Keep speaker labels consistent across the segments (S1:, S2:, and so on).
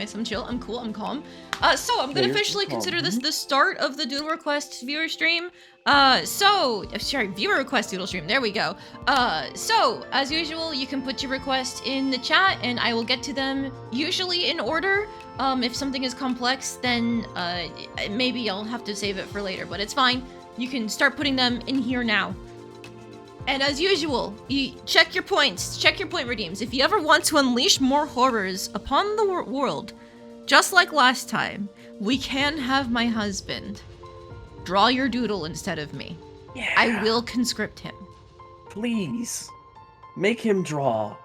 S1: nice. I'm chill. I'm cool. I'm calm. So I'm gonna officially consider this the start of the Doodle Request viewer stream. Viewer request Doodle stream. There we go. So as usual, you can put your request in the chat, and I will get to them usually in order. If something is complex, then maybe I'll have to save it for later, but it's fine. You can start putting them in here now. And as usual, you check your points, check your point redeems. If you ever want to unleash more horrors upon the world, just like last time, we can have my husband draw your doodle instead of me.
S2: Yeah.
S1: I will conscript him.
S2: Please, make him draw.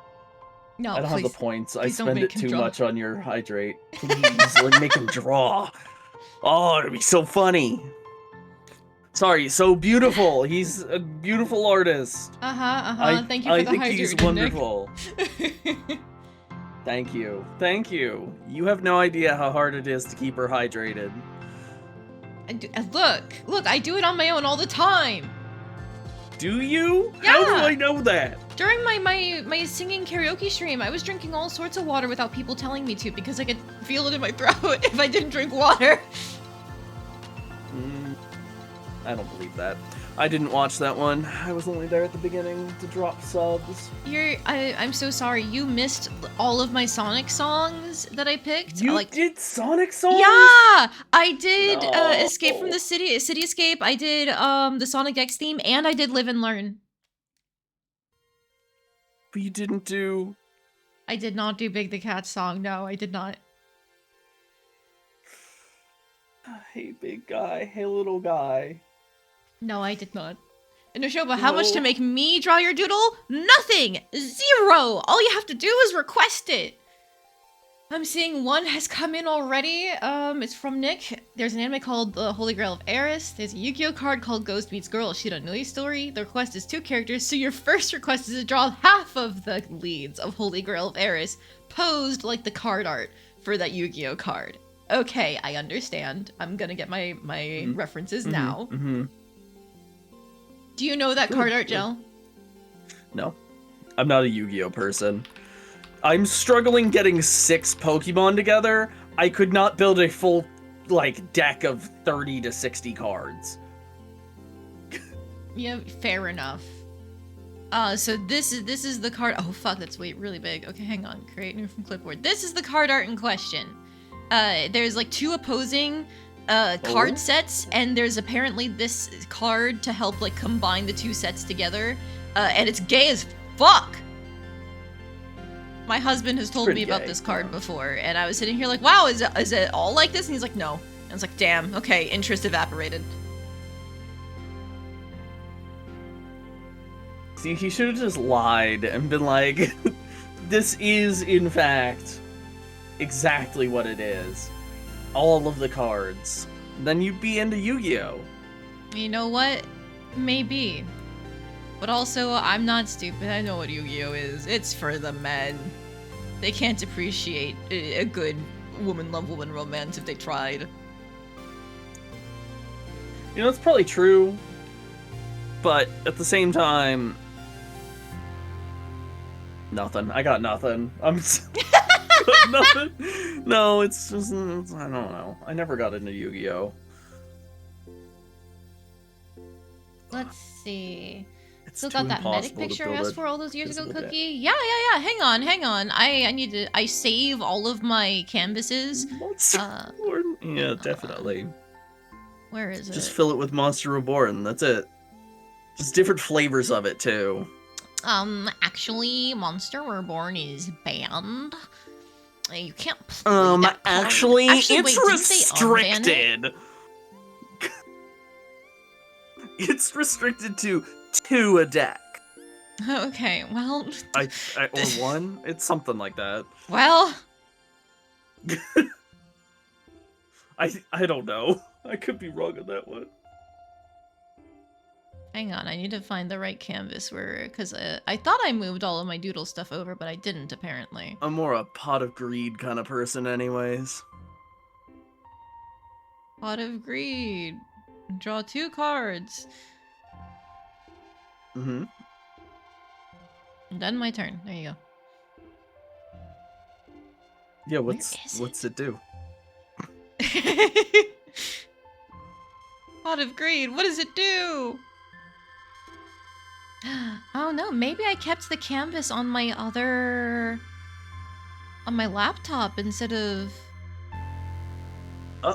S1: No,
S2: I don't have the points. I spend it too much on your hydrate. Please, make him draw. Oh, it'd be so funny. Sorry, so beautiful. He's a beautiful artist.
S1: Thank you for the hydrate,
S2: I think he's wonderful. Thank you. Thank you. You have no idea how hard it is to keep her hydrated.
S1: Look, I do it on my own all the time.
S2: Do you?
S1: Yeah.
S2: How do I know that?
S1: During my singing karaoke stream, I was drinking all sorts of water without people telling me to because I could feel it in my throat if I didn't drink water.
S2: I don't believe that. I didn't watch that one. I was only there at the beginning to drop subs.
S1: I'm so sorry. You missed all of my Sonic songs that I picked.
S2: You did Sonic songs?
S1: Yeah! I did
S2: No.
S1: Escape from the City Escape. I did the Sonic X theme, and I did Live and Learn.
S2: But you didn't do...
S1: I did not do Big the Cat song. No, I did not.
S2: Hey, big guy. Hey, little guy.
S1: No, I did not. And Noshoba, how much to make me draw your doodle? Nothing! 0! All you have to do is request it! I'm seeing one has come in already. It's from Nick. There's an anime called The Holy Grail of Eris. There's a Yu-Gi-Oh card called Ghost Meets Girl, She Don't Know Your Story. The request is 2 characters, so your first request is to draw half of the leads of Holy Grail of Eris, posed like the card art for that Yu-Gi-Oh card. Okay, I understand. I'm gonna get my references now. Do you know that card art, Gel?
S2: No. I'm not a Yu-Gi-Oh person. I'm struggling getting 6 Pokemon together. I could not build a full, deck of 30 to 60 cards.
S1: Yeah, fair enough. So this is the card. Oh fuck, that's really big. Okay, hang on. Create new from clipboard. This is the card art in question. There's 2 opposing card sets, and there's apparently this card to help combine the 2 sets together, and it's gay as fuck. My husband has told me about this card before, and I was sitting here wow, is it all like this? And he's like, no. And I was like, damn, okay, interest evaporated.
S2: See, he should have just lied and been like, this is, in fact, exactly what it is. All of the cards. Then you'd be into Yu-Gi-Oh!
S1: You know what? Maybe. But also, I'm not stupid. I know what Yu-Gi-Oh! Is. It's for the men. They can't appreciate a good woman-love-woman romance if they tried.
S2: You know, it's probably true. But at the same time... Nothing. I got nothing. Nothing. No, it's just... I don't know. I never got into Yu-Gi-Oh!
S1: Let's see.
S2: It's
S1: Still got that medic picture I asked for all those years ago, Cookie? Yeah. Hang on. I save all of my canvases.
S2: Yeah, definitely.
S1: Where is it?
S2: Just fill it with Monster Reborn. That's it. Just different flavors of it, too.
S1: Actually, Monster Reborn is banned. You can't play that card.
S2: Actually, it's
S1: wait,
S2: restricted. It's restricted to 2 a deck.
S1: Okay, well...
S2: or 1? It's something like that.
S1: Well...
S2: I don't know. I could be wrong on that one.
S1: Hang on, I need to find the right canvas because I thought I moved all of my doodle stuff over, but I didn't, apparently.
S2: I'm more a pot of greed kind of person anyways.
S1: Pot of greed. Draw 2 cards.
S2: Mm-hmm.
S1: Done my turn. There you go.
S2: Yeah,
S1: Where
S2: what's it do?
S1: Pot of greed, what does it do? Oh no, maybe I kept the canvas on my laptop instead of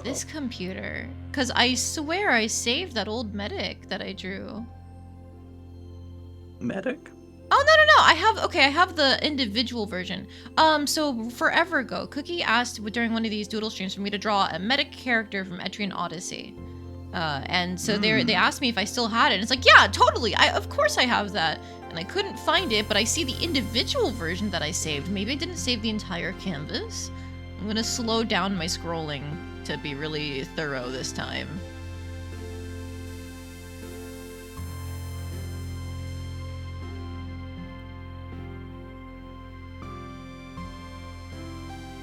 S1: this computer. Cause I swear I saved that old medic that I drew.
S2: Medic?
S1: Oh, no. I have the individual version. So forever ago, Cookie asked during one of these doodle streams for me to draw a medic character from Etrian Odyssey. And so they asked me if I still had it. And it's like, yeah, totally. Of course I have that. And I couldn't find it, but I see the individual version that I saved. Maybe I didn't save the entire canvas. I'm gonna slow down my scrolling to be really thorough this time.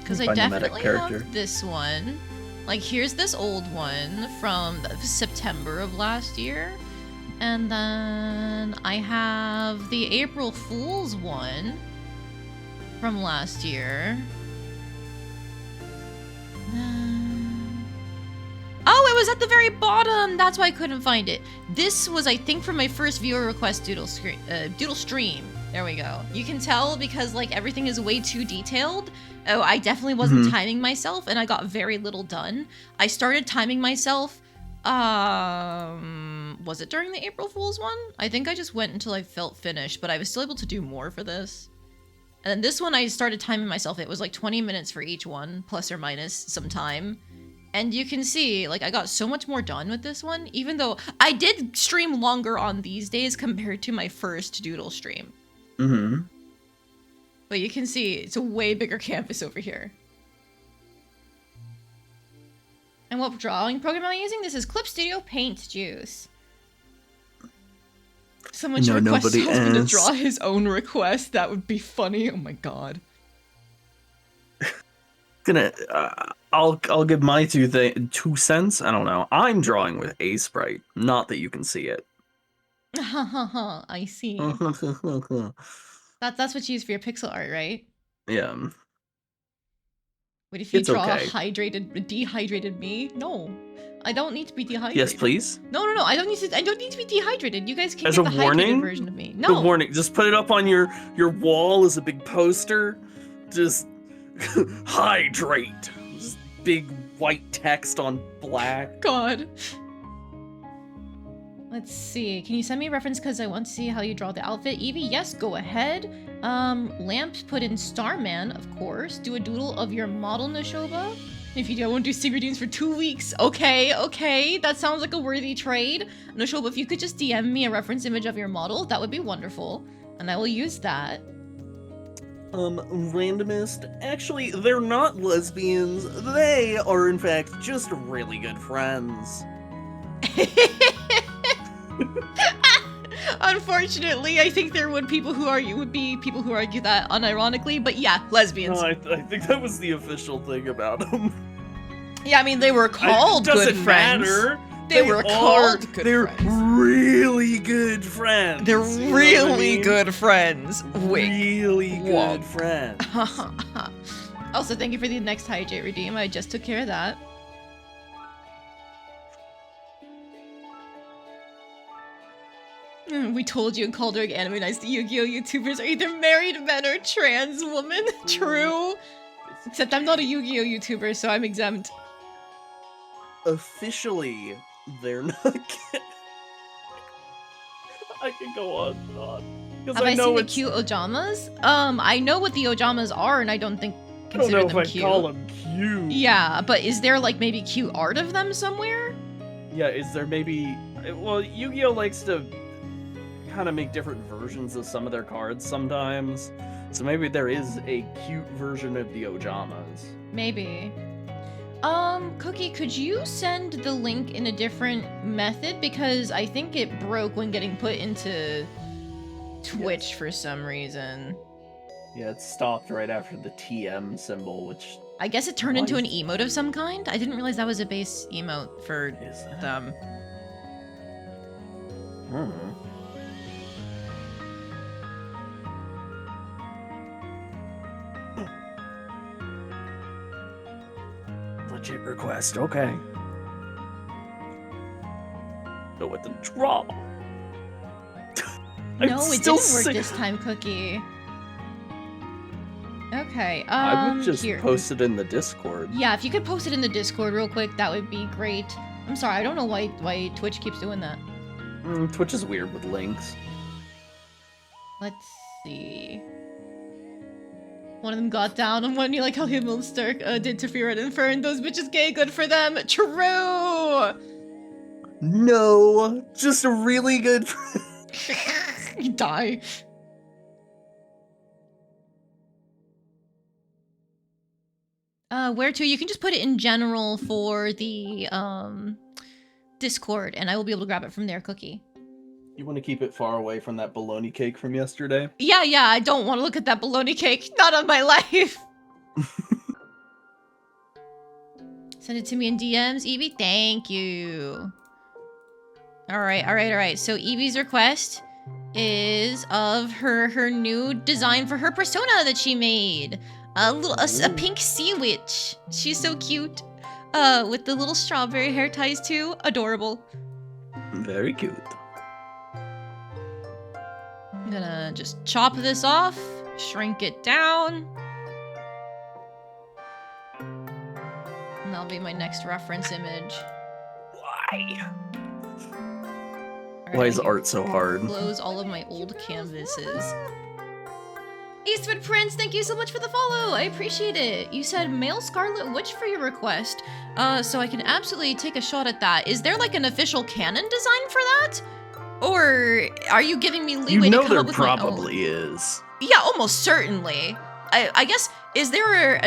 S1: Because I definitely have this one. Like, here's this old one from September of last year. And then I have the April Fool's one from last year. Oh, it was at the very bottom! That's why I couldn't find it. This was, I think, from my first viewer request doodle stream. There we go. You can tell because, like, everything is way too detailed. Oh, I definitely wasn't timing myself, and I got very little done. I started timing myself, was it during the April Fool's one? I think I just went until I felt finished, but I was still able to do more for this. And then this one, I started timing myself. It was like 20 minutes for each one, plus or minus some time. And you can see, like, I got so much more done with this one, even though I did stream longer on these days compared to my first doodle stream.
S2: Mm-hmm.
S1: But you can see it's a way bigger canvas over here. And what drawing program am I using? This is Clip Studio Paint Juice. Someone should request Salzman to draw his own request. That would be funny. Oh my god.
S2: I'll give my 2 cents. I don't know. I'm drawing with a sprite. Not that you can see it.
S1: I see. That's what you use for your pixel art, right?
S2: Yeah.
S1: What if you draw a dehydrated me? No, I don't need to be dehydrated.
S2: Yes, please.
S1: No. I don't need to be dehydrated. You guys can get the hydrated version of me. No.
S2: A warning. Just put it up on your wall as a big poster. Just hydrate. Just big white text on black.
S1: God. Let's see. Can you send me a reference because I want to see how you draw the outfit? Evie, yes, go ahead. Lamp, put in Starman, of course. Do a doodle of your model, Nashoba. If you don't want to do secret readings for 2 weeks. Okay. That sounds like a worthy trade. Nashoba, if you could just DM me a reference image of your model, that would be wonderful. And I will use that.
S2: Randomist. Actually, they're not lesbians. They are, in fact, just really good friends.
S1: Unfortunately, I think there would be people who argue that unironically, but yeah, lesbians.
S2: No, I think that was the official thing about them.
S1: Yeah, I mean they were called good friends.
S2: Matter.
S1: They were called good friends.
S2: They're really good friends.
S1: They're really good friends. Wink.
S2: Really good friends.
S1: Also, thank you for the next hydrate redeem. I just took care of that. We told you in Caldering Anime Nights the Yu-Gi-Oh! YouTubers are either married men or trans women. True. Except I'm not a Yu-Gi-Oh! YouTuber, so I'm exempt.
S2: Officially, they're not. I can go on and on.
S1: Have I seen the cute Ojamas? I know what the Ojamas are, and I don't think consider them cute.
S2: I don't know if I call them cute.
S1: Yeah, but is there like maybe cute art of them somewhere?
S2: Yeah, is there maybe? Well, Yu-Gi-Oh! Likes to kind of make different versions of some of their cards sometimes, so maybe there is a cute version of the Ojamas.
S1: Maybe. Cookie, could you send the link in a different method? Because I think it broke when getting put into Twitch for some reason.
S2: Yeah, it stopped right after the TM symbol, which...
S1: I guess it turned into an emote of some kind? I didn't realize that was a base emote for them.
S2: legit request. Okay. Know what to draw.
S1: No, it didn't work this time, Cookie. Okay,
S2: I would just
S1: here.
S2: post it in the Discord.
S1: Yeah, if you could post it in the Discord real quick, that would be great. I'm sorry, I don't know why Twitch keeps doing that.
S2: Twitch is weird with links.
S1: Let's see. One of them got down on one, you like how him and Stark did to Fear and Fern. Those bitches gay, good for them. True!
S2: No, just a really good...
S1: You die. Where to? You can just put it in general for the Discord, and I will be able to grab it from there, Cookie.
S2: You want to keep it far away from that bologna cake from yesterday?
S1: Yeah, I don't want to look at that bologna cake. Not on my life. Send it to me in DMs, Evie. Thank you. All right. So Evie's request is of her new design for her persona that she made. A pink sea witch. She's so cute. With the little strawberry hair ties too. Adorable.
S2: Very cute.
S1: I'm gonna just chop this off, shrink it down. And that'll be my next reference image.
S2: Why?
S1: Right,
S2: Why is art so hard?
S1: Close all of my old canvases. Eastwood Prince, thank you so much for the follow. I appreciate it. You said male Scarlet Witch for your request. So I can absolutely take a shot at that. Is there like an official canon design for that? Or are you giving me leeway to come up with my own?
S2: There probably is.
S1: Yeah, almost certainly. I guess, is there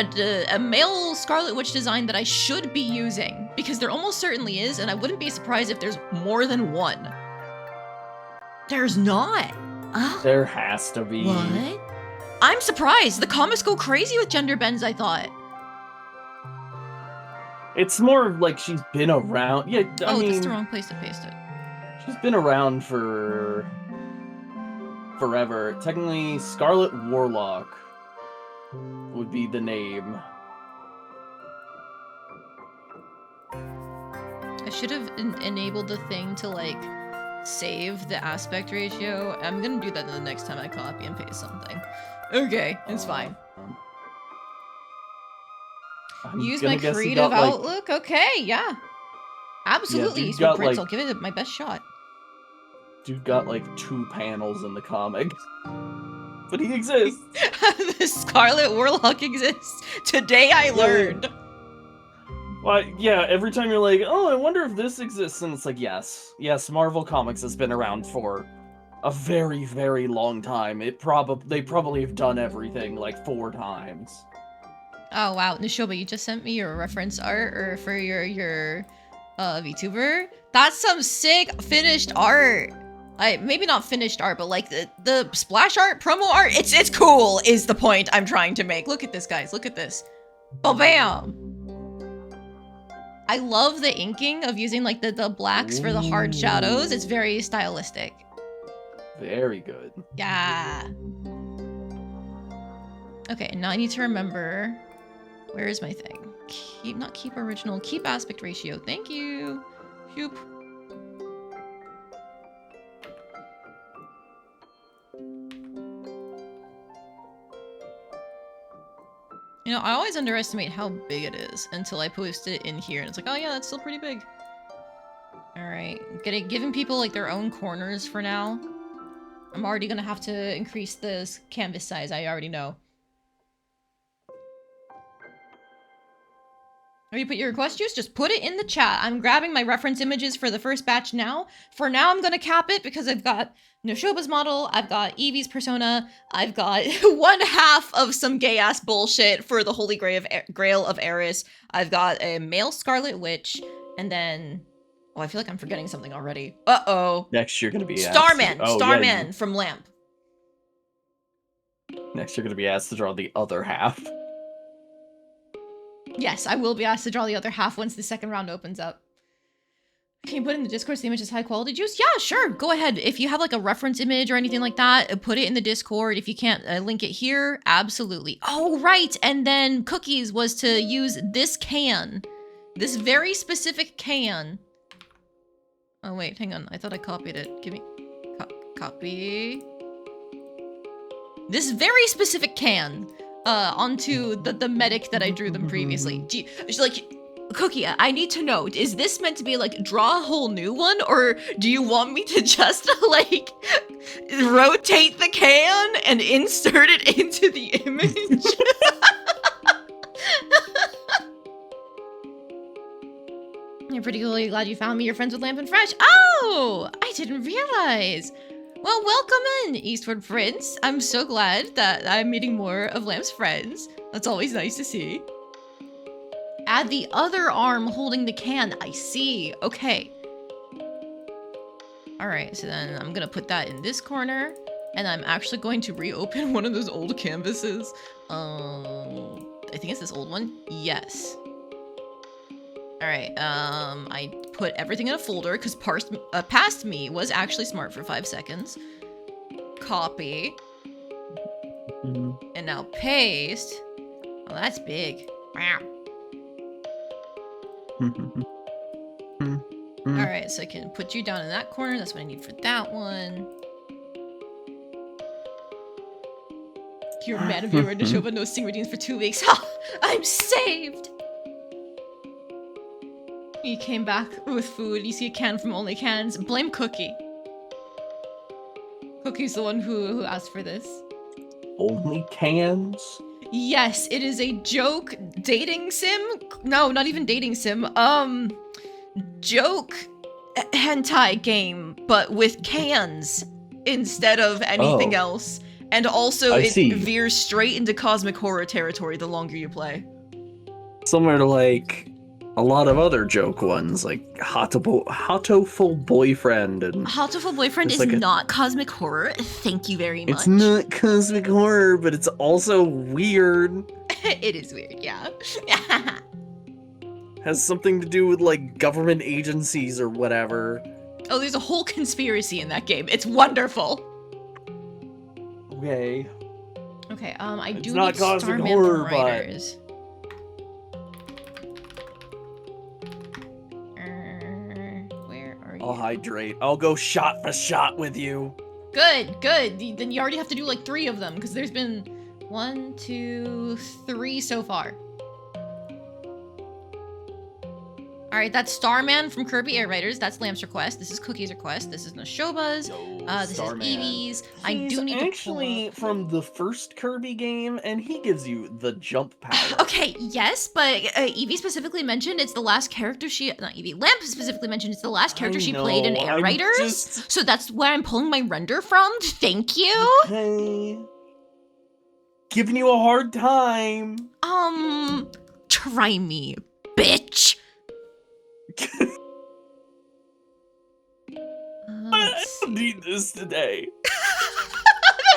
S1: a male Scarlet Witch design that I should be using? Because there almost certainly is, and I wouldn't be surprised if there's more than one. There's not.
S2: There has to be.
S1: What? I'm surprised. The comics go crazy with gender bends, I thought.
S2: It's more like she's been around. Yeah, I mean,
S1: that's the wrong place to paste it.
S2: She's been around for forever. Technically, Scarlet Warlock would be the name.
S1: I should have enabled the thing to, like, save the aspect ratio. I'm gonna do that the next time I copy and paste something. Okay, it's fine. Use my creative outlook? Okay, yeah. Absolutely, Eastwood Prince. I'll give it my best shot.
S2: Dude got like 2 panels in the comic. But he exists.
S1: The Scarlet Warlock exists. Today I learned.
S2: Well, yeah, every time you're like, oh, I wonder if this exists, and it's like, yes. Yes, Marvel Comics has been around for a very, very long time. They probably have done everything like 4 times. Oh, wow.
S1: Nishoba, you just sent me your reference art or for your VTuber? That's some sick finished art. Maybe not finished art, but like the splash art, promo art, it's cool is the point I'm trying to make. Look at this, guys. Look at this. Oh, bam. I love the inking of using like the blacks for the hard shadows. It's very stylistic.
S2: Very good.
S1: Yeah. Okay, now I need to remember, where is my thing? Not keep original, keep aspect ratio. Thank you. Shoop. You know, I always underestimate how big it is until I post it in here and it's like, oh yeah, that's still pretty big. Alright, giving people like their own corners for now. I'm already gonna have to increase this canvas size, I already know. Or you put your request, Juice? Just put it in the chat. I'm grabbing my reference images for the first batch now. For now, I'm gonna cap it because I've got Noshoba's model, I've got Evie's persona, I've got 1/2 of some gay-ass bullshit for the Holy Grail of Eris, I've got a male Scarlet Witch, and then... Oh, I feel like I'm forgetting something already. Uh-oh.
S2: Next, you're gonna be
S1: Starman! Starman from Lamp.
S2: Next, you're gonna be asked to draw the other half.
S1: Yes, I will be asked to draw the other half once the second round opens up. Can you put in the Discord so the image is high quality, Juice? Yeah, sure. Go ahead. If you have like a reference image or anything like that, put it in the Discord. If you can't link it here, absolutely. Oh, right. And then Cookies was to use this can This very specific can. Oh wait, hang on. I thought I copied it. Give me copy. This very specific can onto the medic that I drew them previously. It's like, Cookie, I need to know, is this meant to be like draw a whole new one, or do you want me to just like rotate the can and insert it into the image? I'm particularly glad you found me. You're friends with Lamp and Fresh. Oh, I didn't realize. Well, welcome in, Eastward Prince. I'm so glad that I'm meeting more of Lamp's friends. That's always nice to see. Add the other arm holding the can. I see. Okay. Alright, so then I'm gonna put that in this corner. And I'm actually going to reopen one of those old canvases. I think it's this old one. Yes. Alright, I put everything in a folder because past me was actually smart for 5 seconds. Copy. And now paste. Oh, that's big. Wow. Alright, so I can put you down in that corner. That's what I need for that one. You're a man of your word to show up no sing routines for 2 weeks. Ha! I'm saved! You came back with food. You see a can from Only Cans. Blame Cookie. Cookie's the one who asked for this.
S2: Only Cans?
S1: Yes, it is a joke dating sim. No, not even dating sim. Joke hentai game, but with cans instead of anything else. And also it veers straight into cosmic horror territory the longer you play.
S2: Similar to like a lot of other joke ones, like Hotoful Boyfriend and
S1: Hotoful Boyfriend is like not cosmic horror. Thank you very much.
S2: It's not cosmic horror, but it's also weird.
S1: It is weird, yeah.
S2: Has something to do with like government agencies or whatever.
S1: Oh, there's a whole conspiracy in that game. It's wonderful.
S2: Okay.
S1: Okay, I do
S2: not
S1: need
S2: cosmic
S1: Starman
S2: horror,
S1: writers. Where are you?
S2: I'll hydrate. I'll go shot for shot with you.
S1: Good, good. Then you already have to do like 3 of them because there's been 1, 2, 3 so far. All right, that's Starman from Kirby Air Raiders. That's Lamp's request. This is Cookie's request. This is Nashoba's. This
S2: Starman.
S1: is Eevee's. I
S2: He's
S1: do need to
S2: actually from the first Kirby game, and he gives you the jump power.
S1: Okay, yes, but Eevee specifically mentioned it's the last character not Eevee. Lamp specifically mentioned it's the last character she played in Air Raiders. So that's where I'm pulling my render from. Thank you.
S2: Okay. Giving you a hard time.
S1: Try me, bitch.
S2: I don't need this today.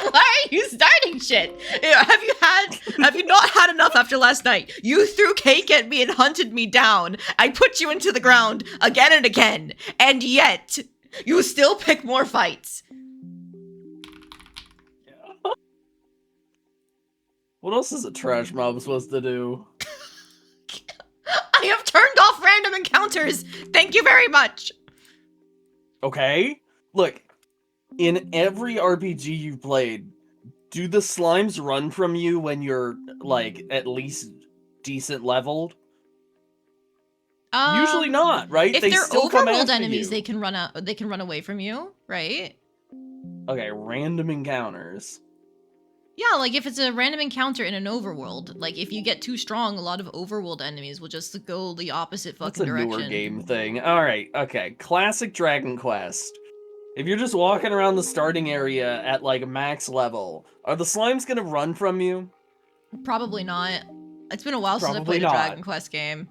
S1: Why are you starting shit? Have you not had enough after last night? You threw cake at me and hunted me down. I put you into the ground again and again, and yet you still pick more fights.
S2: Yeah. What else is a trash mob supposed to do?
S1: I have turned off random encounters. Thank you very much.
S2: Okay. Look, in every RPG you've played, do the slimes run from you when you're like at least decent leveled? Usually not, right?
S1: If they're overworld enemies, they can run out. They can run away from you, right?
S2: Okay, random encounters.
S1: Yeah, like if it's a random encounter in an overworld, like if you get too strong, a lot of overworld enemies will just go the opposite fucking direction.
S2: That's a newer game thing. All right, okay. Classic Dragon Quest. If you're just walking around the starting area at like max level, are the slimes gonna run from you?
S1: Probably not. It's been a while since I played a Dragon Quest game.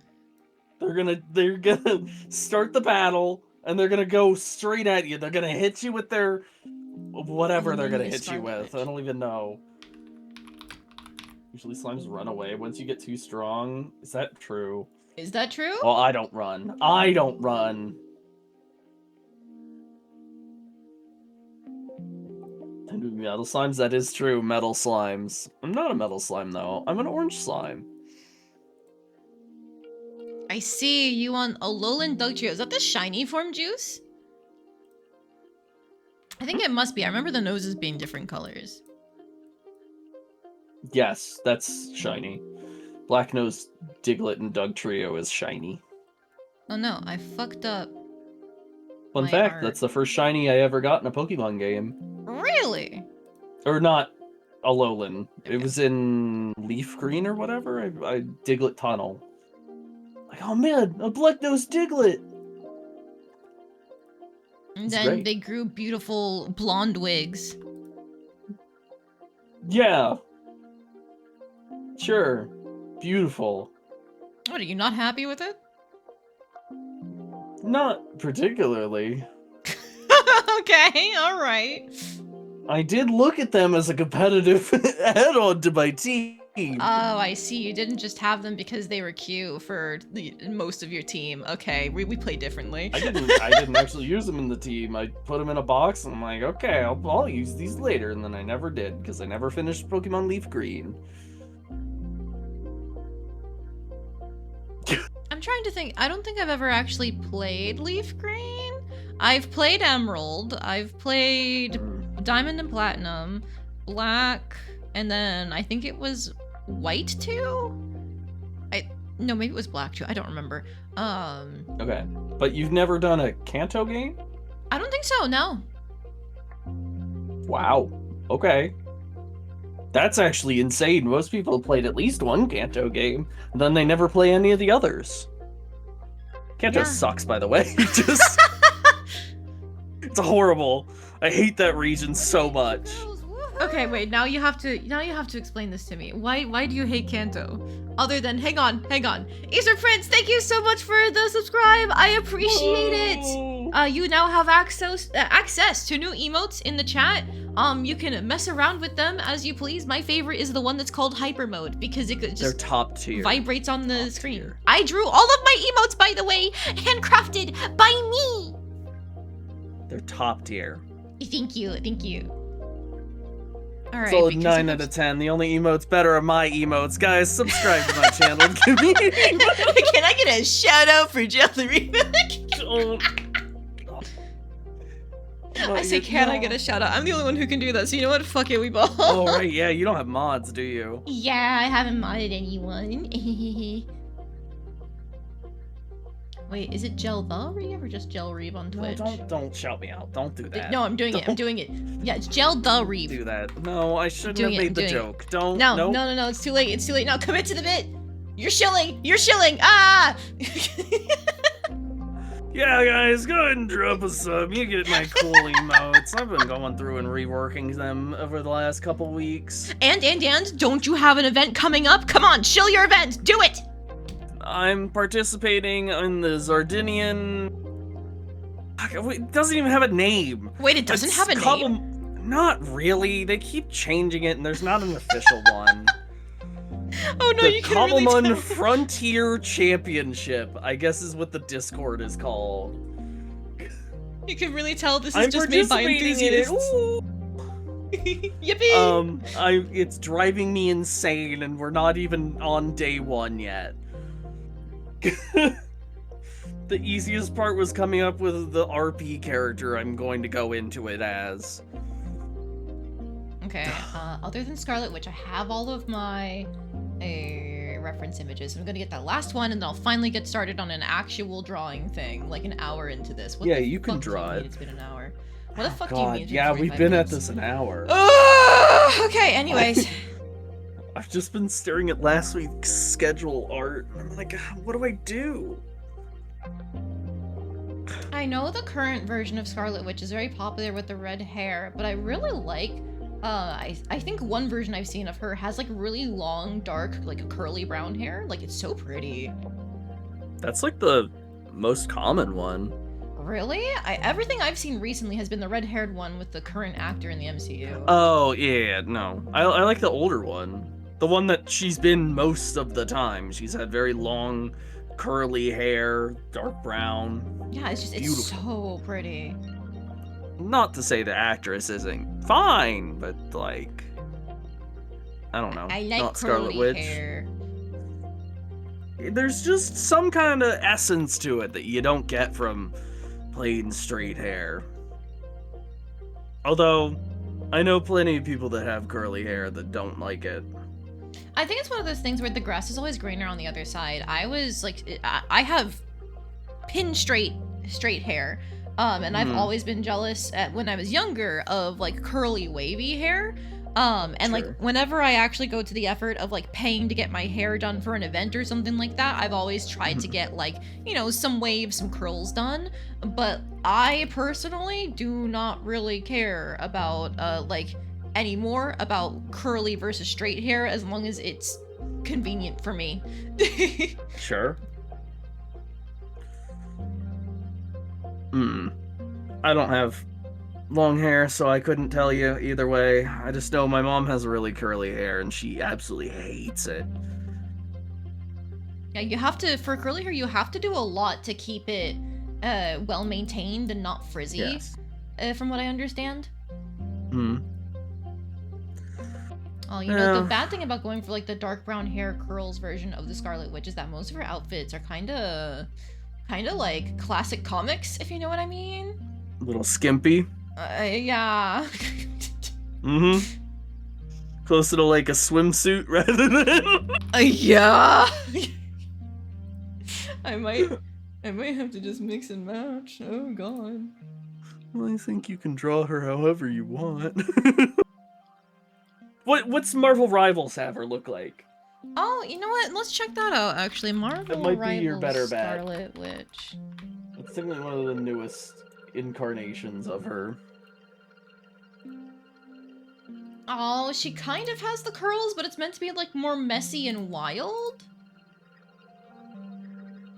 S2: They're gonna start the battle and they're gonna go straight at you. They're gonna hit you with their whatever they're gonna hit you with. I don't even know. Usually slimes run away once you get too strong. Is that true?
S1: Is that true?
S2: Well, I don't run. I don't run. Metal slimes, that is true. Metal slimes. I'm not a metal slime, though. I'm an orange slime.
S1: I see. You want Alolan Dugtrio. Is that the shiny form juice? I think it must be. I remember the noses being different colors.
S2: Yes, that's shiny. Black-nosed Diglett and Dugtrio is shiny.
S1: Oh no, I fucked up.
S2: Fun fact, that's the first shiny I ever got in a Pokemon game.
S1: Really?
S2: Or not Alolan. Okay. It was in Leaf Green or whatever. I Diglett Tunnel. Like, oh man, a black-nosed Diglett!
S1: And then they grew beautiful blonde wigs.
S2: Yeah. Sure. Beautiful.
S1: What, are you not happy with it?
S2: Not particularly.
S1: Okay, alright.
S2: I did look at them as a competitive add-on to my team.
S1: Oh, I see. You didn't just have them because they were cute for most of your team. Okay, we play differently.
S2: I didn't actually use them in the team. I put them in a box and I'm like, okay, I'll use these later, and then I never did because I never finished Pokemon Leaf Green.
S1: I'm trying to think. I don't think I've ever actually played Leaf Green. I've played Emerald. I've played Diamond and Platinum, Black, and then I think it was White too? No, maybe it was Black too. I don't remember.
S2: Okay. But you've never done a Kanto game?
S1: I don't think so, no.
S2: Wow. Okay. That's actually insane. Most people have played at least one Kanto game, and then they never play any of the others. Kanto sucks, by the way. Just it's horrible. I hate that region so much.
S1: Okay, wait. Now you have to explain this to me. Why do you hate Kanto? Other than hang on. Easter Prince, thank you so much for the subscribe. I appreciate it. You now have access to new emotes in the chat. You can mess around with them as you please. My favorite is the one that's called Hyper Mode because it just
S2: they're top tier.
S1: Vibrates on the screen. Tier. I drew all of my emotes, by the way, handcrafted by me.
S2: They're top tier.
S1: Thank you. All right,
S2: solid 9 out of 10. The only emotes better are my emotes. Guys, subscribe to my channel. Give me
S1: Can I get a shout out for GelTheReeve? I say, can I get a shout out? I'm the only one who can do that, so you know what? Fuck it, we ball.
S2: Oh, right, yeah, you don't have mods, do you?
S1: Yeah, I haven't modded anyone. Wait, is it GelTheReeve or just GelReeve on Twitch?
S2: No, don't shout me out. Don't do that.
S1: No, I'm doing it. Yeah, it's GelTheReeve.
S2: Do that. No, I shouldn't have made the joke. Don't.
S1: No, it's too late. Now commit to the bit. You're shilling. Ah!
S2: Yeah, guys, go ahead and drop a sub. You get my cool emotes. I've been going through and reworking them over the last couple weeks.
S1: And, don't you have an event coming up? Come on, shill your event. Do it!
S2: I'm participating in the Zardinian... It doesn't even have a name.
S1: Wait, it doesn't have a name?
S2: Not really. They keep changing it, and there's not an official one.
S1: Oh no, you can't really tell.
S2: The Frontier Championship, I guess is what the Discord is called.
S1: You can really tell this is just made by enthusiasts. Yippee!
S2: It's driving me insane, and we're not even on day 1 yet. The easiest part was coming up with the RP character I'm going to go into it as.
S1: Okay, other than Scarlet Witch, I have all of my reference images. I'm gonna get that last one, and then I'll finally get started on an actual drawing thing, like an hour into this.
S2: What you can draw it.
S1: It's been an hour. What the fuck do you mean?
S2: Yeah, we've been at this an hour.
S1: Okay, anyways.
S2: I've just been staring at last week's schedule art, and I'm like, what do I do?
S1: I know the current version of Scarlet Witch is very popular with the red hair, but I really like, I think one version I've seen of her has like really long, dark, like curly brown hair. Like, it's so pretty.
S2: That's like the most common one.
S1: Really? Everything I've seen recently has been the red-haired one with the current actor in the MCU.
S2: Oh, yeah, no. I like the older one. The one that she's been most of the time. She's had very long, curly hair, dark brown.
S1: Yeah, it's just, it's so pretty.
S2: Not to say the actress isn't fine, but like, I don't know.
S1: I like
S2: not
S1: Scarlet
S2: Witch.
S1: Hair.
S2: there's just some kind of essence to it that you don't get from plain straight hair. Although, I know plenty of people that have curly hair that don't like it.
S1: I think it's one of those things where the grass is always greener on the other side. I have pin straight hair. And I've always been jealous when I was younger of like curly wavy hair. And like whenever I actually go to the effort of like paying to get my hair done for an event or something like that, I've always tried to get like, you know, some waves, some curls done. But I personally do not really care about like anymore about curly versus straight hair as long as it's convenient for me.
S2: Sure. I don't have long hair, so I couldn't tell you either way. I just know my mom has really curly hair, and she absolutely hates it.
S1: Yeah, you have to, for curly hair, you have to do a lot to keep it well maintained and not frizzy,
S2: Yes.
S1: From what I understand. Oh, you
S2: Yeah.
S1: know, the bad thing about going for like the dark brown hair curls version of the Scarlet Witch is that most of her outfits are kind of like classic comics, if you know what I mean.
S2: A little skimpy.
S1: Yeah.
S2: Closer to like a swimsuit rather than.
S1: Yeah. I might have to just mix and match. Oh god.
S2: Well, I think you can draw her however you want. What's Marvel Rivals have her look like?
S1: Oh, you know what? Let's check that out, actually. Marvel
S2: That might be
S1: Rivals
S2: your better bet.
S1: Scarlet Witch.
S2: It's definitely one of the newest incarnations of her.
S1: Oh, she kind of has the curls, but it's meant to be like more messy and wild.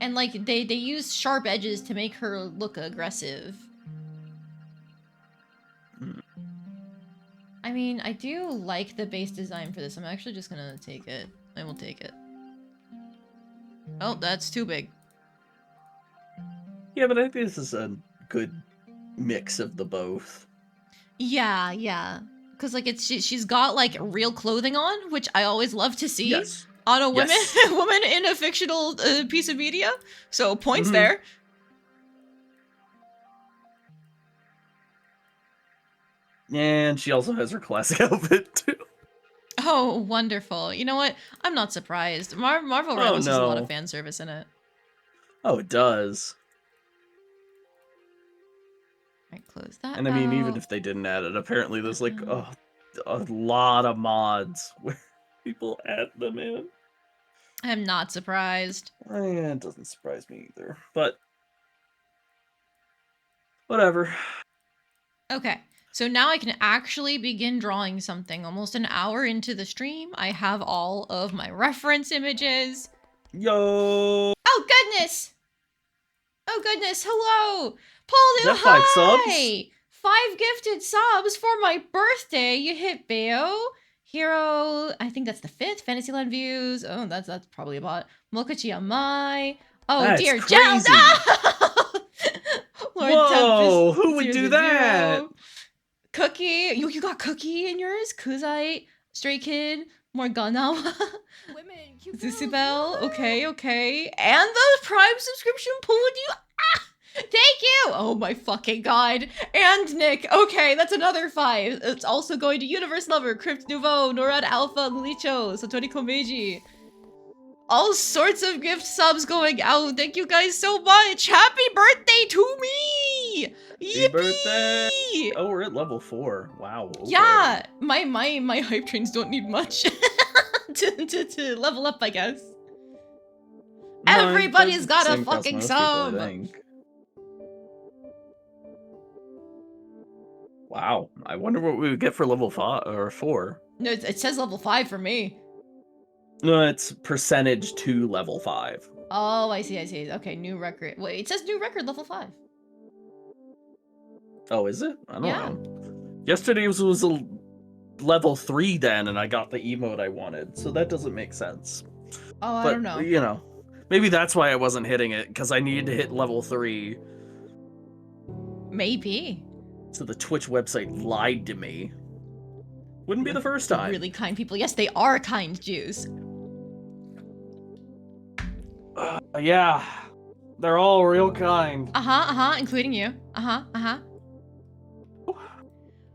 S1: And like they use sharp edges to make her look aggressive. I mean, I do like the base design for this. I'm actually just gonna take it. I will take it. Oh, that's too big.
S2: Yeah, but I think this is a good mix of the both.
S1: Yeah, yeah. Cause like she's got like real clothing on, which I always love to see on a woman in a fictional piece of media. So points there.
S2: And she also has her classic outfit too.
S1: Oh, wonderful. You know what? I'm not surprised. Marvel Rivals has a lot of fan service in it.
S2: Oh, it does.
S1: Alright, close that
S2: And I mean, even if they didn't add it, apparently there's like a lot of mods where people add them in.
S1: I'm not surprised.
S2: Yeah, it doesn't surprise me either. But whatever.
S1: Okay. So now I can actually begin drawing something. Almost an hour into the stream, I have all of my reference images.
S2: Yo!
S1: Oh, goodness! Oh, goodness. Hello! Poledoo,
S2: Is that 5
S1: hi!
S2: subs?
S1: 5 gifted subs for my birthday. You hit Bayo. Hero, I think that's the 5th. Fantasyland views. Oh, that's probably a bot. Mokachi Amai. Oh,
S2: that's
S1: dear.
S2: crazy.
S1: Lord
S2: Whoa!
S1: Tempest,
S2: Who would do that?
S1: Cookie, you got Cookie in yours? Kuzite, Stray Kid, Morganawa, Zusubel, okay. And the Prime subscription pulled you. Thank you! Oh my fucking god. And Nick, okay, that's another 5. It's also going to Universe Lover, Crypt Nouveau, Norad Alpha, Licho, Satori Komeiji. All sorts of gift subs going out. Thank you guys so much. Happy birthday to me!
S2: Happy birthday! Oh, we're at level 4. Wow. Okay.
S1: Yeah, my hype trains don't need much to level up, I guess. No, everybody's got a fucking sub.
S2: People, wow, I wonder what we would get for level 5 or 4.
S1: No, it says level 5 for me.
S2: No, it's percentage to level 5.
S1: Oh, I see. Okay, new record. Wait, it says new record level 5.
S2: Oh, is it? I don't know. Yesterday was a level 3 then, and I got the emote I wanted, so that doesn't make sense.
S1: Oh,
S2: but,
S1: I don't know.
S2: You know, maybe that's why I wasn't hitting it, because I needed to hit level 3.
S1: Maybe.
S2: So the Twitch website lied to me. Wouldn't be the first time.
S1: Really kind people. Yes, they are kind Jews.
S2: Yeah, they're all real kind.
S1: Including you.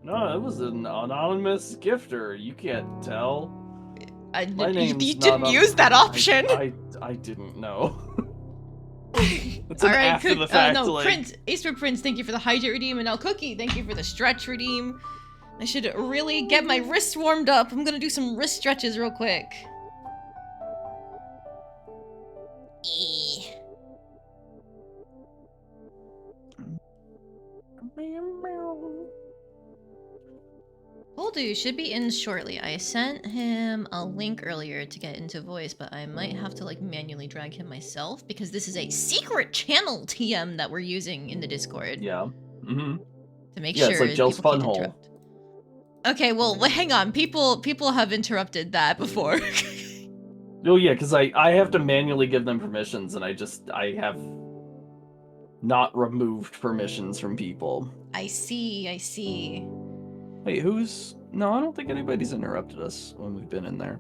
S2: No, it was an anonymous gifter. You can't tell. My
S1: You
S2: name's
S1: didn't use that option.
S2: I didn't know. It's
S1: All
S2: an
S1: right,
S2: after the fact.
S1: no,
S2: like...
S1: Prince, Easter Prince, thank you for the hydrate redeem, and now Cookie, thank you for the stretch redeem. I should really get my wrists warmed up. I'm gonna do some wrist stretches real quick. Poledoo should be in shortly. I sent him a link earlier to get into voice, but I might have to like manually drag him myself because this is a secret channel TM that we're using in the Discord.
S2: Yeah. Mm-hmm.
S1: To make sure
S2: it's like Gel's
S1: people
S2: fun
S1: can't
S2: hole.
S1: interrupt. Okay, well, hang on. People have interrupted that before.
S2: Oh yeah, because I have to manually give them permissions, and I have not removed permissions from people.
S1: I see.
S2: Wait, who's... No, I don't think anybody's interrupted us when we've been in there.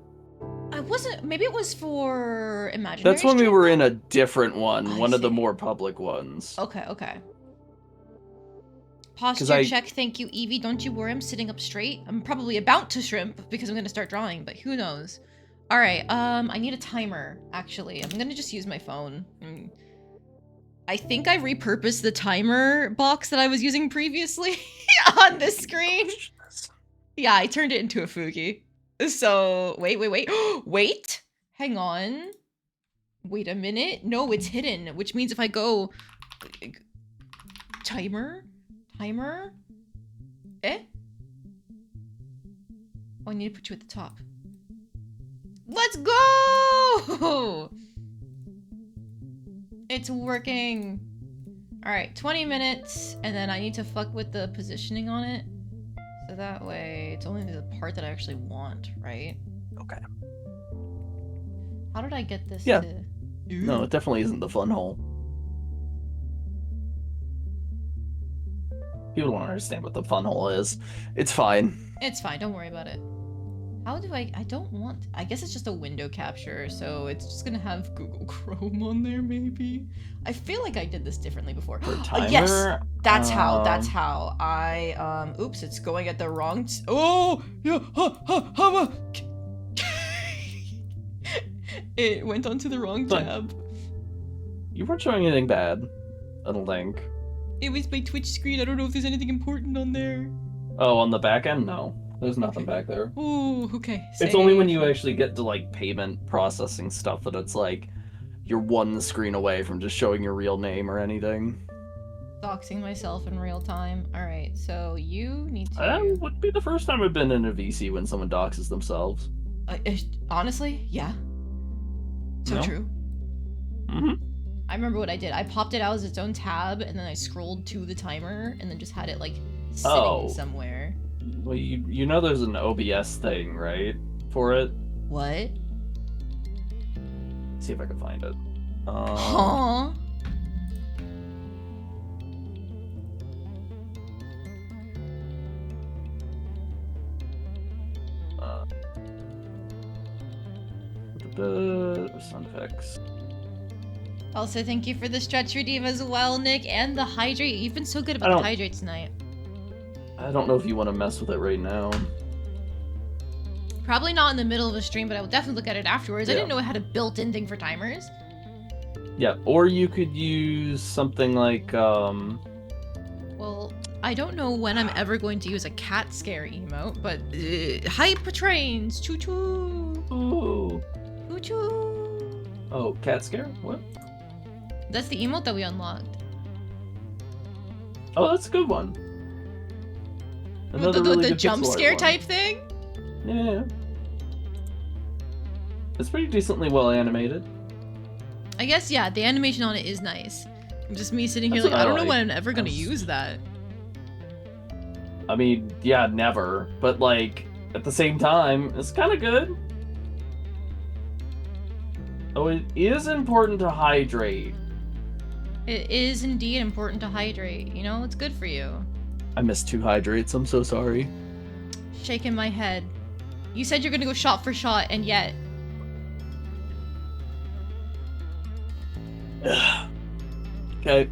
S1: I wasn't... Maybe it was for Imaginary
S2: That's when we
S1: Stream?
S2: were in a different one,
S1: I
S2: one of the
S1: see.
S2: more public ones.
S1: Okay. Posture check, thank you, Evie. Don't you worry, I'm sitting up straight. I'm probably about to shrimp because I'm gonna start drawing, but who knows? Alright, I need a timer, actually. I'm gonna just use my phone. I think I repurposed the timer box that I was using previously on this screen. Yeah, I turned it into a Fugi. So, wait. Wait! Hang on. Wait a minute. No, it's hidden, which means if I go... Timer? Eh? Oh, I need to put you at the top. Let's go! It's working. Alright, 20 minutes, and then I need to fuck with the positioning on it. So that way, it's only the part that I actually want, right?
S2: Okay.
S1: How did I get this
S2: Yeah.
S1: to...
S2: No, it definitely isn't the fun hole. People don't understand what the fun hole is. It's fine.
S1: It's fine, don't worry about it. How do I don't want... I guess it's just a window capture, so it's just gonna have Google Chrome on there, maybe? I feel like I did this differently before.
S2: For timer,
S1: yes! That's how. I, oops, it's going at the wrong... Oh! Yeah! It went onto the wrong tab.
S2: You weren't showing anything bad, I don't think.
S1: It was my Twitch screen. I don't know if there's anything important on there.
S2: Oh, on the back end? No. There's nothing back there.
S1: Ooh, okay.
S2: It's only when you actually get to, like, payment processing stuff that it's like, you're one screen away from just showing your real name or anything.
S1: Doxing myself in real time. Alright, so you need to...
S2: That would be the first time I've been in a VC when someone doxes themselves.
S1: Honestly, yeah. So
S2: No?
S1: true.
S2: Mm-hmm.
S1: I remember what I did. I popped it out as its own tab, and then I scrolled to the timer, and then just had it, like, sitting somewhere.
S2: Well, you know there's an OBS thing, right? For it?
S1: What?
S2: Let's see if I can find it.
S1: Huh?
S2: Sound effects.
S1: Also, thank you for the stretch redeem as well, Nick, and the hydrate. You've been so good about the hydrate tonight.
S2: I don't know if you want to mess with it right now.
S1: Probably not in the middle of a stream, but I will definitely look at it afterwards.
S2: Yeah.
S1: I didn't know it had a built-in thing for timers.
S2: Yeah, or you could use something like,
S1: Well, I don't know when I'm ever going to use a cat scare emote, but hype trains, choo-choo.
S2: Ooh.
S1: Choo-choo.
S2: Oh, cat scare? What?
S1: That's the emote that we unlocked.
S2: Oh, that's a good one.
S1: The jump scare type thing?
S2: Yeah. It's pretty decently well animated.
S1: I guess, yeah, the animation on it is nice. Just me sitting here
S2: That's
S1: like,
S2: what
S1: I
S2: I
S1: don't know
S2: like.
S1: when I'm ever gonna use that.
S2: I mean, yeah, never. But, like, at the same time, it's kind of good. Oh, it is important to hydrate.
S1: It is indeed important to hydrate. You know, it's good for you.
S2: I missed 2 hydrates, I'm so sorry.
S1: Shaking my head. You said you're gonna go shot for shot, and yet...
S2: Okay.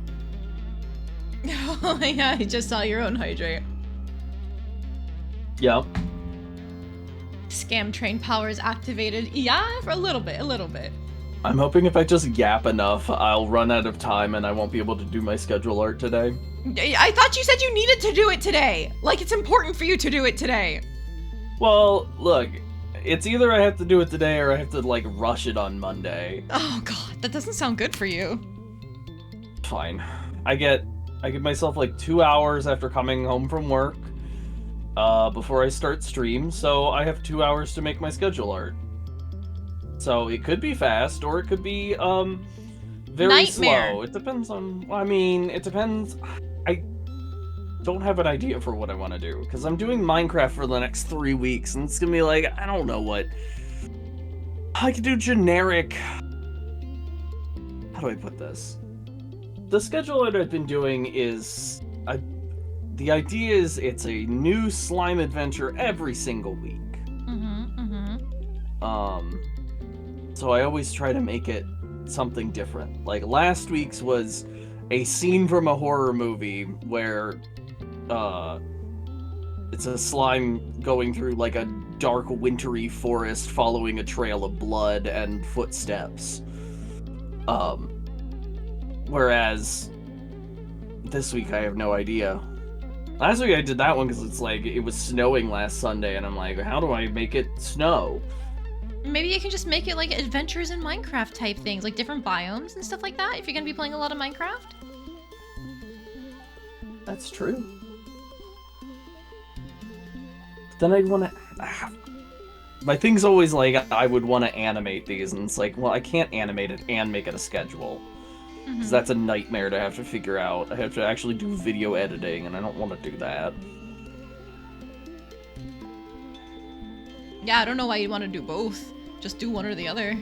S1: Oh my god, you just saw your own hydrate.
S2: Yeah.
S1: Scam train powers activated. Yeah, for a little bit.
S2: I'm hoping if I just gap enough, I'll run out of time and I won't be able to do my schedule art today.
S1: I thought you said you needed to do it today. Like, it's important for you to do it today.
S2: Well, look, it's either I have to do it today or I have to, like, rush it on Monday.
S1: Oh god, that doesn't sound good for you.
S2: Fine. I give myself, like, 2 hours after coming home from work, before I start stream, so I have 2 hours to make my schedule art. So it could be fast, or it could be, very
S1: Nightmare.
S2: slow. It depends on, I mean, it depends. I don't have an idea for what I want to do, because I'm doing Minecraft for the next 3 weeks, and it's gonna be like, I don't know what. I could do generic. How do I put this? The schedule that I've been doing is, the idea is it's a new slime adventure every single week. So I always try to make it something different. Like last week's was a scene from a horror movie where it's a slime going through like a dark wintry forest following a trail of blood and footsteps. Whereas this week I have no idea. Last week I did that one because it's like it was snowing last Sunday and I'm like, how do I make it snow?
S1: Maybe you can just make it like adventures in Minecraft type things, like different biomes and stuff like that, if you're gonna be playing a lot of Minecraft.
S2: That's true. Then I'd want to... My thing's always like, I would want to animate these, and it's like, well, I can't animate it and make it a schedule. Because that's a nightmare to have to figure out. I have to actually do video editing, and I don't want to do that.
S1: Yeah, I don't know why you'd want to do both. Just do one or the other.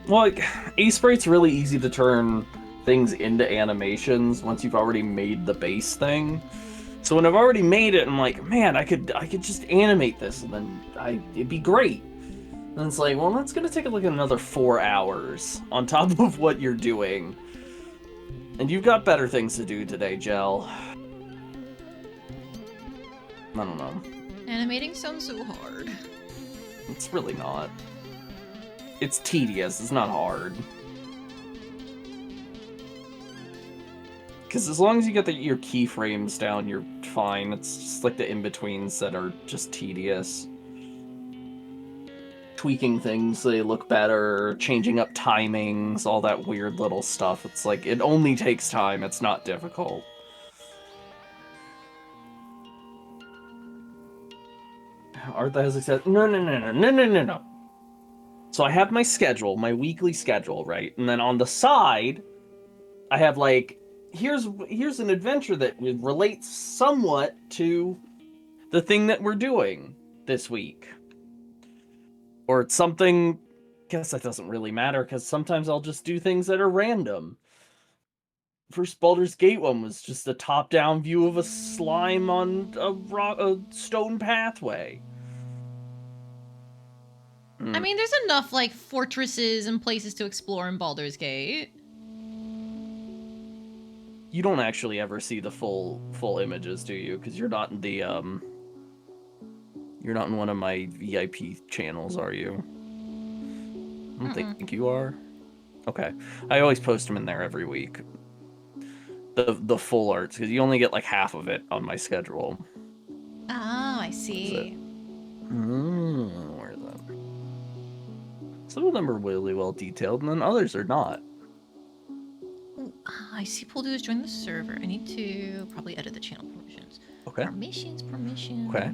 S2: Well, like, Sprite's really easy to turn things into animations once you've already made the base thing. So when I've already made it, I'm like, man, I could just animate this, and then it'd be great. And it's like, well, that's gonna take like another 4 hours on top of what you're doing. And you've got better things to do today, Gel. I don't know.
S1: Animating sounds so hard.
S2: It's really not. It's tedious, it's not hard. Because as long as you get your keyframes down, you're fine. It's just like the in-betweens that are just tedious. Tweaking things so they look better, changing up timings, all that weird little stuff. It's like, it only takes time, it's not difficult. Art that has success. No. So I have my schedule, my weekly schedule, right? And then on the side, I have like, here's an adventure that relates somewhat to the thing that we're doing this week. Or it's something, I guess that doesn't really matter, because sometimes I'll just do things that are random. First Baldur's Gate one was just a top-down view of a slime on a stone pathway.
S1: I mean, there's enough, like, fortresses and places to explore in Baldur's Gate.
S2: You don't actually ever see the full images, do you? Because you're not in the, you're not in one of my VIP channels, are you? I don't think you are. Okay. I always post them in there every week. The full arts, because you only get like half of it on my schedule.
S1: Oh, I see.
S2: Where is that? Some of them are really well detailed, and then others are not.
S1: I see Poledoo has joined the server. I need to probably edit the channel permissions.
S2: Okay.
S1: Permissions.
S2: Okay.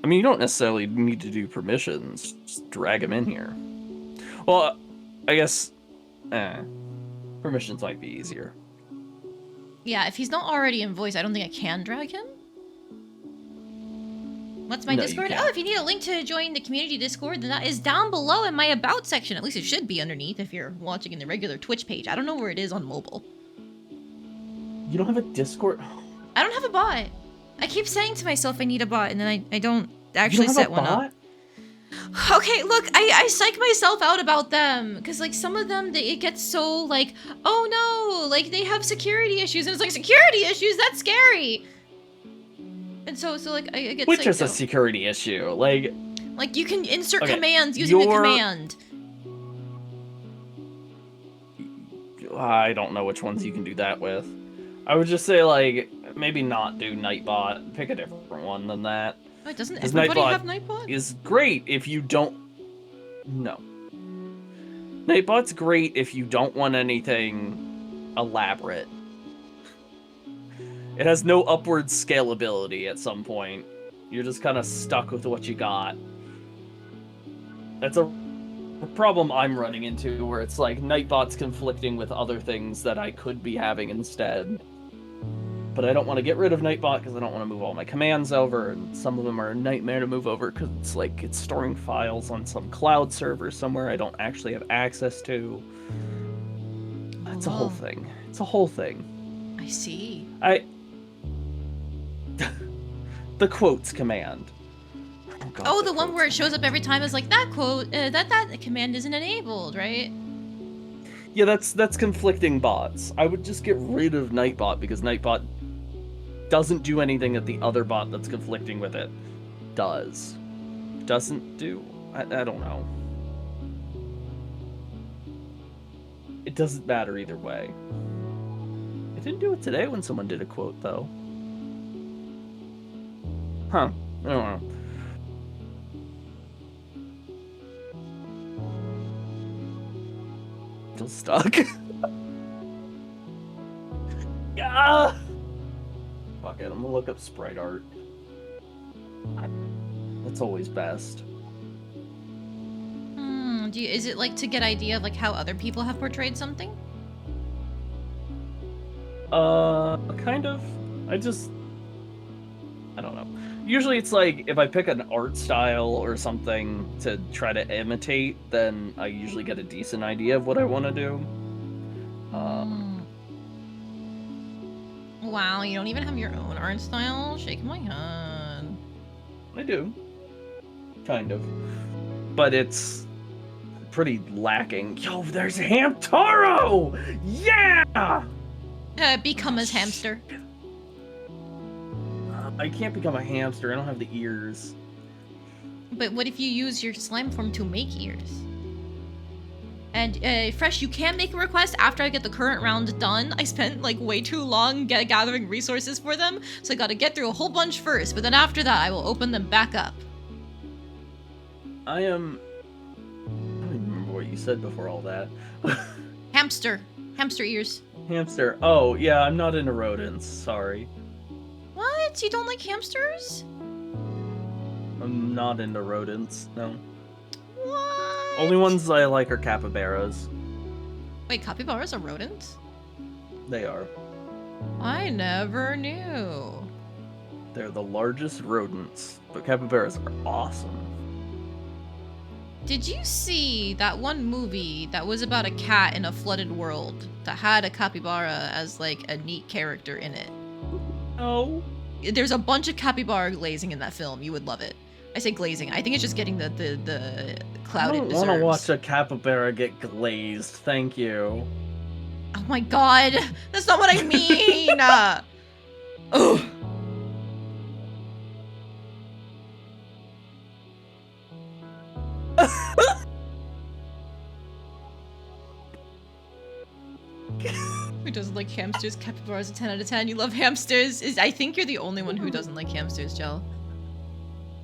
S2: I mean, you don't necessarily need to do permissions. Just drag them in here. Well, I guess... permissions might be easier.
S1: Yeah, if he's not already in voice, I don't think I can drag him. What's my Discord? Oh, if you need a link to join the community Discord, then that is down below in my About section. At least it should be underneath if you're watching in the regular Twitch page. I don't know where it is on mobile.
S2: You don't have a Discord?
S1: I don't have a bot. I keep saying to myself I need a bot, and then I don't actually set one up. Okay, look, I psych myself out about them because like some of them it gets so like, oh no, like they have security issues and it's like security issues, that's scary. And so like I get
S2: Which
S1: psyched
S2: is a
S1: out.
S2: security issue,
S1: like you can insert
S2: Okay,
S1: commands using a command.
S2: I don't know which ones you can do that with. I would just say like maybe not do Nightbot. Pick a different one than that.
S1: Wait, doesn't
S2: 'Cause
S1: everybody
S2: Nightbot
S1: have Nightbot?
S2: Is great if you don't. No. Nightbot's great if you don't want anything elaborate. It has no upward scalability at some point. You're just kind of stuck with what you got. That's a problem I'm running into, where it's like Nightbot's conflicting with other things that I could be having instead. But I don't want to get rid of Nightbot because I don't want to move all my commands over, and some of them are a nightmare to move over because it's like it's storing files on some cloud server somewhere I don't actually have access to. It's a whole thing. It's a whole thing.
S1: I see.
S2: The quotes command.
S1: Oh, God, the one where it shows up every time is like that quote, that command isn't enabled, right?
S2: Yeah, that's conflicting bots. I would just get rid of Nightbot because Nightbot doesn't do anything that the other bot that's conflicting with it does. Doesn't do? I don't know. It doesn't matter either way. It didn't do it today when someone did a quote, though. Huh. I don't know. Still stuck. Ah! Fuck it, I'm gonna look up sprite art. That's always best.
S1: Is it like to get idea of like how other people have portrayed something?
S2: Kind of. I don't know. Usually it's like, if I pick an art style or something to try to imitate, then I usually get a decent idea of what I want to do.
S1: Wow, you don't even have your own art style? Shake my head.
S2: I do. Kind of. But it's pretty lacking. Yo, there's Hamtaro! Yeah!
S1: Become his hamster.
S2: I can't become a hamster. I don't have the ears.
S1: But what if you use your slime form to make ears? And Fresh, you can make a request after I get the current round done. I spent like way too long gathering resources for them, so I gotta get through a whole bunch first, but then after that I will open them back up.
S2: I don't even remember what you said before all that.
S1: Hamster. Hamster ears.
S2: Hamster. Oh, yeah, I'm not into rodents. Sorry.
S1: What? You don't like hamsters?
S2: I'm not into rodents, no.
S1: What?
S2: Only ones I like are capybaras.
S1: Wait, capybaras are rodents?
S2: They are.
S1: I never knew.
S2: They're the largest rodents, but capybaras are awesome.
S1: Did you see that one movie that was about a cat in a flooded world that had a capybara as like a neat character in it?
S2: No.
S1: There's a bunch of capybara glazing in that film. You would love it. I say glazing. I think it's just getting the cloud it deserves.
S2: I don't want to watch a capybara get glazed. Thank you.
S1: Oh my god. That's not what I mean. Ugh. Who doesn't like hamsters? Capybaras a 10 out of 10. You love hamsters. I think you're the only one who doesn't like hamsters, Gel.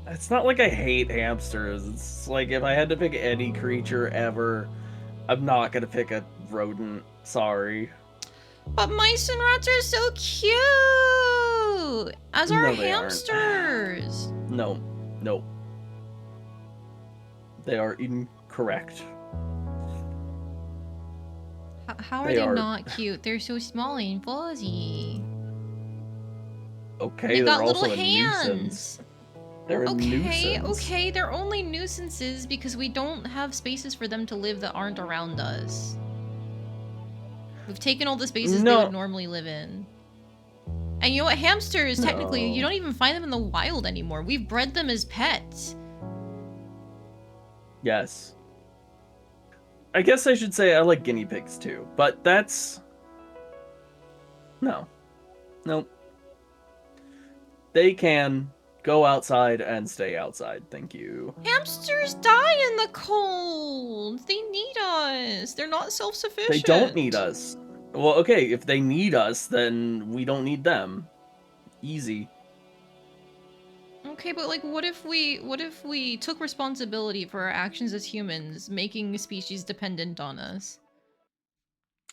S2: It's not like I hate hamsters. It's like if I had to pick any creature ever, I'm not gonna pick a rodent. Sorry.
S1: But mice and rats are so cute! As are
S2: No, they
S1: hamsters!
S2: aren't. No. No. They are incorrect.
S1: How are they not cute? They're so small and fuzzy.
S2: Okay,
S1: They
S2: they're
S1: got
S2: also
S1: little
S2: a
S1: hands.
S2: nuisance. They're a nuisance.
S1: Okay, they're only nuisances because we don't have spaces for them to live that aren't around us. We've taken all the spaces they would normally live in. And you know what? Hamsters, technically, you don't even find them in the wild anymore. We've bred them as pets.
S2: Yes. I guess I should say I like guinea pigs too, but that's... No. Nope. They can go outside and stay outside, thank you.
S1: Hamsters die in the cold. They need us. They're not self-sufficient.
S2: They don't need us. Well, okay, if they need us, then we don't need them. Easy.
S1: Okay, but like, what if we took responsibility for our actions as humans, making species dependent on us?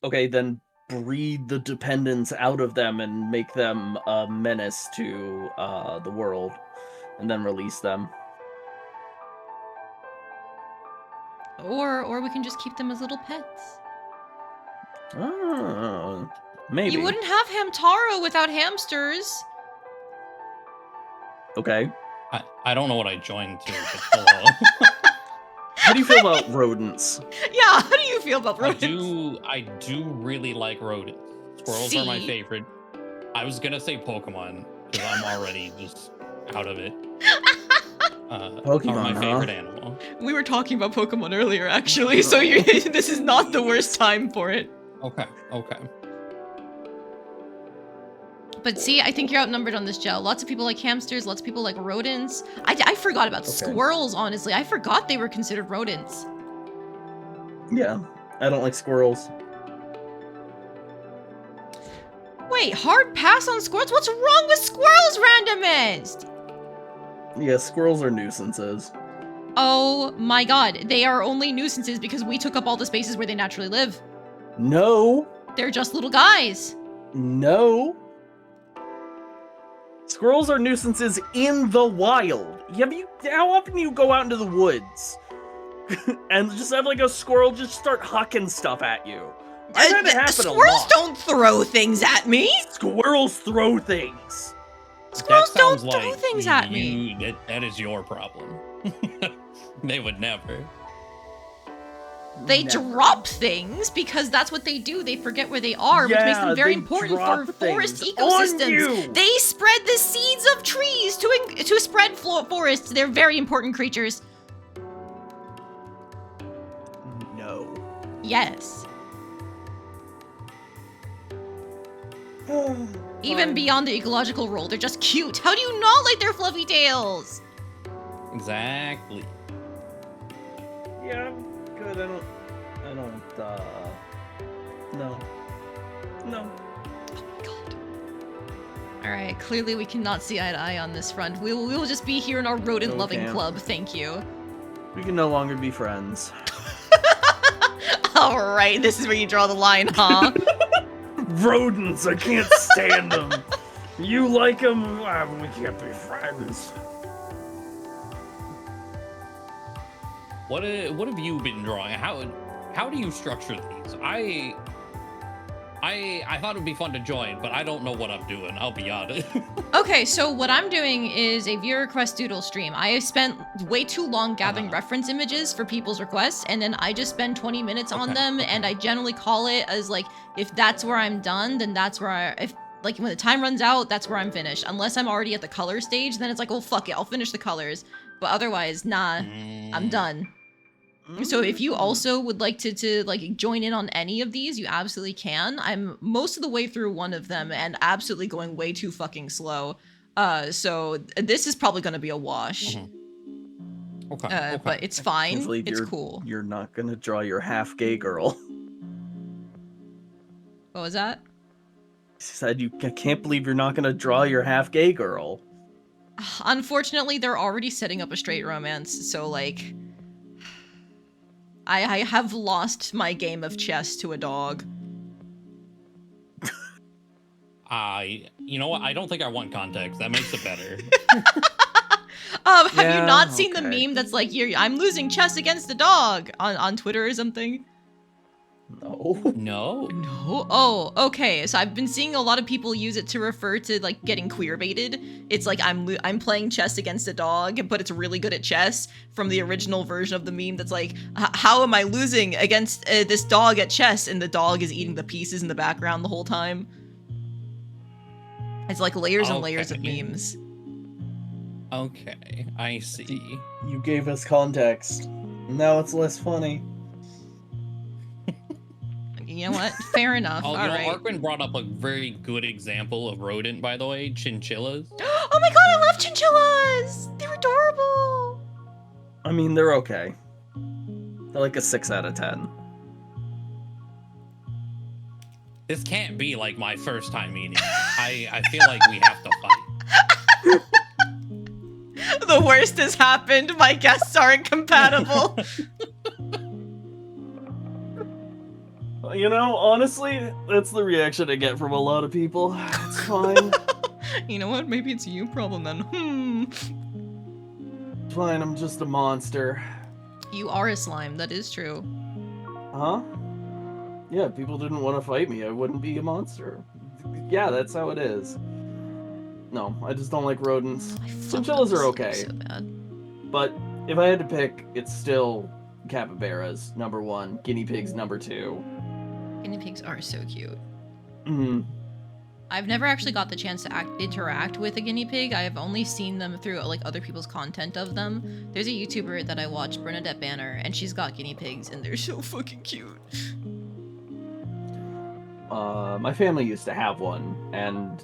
S2: Okay, then breed the dependence out of them and make them a menace to the world, and then release them.
S1: Or we can just keep them as little pets.
S2: Oh, maybe.
S1: You wouldn't have Hamtaro without hamsters.
S2: Okay.
S3: I don't know what I joined to, but hello.
S2: How do you feel about rodents?
S1: Yeah, how do you feel about rodents?
S3: I do really like rodents. Squirrels are my favorite. I was gonna say Pokemon, because I'm already just out of it.
S2: Pokemon
S3: are my favorite animal.
S1: We were talking about Pokemon earlier, actually, so this is not the worst time for it.
S3: Okay.
S1: But see, I think you're outnumbered on this, Gel. Lots of people like hamsters, lots of people like rodents. I forgot about squirrels, honestly. I forgot they were considered rodents.
S2: Yeah, I don't like squirrels.
S1: Wait, hard pass on squirrels? What's wrong with squirrels, randomist?
S2: Yeah, squirrels are nuisances.
S1: Oh my god, they are only nuisances because we took up all the spaces where they naturally live.
S2: No.
S1: They're just little guys.
S2: No. Squirrels are nuisances in the wild. How often do you go out into the woods and just have like a squirrel just start hucking stuff at you? I've had it happen a lot.
S1: Squirrels don't throw things at me.
S2: Squirrels throw things.
S1: Squirrels don't throw things at me.
S3: That is your problem. They would never.
S1: They drop things because that's what they do. They forget where they are, which makes them very important for forest ecosystems. They spread the seeds of trees to spread forests. They're very important creatures.
S2: No.
S1: Yes. Even beyond the ecological role, they're just cute. How do you not like their fluffy tails?
S3: Exactly.
S2: Yeah, I'm good. No.
S1: Oh my god. Alright, clearly we cannot see eye to eye on this front. We will just be here in our rodent-loving club, thank you.
S2: We can no longer be friends.
S1: Alright, this is where you draw the line, huh?
S2: Rodents, I can't stand them. You like them? We can't be friends.
S3: What have you been drawing? How do you structure these? I thought it would be fun to join, but I don't know what I'm doing. I'll be honest.
S1: Okay, so what I'm doing is a viewer request Doodle stream. I have spent way too long gathering reference images for people's requests, and then I just spend 20 minutes on them, and I generally call it as like, if that's where I'm done, then that's where like when the time runs out, that's where I'm finished. Unless I'm already at the color stage, then it's like, well, fuck it, I'll finish the colors. But otherwise, nah, I'm done. So if you also would like to like join in on any of these, you absolutely can. I'm most of the way through one of them and absolutely going way too fucking slow. So this is probably going to be a wash. Okay. But it's fine. It's cool.
S2: You're not going to draw your half-gay girl.
S1: What was that?
S2: She said I can't believe you're not going to draw your half-gay girl.
S1: Unfortunately, they're already setting up a straight romance, so like... I have lost my game of chess to a dog.
S3: You know what? I don't think I want context. That makes it better.
S1: Have you not seen the meme that's like, I'm losing chess against a dog on Twitter or something?
S3: No.
S1: Oh, okay. So I've been seeing a lot of people use it to refer to like getting queer baited. It's like I'm playing chess against a dog, but it's really good at chess from the original version of the meme that's like, how am I losing against this dog at chess? And the dog is eating the pieces in the background the whole time. It's like layers and layers of memes.
S3: Okay, I see.
S2: You gave us context. Now it's less funny.
S1: You know what? Fair enough.
S3: Oh,
S1: All right.
S3: Arquin brought up a very good example of rodent, by the way, chinchillas.
S1: Oh my god, I love chinchillas! They're adorable!
S2: I mean, they're okay. They're like a 6 out of 10.
S3: This can't be like my first time eating. I feel like we have to fight.
S1: The worst has happened. My guests are incompatible.
S2: You know, honestly, that's the reaction I get from a lot of people. It's fine.
S1: You know what? Maybe it's you problem then.
S2: Fine, I'm just a monster.
S1: You are a slime. That is true.
S2: Huh? Yeah, if people didn't want to fight me, I wouldn't be a monster. Yeah, that's how it is. No, I just don't like rodents. Chinchillas are okay.
S1: So bad.
S2: But if I had to pick, it's still capybaras, number 1, guinea pigs, number 2.
S1: Guinea pigs are so cute.
S2: Mm.
S1: I've never actually got the chance to interact with a guinea pig. I have only seen them through like other people's content of them. There's a YouTuber that I watch, Bernadette Banner, and she's got guinea pigs, and they're so fucking cute.
S2: My family used to have one, and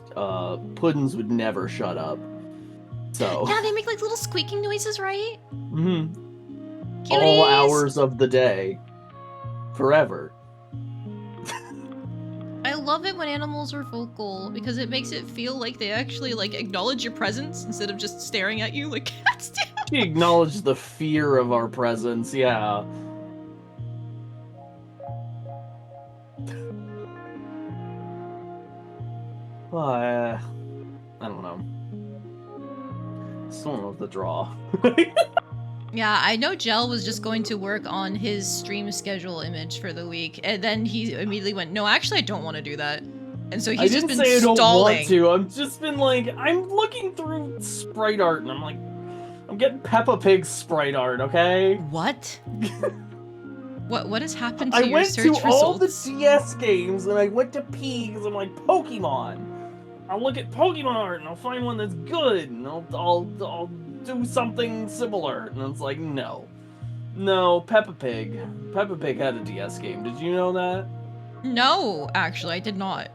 S2: puddins would never shut up. So
S1: Yeah, they make like little squeaking noises, right?
S2: Mm-hmm.
S1: Cuties.
S2: All hours of the day, forever.
S1: I love it when animals are vocal because it makes it feel like they actually like acknowledge your presence instead of just staring at you like cats do.
S2: She acknowledged the fear of our presence, yeah. I don't know. Still don't know what to draw.
S1: Yeah, I know Gel was just going to work on his stream schedule image for the week, and then he immediately went, "No, actually, I don't want to do that." And so he's just been
S2: I don't
S1: stalling.
S2: want to. I've just been like, I'm looking through sprite art, and I'm like, I'm getting Peppa Pig sprite art, okay?
S1: What? What has happened to
S2: I
S1: your
S2: went
S1: search
S2: to
S1: results?
S2: all the DS games, and I went to P because I'm like, Pokemon. I'll look at Pokemon art, and I'll find one that's good, and I'll do something similar. And it's like, no. No, Peppa Pig. Peppa Pig had a DS game. Did you know that?
S1: No, actually, I did not.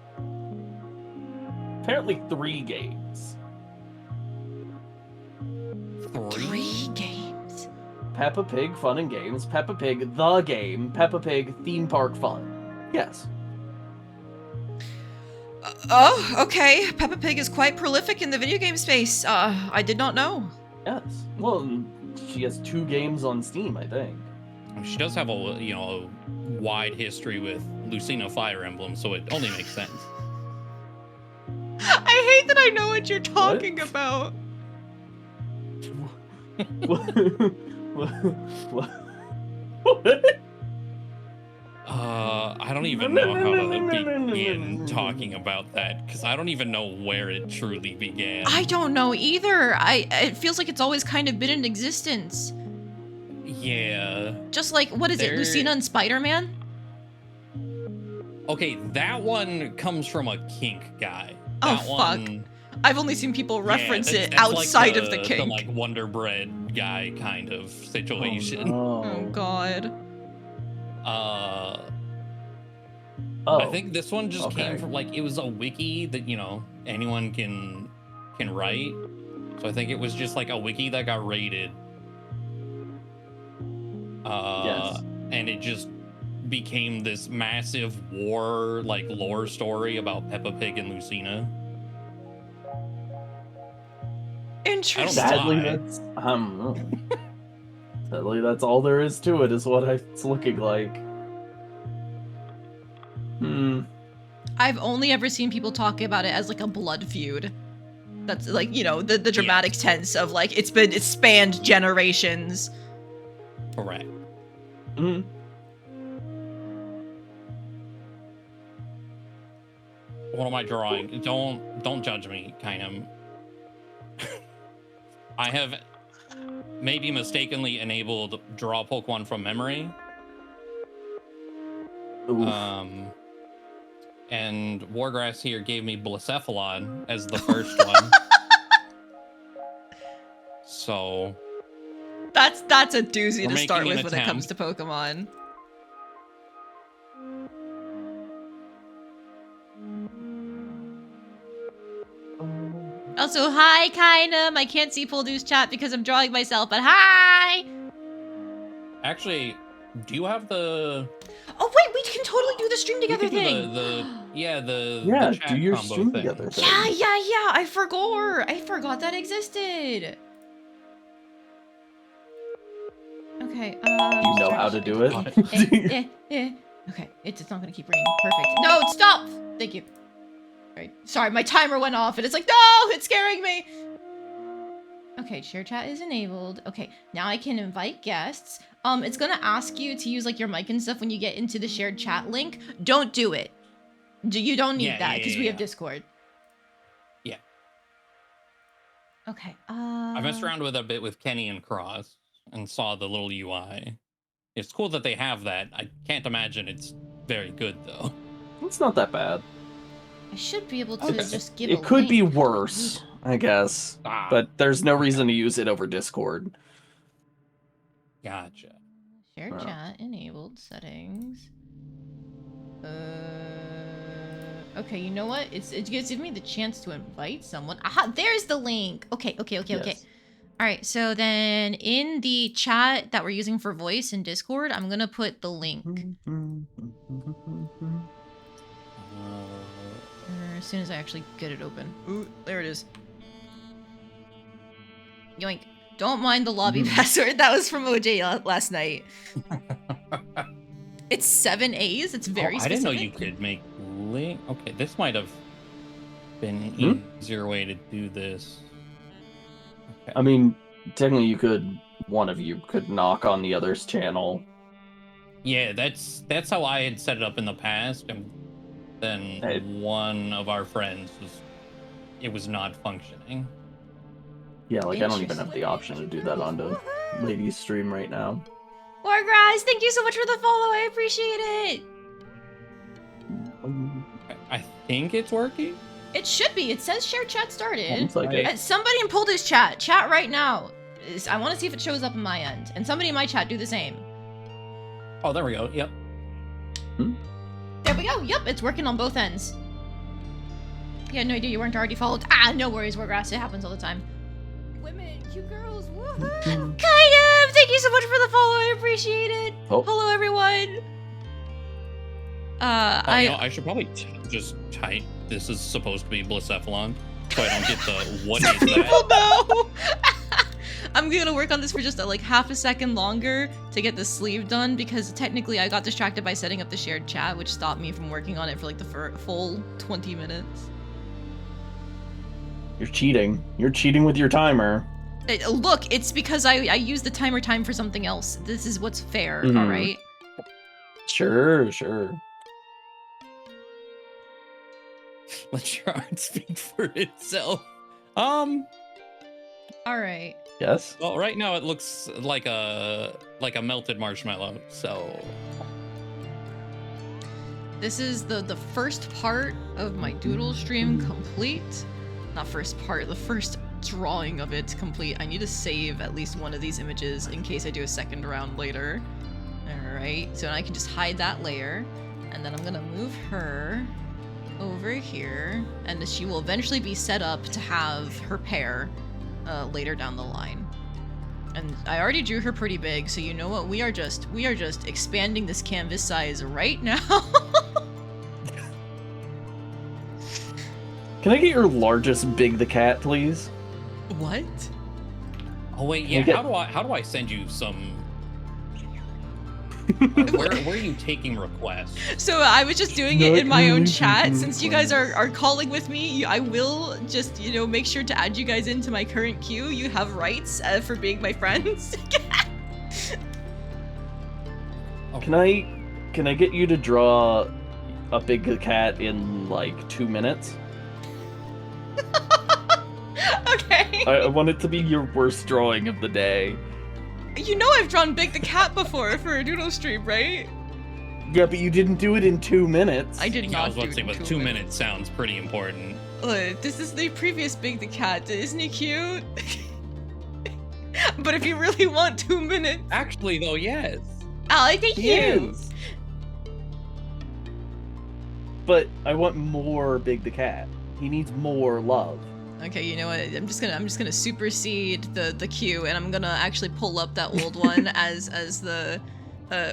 S2: Apparently 3 games.
S1: 3 games.
S2: Peppa Pig Fun and Games, Peppa Pig The Game, Peppa Pig Theme Park Fun. Yes.
S1: Oh, okay. Peppa Pig is quite prolific in the video game space. I did not know.
S2: Yes. Well, she has 2 games on Steam, I think.
S3: She does have a wide history with Lucina Fire Emblem, so it only makes sense.
S1: I hate that I know what you're talking about.
S2: What?
S3: I don't even know how to begin talking about that, because I don't even know where it truly began.
S1: I don't know either. It feels like it's always kind of been in existence.
S3: Yeah.
S1: Just like, what is it, Lucina and Spider-Man?
S3: Okay, that one comes from a kink guy.
S1: Oh,
S3: That
S1: fuck.
S3: one,
S1: I've only seen people reference
S3: yeah,
S1: it
S3: that's
S1: outside
S3: like
S1: of the kink.
S3: The like Wonder Bread guy kind of situation.
S1: Oh, God.
S3: I think this one just
S2: okay.
S3: came from like it was a wiki that anyone can write. So I think it was just like a wiki that got raided.
S2: Yes.
S3: And it just became this massive war like lore story about Peppa Pig and Lucina.
S1: Interesting.
S2: Sadly,
S3: why.
S2: that's sadly, that's all there is to it. Is what it's looking like.
S1: I've only ever seen people talk about it as like a blood feud. That's like, the dramatic tense of like it's spanned generations.
S3: Correct.
S2: Mm-hmm.
S3: What am I drawing? Don't judge me, kind of. I have maybe mistakenly enabled draw Pokemon from memory.
S2: Oof.
S3: And Wargrass here gave me Blacephalon as the first one. So
S1: That's a doozy
S3: We're
S1: to start
S3: making
S1: with
S3: an
S1: when it comes to
S3: attempt.
S1: Pokemon. Also, hi, Kainem. I can't see Poledoo's chat because I'm drawing myself, but hi!
S3: Actually, do you have the...
S1: Oh, wait, we can totally do the stream
S3: We
S1: together
S3: could do
S1: thing.
S3: the chat
S2: do your
S3: combo
S2: stream
S3: thing.
S2: together thing.
S1: Yeah, I forgot that existed. Okay,
S2: You know how to do it?
S1: Okay, it's not gonna keep ringing. Perfect. No, stop! Thank you. Alright, sorry, my timer went off and it's like, no, it's scaring me! Okay, share chat is enabled. Okay, now I can invite guests. It's gonna ask you to use like your mic and stuff when you get into the shared chat link. Don't do it. You don't need that because we have Discord.
S3: Yeah.
S1: Okay,
S3: I messed around with a bit with Kenny and Cross and saw the little UI. It's cool that they have that. I can't imagine it's very good though.
S2: It's not that bad.
S1: I should be able to just give
S2: It could be worse, I guess. But there's no reason to use it over Discord.
S3: Gotcha.
S1: Share chat enabled settings. Okay, you know what? It gives me the chance to invite someone. Aha, there's the link. Okay.
S2: Yes.
S1: All right, so then in the chat that we're using for voice in Discord, I'm gonna put the link. As soon as I actually get it open. Ooh, there it is. Yoink. Don't mind the lobby password. That was from OJ last night. It's 7 A's. It's very specific.
S3: I didn't know you could make link. Okay, this might have been an easier way to do this. Okay.
S2: I mean, technically one of you could knock on the other's channel.
S3: Yeah, that's how I had set it up in the past, and then one of our friends was not functioning.
S2: Yeah, like I don't even have the option to do that onto Lady's stream right now.
S1: Wargrass, thank you so much for the follow. I appreciate it.
S3: I think it's working.
S1: It should be. It says share chat started.
S2: Like
S1: Somebody in Poledoo's chat. Chat right now. I want to see if it shows up on my end. And somebody in my chat do the same.
S3: Oh, there we go. Yep.
S1: There we go. Yep, it's working on both ends. You had no idea you weren't already followed. Ah, no worries, Wargrass. It happens all the time. Women, cute girls. Woohoo! Kind of. Thank you so much for the follow. I appreciate it.
S2: Oh.
S1: Hello, everyone.
S3: I should probably just type this is supposed to be Bliscephalon, so I don't get the what is
S1: People
S3: that?
S1: know. I'm gonna work on this for just like half a second longer to get the sleeve done because technically I got distracted by setting up the shared chat, which stopped me from working on it for like the full 20 minutes.
S2: You're cheating. You're cheating with your timer.
S1: Look, it's because I used the timer time for something else. This is what's fair, all right?
S2: Sure.
S3: Let your art speak for itself.
S1: All right.
S2: Yes.
S3: Well, right now it looks like a melted marshmallow. So
S1: this is the first part of my Doodle stream complete. Not first part, the first drawing of it complete. I need to save at least one of these images in case I do a second round later. All right, so I can just hide that layer, and then I'm gonna move her over here, and she will eventually be set up to have her pair later down the line. And I already drew her pretty big, so you know what? We are just expanding this canvas size right now.
S2: Can I get your largest Big the Cat, please?
S1: What?
S3: Oh wait, yeah. How do I send you some? Where are you taking requests?
S1: So I was just doing it in my own chat. Since you guys are calling with me, I will just, make sure to add you guys into my current queue. You have rights for being my friends.
S2: Can I get you to draw a Big the Cat in like 2 minutes?
S1: Okay.
S2: I want it to be your worst drawing of the day.
S1: You know I've drawn Big the Cat before for a Doodle stream, right?
S2: Yeah, but you didn't do it in 2 minutes.
S1: I did not.
S3: I was about to say, but 2 minutes sounds pretty important.
S1: This is the previous Big the Cat. Isn't he cute? But if you really want 2 minutes,
S3: Actually, though, yes.
S1: I'll take
S2: He
S1: you.
S2: is. But I want more Big the Cat. He needs more love.
S1: Okay, you know what? I'm just gonna supersede the queue, and I'm gonna actually pull up that old one as the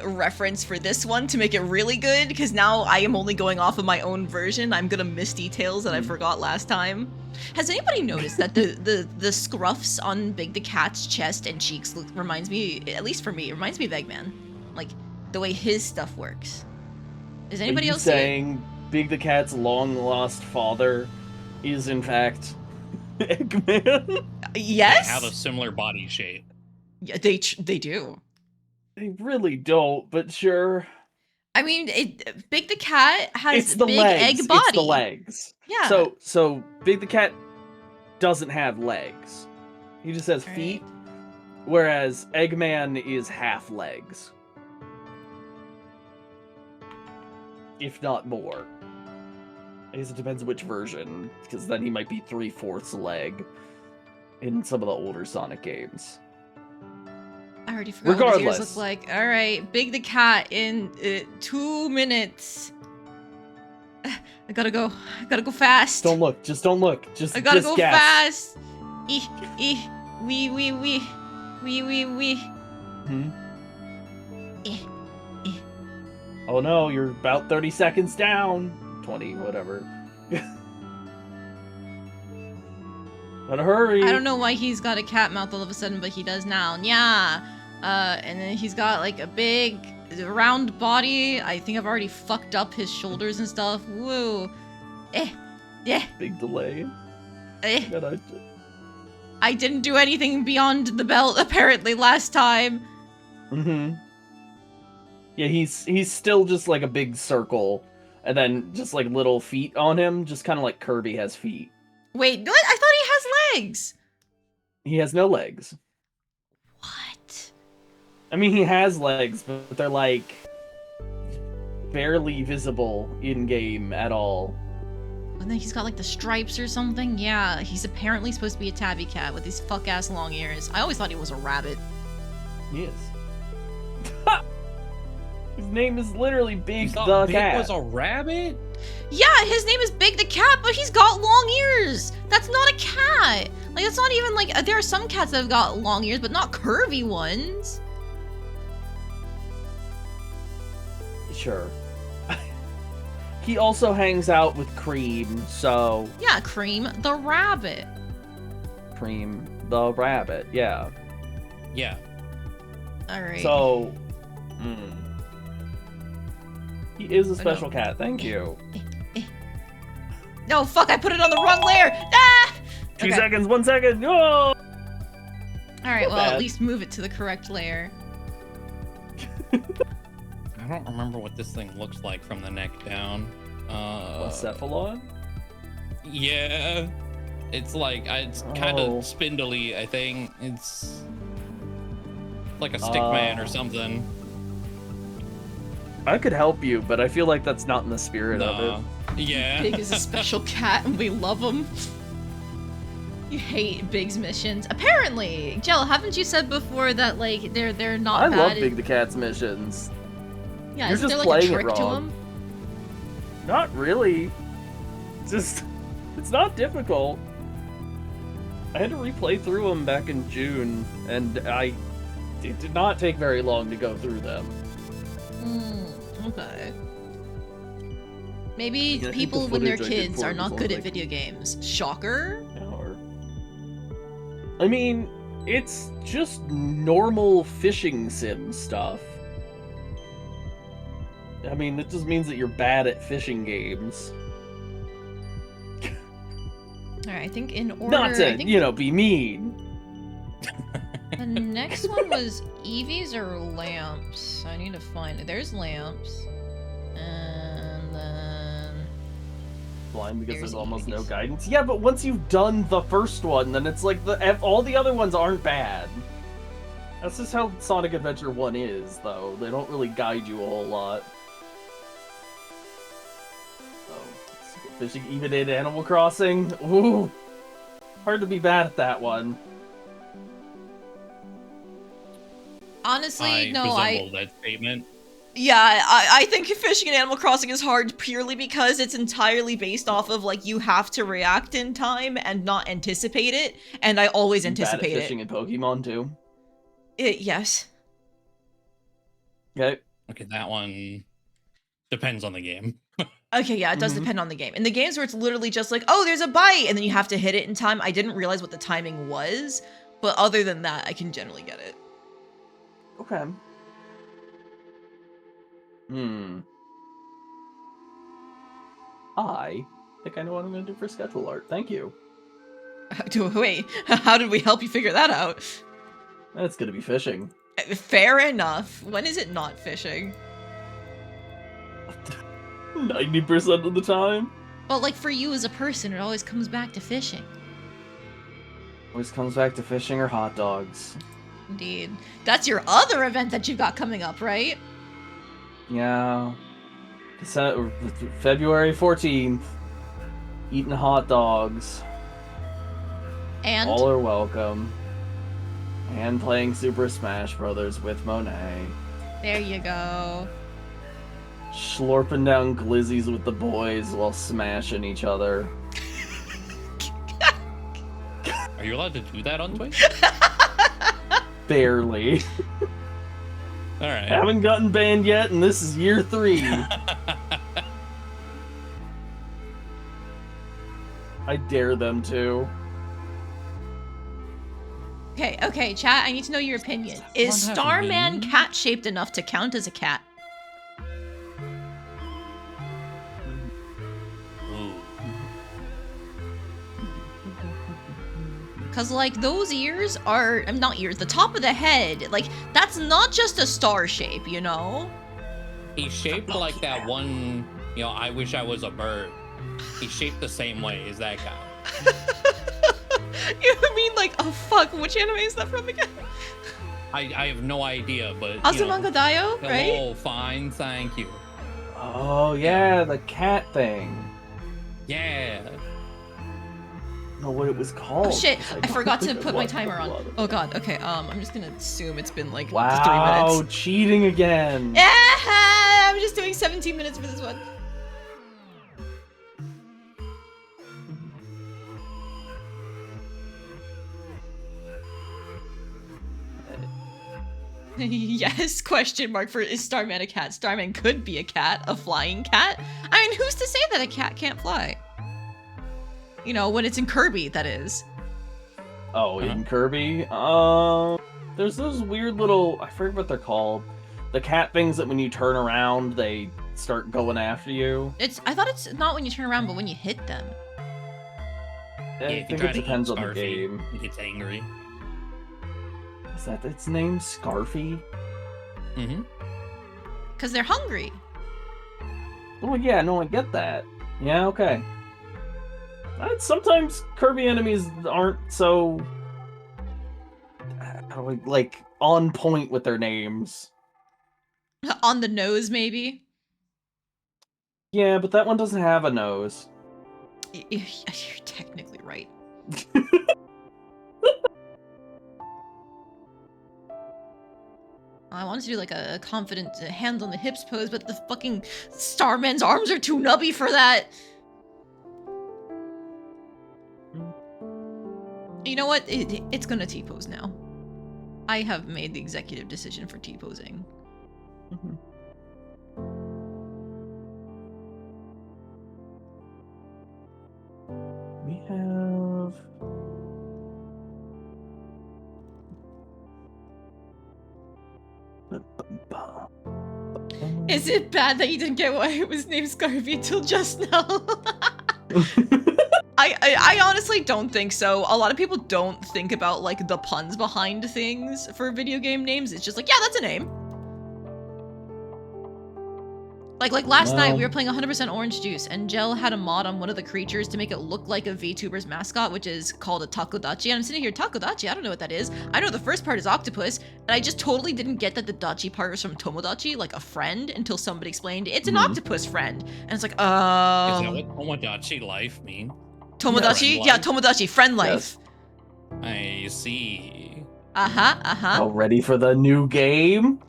S1: reference for this one to make it really good. Because now I am only going off of my own version. I'm gonna miss details that I forgot last time. Has anybody noticed that the scruffs on Big the Cat's chest and cheeks reminds me, at least for me, it reminds me of Eggman, like the way his stuff works. Is anybody else
S2: saying Big the Cat's long lost father is in fact Eggman?
S1: Yes.
S3: They have a similar body shape.
S1: Yeah, they do.
S2: They really don't, but sure.
S1: I mean, Big the Cat has
S2: It's the
S1: big
S2: legs.
S1: egg body.
S2: It's the legs.
S1: Yeah.
S2: So Big the Cat doesn't have legs. He just has feet, whereas Eggman is half legs. If not more. I guess it depends which version, because then he might be 3/4 leg in some of the older Sonic games.
S1: I already forgot what his ears
S2: Regardless.
S1: look like. All right, Big the Cat in 2 minutes. I gotta go. I gotta go fast.
S2: Don't look. Just don't look.
S1: I gotta
S2: just
S1: go
S2: guess.
S1: fast. Wee.
S2: Hmm? Oh no, you're about 30 seconds down. 20, whatever. Gotta hurry.
S1: I don't know why he's got a cat mouth all of a sudden, but he does now. Yeah. And then he's got like a big round body. I think I've already fucked up his shoulders and stuff. Woo. Yeah.
S2: Big delay. Gotta...
S1: I didn't do anything beyond the belt apparently last time.
S2: Mm-hmm. Yeah, he's still just like a big circle, and then just like little feet on him, just kind of like Kirby has feet.
S1: Wait, what? I thought he has legs.
S2: He has no legs.
S1: What?
S2: I mean, he has legs, but they're like barely visible in game at all.
S1: And then he's got like the stripes or something. Yeah, he's apparently supposed to be a tabby cat with these fuck ass long ears. I always thought he was a rabbit.
S2: He is. His name is literally Big the
S3: Big
S2: Cat.
S3: was a rabbit?
S1: Yeah, his name is Big the Cat, but he's got long ears. That's not a cat. Like, it's not even like, there are some cats that have got long ears, but not curvy ones.
S2: Sure. He also hangs out with Cream, so...
S1: Yeah, Cream the rabbit.
S2: Cream the rabbit, yeah.
S3: Yeah.
S1: Alright.
S2: So... He is a special cat, thank you.
S1: No, fuck, I put it on the wrong layer! Ah!
S2: 2 seconds, 1 second, no!
S1: Alright, well,
S2: bad.
S1: at least move it to the correct layer.
S3: I don't remember what this thing looks like from the neck down.
S2: Cephalon?
S3: Yeah. It's like, it's kind of spindly, I think. It's like a stick man or something.
S2: I could help you, but I feel like that's not in the spirit of it.
S3: Yeah.
S1: Big is a special cat and we love him. You hate Big's missions. Apparently! Gel, haven't you said before that, like, they're not
S2: I
S1: bad?
S2: love Big the Cat's missions.
S1: Yeah,
S2: You're
S1: isn't
S2: just
S1: there like a
S2: playing it
S1: trick to
S2: wrong.
S1: them?
S2: Not really. Just, it's not difficult. I had to replay through them back in June, and it did not take very long to go through them.
S1: Okay. Maybe
S2: I think
S1: people
S2: the
S1: when they're
S2: footage I did
S1: kids
S2: for
S1: are
S2: it
S1: not
S2: was
S1: good
S2: like-
S1: at video games. Shocker?
S2: I mean, it's just normal fishing sim stuff. I mean, it just means that you're bad at fishing games.
S1: Alright, I think in order...
S2: Not to,
S1: I think
S2: be mean.
S1: the next one was Eevees or lamps. I need to find it. There's lamps. And then...
S2: Blind because
S1: There's
S2: there's almost no
S1: Eevees.
S2: guidance. Yeah, but once you've done the first one, then it's like all the other ones aren't bad. That's just how Sonic Adventure 1 is, though. They don't really guide you a whole lot. Fishing even in Animal Crossing? Ooh! Hard to be bad at that one.
S1: honestly, no,
S3: resemble that statement.
S1: Yeah, I think fishing in Animal Crossing is hard purely because it's entirely based off of, like, you have to react in time and not anticipate it, and I always anticipate
S2: bad at fishing in Pokemon, too?
S1: Yes.
S2: Okay.
S3: Okay, that one depends on the game.
S1: Okay, yeah, it does depend on the game. In the games where it's literally just like, oh, there's a bite, and then you have to hit it in time, I didn't realize what the timing was, but other than that, I can generally get it.
S2: Okay. I think I know what I'm going to do for schedule art. Thank you.
S1: Wait, how did we help you figure that out?
S2: It's going to be fishing.
S1: Fair enough. When is it not fishing?
S2: 90% of the time.
S1: But, like, for you as a person, it always comes back to fishing.
S2: Always comes back to fishing or hot dogs.
S1: Indeed. That's your other event that you've got coming up, right?
S2: Yeah. February 14th. Eating hot dogs.
S1: And?
S2: All are welcome. And playing Super Smash Brothers with Monet.
S1: There you go.
S2: Slurping down glizzies with the boys while smashing each other.
S3: Are you allowed to do that on Twitch?
S2: Barely.
S3: Alright.
S2: Haven't gotten banned yet, and this is year 3. I dare them to.
S1: Okay, chat, I need to know your opinion. Is Starman cat-shaped enough to count as a cat? Because, like, those ears are... not ears, the top of the head. Like, that's not just a star shape, you know?
S3: He's shaped like that one, you know, I wish I was a bird. He's shaped the same way as that guy.
S1: You mean, like, oh, fuck, which anime is that from again?
S3: I have no idea, but,
S1: Azumanga Daioh, right?
S3: Oh, fine, thank you.
S2: Oh, yeah, the cat thing.
S3: Yeah.
S2: I don't know what it was called.
S1: Oh shit, I forgot to put my timer on. Oh god, okay, I'm just gonna assume it's been like 3
S2: Wow,
S1: minutes.
S2: cheating again.
S1: Yeah, I'm just doing 17 minutes for this one. Yes, question mark for is Starman a cat? Starman could be a cat, a flying cat. I mean, who's to say that a cat can't fly? You know, when it's in Kirby, that is.
S2: Oh, in Kirby? There's those weird little, I forget what they're called. The cat things that when you turn around, they start going after you.
S1: I thought it's not when you turn around, but when you hit them.
S2: I think it depends on the game.
S3: He gets angry.
S2: Is that its name? Scarfy?
S3: Mm-hmm.
S1: Because they're hungry.
S2: Oh yeah, no, I get that. Yeah, okay. Sometimes Kirby enemies aren't so... like, on point with their names.
S1: On the nose, maybe?
S2: Yeah, but that one doesn't have a nose.
S1: You're technically right. I wanted to do like a confident hands on the hips pose, but the fucking Starman's arms are too nubby for that. You know what? It's gonna T-pose now. I have made the executive decision for T-posing.
S2: We have...
S1: Is it bad that you didn't get why it was named Scarfy till just now? I honestly don't think so. A lot of people don't think about like the puns behind things for video game names. It's just like, yeah, that's a name. Like last night we were playing 100% orange juice and Gel had a mod on one of the creatures to make it look like a VTuber's mascot, which is called a takodachi. And I'm sitting here, takodachi, I don't know what that is. I know the first part is octopus, and I just totally didn't get that the dachi part was from tomodachi, like a friend, until somebody explained it's an octopus friend. And it's like,
S3: Is that what Tomodachi life mean?
S1: Tomodachi? Yeah, Tomodachi, friend life.
S2: Yes.
S3: I see.
S2: Oh, ready for the new game?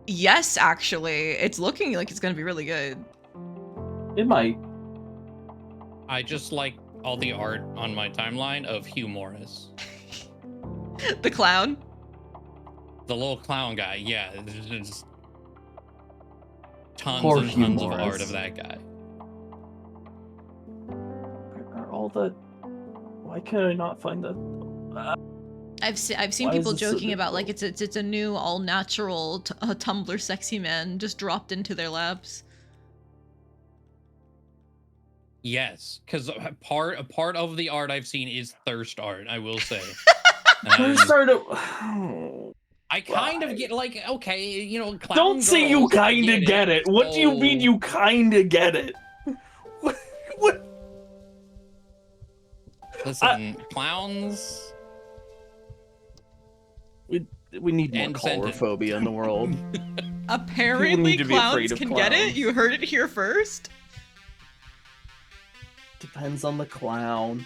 S1: Yes, actually. It's looking like it's gonna be really good.
S2: It might.
S3: I just like all the art on my timeline of Hugh Morris.
S1: The clown?
S3: The little clown guy, yeah. There's tons
S2: Poor
S3: and
S2: Hugh
S3: tons of
S2: Morris.
S3: art of that guy.
S2: Are all the... Why can I not find the...
S1: I've seen
S2: Why
S1: people
S2: is this so
S1: joking about like
S2: difficult?
S1: it's a new all natural Tumblr sexy man just dropped into their laps.
S3: Yes, because part of the art I've seen is thirst art, I will say.
S2: Thirst art...
S3: I kind of get like, okay, you know, clown
S2: Don't say you
S3: girls, I
S2: kinda get it. What do you mean
S3: so-
S2: you kinda get it? What?
S3: Listen, clowns.
S2: We need more
S3: End sentence.
S2: colorophobia in the world.
S1: Apparently
S2: need to be afraid
S1: clowns
S2: of
S1: can get it.
S2: clowns.
S1: You heard it here first.
S2: Depends on the clown.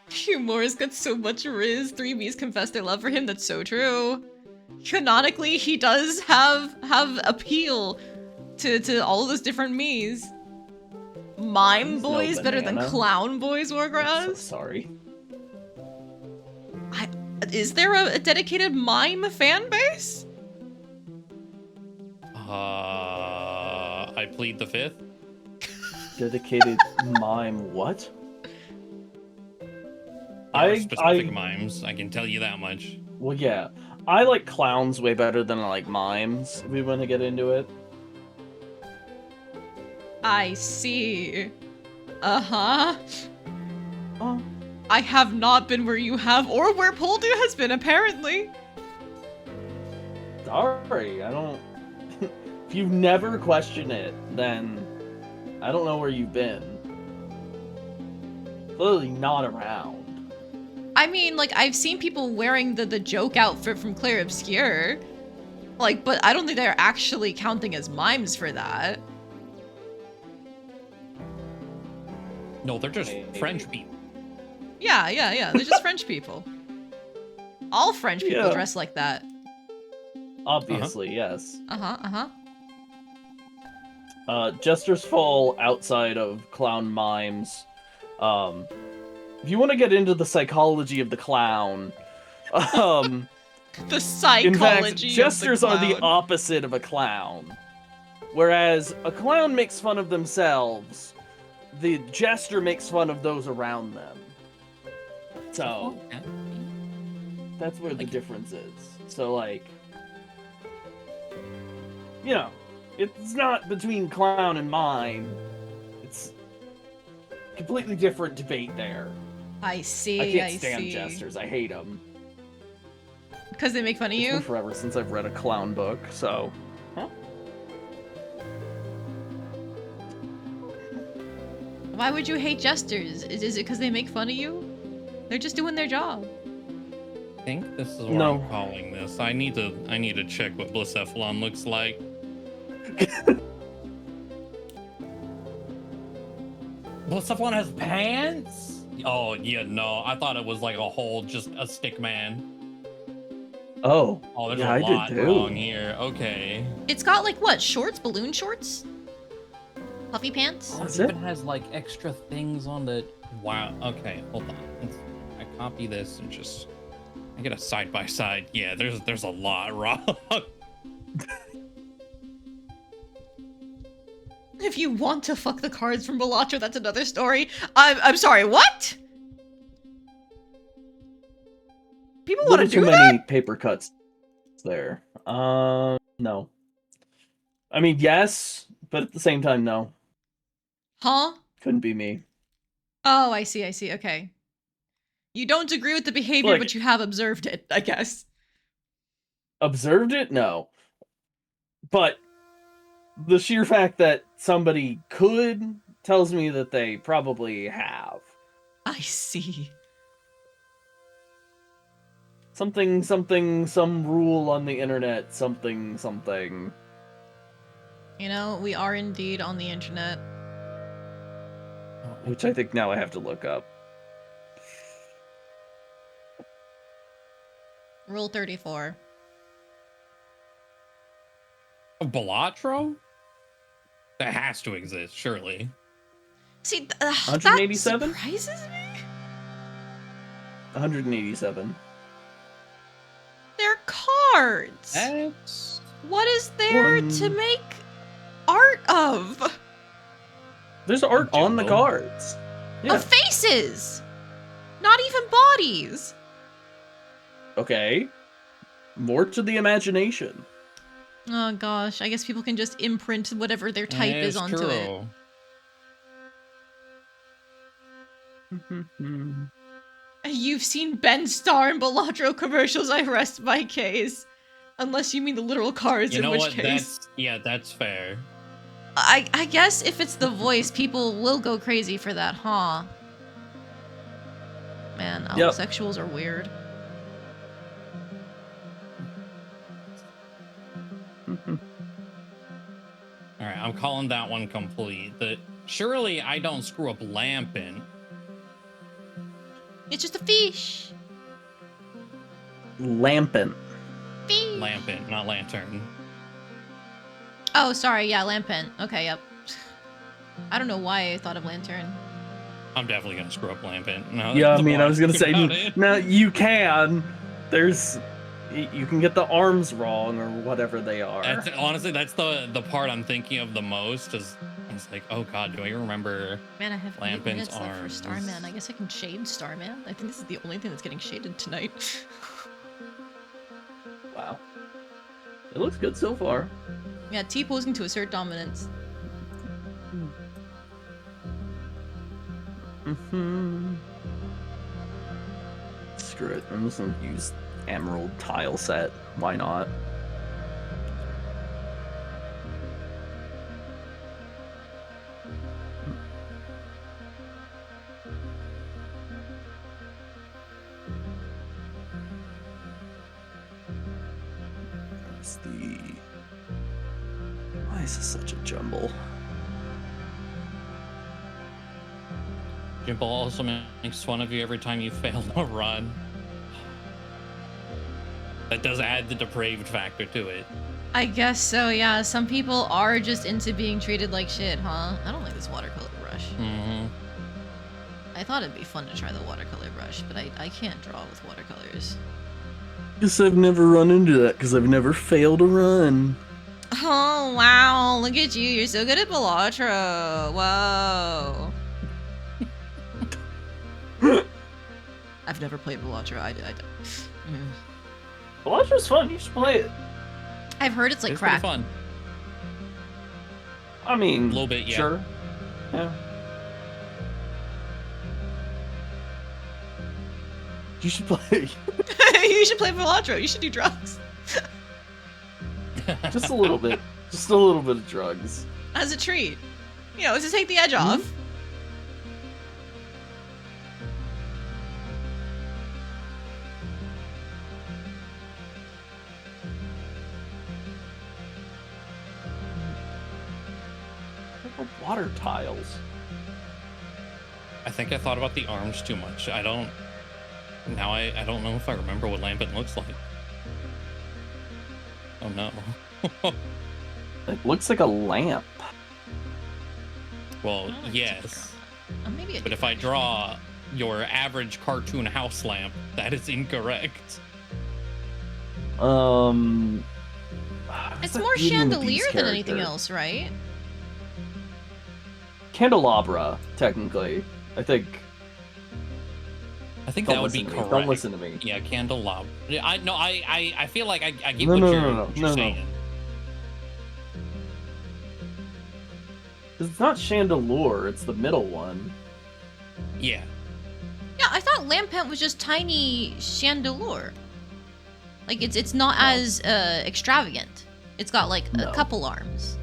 S1: Humor's got so much riz. 3Bs confess their love for him. That's so true. Canonically, he does have appeal to all of those different me's. Mime
S2: He's no
S1: boys better than
S2: banana.
S1: clown boys,
S2: So
S1: Wargrass?
S2: sorry.
S1: Is there a dedicated mime fan base?
S3: I plead the fifth.
S2: Dedicated mime what?
S3: There are specific mimes, I can tell you that much.
S2: Well, yeah. I like clowns way better than I like mimes, if we want to get into it.
S1: I see. Uh-huh.
S2: Oh.
S1: I have not been where you have, or where Poledoo has been, apparently.
S2: Sorry, I don't... If you've never questioned it, then I don't know where you've been. Clearly not around.
S1: I mean, like, I've seen people wearing the joke outfit from Claire Obscure. Like, but I don't think they're actually counting as mimes for that.
S3: No, they're just
S2: Maybe.
S3: French people.
S1: Yeah. They're just French people. All French people
S2: Yeah.
S1: dress like that.
S2: Obviously, yes.
S1: Uh-huh.
S2: Jesters fall outside of clown mimes. If you want to get into the psychology of the clown,
S1: The psychology
S2: in fact,
S1: of the
S2: jesters are the
S1: clown.
S2: opposite of a clown. Whereas a clown makes fun of themselves, the jester makes fun of those around them. So, that's where the difference is. So, like, you know, it's not between clown and mime. It's completely different debate there.
S1: I see,
S2: I can't stand
S1: see.
S2: jesters. I hate them.
S1: Because they make fun of
S2: It's
S1: you?
S2: been forever since I've read a clown book, so... Huh?
S1: Why would you hate jesters? Is it because they make fun of you? They're just doing their job.
S3: I think this is what
S2: No.
S3: I'm calling this. I need to check what Bliscephalon looks like. Bliscephalon has pants? Oh yeah, no. I thought it was like a whole just a stick man.
S2: Oh.
S3: Oh, there's
S2: Yeah,
S3: a
S2: I did
S3: lot
S2: too.
S3: wrong here. Okay.
S1: It's got like what? Shorts? Balloon shorts? Puffy pants?
S3: Oh,
S2: That's
S3: it
S2: it?
S3: even has like extra things on the. Wow. Okay, hold on. I copy this and just. I get a side by side. Yeah, there's a lot wrong.
S1: If you want to fuck the cards from Balatro, that's another story. I'm sorry, what? People want to
S2: Little
S1: do
S2: too
S1: that?
S2: many paper cuts there. No. I mean, yes, but at the same time, no.
S1: Huh?
S2: Couldn't be me.
S1: Oh, I see, okay. You don't agree with the behavior,
S2: Like-
S1: but you have observed it, I guess.
S2: Observed it? No. But the sheer fact that somebody could tells me that they probably have.
S1: I see.
S2: Something, some rule on the internet, something.
S1: You know, we are indeed on the internet.
S2: Which I think now I have to look up.
S1: Rule 34.
S3: Balatro? That has to exist, surely.
S1: See, that
S2: 187?
S1: surprises me.
S2: 187.
S1: They're cards.
S3: That's...
S1: What is there to make art of?
S2: There's art on the cards. Yeah.
S1: Of faces. Not even bodies.
S2: Okay. More to the imagination.
S1: Oh gosh, I guess people can just imprint whatever their type is onto it. You've seen Ben Starr and Balatro commercials, I rest my case. Unless you mean the literal cards,
S3: you know
S1: in which
S3: what?
S1: case...
S3: That's fair.
S1: I guess if it's the voice, people will go crazy for that, huh? Man, homosexuals are weird.
S3: Alright, I'm calling that one complete. Surely I don't screw up Lampin.
S1: It's just a fish.
S2: Lampin.
S1: Fish.
S3: Lampin, not lantern.
S1: Oh, sorry, yeah, Lampin. Okay, yep. I don't know why I thought of lantern.
S3: I'm definitely gonna screw up Lampin. No,
S2: yeah, I mean, I was gonna say, no, you can. You can get the arms wrong or whatever they are.
S3: Honestly, that's the part I'm thinking of the most. Is it's like, oh god, do I remember?
S1: Man, I have 8
S3: Lampin's
S1: minutes left for
S3: arms.
S1: Starman. I guess I can shade Starman. I think this is the only thing that's getting shaded tonight.
S2: Wow. It looks good so far.
S1: Yeah, T-posing to assert dominance.
S2: Screw it. I'm just gonna use emerald tile set. Why not? Why is this such a jumble?
S3: Jimbo also makes fun of you every time you fail to run. That does add the depraved factor to it.
S1: I guess so, yeah. Some people are just into being treated like shit, huh? I don't like this watercolor brush. I thought it'd be fun to try the watercolor brush, but I can't draw with watercolors.
S2: Guess I've never run into that because I've never failed to run.
S1: Oh, wow. Look at you. You're so good at Balatro. Whoa. I've never played Balatro.
S2: Balatra's fun. You should play it.
S1: I've heard it's like
S3: It's
S1: crack.
S3: pretty fun.
S2: I mean,
S3: A little bit, yeah.
S2: Sure. Yeah. You should play.
S1: You should play Balatro. You should do drugs.
S2: Just a little bit. Just a little bit of drugs.
S1: As a treat. You know, to take the edge off.
S2: Water tiles.
S3: I think I thought about the arms too much. I don't know if I remember what Lampin looks like. Oh no.
S2: It looks like a lamp.
S3: Well, yes.
S1: Maybe
S3: But if I draw your average cartoon house lamp, that is incorrect.
S1: It's more chandelier than anything else, right?
S2: Candelabra, technically. I think
S3: that would be correct.
S2: Don't listen to me.
S3: Yeah, candelabra. I feel like I get
S2: No,
S3: what
S2: no,
S3: you're saying.
S2: It's not chandelure, it's the middle one.
S3: Yeah.
S1: Yeah, I thought Lampent was just tiny chandelure. Like it's not as extravagant. It's got like a couple arms.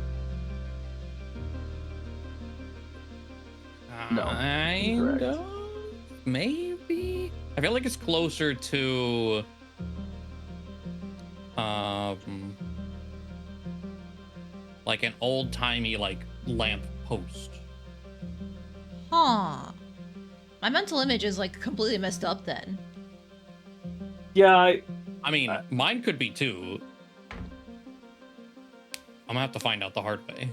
S2: No.
S3: Kind of? Maybe? I feel like it's closer to like an old-timey like lamp post.
S1: Huh. My mental image is like completely messed up then.
S2: Yeah,
S3: I mean, mine could be too. I'm gonna have to find out the hard way.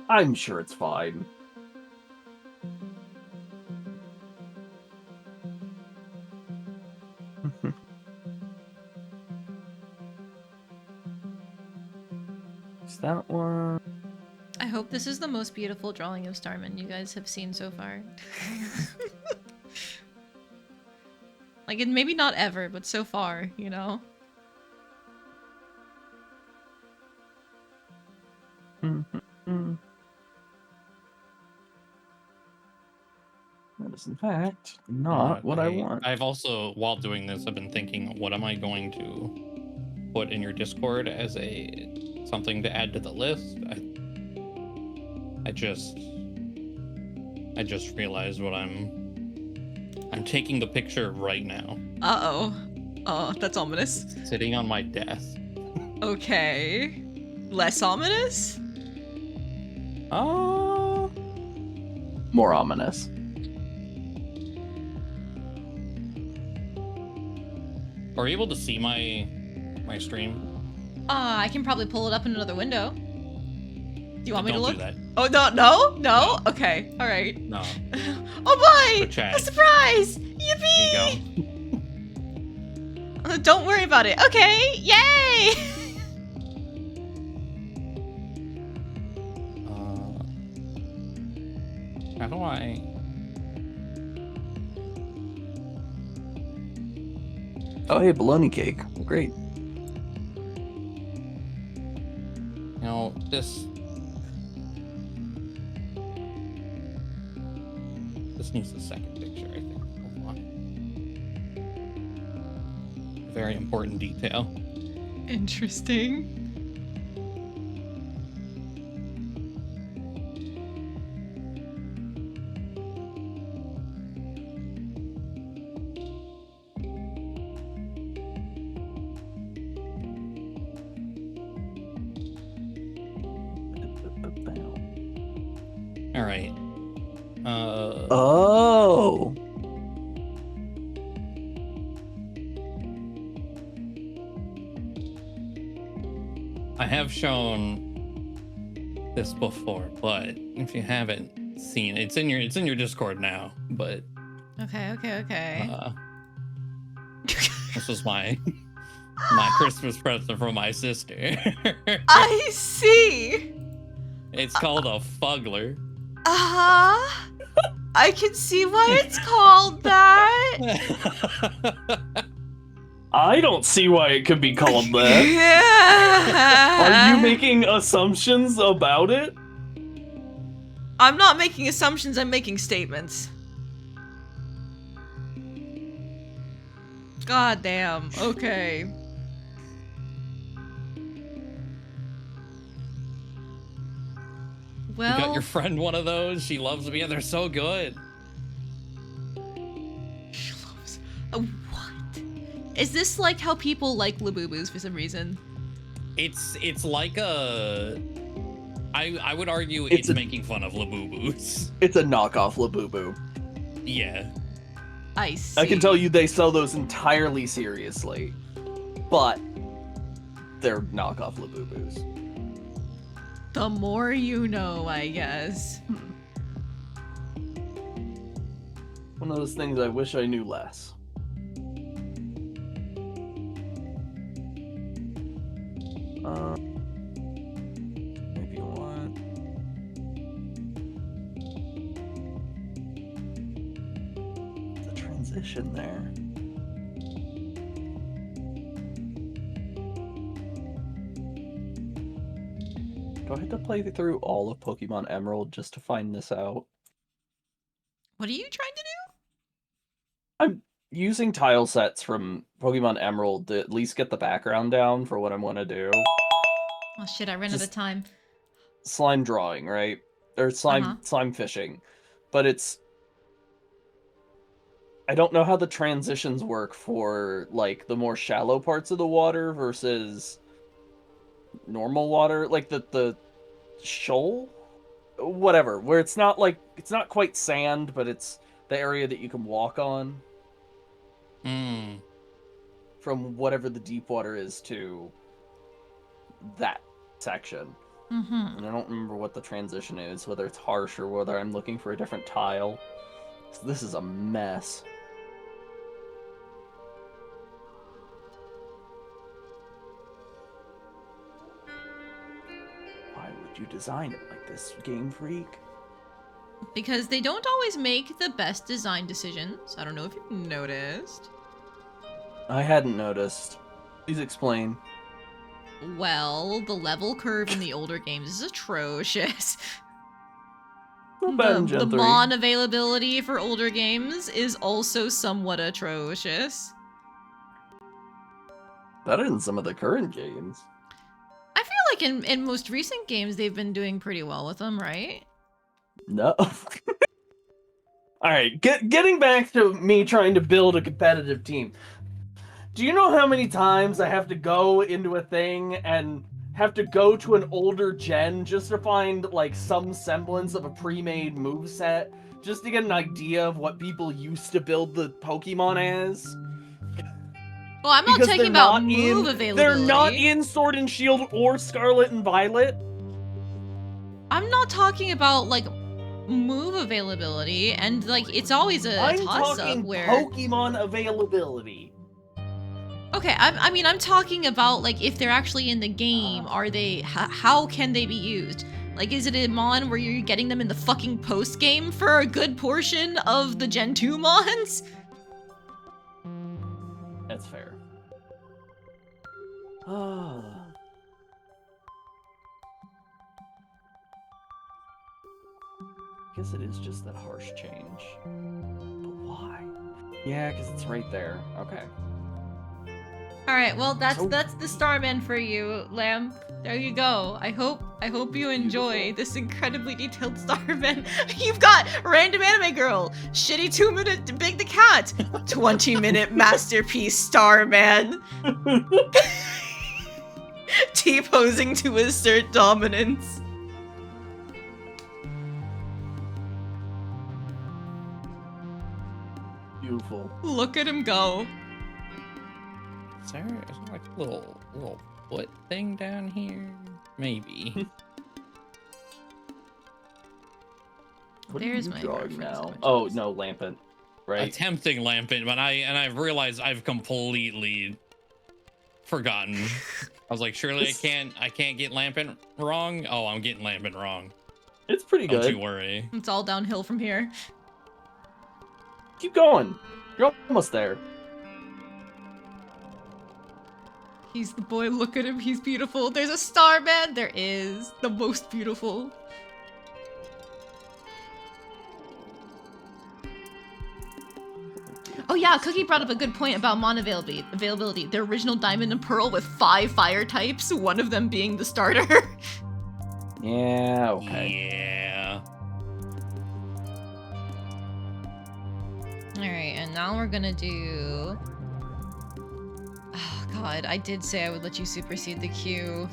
S2: I'm sure it's fine. Is that one?
S1: I hope this is the most beautiful drawing of Starman you guys have seen so far. Like, and maybe not ever, but so far, you know?
S2: That is, in fact, not what I want.
S3: I've also, while doing this, I've been thinking, what am I going to put in your Discord as something to add to the list? I just realized what I'm taking the picture right now.
S1: Uh-oh. Oh, that's ominous.
S3: It's sitting on my desk.
S1: Okay. Less ominous?
S2: More ominous.
S3: Are you able to see my stream?
S1: I can probably pull it up in another window. Do you want me to look?
S3: Don't do that.
S1: Oh, no? No? Okay, alright.
S3: No.
S1: Oh boy!
S3: Chat.
S1: A surprise!
S3: There
S1: Yippee!
S3: you go.
S1: Don't worry about it. Okay, yay!
S3: How do I...
S2: Oh, hey, bologna cake. Great.
S3: You know, this needs a second picture, I think. Hold on. Very important detail.
S1: Interesting.
S3: All right.
S2: Oh.
S3: I have shown this before, but if you haven't seen it, it's in your Discord now. But
S1: Okay.
S3: this was my Christmas present from my sister.
S1: I see.
S3: It's called a fuggler.
S1: Uh-huh. I can see why it's called that.
S2: I don't see why it could be called that.
S1: Yeah.
S2: Are you making assumptions about it?
S1: I'm not making assumptions, I'm making statements. God damn. Okay. Well,
S3: You got your friend one of those. She loves them. Yeah, they're so good.
S1: she loves. What? Is this like how people like Labubus for some reason?
S3: It's like a. I would argue it's making fun of Labubus.
S2: It's a knockoff Labubu.
S3: Yeah.
S1: I see.
S2: I can tell you they sell those entirely seriously, but they're knockoff Labubus.
S1: The more you know, I guess.
S2: One of those things I wish I knew less. Maybe one. The transition there. Do I have to play through all of Pokemon Emerald just to find this out?
S1: What are you trying to do?
S2: I'm using tile sets from Pokemon Emerald to at least get the background down for what I want to do.
S1: Oh shit, I ran out of time.
S2: Slime drawing, right? Or slime fishing. But it's... I don't know how the transitions work for, like, the more shallow parts of the water versus normal water. Like, the shoal? Whatever. Where it's not, like, it's not quite sand, but it's the area that you can walk on. from whatever the deep water is to that section.
S1: Mm-hmm.
S2: And I don't remember what the transition is, whether it's harsh or whether I'm looking for a different tile. So this is a mess. Why would you design it like this, Game Freak?
S1: Because they don't always make the best design decisions. I don't know if you've noticed.
S2: I hadn't noticed. Please explain.
S1: Well, the level curve in the older games is atrocious.
S2: Not bad in Gen
S1: The
S2: 3.
S1: mon availability for older games is also somewhat atrocious.
S2: Better than some of the current games.
S1: I feel like in most recent games they've been doing pretty well with them, right?
S2: No. Alright, getting back to me trying to build a competitive team. Do you know how many times I have to go into a thing and have to go to an older gen just to find, like, some semblance of a pre-made moveset? Just to get an idea of what people used to build the Pokemon as?
S1: Well, I'm not
S2: Because
S1: talking
S2: they're
S1: about
S2: not
S1: move
S2: in,
S1: availability.
S2: They're not in Sword and Shield or Scarlet and Violet.
S1: I'm not talking about, like, move availability, and, like, it's always a
S2: I'm
S1: toss-up
S2: talking
S1: where...
S2: Pokemon availability.
S1: Okay, I mean, I'm talking about, like, if they're actually in the game, are they... how can they be used? Like, is it a mon where you're getting them in the fucking post-game for a good portion of the Gen 2 mons?
S2: That's fair. Ah. Guess it is just that harsh change. But why? Yeah, because it's right there. Okay.
S1: Alright, well, that's
S2: So-
S1: the Starman for you, Lamb. There you go. I hope you enjoy
S2: Beautiful.
S1: this incredibly detailed Starman. You've got Random Anime Girl, Shitty 2-minute Big the Cat, 20-minute Masterpiece Starman, T-posing to assert dominance.
S2: Beautiful.
S1: Look at him go.
S3: Is there like a little foot thing down here? Maybe.
S2: What
S1: There's
S2: are
S1: my
S2: you drawing
S1: reference
S2: now?
S1: images.
S2: Oh, no, Lampent. Right?
S3: Attempting Lampent, but I've realized I've completely forgotten. I was like, surely I can't get Lampent wrong. Oh, I'm getting Lampent wrong.
S2: It's pretty
S3: Don't
S2: good.
S3: you worry.
S1: It's all downhill from here.
S2: Keep going. You're almost there.
S1: He's the boy, look at him, he's beautiful. There's a Starman, there is. The most beautiful. Oh yeah, Cookie brought up a good point about mon availability. The original Diamond and Pearl with 5 fire types, one of them being the starter.
S2: Yeah, okay.
S3: Yeah.
S1: Alright, and now we're gonna do... Oh god, I did say I would let you supersede the queue.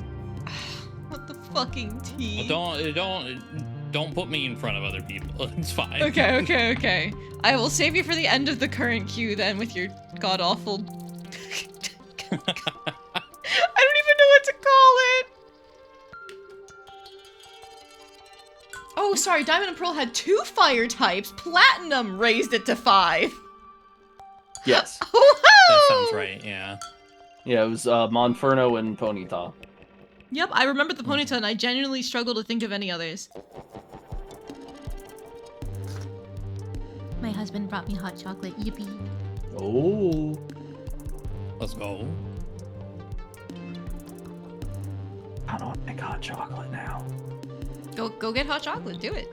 S1: What the fucking tea?
S3: Don't put me in front of other people. It's fine.
S1: Okay. I will save you for the end of the current queue then with your god-awful... I don't even know what to call it! Oh, sorry, Diamond and Pearl had 2 fire types. Platinum raised it to 5.
S2: Yes.
S1: Oh,
S3: That sounds right, yeah.
S2: Yeah, it was Monferno and Ponyta.
S1: Yep, I remember the Ponyta and I genuinely struggle to think of any others. My husband brought me hot chocolate, yippee.
S2: Oh.
S3: Let's go.
S2: I don't think hot chocolate now.
S1: Go get hot chocolate, do it.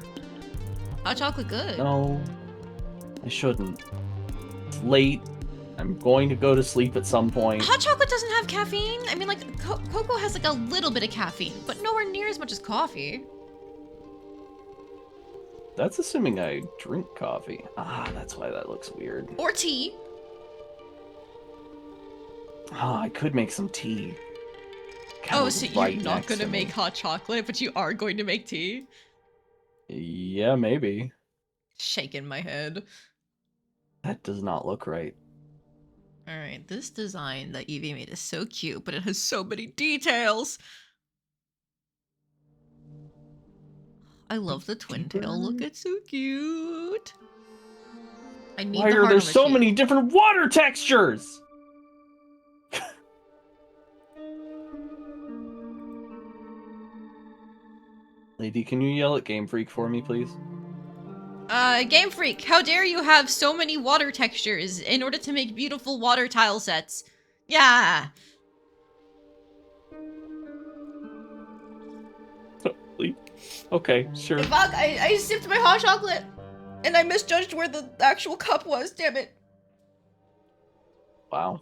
S1: Hot chocolate good.
S2: No. I shouldn't. It's late. I'm going to go to sleep at some point.
S1: Hot chocolate doesn't have caffeine. I mean, like, cocoa has like a little bit of caffeine, but nowhere near as much as coffee.
S2: That's assuming I drink coffee. Ah, that's why that looks weird.
S1: Or tea.
S2: Ah, I could make some tea.
S1: Oh,
S2: Kettle's
S1: so
S2: right
S1: you're not
S2: next
S1: gonna
S2: to me.
S1: make hot chocolate, but you are going to make tea?
S2: Yeah, maybe.
S1: Shaking my head.
S2: That does not look right.
S1: All right, this design that Evie made is so cute, but it has so many details. I love the twin tail look. It's so cute. I need
S2: Why
S1: the
S2: are
S1: heart
S2: there
S1: on the
S2: so
S1: cheek.
S2: many different water textures? Lady, can you yell at Game Freak for me, please?
S1: Game Freak, how dare you have so many water textures in order to make beautiful water tile sets? Yeah.
S2: Okay, sure.
S1: Fuck, I sipped my hot chocolate and I misjudged where the actual cup was, damn it.
S2: Wow.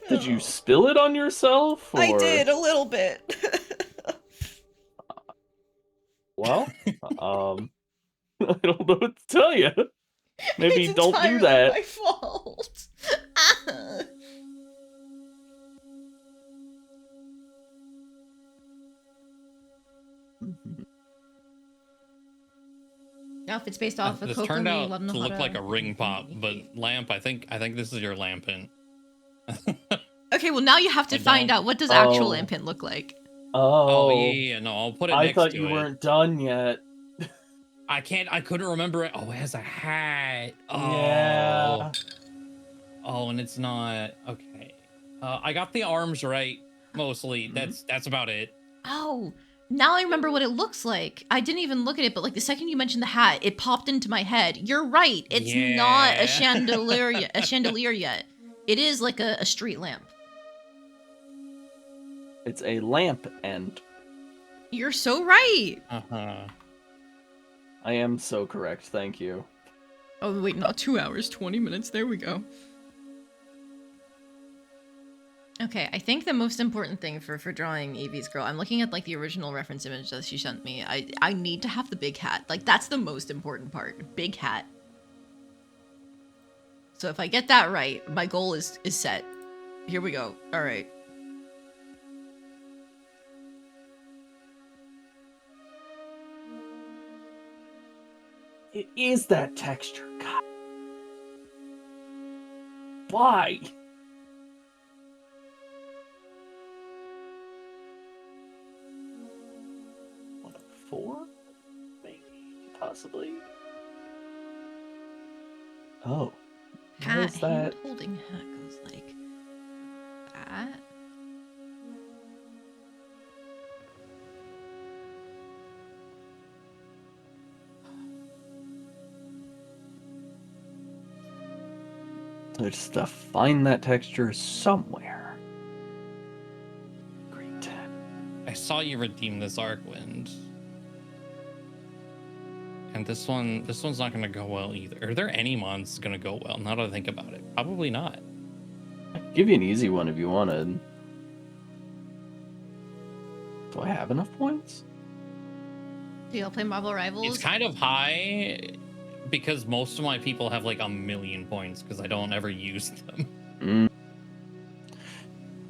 S2: Did you spill it on yourself? Or...
S1: I did, a little bit.
S2: Well, I don't know what to tell you. Maybe
S1: It's
S2: don't do
S1: entirely
S2: that.
S1: my fault. Now, if it's based off of
S3: This
S1: Coco,
S3: turned
S1: me,
S3: out
S1: love no
S3: to look
S1: hara.
S3: like a ring pop, but lamp. I think this is your lampant.
S1: Okay, well now you have to
S3: I
S1: find
S3: don't-
S1: out what does actual
S2: Oh.
S1: lampant look like.
S3: Oh,
S2: Oh,
S3: yeah, no, I'll put it
S2: I
S3: next
S2: thought
S3: to
S2: you
S3: it.
S2: weren't done yet.
S3: I couldn't remember it. Oh, it has a hat. Oh.
S2: Yeah.
S3: Oh, and it's not okay. I got the arms right mostly. That's about it.
S1: Oh, now I remember what it looks like. I didn't even look at it, but like the second you mentioned the hat, it popped into my head. You're right. It's not
S3: Yeah.
S1: a chandelier yet. A chandelier yet. It is like a street lamp.
S2: It's a lamp end.
S1: You're so right.
S3: Uh-huh.
S2: I am so correct, thank you.
S1: Oh wait, not 2 hours, 20 minutes. There we go. Okay, I think the most important thing for drawing Evie's girl, I'm looking at like the original reference image that she sent me. I need to have the big hat. Like that's the most important part. Big hat. So if I get that right, my goal is set. Here we go. All right.
S2: It is that texture, God. Why? What, a 4? Maybe, possibly. Oh. Why
S1: Hat,
S2: is that?
S1: hand holding hat goes like that.
S2: I just have to find that texture somewhere. Great.
S3: I saw you redeem this Arcwind. And this one's not gonna go well either. Are there any mons gonna go well? Now that I think about it, probably not.
S2: I could give you an easy one if you wanted. Do I have enough points?
S1: Do y'all play Marvel Rivals?
S3: It's kind of high because most of my people have like 1,000,000 points because I don't ever use them.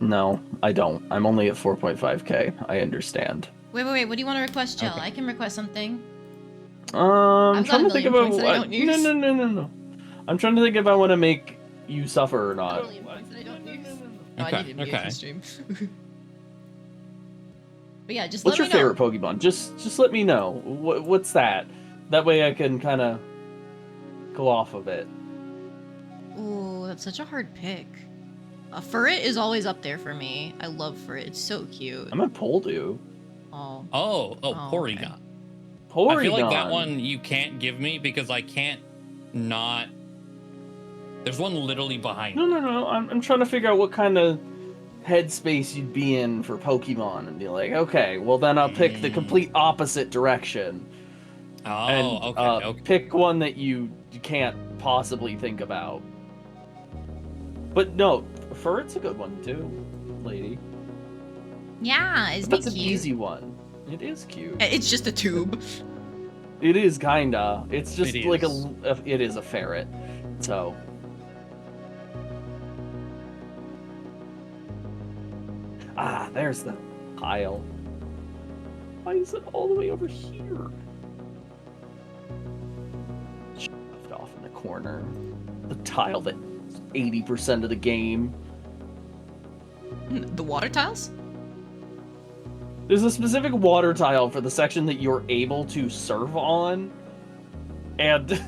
S2: No, I don't. I'm only at 4.5k. I understand.
S1: Wait. What do you want to request, Jill?
S3: Okay.
S1: I can request something.
S2: I'm
S1: I've got
S2: trying
S1: a
S2: to think
S1: million
S2: about
S1: points that I don't use.
S2: No. I'm trying to think if I want to make you suffer or not.
S1: Million points that I don't use. Oh, I
S3: Okay,
S1: need to mute
S3: okay.
S1: the stream. But yeah, just
S2: What's your
S1: let me know.
S2: favorite Pokemon? Just let me know. What's that? That way I can kind of go off of it.
S1: Ooh, that's such a hard pick. Furret is always up there for me. I love Furret. It's so cute.
S2: I'm at Poledoo.
S1: Oh.
S3: Oh,
S1: Oh,
S3: Porygon.
S1: okay.
S2: Porygon.
S3: I feel like that one you can't give me because I can't not. There's one literally behind me.
S2: No. I'm trying to figure out what kind of headspace you'd be in for Pokemon and be like, okay, well then I'll pick the complete opposite direction.
S3: Oh,
S2: And
S3: okay.
S2: pick one that you can't possibly think about. But no, Furret's a good one too, lady.
S1: Yeah, isn't
S2: That's
S1: it
S2: an
S1: cute?
S2: easy one. It is cute.
S1: It's just a tube.
S2: It is kinda. It's just
S3: It
S2: like
S3: is.
S2: it is a ferret. So. Ah, there's the pile. Why is it all the way over here? Shoved off off in the corner. The tile that 80% of the game.
S1: The water tiles?
S2: There's a specific water tile for the section that you're able to surf on, and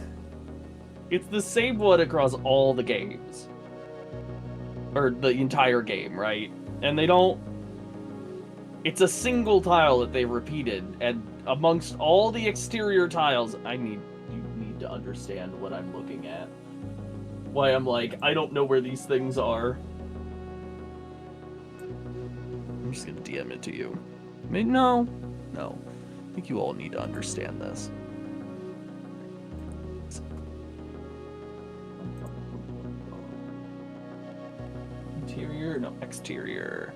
S2: it's the same one across all the games. Or the entire game, right? And they don't... It's a single tile that they repeated, and amongst all the exterior tiles, you need to understand what I'm looking at. Why I'm like, I don't know where these things are. I'm just gonna DM it to you. I mean, no. I think you all need to understand this. Interior? No, exterior.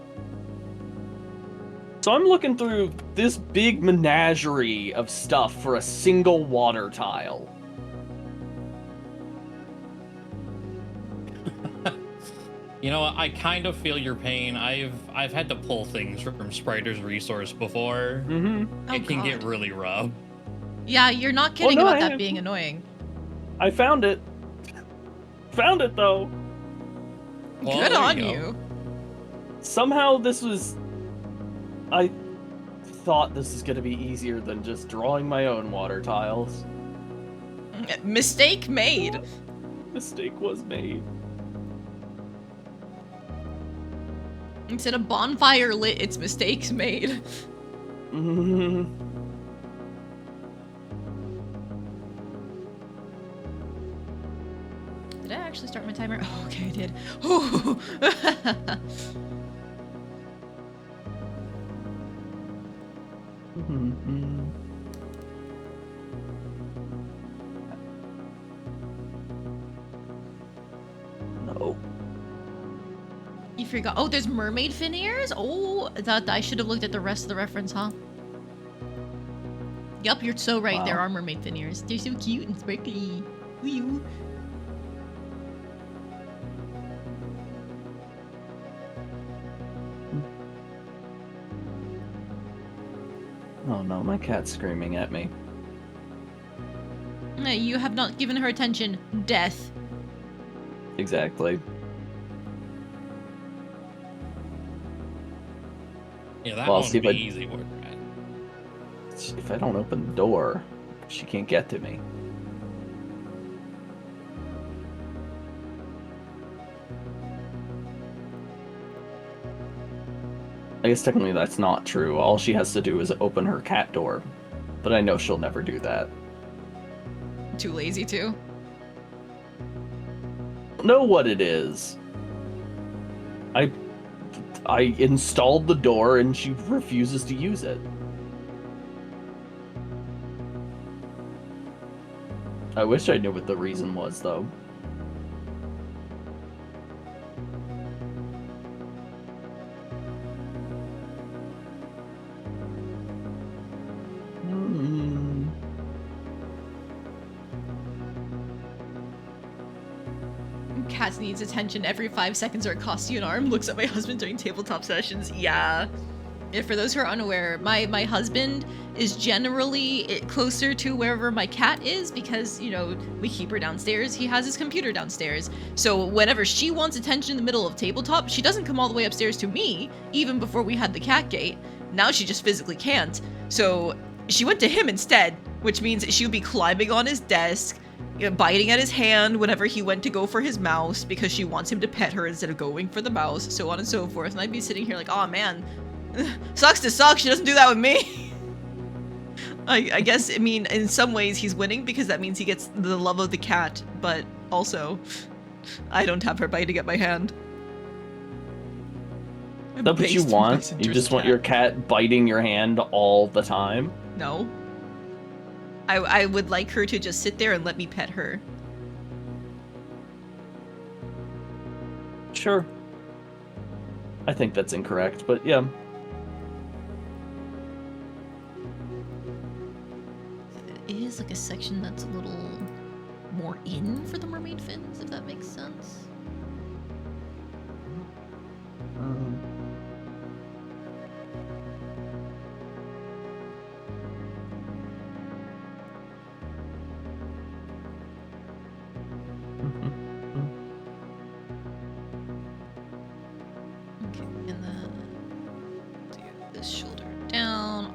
S2: So I'm looking through this big menagerie of stuff for a single water tile.
S3: You know, I kind of feel your pain. I've had to pull things from Spriter's resource before.
S2: Mm-hmm.
S3: It can get really rough.
S1: Yeah, you're not kidding about that being annoying.
S2: I found it. Found it, though.
S3: Well,
S1: Good on
S3: you
S1: you.
S2: Somehow this was... I thought this was going to be easier than just drawing my own water tiles.
S1: Mistake made.
S2: Mistake was made.
S1: Instead of bonfire lit, it's mistakes made.
S2: Mm-hmm.
S1: Did I actually start my timer? Oh, okay, I did. Ooh.
S2: Mm-hmm. No.
S1: You forgot. Oh, there's mermaid fin ears? Oh, I should have looked at the rest of the reference, huh? Yup, you're so right.
S2: Wow.
S1: There are mermaid fin ears. They're so cute and sparkly. Wee-oo.
S2: Oh no, my cat's screaming at me.
S1: You have not given her attention. Death.
S2: Exactly.
S3: Yeah, that
S2: Well,
S3: one
S2: see
S3: would
S2: if
S3: be
S2: I-
S3: easy work, right?
S2: If I don't open the door, she can't get to me. I guess technically that's not true. All she has to do is open her cat door. But I know she'll never do that.
S1: Too lazy to.
S2: Know what it is. I installed the door and she refuses to use it. I wish I knew what the reason was, though.
S1: Cat needs attention every 5 seconds or it costs you an arm. Looks at my husband during tabletop sessions. Yeah. And for those who are unaware, my husband is generally closer to wherever my cat is because, you know, we keep her downstairs. He has his computer downstairs. So whenever she wants attention in the middle of tabletop, she doesn't come all the way upstairs to me, even before we had the cat gate. Now she just physically can't. So she went to him instead, which means she would be climbing on his desk, biting at his hand whenever he went to go for his mouse because she wants him to pet her instead of going for the mouse, so on and so forth. And I'd be sitting here like, oh man, sucks to suck, she doesn't do that with me. I guess, I mean, in some ways he's winning because that means he gets the love of the cat, but also, I don't have her biting at my hand.
S2: That's what you want? You just want your cat biting your hand all the time?
S1: No. I would like her to just sit there and let me pet her.
S2: Sure. I think that's incorrect, but yeah.
S1: It is like a section that's a little more in for the mermaid fins, if that makes sense.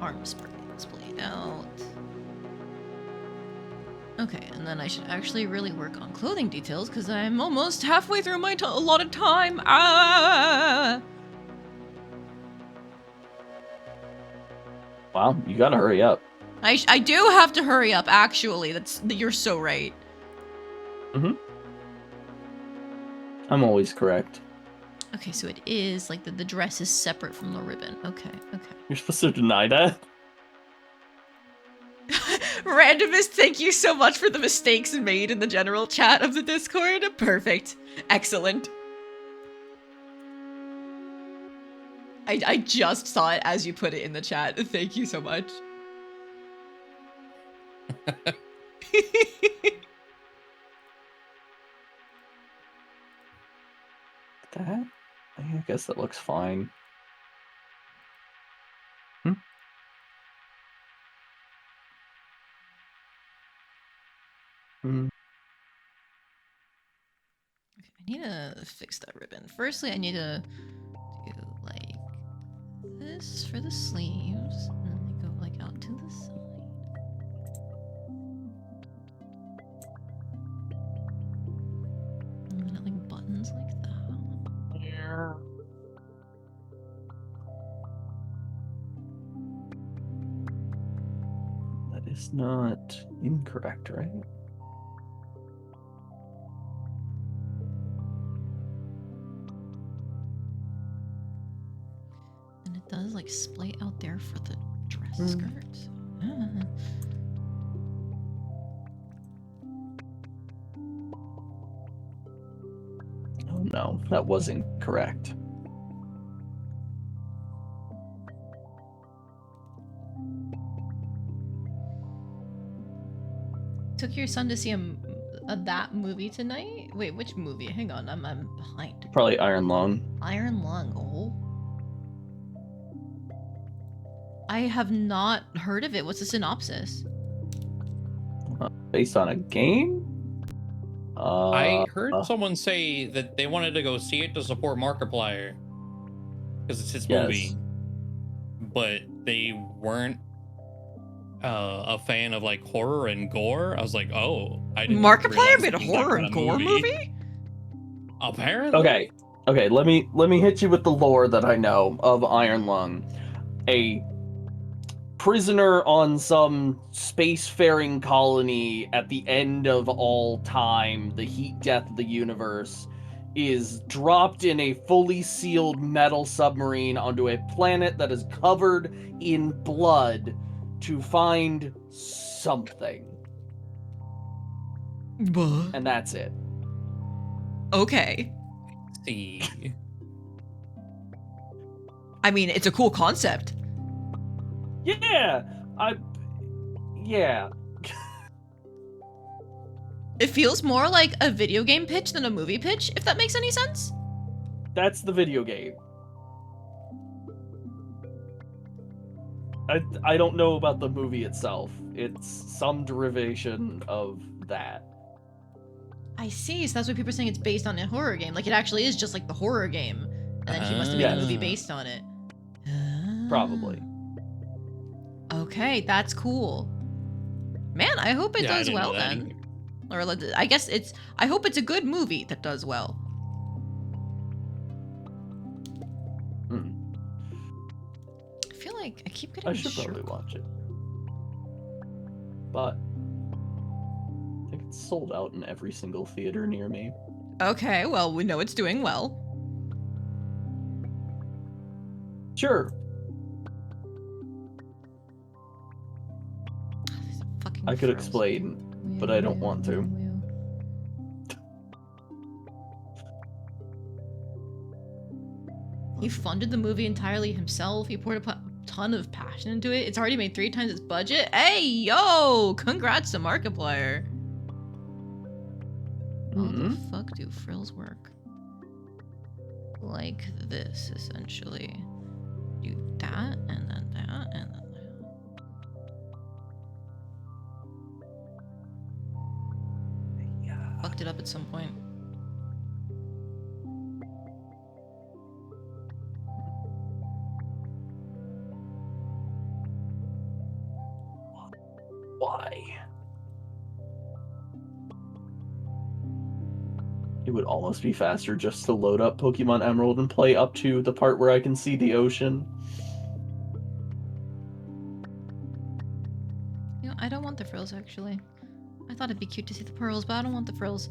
S1: arm splayed out. Okay, and then I should actually really work on clothing details because I'm almost halfway through my allotted time. Ah!
S2: Wow, you gotta hurry up.
S1: I do have to hurry up. Actually, you're so right.
S2: Mm-hmm. I'm always correct.
S1: Okay, so it is like the dress is separate from the ribbon. Okay.
S2: You're supposed to deny that?
S1: Randomist, thank you so much for the mistakes made in the general chat of the Discord. Perfect. Excellent. I just saw it as you put it in the chat. Thank you so much.
S2: That? I guess that looks fine. Hmm.
S1: Okay, I need to fix that ribbon. Firstly, I need to do like this for the sleeves, and then they go like out to the side. And then it like buttons like that.
S2: Yeah. That is not incorrect, right?
S1: And it does like splay out there for the dress skirt.
S2: Oh no, that was incorrect.
S1: Took your son to see that movie tonight? Wait, which movie? Hang on, I'm behind.
S2: Probably Iron Lung.
S1: Iron Lung. Oh. I have not heard of it. What's the synopsis?
S2: Based on a game?
S3: I heard someone say that they wanted to go see it to support Markiplier because it's his movie, but they weren't a fan of like horror and gore. I was like, oh, I didn't.
S1: Markiplier made a horror and gore movie?
S3: Apparently.
S2: Okay. Let me hit you with the lore that I know of Iron Lung. A prisoner on some spacefaring colony at the end of all time, the heat death of the universe, is dropped in a fully sealed metal submarine onto a planet that is covered in blood to find something. And that's it.
S1: Okay.
S3: See.
S1: I mean, it's a cool concept.
S2: Yeah, yeah.
S1: It feels more like a video game pitch than a movie pitch, if that makes any sense.
S2: That's the video game. I don't know about the movie itself. It's some derivation of that.
S1: I see, so that's why people are saying it's based on a horror game. Like, it actually is just like the horror game. And then he must have made a movie based on it.
S2: Probably.
S1: Okay, that's cool. Man, I hope it does well then. Or I guess I hope it's a good movie that does well. I feel like I keep getting
S2: I should probably watch it. But I think it's sold out in every single theater near me.
S1: Okay, well, we know it's doing well.
S2: Sure. I could explain, but I don't want to.
S1: He funded the movie entirely himself. He poured a ton of passion into it. It's already made 3 times its budget. Hey, yo! Congrats to Markiplier. How the fuck do frills work? Like this, essentially. Do that, and then that, and then that. Fucked it up at some point.
S2: Why? It would almost be faster just to load up Pokemon Emerald and play up to the part where I can see the ocean.
S1: You know, I don't want the frills, actually. I thought it'd be cute to see the pearls, but I don't want the frills.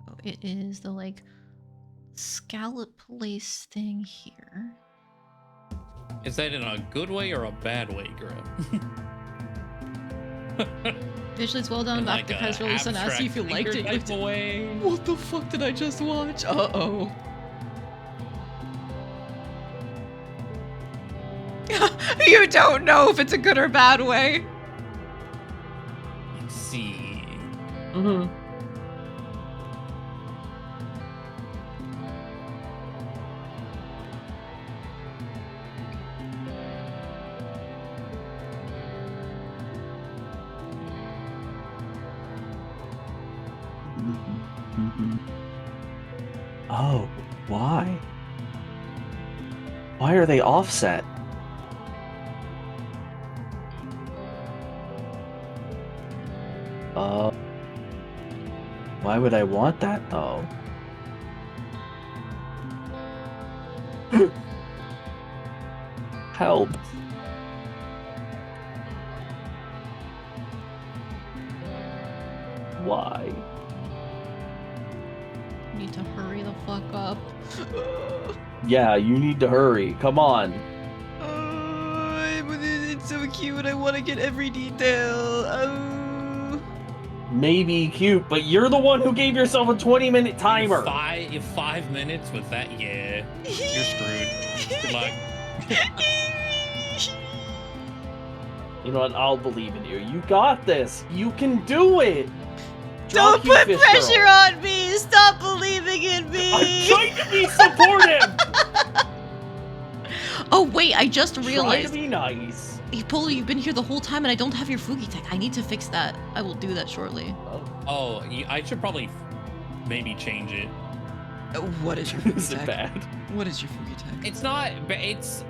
S1: So it is the, like, scallop lace thing here.
S3: Is that in a good way or a bad way, Grim?
S1: Visually, it's well done.
S3: Like
S1: After press release and ask you if you liked it.
S3: type of way.
S1: What the fuck did I just watch? Uh-oh. You don't know if it's a good or bad way.
S3: Let's see.
S2: Mm-hmm. Oh, why? Why are they offset? Why would I want that though? Help. Why?
S1: Need to hurry the fuck up.
S2: Yeah, you need to hurry. Come on.
S1: But it's so cute. I want to get every detail.
S2: Maybe cute, but you're the one who gave yourself a 20-minute timer.
S3: In 5 minutes with that, yeah, you're screwed. Good luck.
S2: You know what? I'll believe in you. You got this. You can do it.
S1: Don't
S2: Drop
S1: put
S2: you, Fish
S1: pressure
S2: Girl.
S1: on me. Stop believing in me.
S2: I'm trying to be supportive.
S1: Oh wait, I just
S2: Try to
S1: realized.
S2: be nice.
S1: Hey, Polo, you've been here the whole time and I don't have your Fugi tech. I need to fix that. I will do that shortly.
S3: Oh, I should probably maybe change it.
S1: What is your
S2: Is
S1: Fugi
S2: it
S1: tech?
S2: bad?
S1: What is your Fugi tech?
S3: It's not, but it's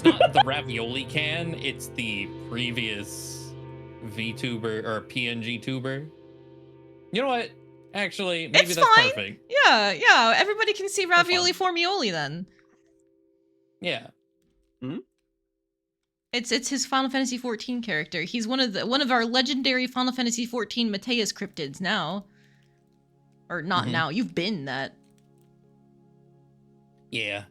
S3: not the ravioli can. It's the previous VTuber or PNG tuber. You know what? Actually, maybe
S1: It's
S3: that's
S1: fine.
S3: perfect.
S1: Yeah. Everybody can see ravioli formioli then.
S3: Yeah.
S1: It's his Final Fantasy XIV character. He's one of our legendary Final Fantasy XIV Mateus cryptids now. Or not now. You've been that.
S3: Yeah.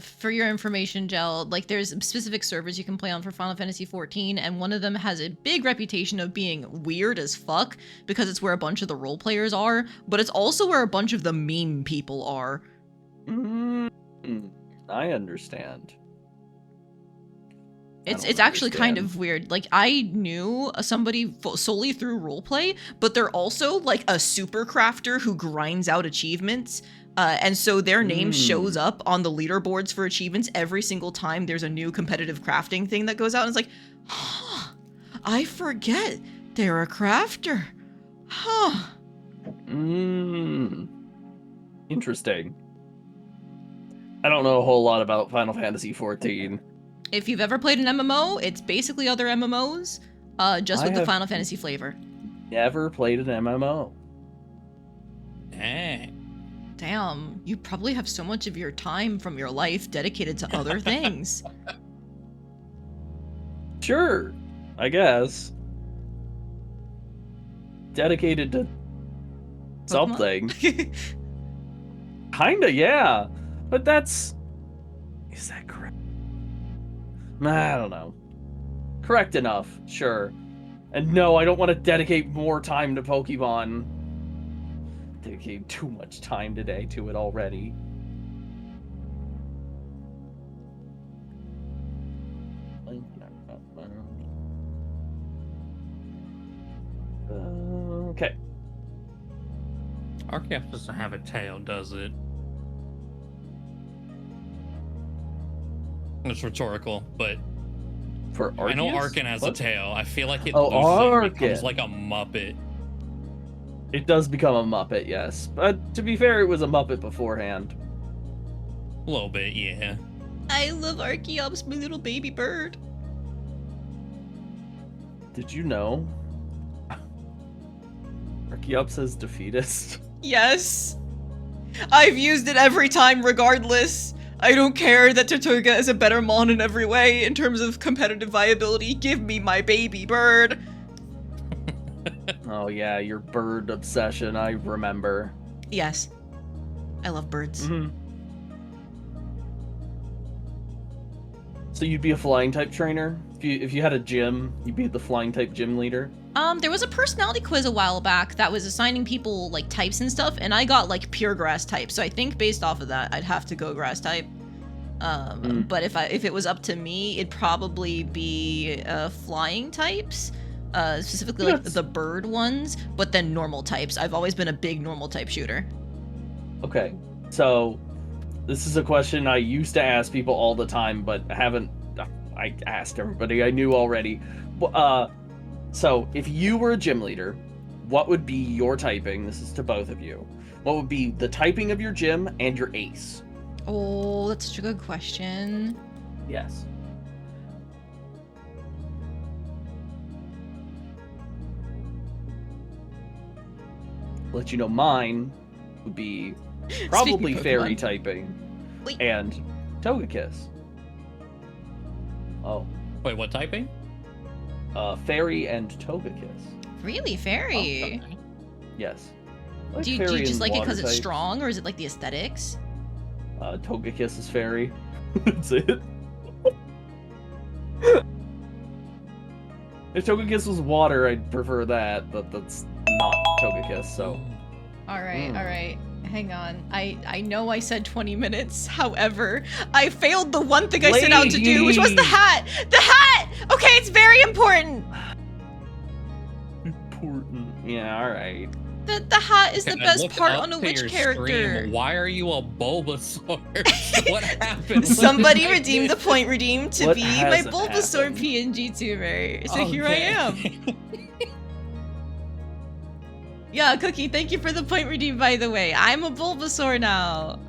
S1: For your information, Gel, like there's specific servers you can play on for Final Fantasy XIV, and one of them has a big reputation of being weird as fuck because it's where a bunch of the role players are, but it's also where a bunch of the meme people are.
S2: I understand.
S1: It's actually kind of weird. Like, I knew somebody solely through roleplay, but they're also like a super crafter who grinds out achievements. And so their name shows up on the leaderboards for achievements every single time there's a new competitive crafting thing that goes out. And it's like, huh, I forget they're a crafter. Huh.
S2: Interesting. I don't know a whole lot about Final Fantasy XIV.
S1: If you've ever played an MMO, it's basically other MMOs, just with the Final Fantasy flavor.
S2: Never played an MMO.
S1: Damn, you probably have so much of your time from your life dedicated to other things.
S2: Sure, I guess. Dedicated to something. Kinda, yeah. But that's... Is that correct? I don't know. Correct enough, sure. And no, I don't want to dedicate more time to Pokemon. Dedicated too much time today to it already. Okay.
S3: Arceus doesn't have a tail, does it? It's rhetorical, but
S2: For Arceus?
S3: I know Arkin has a tail. I feel like it
S2: Oh,
S3: loses it,
S2: Arkin.
S3: becomes like a Muppet.
S2: It does become a Muppet, yes. But to be fair, it was a Muppet beforehand.
S3: A little bit, yeah.
S1: I love Archeops, my little baby bird.
S2: Did you know? Archeops says defeatist.
S1: Yes. I've used it every time regardless. I don't care that Tortuga is a better mon in every way in terms of competitive viability. Give me my baby bird.
S2: Oh yeah, your bird obsession, I remember.
S1: Yes. I love birds.
S2: Mm-hmm. So you'd be a flying type trainer? If you had a gym, you'd be the flying type gym leader?
S1: There was a personality quiz a while back that was assigning people like types and stuff, and I got like pure grass type. So I think based off of that, I'd have to go grass type. But if it was up to me, it'd probably be flying types, specifically like the bird ones, but then normal types. I've always been a big normal type shooter. Okay,
S2: so this is a question I used to ask people all the time, but I asked everybody I knew already. So, if you were a gym leader, what would be your typing? This is to both of you. What would be the typing of your gym and your ace?
S1: Oh, that's such a good question.
S2: Yes. Let you know mine would be probably fairy typing and Togekiss. Oh.
S3: Wait, what typing?
S2: Fairy and Togekiss.
S1: Really, fairy?
S2: Oh, yes.
S1: Like do you just like it because it's strong, or is it like the aesthetics?
S2: Togekiss is fairy. That's it. If Togekiss was water, I'd prefer that, but that's not Togekiss, so.
S1: Alright, alright. Hang on. I know I said 20 minutes. However, I failed the one thing I set out to do, which was the hat. The hat! Okay, it's very important.
S2: Important. Yeah, alright.
S1: The hat is the best part on a witch character.
S3: Stream. Why are you a Bulbasaur? What happened?
S1: Somebody redeemed the point redeemed to be my Bulbasaur PNG tuber. So here I am. Yeah, Cookie, thank you for the point redeem, by the way. I'm a Bulbasaur now.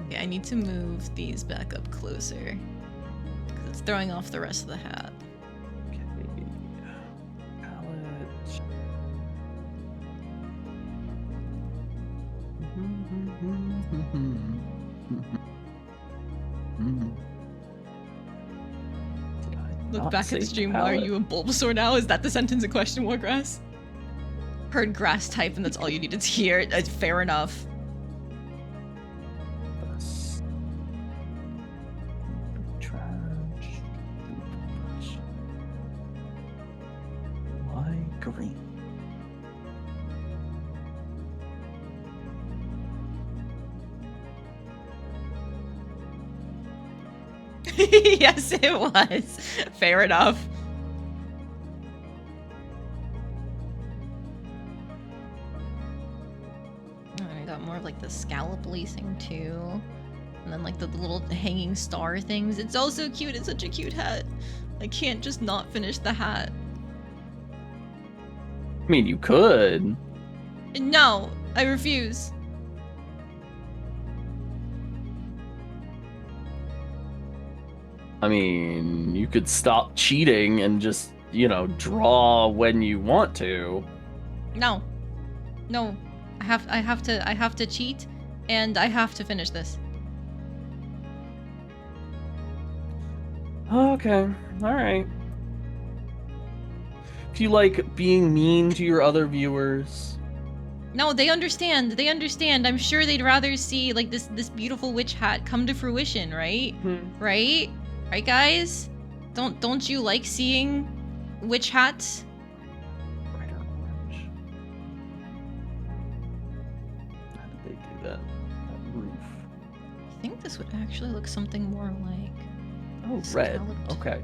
S1: Okay, I need to move these back up closer. Because it's throwing off the rest of the hat.
S2: Okay. Palette.
S1: Look back at the stream. Why are you a Bulbasaur now? Is that the sentence in question, Wargrass? Heard grass type, and that's all you needed to hear. Fair enough.
S2: Why green?
S1: Yes, it was. Fair enough. Oh, I got more of like the scallop lacing too. And then like the little hanging star things. It's also cute. It's such a cute hat. I can't just not finish the hat.
S2: I mean, you could.
S1: No, I refuse.
S2: I mean, you could stop cheating and just, you know, draw when you want to.
S1: No. No. I have to cheat, and I have to finish this.
S2: Okay. Alright. If you like being mean to your other viewers.
S1: No, they understand. They understand. I'm sure they'd rather see like this beautiful witch hat come to fruition, right? Right? Right, guys? Don't you like seeing witch hats?
S2: Red or orange? How did they do that? That roof.
S1: I think this would actually look something more like.
S2: Oh, red. Okay.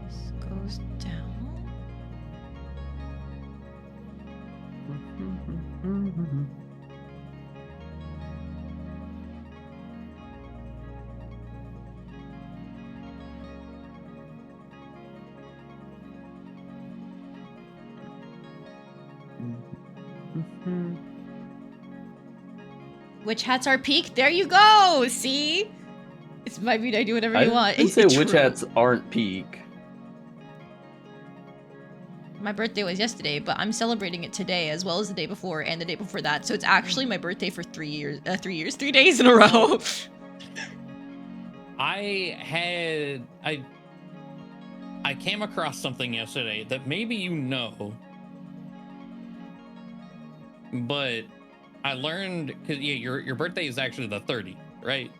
S1: This goes down. Witch hats are peak. There you go. See, it's my beauty. I do whatever you want.
S2: I didn't say witch hats aren't peak.
S1: My birthday was yesterday, but I'm celebrating it today as well as the day before and the day before that. So it's actually my birthday for 3 days in a row.
S3: I came across something yesterday that maybe you know, but I learned, because yeah, your birthday is actually the 30th, right?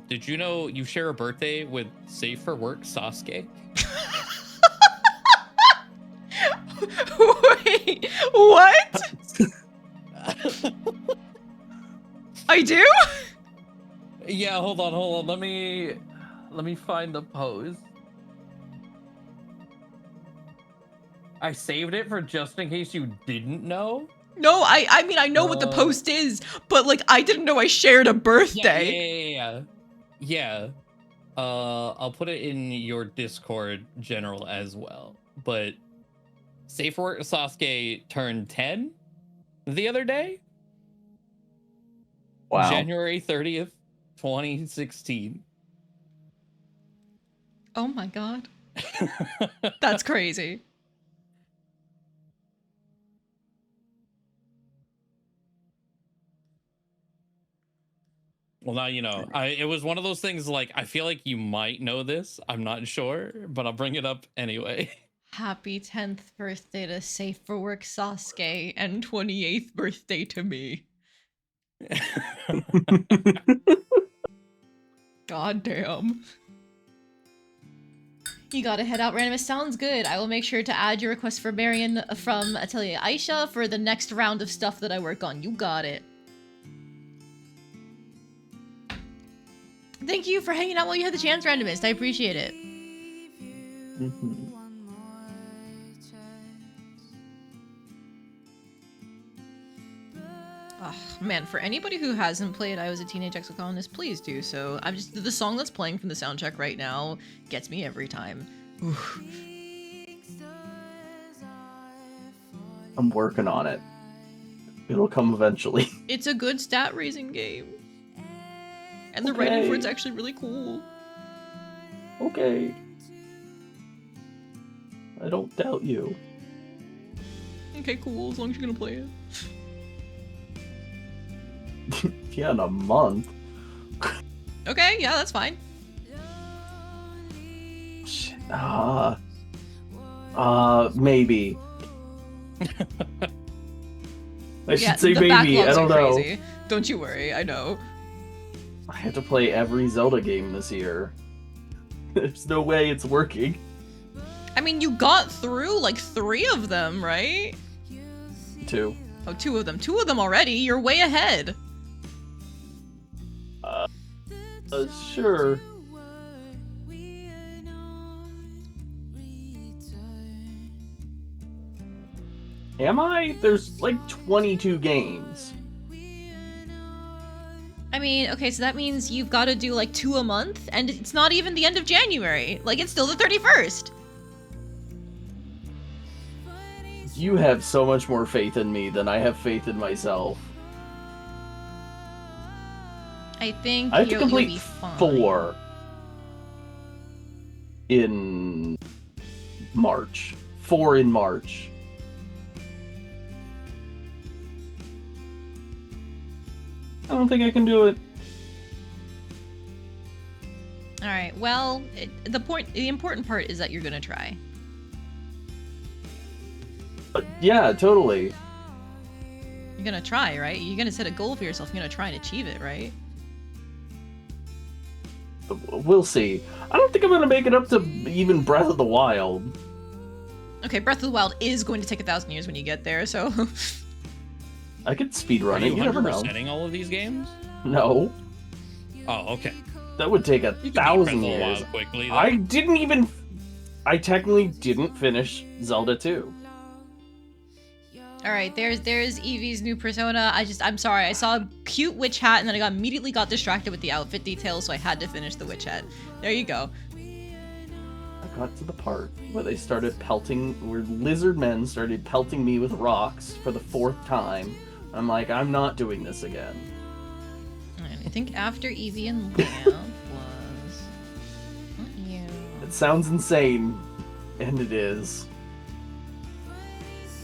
S3: Did you know you share a birthday with Safe for Work Sasuke?
S1: Wait, what? I do?
S3: Yeah, hold on. Let me find the post. I saved it for just in case you didn't know.
S1: No, I mean I know what the post is, but like I didn't know I shared a birthday.
S3: Yeah. I'll put it in your Discord general as well. But Safe for Work Sasuke turned 10 the other day.
S2: Wow.
S3: January 30th, 2016.
S1: Oh my god. That's crazy.
S3: Well, now you know. It was one of those things like, I feel like you might know this. I'm not sure, but I'll bring it up anyway.
S1: Happy 10th birthday to Safe for Work Sasuke and 28th birthday to me. God damn. You gotta head out, Randomous. Sounds good. I will make sure to add your request for Marion from Atelier Aisha for the next round of stuff that I work on. You got it. Thank you for hanging out while you had the chance, Randomist. I appreciate it. Oh, man, for anybody who hasn't played I Was a Teenage Exocolonist, please do so. The song that's playing from the soundtrack right now gets me every time. Oof.
S2: I'm working on it. It'll come eventually.
S1: It's a good stat raising game. And the writing for it's actually really cool.
S2: Okay. I don't doubt you.
S1: Okay, cool, as long as you're gonna play it.
S2: Yeah, in a month.
S1: Okay, yeah, that's fine.
S2: Shit. Maybe. I should say maybe, I don't know.
S1: Crazy. Don't you worry, I know.
S2: I have to play every Zelda game this year. There's no way it's working.
S1: I mean, you got through like 3 of them, right?
S2: 2.
S1: Oh, 2 of them. 2 of them already? You're way ahead.
S2: Sure. Am I? There's like 22 games.
S1: I mean, okay, so that means you've got to do like 2 a month, and it's not even the end of January. Like, it's still the 31st.
S2: You have so much more faith in me than I have faith in myself.
S1: I think
S2: I have to
S1: you'll
S2: complete
S1: be fine.
S2: 4 in March. 4 in March. I don't think I can do it.
S1: All right. Well, the important part is that you're gonna try.
S2: Yeah, totally.
S1: You're gonna try, right? You're gonna set a goal for yourself. You're gonna try and achieve it, right?
S2: We'll see. I don't think I'm gonna make it up to even Breath of the Wild.
S1: Okay, Breath of the Wild is going to take 1,000 years when you get there, so.
S2: I could speedrun it. You never know.
S3: Setting all of these games?
S2: No.
S3: Oh, okay.
S2: That would take 1,000 years.
S3: Quickly,
S2: I technically didn't finish Zelda 2.
S1: All right, there's Eevee's new persona. I'm sorry. I saw a cute witch hat and then I immediately got distracted with the outfit details, so I had to finish the witch hat. There you go.
S2: got to the part where they started pelting, where lizard men started pelting me with rocks for the 4th time. I'm like, I'm not doing this again.
S1: Alright, I think after Evie and Lamp was... Not you.
S2: It sounds insane, and it is.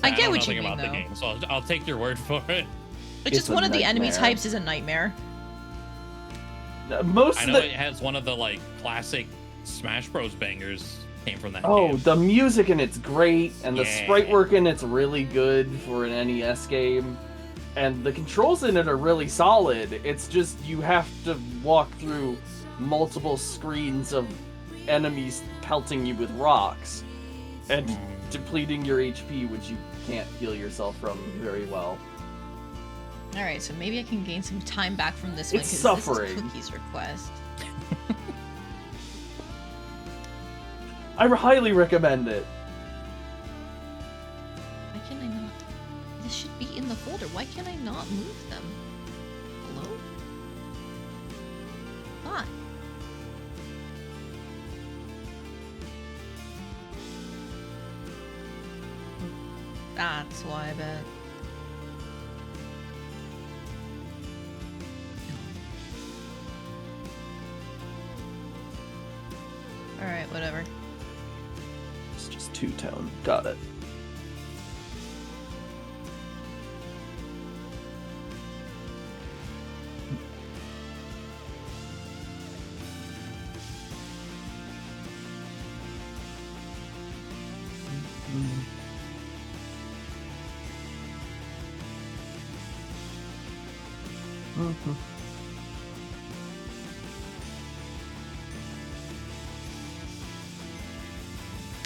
S1: I get
S3: know
S1: what you
S3: nothing
S1: mean,
S3: about
S1: though.
S3: the game, so I'll take your word for it.
S1: It's just
S2: a
S1: one of the enemy
S2: nightmare.
S1: types is a nightmare.
S2: Most
S3: I
S2: of
S3: know
S2: the...
S3: it has one of the like classic Smash Bros. Bangers came from that
S2: Oh,
S3: game.
S2: the music in it's great, and the
S3: Yeah.
S2: sprite work in it's really good for an NES game. And the controls in it are really solid. It's just you have to walk through multiple screens of enemies pelting you with rocks and depleting your HP, which you can't heal yourself from very well.
S1: Alright, so maybe I can gain some time back from this one
S2: It's
S1: because
S2: suffering.
S1: this is Cookie's request.
S2: I highly recommend it.
S1: Why can I not? This should be in the folder. Why can I not move them? Hello? Why? That's why I bet. Alright, whatever.
S2: It's just two-tone. Got it.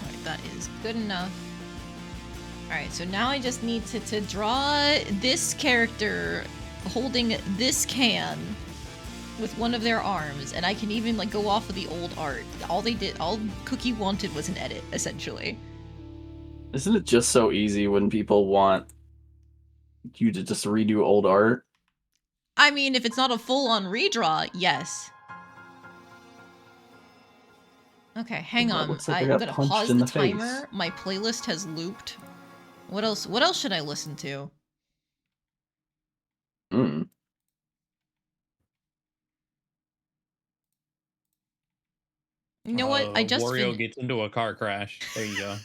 S1: Alright, that is good enough. Alright, so now I just need to draw this character holding this can with one of their arms, and I can even like go off of the old art. All Cookie wanted was an edit, essentially.
S2: Isn't it just so easy when people want you to just redo old art?
S1: I mean, if it's not a full-on redraw, yes. Okay, hang
S2: Well, it
S1: on.
S2: looks like I
S1: I'm
S2: got
S1: gonna
S2: punched
S1: pause
S2: in
S1: the
S2: the face.
S1: timer. My playlist has looped. What else? What else should I listen to?
S2: Mm.
S1: You know what? I just
S3: Wario gets into a car crash. There you go.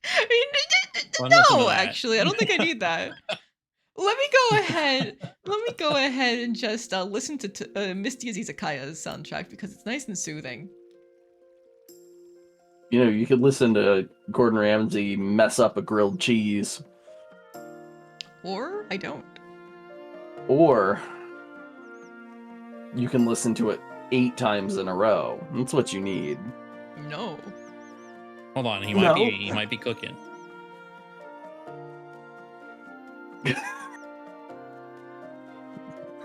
S1: I mean,
S3: Well, listen to
S1: no,
S3: that.
S1: actually, I don't think I need that. Let me go ahead. Let me go ahead and just listen to Misty Azizakaya's soundtrack because it's nice and soothing.
S2: You know, you could listen to Gordon Ramsay mess up a grilled cheese.
S1: Or I don't.
S2: Or you can listen to it 8 times in a row. That's what you need.
S1: No.
S3: Hold on, he
S2: No.
S3: might be cooking.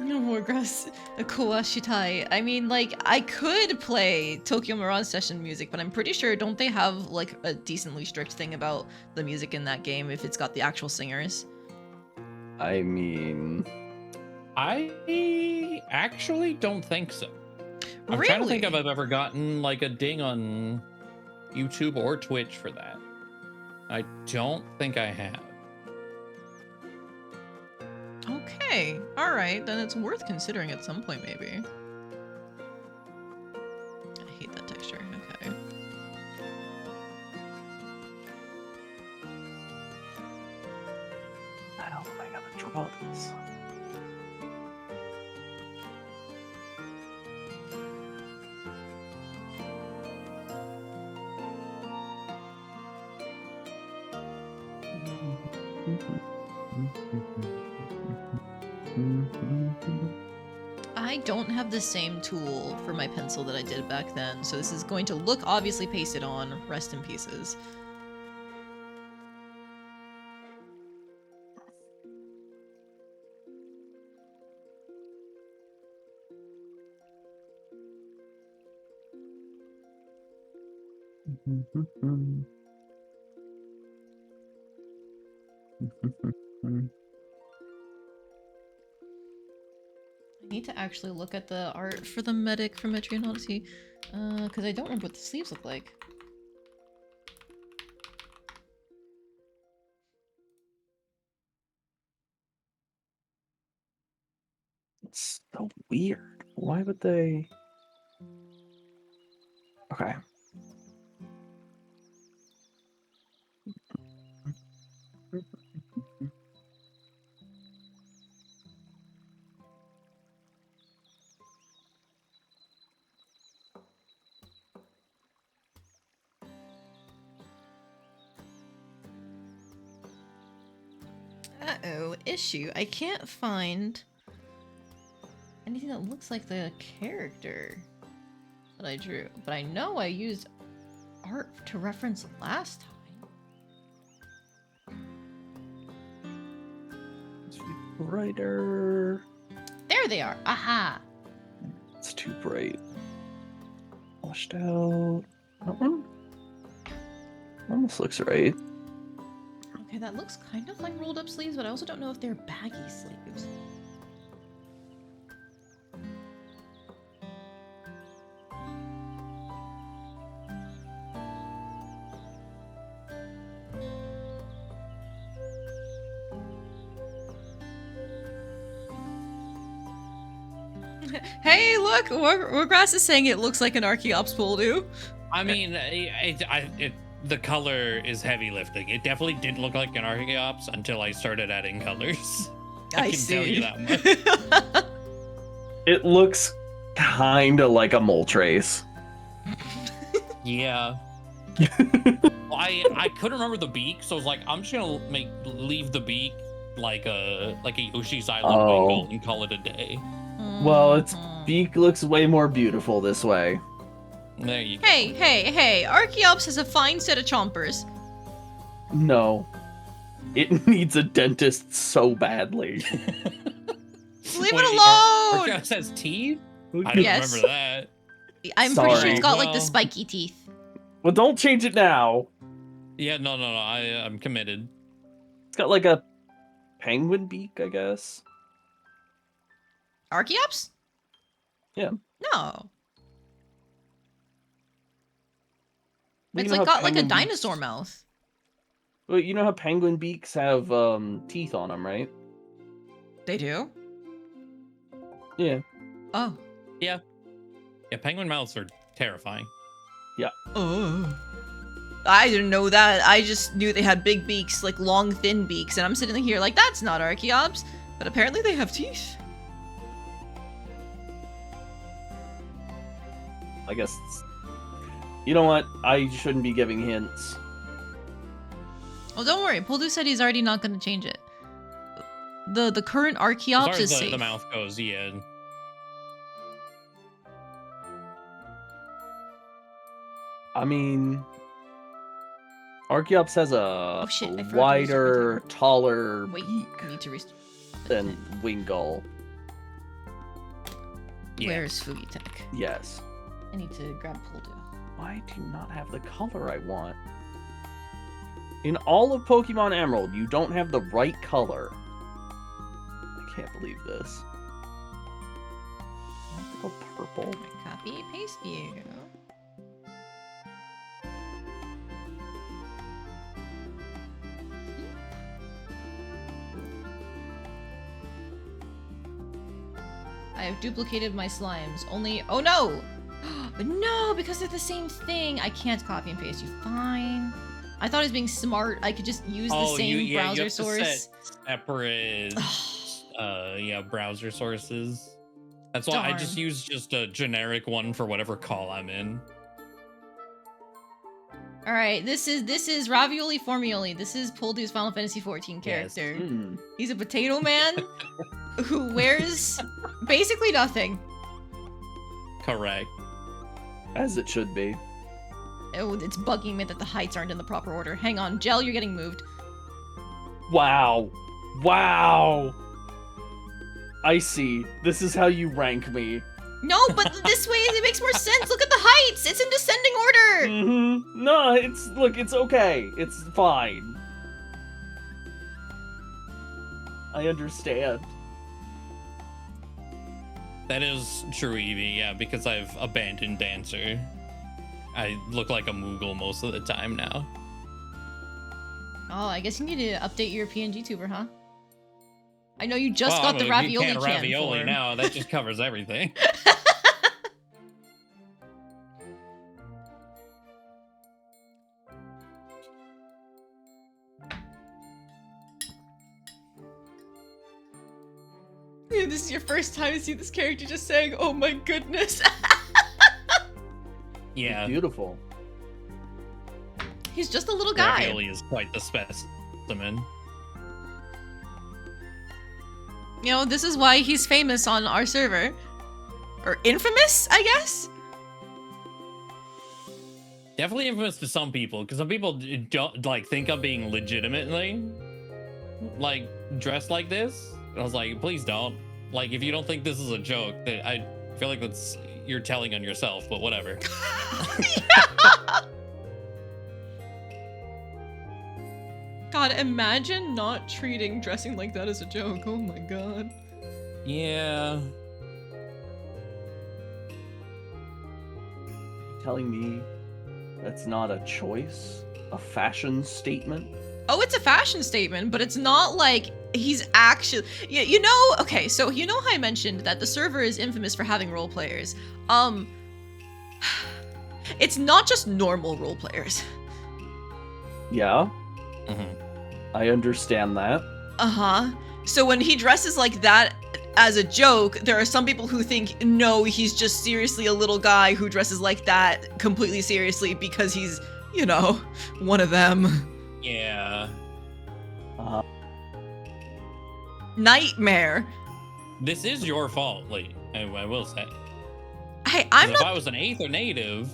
S1: No more grass. Kawashitai. I mean, like, I could play Tokyo Mirage Session music, but I'm pretty sure don't they have like a decently strict thing about the music in that game if it's got the actual singers?
S2: I mean,
S3: I actually don't think so. I'm trying to think if I've ever gotten like a ding on YouTube or Twitch for that. I don't think I have.
S1: Okay, alright, then it's worth considering at some point, maybe. I hate that texture, okay.
S2: how am I gonna draw this?
S1: I don't have the same tool for my pencil that I did back then, so this is going to look obviously pasted on. Rest in pieces. I need to actually look at the art for the medic from Etrian Odyssey, because I don't remember what the sleeves look like.
S2: It's so weird. Why would they? Okay.
S1: Uh-oh, issue. I can't find anything that looks like the character that I drew, but I know I used art to reference last time.
S2: It's brighter.
S1: There they are. Aha.
S2: It's too bright. Washed out. That one almost looks right.
S1: Okay, that looks kind of like rolled up sleeves, but I also don't know if they're baggy sleeves. Hey, look! Wargrass is saying it looks like an Archeops Poledoo.
S3: I mean, the color is heavy lifting. It definitely didn't look like an Archeops until I started adding colors. I can tell you that much.
S2: It looks kind of like a mole trace.
S3: Yeah. I couldn't remember the beak, so I was like, I'm just gonna leave the beak like a Yoshi's Island Wingle and call it a day.
S2: Well, its beak looks way more beautiful this way.
S3: There you go.
S1: Hey! Archeops has a fine set of chompers.
S2: No. It needs a dentist so badly.
S1: Leave it alone!
S3: Archeops has teeth? I don't remember that.
S1: I'm pretty sure it's
S2: Sorry.
S1: got like the spiky teeth.
S2: Well, don't change it now.
S3: Yeah, no. I'm committed.
S2: It's got like a penguin beak, I guess.
S1: Archeops?
S2: Yeah.
S1: No.
S2: Well,
S1: It's
S2: you know
S1: like
S2: how
S1: got like a
S2: penguin
S1: dinosaur
S2: beaks-
S1: mouth.
S2: Well, you know how penguin beaks have teeth on them, right?
S1: They do?
S2: Yeah.
S1: Oh.
S3: Yeah, penguin mouths are terrifying.
S1: Oh. I didn't know that. I just knew they had big beaks, like long, thin beaks, and I'm sitting here like, that's not Archeops. But apparently they have teeth.
S2: I guess you know what? I shouldn't be giving hints.
S1: Well, don't worry. Poledoo said he's already not going to change it. The current Archeops
S3: As far
S1: is
S3: as
S1: safe.
S3: the mouth goes, yeah.
S2: I mean, Archeops has a
S1: shit, I forgot to
S2: wider,
S1: restart my
S2: taller
S1: Wait,
S2: beak
S1: I need to restart.
S2: than Wingull.
S3: Yeah.
S1: Where's Fugitek?
S2: Yes.
S1: I need to grab Poledoo.
S2: Why do you not have the color I want? In all of Pokemon Emerald, you don't have the right color. I can't believe this. I have to go purple.
S1: Copy, paste you. I have duplicated my slimes. Only. Oh no! No, because they're the same thing. I can't copy and paste you. Fine. I thought I was being smart. I could just use the same browser
S3: you have
S1: source.
S3: To set separate, browser sources. That's why I just
S1: Darn.
S3: use just a generic one for whatever call I'm in.
S1: All right, this is Ravioli Formioli. This is Poledoo's Final Fantasy XIV character.
S2: Mm.
S1: He's a potato man who wears basically nothing.
S3: Correct.
S2: As it should be.
S1: Oh, it's bugging me that the heights aren't in the proper order. Hang on, Gel, you're getting moved.
S2: Wow. Wow. I see. This is how you rank me.
S1: No, but this way it makes more sense. Look at the heights. It's in descending order.
S2: Mm-hmm. No, it's okay. It's fine. I understand.
S3: That is true, Eevee, yeah, because I've abandoned Dancer. I look like a Moogle most of the time now.
S1: Oh, I guess you need to update your PNG tuber, huh? I know you just got the ravioli can form.
S3: Now. That just covers everything.
S1: This is your first time to see this character just saying, "Oh my goodness."
S3: Yeah.
S2: It's beautiful.
S1: He's just a little guy.
S3: Ravioli is quite the specimen.
S1: You know, this is why he's famous on our server. Or infamous, I guess?
S3: Definitely infamous to some people, because some people don't, like, think I'm being legitimately, like, dressed like this. I was like, please don't. Like, if you don't think this is a joke, that I feel like you're telling on yourself, but whatever.
S1: God, imagine not treating dressing like that as a joke. Oh my god.
S3: Yeah.
S2: Telling me that's not a choice? A fashion statement?
S1: Oh, it's a fashion statement, but it's not like he's actually... You know, okay, so you know how I mentioned that the server is infamous for having role players. It's not just normal role players.
S2: Yeah.
S3: Mm-hmm.
S2: I understand that.
S1: Uh-huh. So when he dresses like that as a joke, there are some people who think, no, he's just seriously a little guy who dresses like that completely seriously because he's, you know, one of them.
S3: Yeah.
S1: Nightmare.
S3: This is your fault, Lee. I will say.
S1: I'm not...
S3: If I was an Aether native,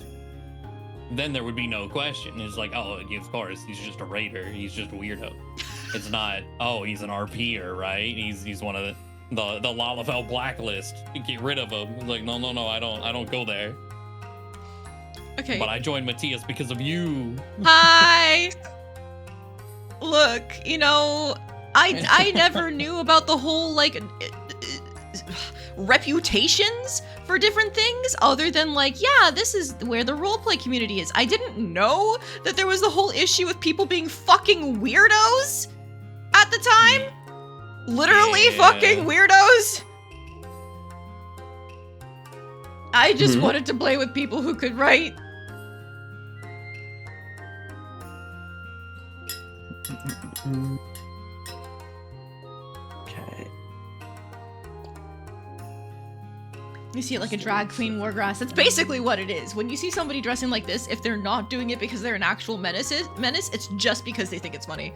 S3: then there would be no question. It's like, oh, of course, he's just a raider. He's just a weirdo. It's not, oh, he's an RPer, right? He's one of the Lalafell blacklist. Get rid of him. It's like, no, I don't go there.
S1: Okay.
S3: But I joined Matthias because of you.
S1: Hi. Look, you know, I never knew about the whole, like, reputations for different things other than, like, yeah, this is where the roleplay community is. I didn't know that there was the whole issue with people being fucking weirdos at the time. Literally fucking weirdos. I just wanted to play with people who could write.
S2: Okay.
S1: You see it like a drag queen wore grass. That's basically what it is. When you see somebody dressing like this, if they're not doing it because they're an actual menace, it's just because they think it's funny.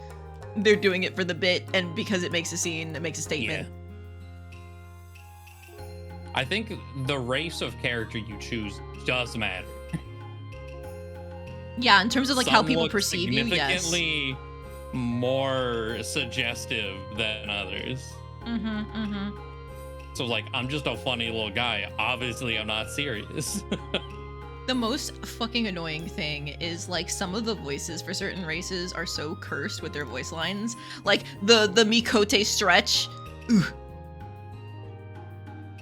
S1: They're doing it for the bit and because it makes a scene, it makes a statement.
S3: Yeah. I think the race of character you choose does matter.
S1: Yeah, in terms of like
S3: Some
S1: how people
S3: look
S1: perceive you, yes.
S3: Significantly more suggestive than others. So like, I'm just a funny little guy. Obviously, I'm not serious.
S1: The most fucking annoying thing is like some of the voices for certain races are so cursed with their voice lines. Like the Mikote stretch. Ugh.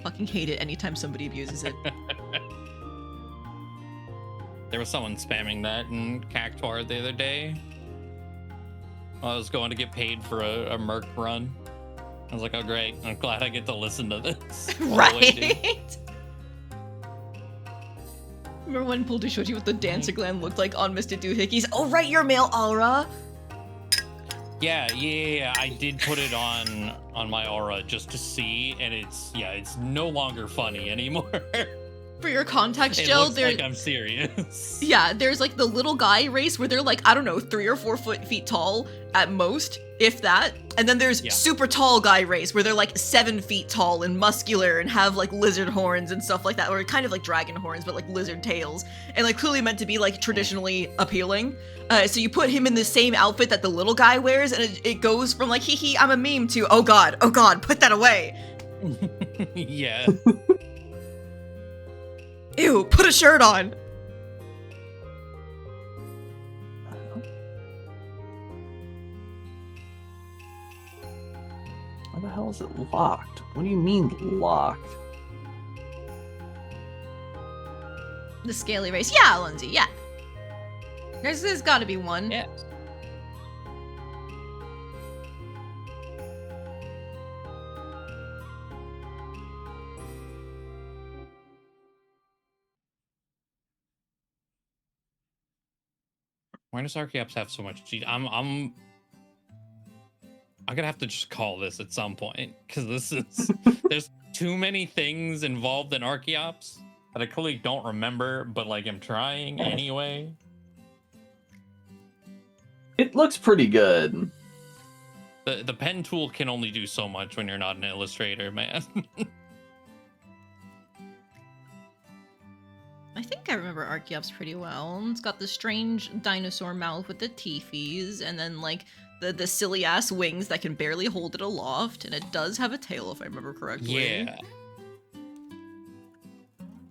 S1: Fucking hate it anytime somebody abuses it.
S3: There was someone spamming that in Cactuar the other day. I was going to get paid for a Merc run. I was like, oh great, I'm glad I get to listen to this.
S1: Right? Remember when Poledoo showed you what the dancer gland looked like on Mr. Doohickeys? Oh right, your male aura!
S3: Yeah, I did put it on my aura just to see, and it's no longer funny anymore.
S1: For your context,
S3: it
S1: Jill,
S3: looks like I'm serious.
S1: Yeah, there's like the little guy race where they're like, I don't know, 3 or 4 feet tall at most, if that. And then there's super tall guy race where they're like 7 feet tall and muscular and have like lizard horns and stuff like that, or kind of like dragon horns, but like lizard tails, and like clearly meant to be like traditionally appealing. So you put him in the same outfit that the little guy wears, and it goes from like, hee hee, I'm a meme to, oh god, put that away.
S3: Yeah.
S1: Ew, put a shirt on.
S2: Why the hell is it locked? What do you mean locked?
S1: The scaly race. Yeah, Lindsay, yeah. There's gotta be one.
S3: Yeah. Why does Archeops have so much cheat? I'm gonna have to just call this at some point, because this is there's too many things involved in Archeops that I clearly don't remember, but like I'm trying anyway.
S2: It looks pretty good.
S3: The pen tool can only do so much when you're not an illustrator, man.
S1: I think I remember Archeops pretty well. It's got the strange dinosaur mouth with the teethies, and then like the silly ass wings that can barely hold it aloft, and it does have a tail if I remember correctly.
S3: Yeah.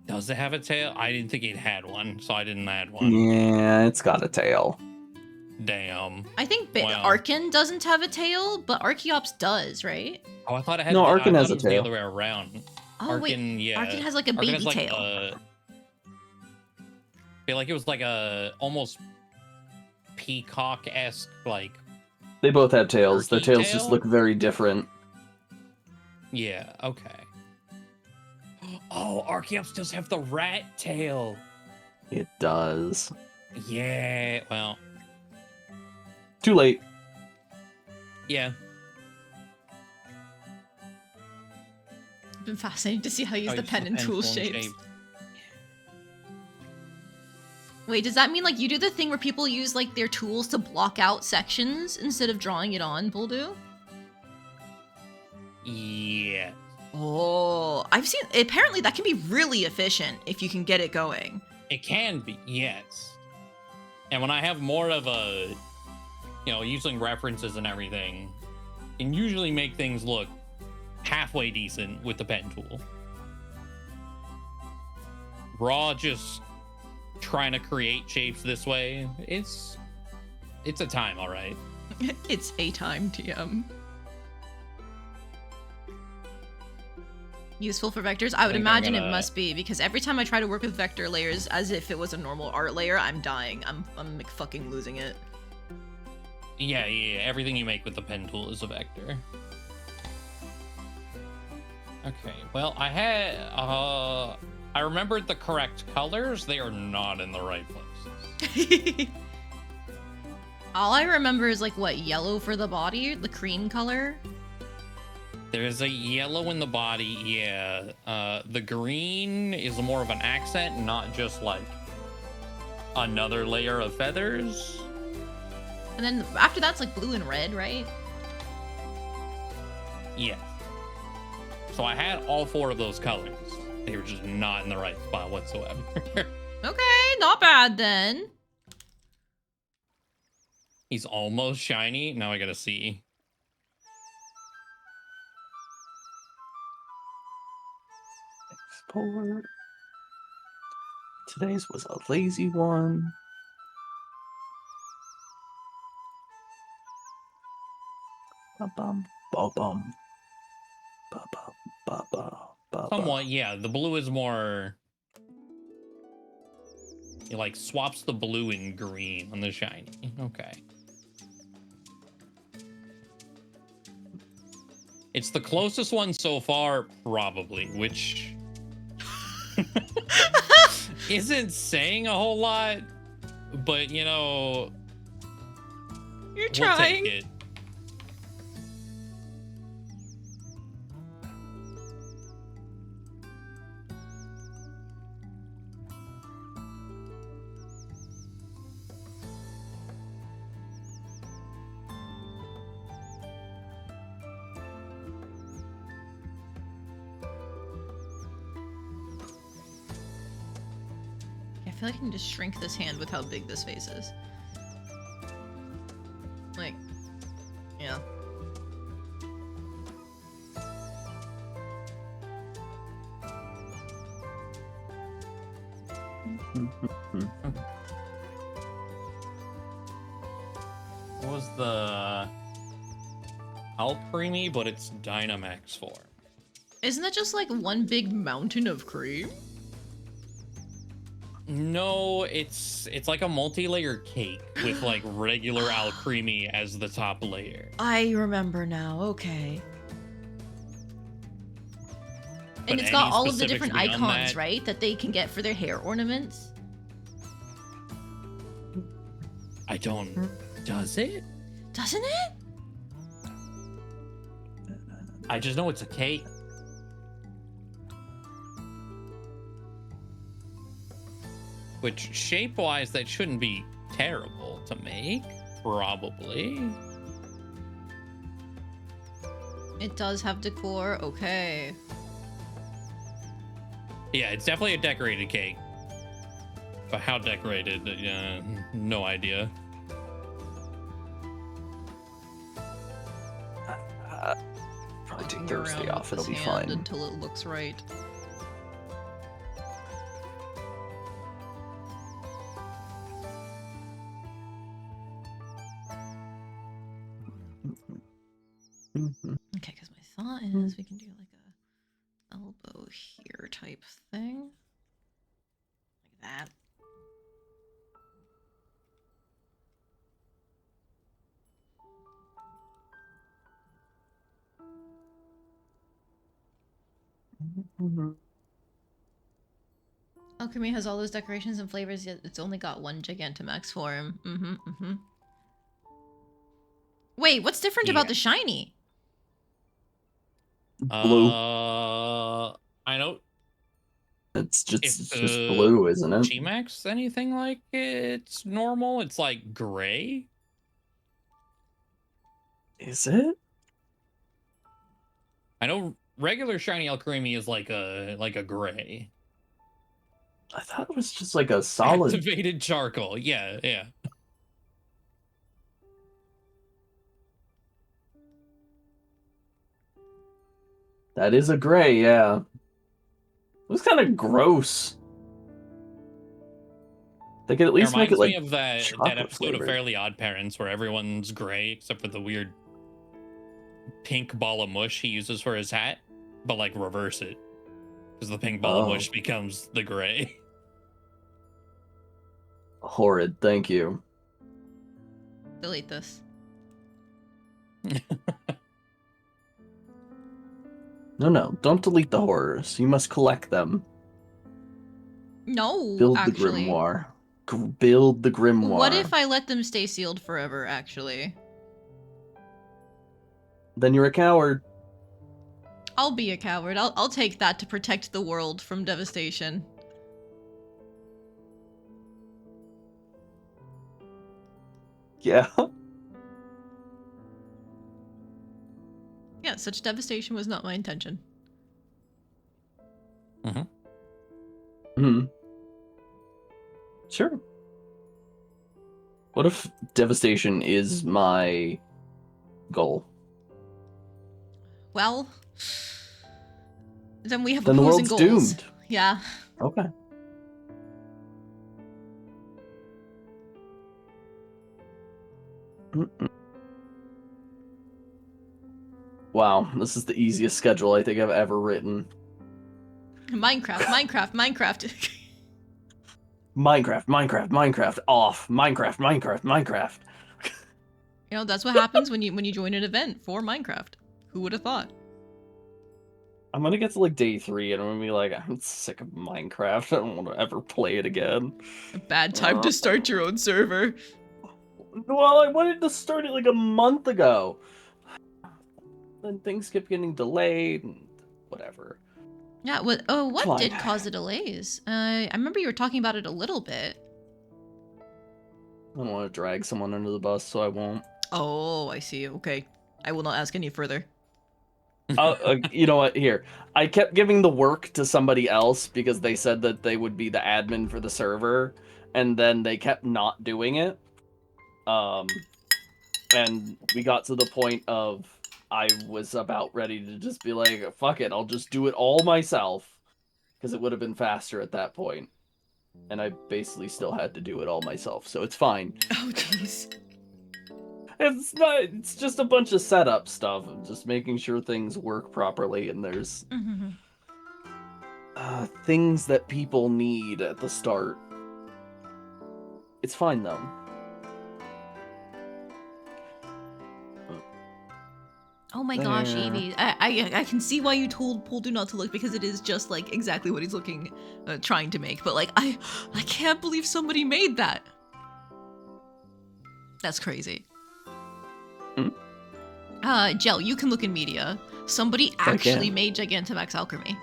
S3: Does it have a tail? I didn't think it had one, so I didn't add one.
S2: Yeah, it's got a tail.
S3: Damn.
S1: I think
S3: Wow.
S1: Arkin doesn't have a tail, but Archeops does, right?
S3: Oh, I thought it had.
S2: No, Arkin has
S3: it
S2: a
S3: was the
S2: tail.
S3: other way around.
S1: Oh
S3: Arkin,
S1: wait,
S3: yeah.
S1: Arkin has like a
S3: Arkin
S1: baby
S3: has, like,
S1: tail.
S3: I feel like it was like a almost peacock-esque, like.
S2: They both have tails. Their
S3: Turkey
S2: tails
S3: tail?
S2: just look very different.
S3: Yeah. Okay. Oh, Archeops does have the rat tail.
S2: It does.
S3: Yeah. Well.
S2: Too late.
S3: Yeah.
S1: It's been fascinating to see how you use the
S3: Use
S1: pen and tool
S3: tool and
S1: shapes.
S3: shape.
S1: Wait, does that mean like you do the thing where people use like their tools to block out sections instead of drawing it on, Poledoo?
S3: Yeah.
S1: Oh, I've seen. Apparently, that can be really efficient if you can get it going.
S3: It can be, yes. And when I have more of a, using references and everything, can usually make things look halfway decent with the pen tool. Raw just trying to create shapes this way, it's a time, all right.
S1: It's a time, TM. Useful for vectors? I would imagine it must be, because every time I try to work with vector layers as if it was a normal art layer, I'm dying. I'm fucking losing it.
S3: Yeah, everything you make with the pen tool is a vector. Okay, well, I remembered the correct colors. They are not in the right places.
S1: All I remember is like what, yellow for the body, the cream color?
S3: There's a yellow in the body, yeah. The green is more of an accent, not just like another layer of feathers.
S1: And then after that's like blue and red, right?
S3: Yeah. So I had all 4 of those colors. They were just not in the right spot whatsoever.
S1: Okay, not bad then.
S3: He's almost shiny. Now I gotta see.
S2: Export. Today's was a lazy one. Ba-bum, ba-bum. Ba-bum, ba-bum, ba-bum.
S3: Somewhat, yeah. The blue is more... It like swaps the blue and green on the shiny. Okay. It's the closest one so far, probably, which isn't saying a whole lot, but
S1: You're
S3: we'll
S1: trying.
S3: take it.
S1: I feel like I can just shrink this hand with how big this face is. Like, yeah.
S3: What was the Alcremie, but it's Dynamax form.
S1: Isn't that just like one big mountain of cream?
S3: No, it's like a multi-layer cake with like regular Alcremie as the top layer.
S1: I remember now, okay.
S3: But
S1: And it's got
S3: any
S1: all of the
S3: specifics
S1: different
S3: beyond
S1: icons,
S3: that?
S1: right? That they can get for their hair ornaments.
S3: I don't... Does it?
S1: Doesn't it?
S3: I just know it's a cake. Which, shape-wise, that shouldn't be terrible to make. Probably.
S1: It does have decor. Okay.
S3: Yeah, it's definitely a decorated cake. But how decorated? No idea.
S2: Probably take
S1: Walking
S2: Thursday
S1: around
S2: off.
S1: with
S2: It'll
S1: his
S2: be
S1: hand
S2: fine.
S1: until it looks right. Okay, because my thought is we can do like a elbow here type thing. Like that. Alchemy has all those decorations and flavors, yet it's only got one Gigantamax form. Wait, what's different about the shiny?
S2: Blue.
S3: I know.
S2: It's just blue, isn't it?
S3: G-Max, anything like it's normal? It's like gray?
S2: Is it?
S3: I know regular shiny Alcremie is like a gray.
S2: I thought it was just like a solid.
S3: Activated charcoal. Yeah, yeah.
S2: That is a gray, yeah. It was kind of gross. They could at least make it like
S3: me of that episode
S2: flavored.
S3: of Fairly Odd Parents where everyone's gray except for the weird pink ball of mush he uses for his hat, but like reverse it because the pink ball of mush becomes the gray.
S2: Horrid, thank you.
S1: Delete this.
S2: No, don't delete the horrors. You must collect them.
S1: No,
S2: Build
S1: actually.
S2: the grimoire. Build the grimoire.
S1: What if I let them stay sealed forever, actually?
S2: Then you're a coward.
S1: I'll be a coward. I'll take that to protect the world from devastation.
S2: Yeah.
S1: Yeah, such devastation was not my intention.
S2: Sure. What if devastation is my goal?
S1: Well, then we have
S2: Then the
S1: opposing
S2: world's
S1: goals.
S2: doomed.
S1: Yeah.
S2: Okay. Wow, this is the easiest schedule I think I've ever written.
S1: Minecraft, Minecraft,
S2: off. Minecraft.
S1: You know, that's what happens when you join an event for Minecraft. Who would have thought?
S2: I'm gonna get to like day 3 and I'm gonna be like, I'm sick of Minecraft. I don't want to ever play it again.
S1: A bad time to start your own server.
S2: Well, I wanted to start it like a month ago. Then things kept getting delayed and whatever.
S1: Yeah, what did cause the delays? I remember you were talking about it a little bit.
S2: I don't want to drag someone under the bus, so I won't.
S1: Oh, I see. Okay. I will not ask any further.
S2: You know what? Here. I kept giving the work to somebody else because they said that they would be the admin for the server, and then they kept not doing it. And we got to the point of I was about ready to just be like, fuck it, I'll just do it all myself, because it would have been faster at that point. And I basically still had to do it all myself, so it's fine.
S1: Oh, jeez.
S2: It's just a bunch of setup stuff, just making sure things work properly, and there's things that people need at the start. It's fine, though.
S1: Oh my gosh, Evie. I can see why you told Poledoo not to look, because it is just like exactly what he's trying to make. But like, I can't believe somebody made that. That's crazy.
S2: Hmm?
S1: Gel, you can look in media. Somebody actually made Gigantamax alchemy.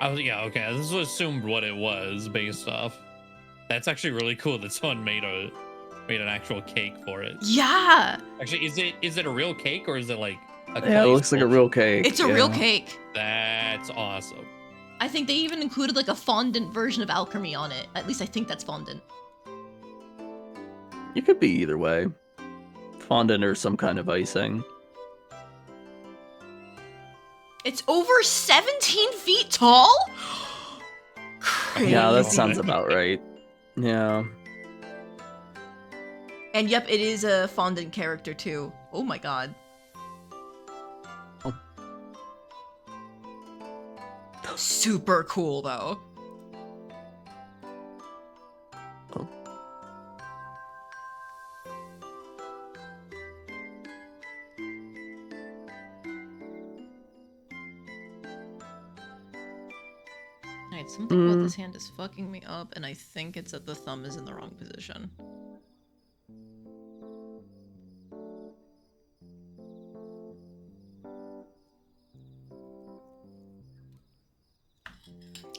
S3: Yeah, okay. This was assumed what it was based off. That's actually really cool that someone made an actual cake for it.
S1: Yeah.
S3: Actually, is it a real cake or is it like a
S2: Yeah, it looks like a real cake.
S1: It's a real cake.
S3: That's awesome.
S1: I think they even included like a fondant version of alchemy on it. At least I think that's fondant.
S2: You could be either way. Fondant or some kind of icing.
S1: It's over 17 feet tall? Crazy.
S2: Yeah, that sounds about right. Yeah.
S1: And yep, it is a fondant character too. Oh my god.
S2: Oh.
S1: Super cool though.
S2: Oh.
S1: Alright, something about this hand is fucking me up, and I think it's that the thumb is in the wrong position.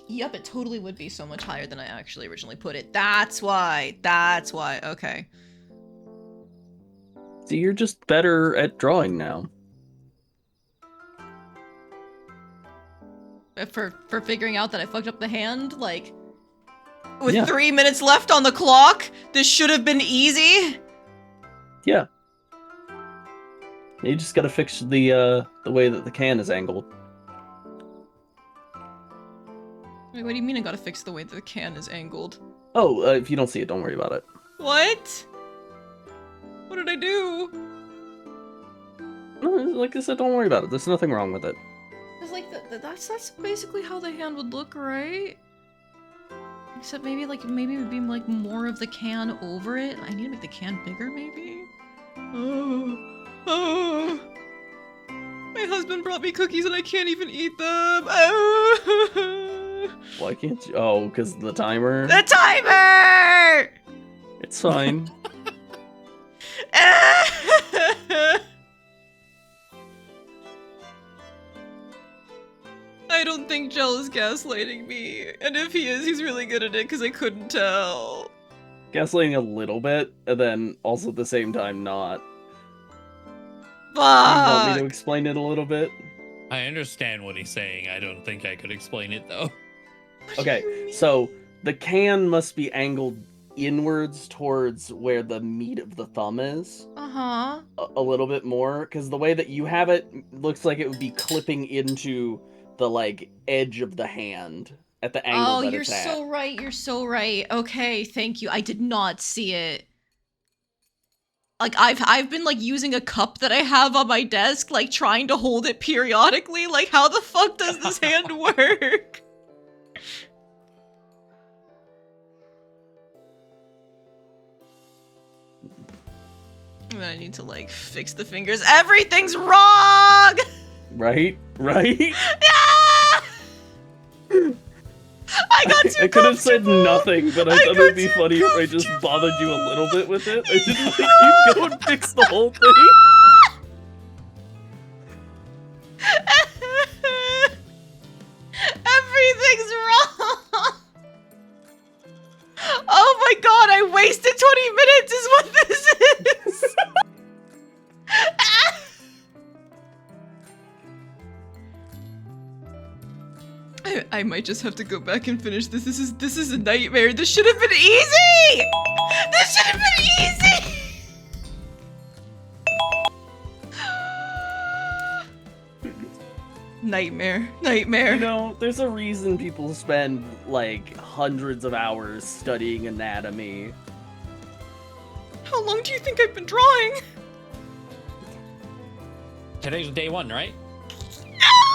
S1: Yep, it totally would be so much higher than I actually originally put it. That's why. That's why. Okay.
S2: See, you're just better at drawing now.
S1: For figuring out that I fucked up the hand, like, with 3 minutes left on the clock, this should have been easy.
S2: Yeah. You just gotta fix the way that the can is angled.
S1: Wait, what do you mean I gotta fix the way that the can is angled?
S2: Oh, if you don't see it, don't worry about it.
S1: What? What did I do?
S2: No, like I said, don't worry about it. There's nothing wrong with it.
S1: Cause like that's basically how the hand would look, right? Except maybe maybe it would be like more of the can over it. I need to make the can bigger, maybe. Oh. My husband brought me cookies and I can't even eat them. Oh.
S2: Why can't you? Oh, because the timer?
S1: The timer!
S2: It's fine.
S1: I don't think Gel is gaslighting me. And if he is, he's really good at it because I couldn't tell.
S2: Gaslighting a little bit, and then also at the same time not.
S1: Fuck!
S2: Can you help me to explain it a little bit?
S3: I understand what he's saying. I don't think I could explain it though.
S2: Okay, so the can must be angled inwards towards where the meat of the thumb is.
S1: Uh-huh.
S2: A little bit more, because the way that you have it looks like it would be clipping into the, like, edge of the hand at the angle that it's at.
S1: Oh, you're so right, you're so right. Okay, thank you. I did not see it. Like, I've been, like, using a cup that I have on my desk, like, trying to hold it periodically. Like, how the fuck does this hand work? And I need to, like, fix the fingers. Everything's wrong!
S2: Right? Right?
S1: Yeah! I got too
S2: I could have said
S1: comfortable.
S2: nothing, but I thought it would be funny if I just bothered you a little bit with it. I didn't think you'd go and fix the whole thing.
S1: Everything's wrong! Oh my god, I wasted 20 minutes is what this is! I might just have to go back and finish this. This is a nightmare. This should have been easy! This should have been easy! Nightmare. Nightmare.
S2: You know, there's a reason people spend, like, hundreds of hours studying anatomy.
S1: How long do you think I've been drawing?
S3: Today's day one, right?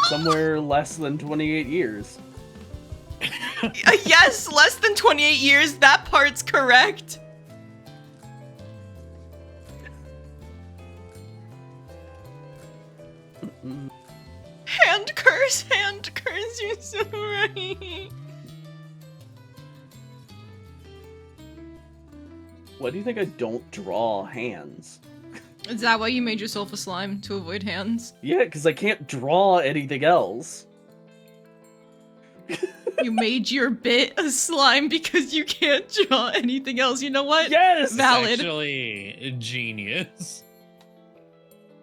S2: Somewhere less than 28 years.
S1: Yes, less than 28 years. That part's correct. Hand curse, you're so right.
S2: Why do you think I don't draw hands?
S1: Is that why you made yourself a slime, to avoid hands?
S2: Yeah, because I can't draw anything else.
S1: You made your bit a slime because you can't draw anything else. You know what?
S2: Yes!
S1: Valid.
S3: It's actually genius.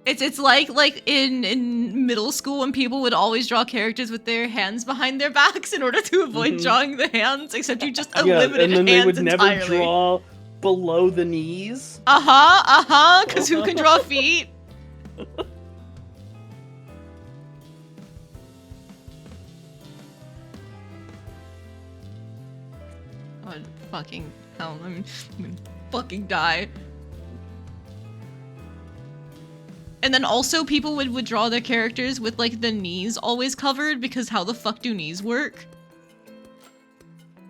S1: It's like in middle school when people would always draw characters with their hands behind their backs in order to avoid drawing the hands, except you just eliminated
S2: and then
S1: hands
S2: they would
S1: entirely.
S2: never draw below the knees.
S1: Because who can draw feet? Oh, fucking hell, I'm gonna fucking die. And then also people would draw their characters with like the knees always covered, because how the fuck do knees work?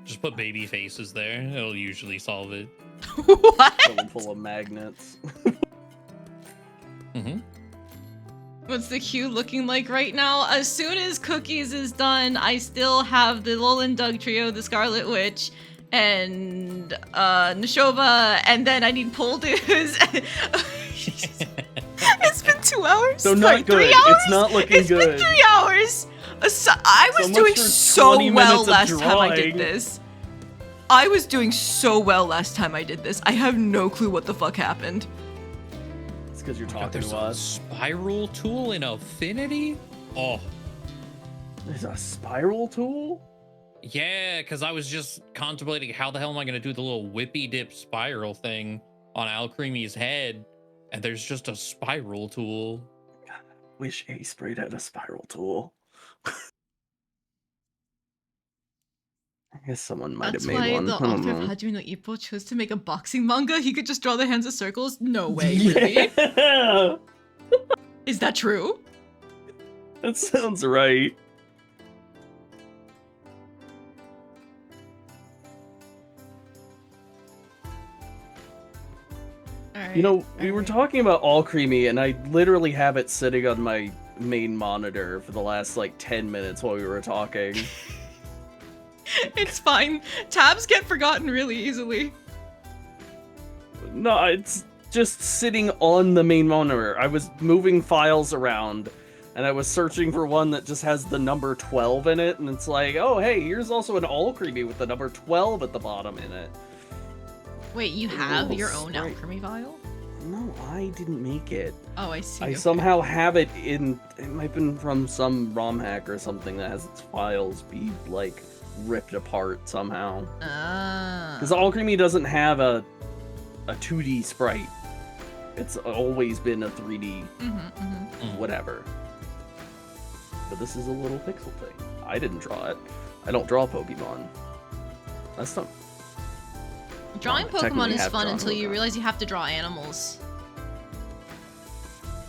S3: Just put baby faces there. It'll usually solve it.
S1: What?
S2: Full of magnets.
S3: Mm-hmm.
S1: What's the queue looking like right now? As soon as Cookies is done, I still have the Lolan Doug trio, the Scarlet Witch, and Nashova, and then I need Poledoo's. It's been 2 hours.
S2: So
S1: Sorry,
S2: not good.
S1: 3 hours?
S2: It's not looking
S1: It's
S2: good.
S1: been 3 hours. I was
S2: So much
S1: doing
S2: for
S1: so
S2: 20
S1: well
S2: minutes of
S1: last time I did
S2: drawing.
S1: this. I was doing so well last time I did this. I have no clue what the fuck happened.
S2: It's because you're
S3: God,
S2: talking
S3: there's
S2: to
S3: a
S2: us.
S3: spiral tool in Affinity? Oh.
S2: There's a spiral tool?
S3: Yeah, because I was just contemplating how the hell am I going to do the little whippy dip spiral thing on Alcreamy's head, and there's just a spiral tool.
S2: Wish A-Sprayed had a spiral tool. I guess someone might
S1: That's
S2: have made
S1: why
S2: one.
S1: the
S2: I don't
S1: author of
S2: know.
S1: Hajime no Ippo chose to make a boxing manga. He could just draw the hands as circles. No way, really?
S2: Yeah!
S1: Is that true?
S2: That sounds right.
S1: Alright.
S2: You know, we were talking about All Creamy, and I literally have it sitting on my main monitor for the last, like, 10 minutes while we were talking.
S1: It's fine. Tabs get forgotten really easily.
S2: No, it's just sitting on the main monitor. I was moving files around, and I was searching for one that just has the number 12 in it, and it's like, oh, hey, here's also an All Creamy with the number 12 at the bottom in it.
S1: Wait, you have your own
S2: right.
S1: alchemy vial?
S2: No, I didn't make it.
S1: Oh, I see.
S2: I
S1: okay.
S2: somehow have it in... It might have been from some ROM hack or something that has its files be, like, ripped apart somehow.
S1: Ah.
S2: Because All Creamy doesn't have a 2D sprite. It's always been a 3D whatever. But this is a little pixel thing. I didn't draw it. I don't draw Pokemon. That's not...
S1: Drawing
S2: Well, I
S1: Pokemon
S2: technically
S1: is
S2: have
S1: fun
S2: drawn
S1: until you
S2: Pokemon.
S1: realize you have to draw animals.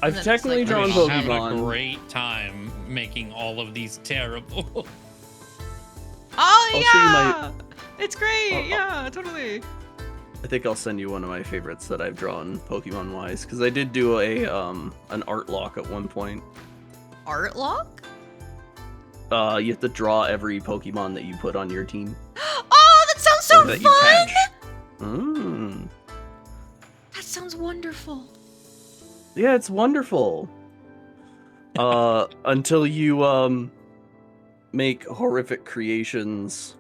S2: I've
S1: then it's
S2: technically
S1: like,
S2: drawn
S3: I'm having a
S2: Pokemon.
S3: great time making all of these terrible.
S1: Oh,
S2: I'll show you
S1: yeah! It's great,
S2: Oh,
S1: yeah, totally.
S2: I think I'll send you one of my favorites that I've drawn Pokemon-wise, because I did do a an art lock at one point.
S1: Art lock?
S2: You have to draw every Pokemon that you put on your team.
S1: Oh, that sounds so
S2: or that you
S1: fun!
S2: catch. Mm.
S1: That sounds wonderful.
S2: Yeah, it's wonderful. Until you make horrific creations.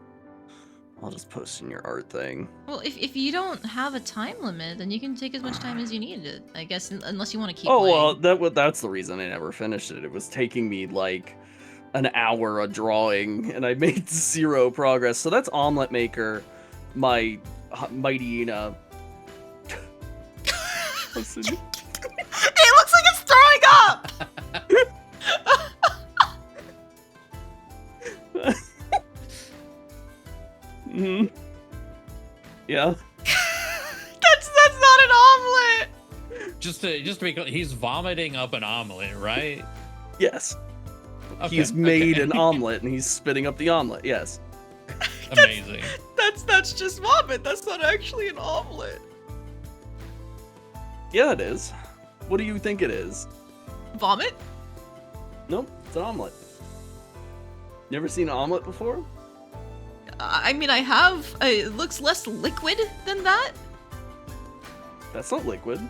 S2: I'll just post in your art thing.
S1: Well, if you don't have a time limit, then you can take as much time as you need, I guess, unless you want to keep
S2: Oh
S1: playing.
S2: well, that's the reason I never finished it. It was taking me like an hour of drawing, and I made 0 progress. So that's Omelet Maker, my Mightyena. Listen.
S1: It looks like it's throwing up!
S2: Mm-hmm. Yeah.
S1: That's not an omelet!
S3: just to be clear, he's vomiting up an omelet, right?
S2: Yes.
S3: Okay,
S2: He's made
S3: okay.
S2: an omelet, and he's spitting up the omelet. Yes.
S3: Amazing.
S1: That's just vomit. That's not actually an omelet.
S2: Yeah, it is. What do you think it is?
S1: Vomit?
S2: Nope, it's an omelet. You ever seen an omelet before?
S1: I mean, I have. It looks less liquid than that.
S2: That's not liquid.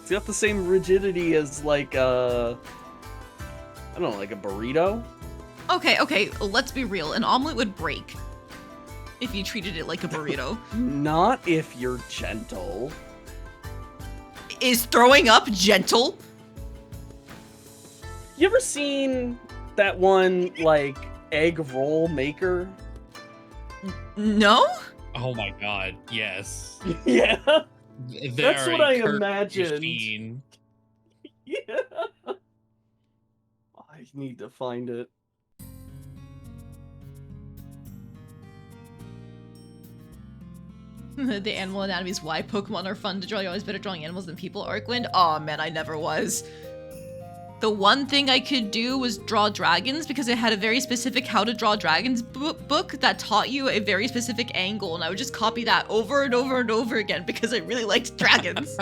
S2: It's got the same rigidity as like I don't know, like a burrito.
S1: Okay, let's be real. An omelet would break if you treated it like a burrito.
S2: Not if you're gentle.
S1: Is throwing up gentle?
S2: You ever seen that one, like, egg roll maker?
S1: No?
S2: Oh
S3: my god, yes.
S2: Yeah.
S3: That's
S2: what I imagined.
S3: Machine.
S2: Yeah. I need to find it.
S1: The animal anatomy is why Pokemon are fun to draw. You're always better drawing animals than people, Arcwind. Aw, man, I never was. The one thing I could do was draw dragons because it had a very specific how to draw dragons book that taught you a very specific angle, and I would just copy that over and over and over again because I really liked dragons.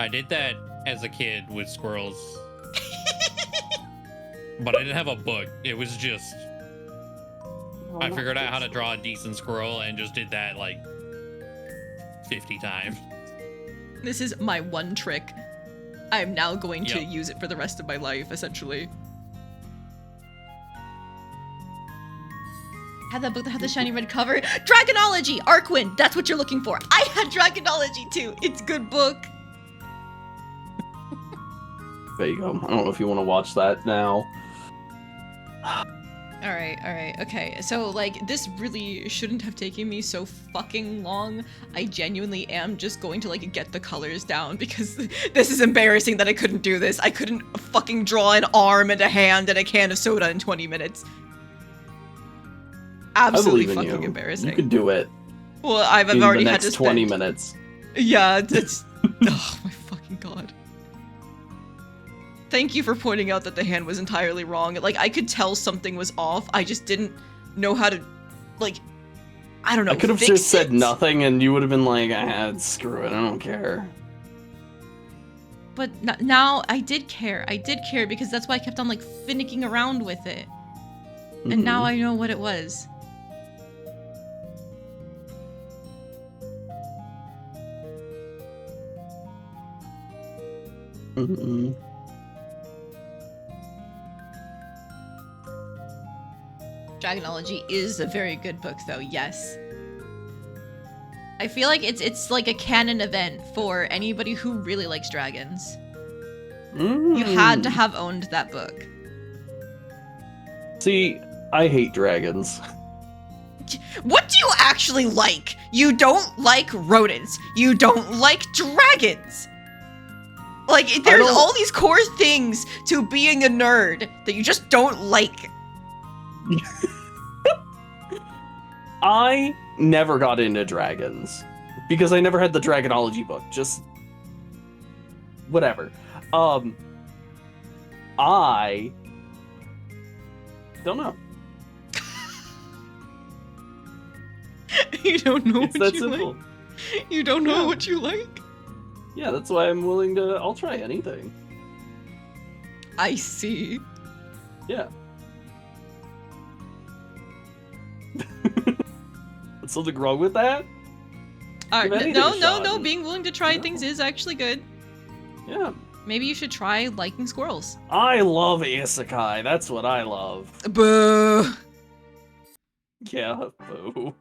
S3: I did that as a kid with squirrels. But I didn't have a book. It was just... I figured out how to draw a decent squirrel and just did that like 50 times.
S1: This is my one trick. I'm now going to use it for the rest of my life, essentially. Had that book that had the shiny red cover. Dragonology! Arcwind! That's what you're looking for. I had Dragonology too. It's a good book.
S2: There you go. I don't know if you want to watch that now.
S1: Alright, okay. So, like, this really shouldn't have taken me so fucking long. I genuinely am just going to, like, get the colors down because this is embarrassing that I couldn't do this. I couldn't fucking draw an arm and a hand and a can of soda in 20 minutes. Absolutely fucking embarrassing.
S2: You can do it.
S1: Well, I've already had to spend
S2: 20 minutes.
S1: Yeah, it's... oh my fucking god. Thank you for pointing out that the hand was entirely wrong. Like, I could tell something was off. I just didn't know how to, like, I don't know,
S2: I could have just said nothing and you would have been like, screw it, I don't care.
S1: But now I did care. I did care because that's why I kept on, like, finicking around with it. And now I know what it was. Dragonology is a very good book, though, yes. I feel like it's like a canon event for anybody who really likes dragons. You had to have owned that book.
S2: See, I hate dragons.
S1: What do you actually like? You don't like rodents. You don't like dragons. Like, there's all these core things to being a nerd that you just don't like.
S2: I never got into dragons because I never had the Dragonology book. Just whatever. I don't know.
S1: You don't know
S2: it's
S1: what
S2: that
S1: you
S2: simple.
S1: like. You don't know what you like.
S2: Yeah, that's why I'm willing to. I'll try anything.
S1: I see.
S2: Yeah. Something wrong with that?
S1: No. Being willing to try things is actually good.
S2: Yeah.
S1: Maybe you should try liking squirrels.
S2: I love isekai. That's what I love.
S1: Boo.
S2: Yeah, boo.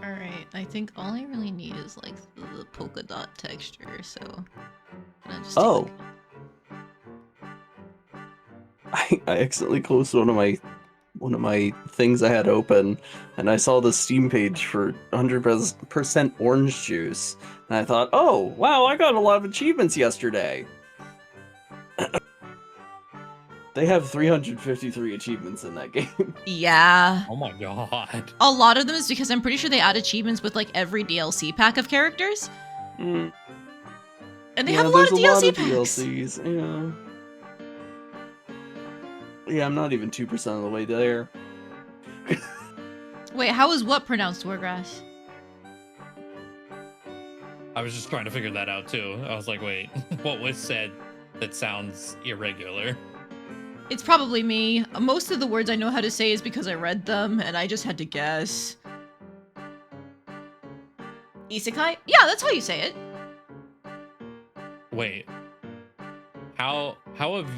S1: Alright, I think all I really need is like the polka dot texture, so I'll just
S2: I accidentally closed one of my things I had open, and I saw the Steam page for 100% orange juice, and I thought, oh wow, I got a lot of achievements yesterday. They have 353 achievements in that game.
S1: Yeah.
S3: Oh my god.
S1: A lot of them is because I'm pretty sure they add achievements with like every DLC pack of characters.
S2: Mm.
S1: And they have a lot of DLC packs.
S2: DLCs, yeah, I'm not even 2% of the way there.
S1: Wait, how is what pronounced, Wargrass?
S3: I was just trying to figure that out too. I was like, wait, what was said that sounds irregular?
S1: It's probably me. Most of the words I know how to say is because I read them, and I just had to guess. Isekai? Yeah, that's how you say it.
S3: Wait, how have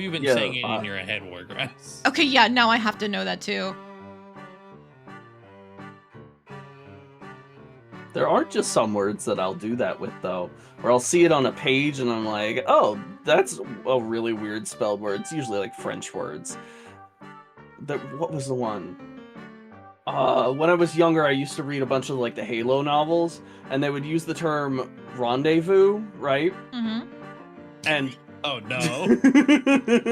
S3: you been saying it in your head, Wargrass?
S1: Okay, yeah, now I have to know that too.
S2: There aren't just some words that I'll do that with, though. Or I'll see it on a page and I'm like, oh, that's a really weird spelled word. It's usually like French words. What was the one? When I was younger, I used to read a bunch of like the Halo novels, and they would use the term rendezvous, right?
S1: Mm-hmm.
S2: And
S3: oh no.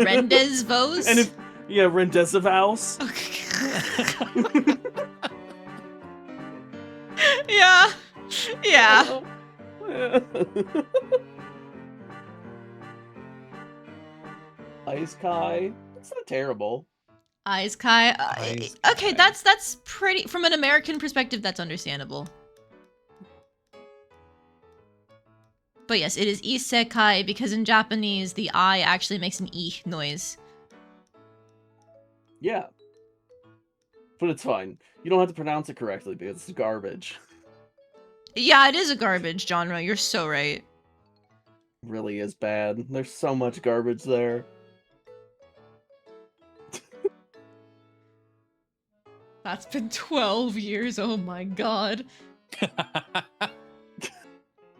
S1: Rendezvous?
S2: And rendezvous.
S1: Okay. Yeah. Yeah.
S2: Ice Kai. It's not terrible.
S1: Ice Kai. Okay, that's pretty. From an American perspective, that's understandable. But yes, it is isekai because in Japanese, the I actually makes an E noise.
S2: Yeah. But it's fine. You don't have to pronounce it correctly because it's garbage.
S1: Yeah, it is a garbage genre. You're so right.
S2: It really is bad. There's so much garbage there.
S1: That's been 12 years. Oh my god.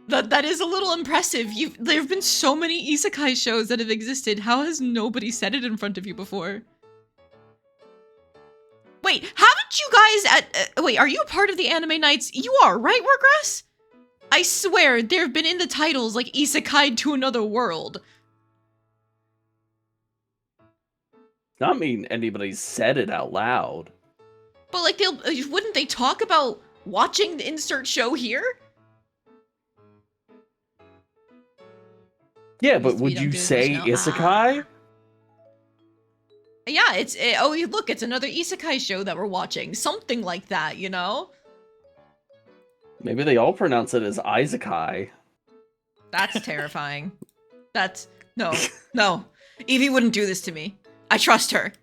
S1: That is a little impressive. There have been so many isekai shows that have existed. How has nobody said it in front of you before? Wait, haven't you guys wait, are you a part of the anime nights? You are, right, Wargrass? I swear, there have been in the titles, like, isekai to another world.
S2: Not mean anybody's said it out loud.
S1: But, like, wouldn't they talk about watching the insert show here?
S2: Yeah, but would you say isekai?
S1: Yeah, oh, look, it's another isekai show that we're watching. Something like that, you know?
S2: Maybe they all pronounce it as isekai.
S1: That's terrifying. No. Evie wouldn't do this to me. I trust her.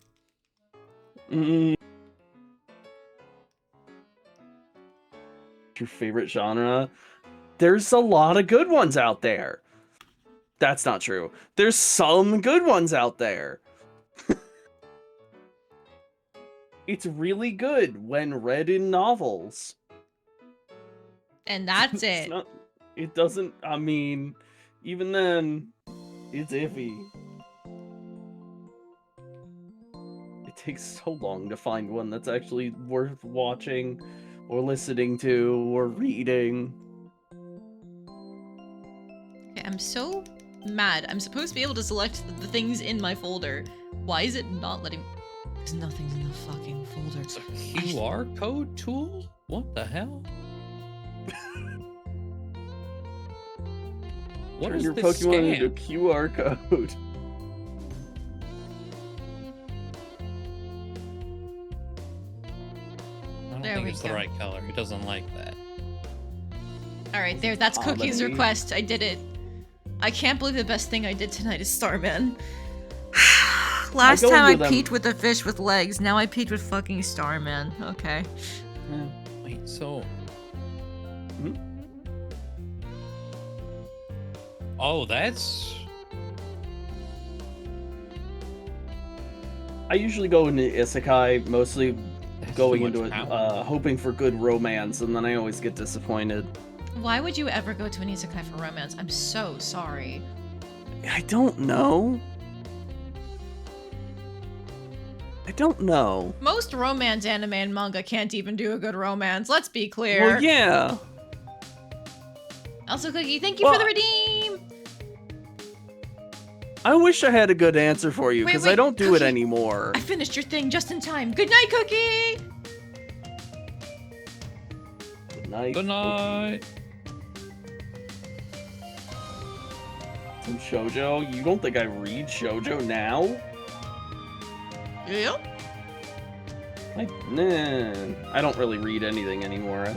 S2: Your favorite genre? There's a lot of good ones out there. That's not true. There's some good ones out there. It's really good when read in novels.
S1: And that's it.
S2: It doesn't, I mean, even then, it's iffy. It takes so long to find one that's actually worth watching, or listening to, or reading.
S1: Okay, I'm so mad. I'm supposed to be able to select the things in my folder. Why is it not letting... Because nothing's in the fucking folder.
S3: It's a QR code tool? What the hell? What is
S2: your
S3: this
S2: Pokemon
S3: scam?
S2: into a QR code?
S3: I don't
S1: There
S3: think
S1: we
S3: it's
S1: go.
S3: the right color. He doesn't like that.
S1: Alright, that's Cookie's request. I did it. I can't believe the best thing I did tonight is Starman. Last time I peeked with a fish with legs, now I peeked with fucking Starman. Okay.
S3: Wait, so...
S2: Hmm?
S3: Oh, that's...
S2: I usually go into isekai, mostly going into it,
S3: power.
S2: hoping for good romance, and then I always get disappointed.
S1: Why would you ever go to an isekai for romance? I'm so sorry.
S2: I don't know.
S1: Most romance anime and manga can't even do a good romance, let's be clear.
S2: Well, yeah.
S1: Also, Cookie, thank you for the redeem!
S2: I wish I had a good answer for you,
S1: Wait,
S2: because I don't do
S1: Cookie,
S2: it anymore.
S1: I finished your thing just in time. Good night, Cookie!
S2: Good night.
S3: Good night.
S2: some shoujo. You don't think I read shoujo now?
S1: Yeah.
S2: I don't really read anything anymore.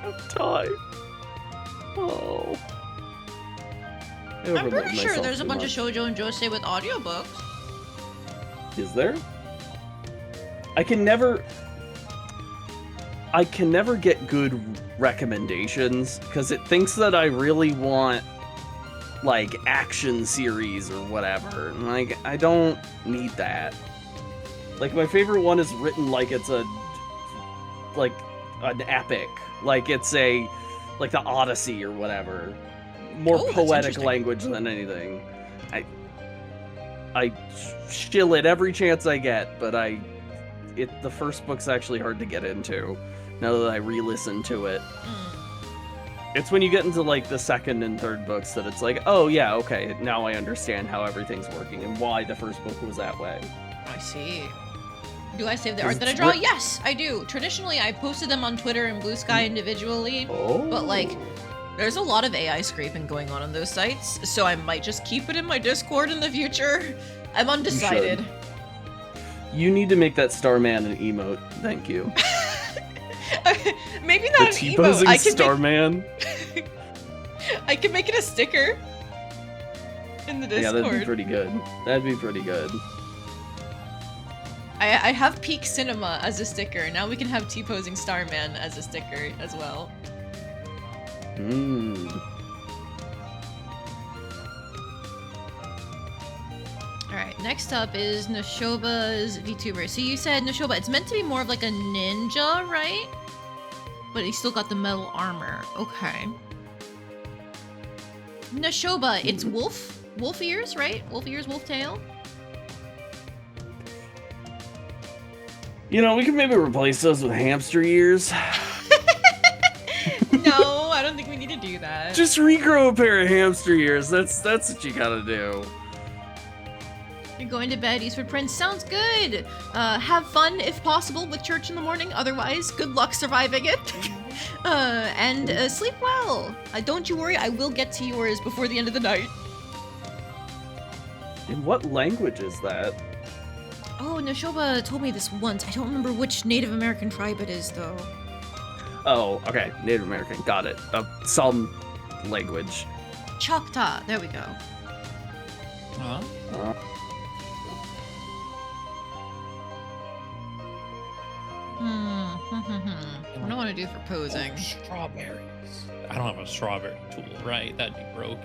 S2: I'm tired. Oh.
S1: I'm pretty sure there's a bunch of shoujo and josei with audiobooks.
S2: Is there? I can never get good recommendations because it thinks that I really want like action series or whatever. And like I don't need that. Like my favorite one is written like it's an epic. Like it's like the Odyssey or whatever. More poetic language than anything. I shill it every chance I get, but the first book's actually hard to get into now that I re-listen to it. It's when you get into like the second and third books that it's like, oh yeah, okay, now I understand how everything's working and why the first book was that way.
S1: I see. Do I save the art that I draw? Yes, I do. Traditionally, I posted them on Twitter and Blue Sky individually, but like, there's a lot of AI scraping going on those sites, so I might just keep it in my Discord in the future. I'm undecided.
S2: You need to make that Starman an emote. Thank you.
S1: Maybe not
S2: the
S1: an
S2: emote.
S1: I can
S2: Starman.
S1: I can make it a sticker in the Discord.
S2: Yeah, that'd be pretty good. That'd be pretty good.
S1: I have Peak Cinema as a sticker. Now we can have T-posing Starman as a sticker as well. Alright, next up is Nashoba's VTuber. So you said, Nashoba, it's meant to be more of like a ninja, right? But he's still got the metal armor. Okay. Nashoba, it's wolf? Wolf ears, right? Wolf ears, wolf tail?
S2: You know, we can maybe replace those with hamster ears.
S1: No, I don't think we need to do that.
S2: Just regrow a pair of hamster ears. That's what you gotta do.
S1: You're going to bed, Eastwood Prince. Sounds good. Have fun, if possible, with church in the morning. Otherwise, good luck surviving it. And sleep well. Don't you worry, I will get to yours before the end of the night.
S2: In what language is that?
S1: Oh, Nashoba told me this once. I don't remember which Native American tribe it is, though.
S2: Oh, okay. Native American. Got it. Some language.
S1: Choctaw. There we go. What do I want to do for posing?
S3: Oh, strawberries. I don't have a strawberry tool, right? That'd be broken.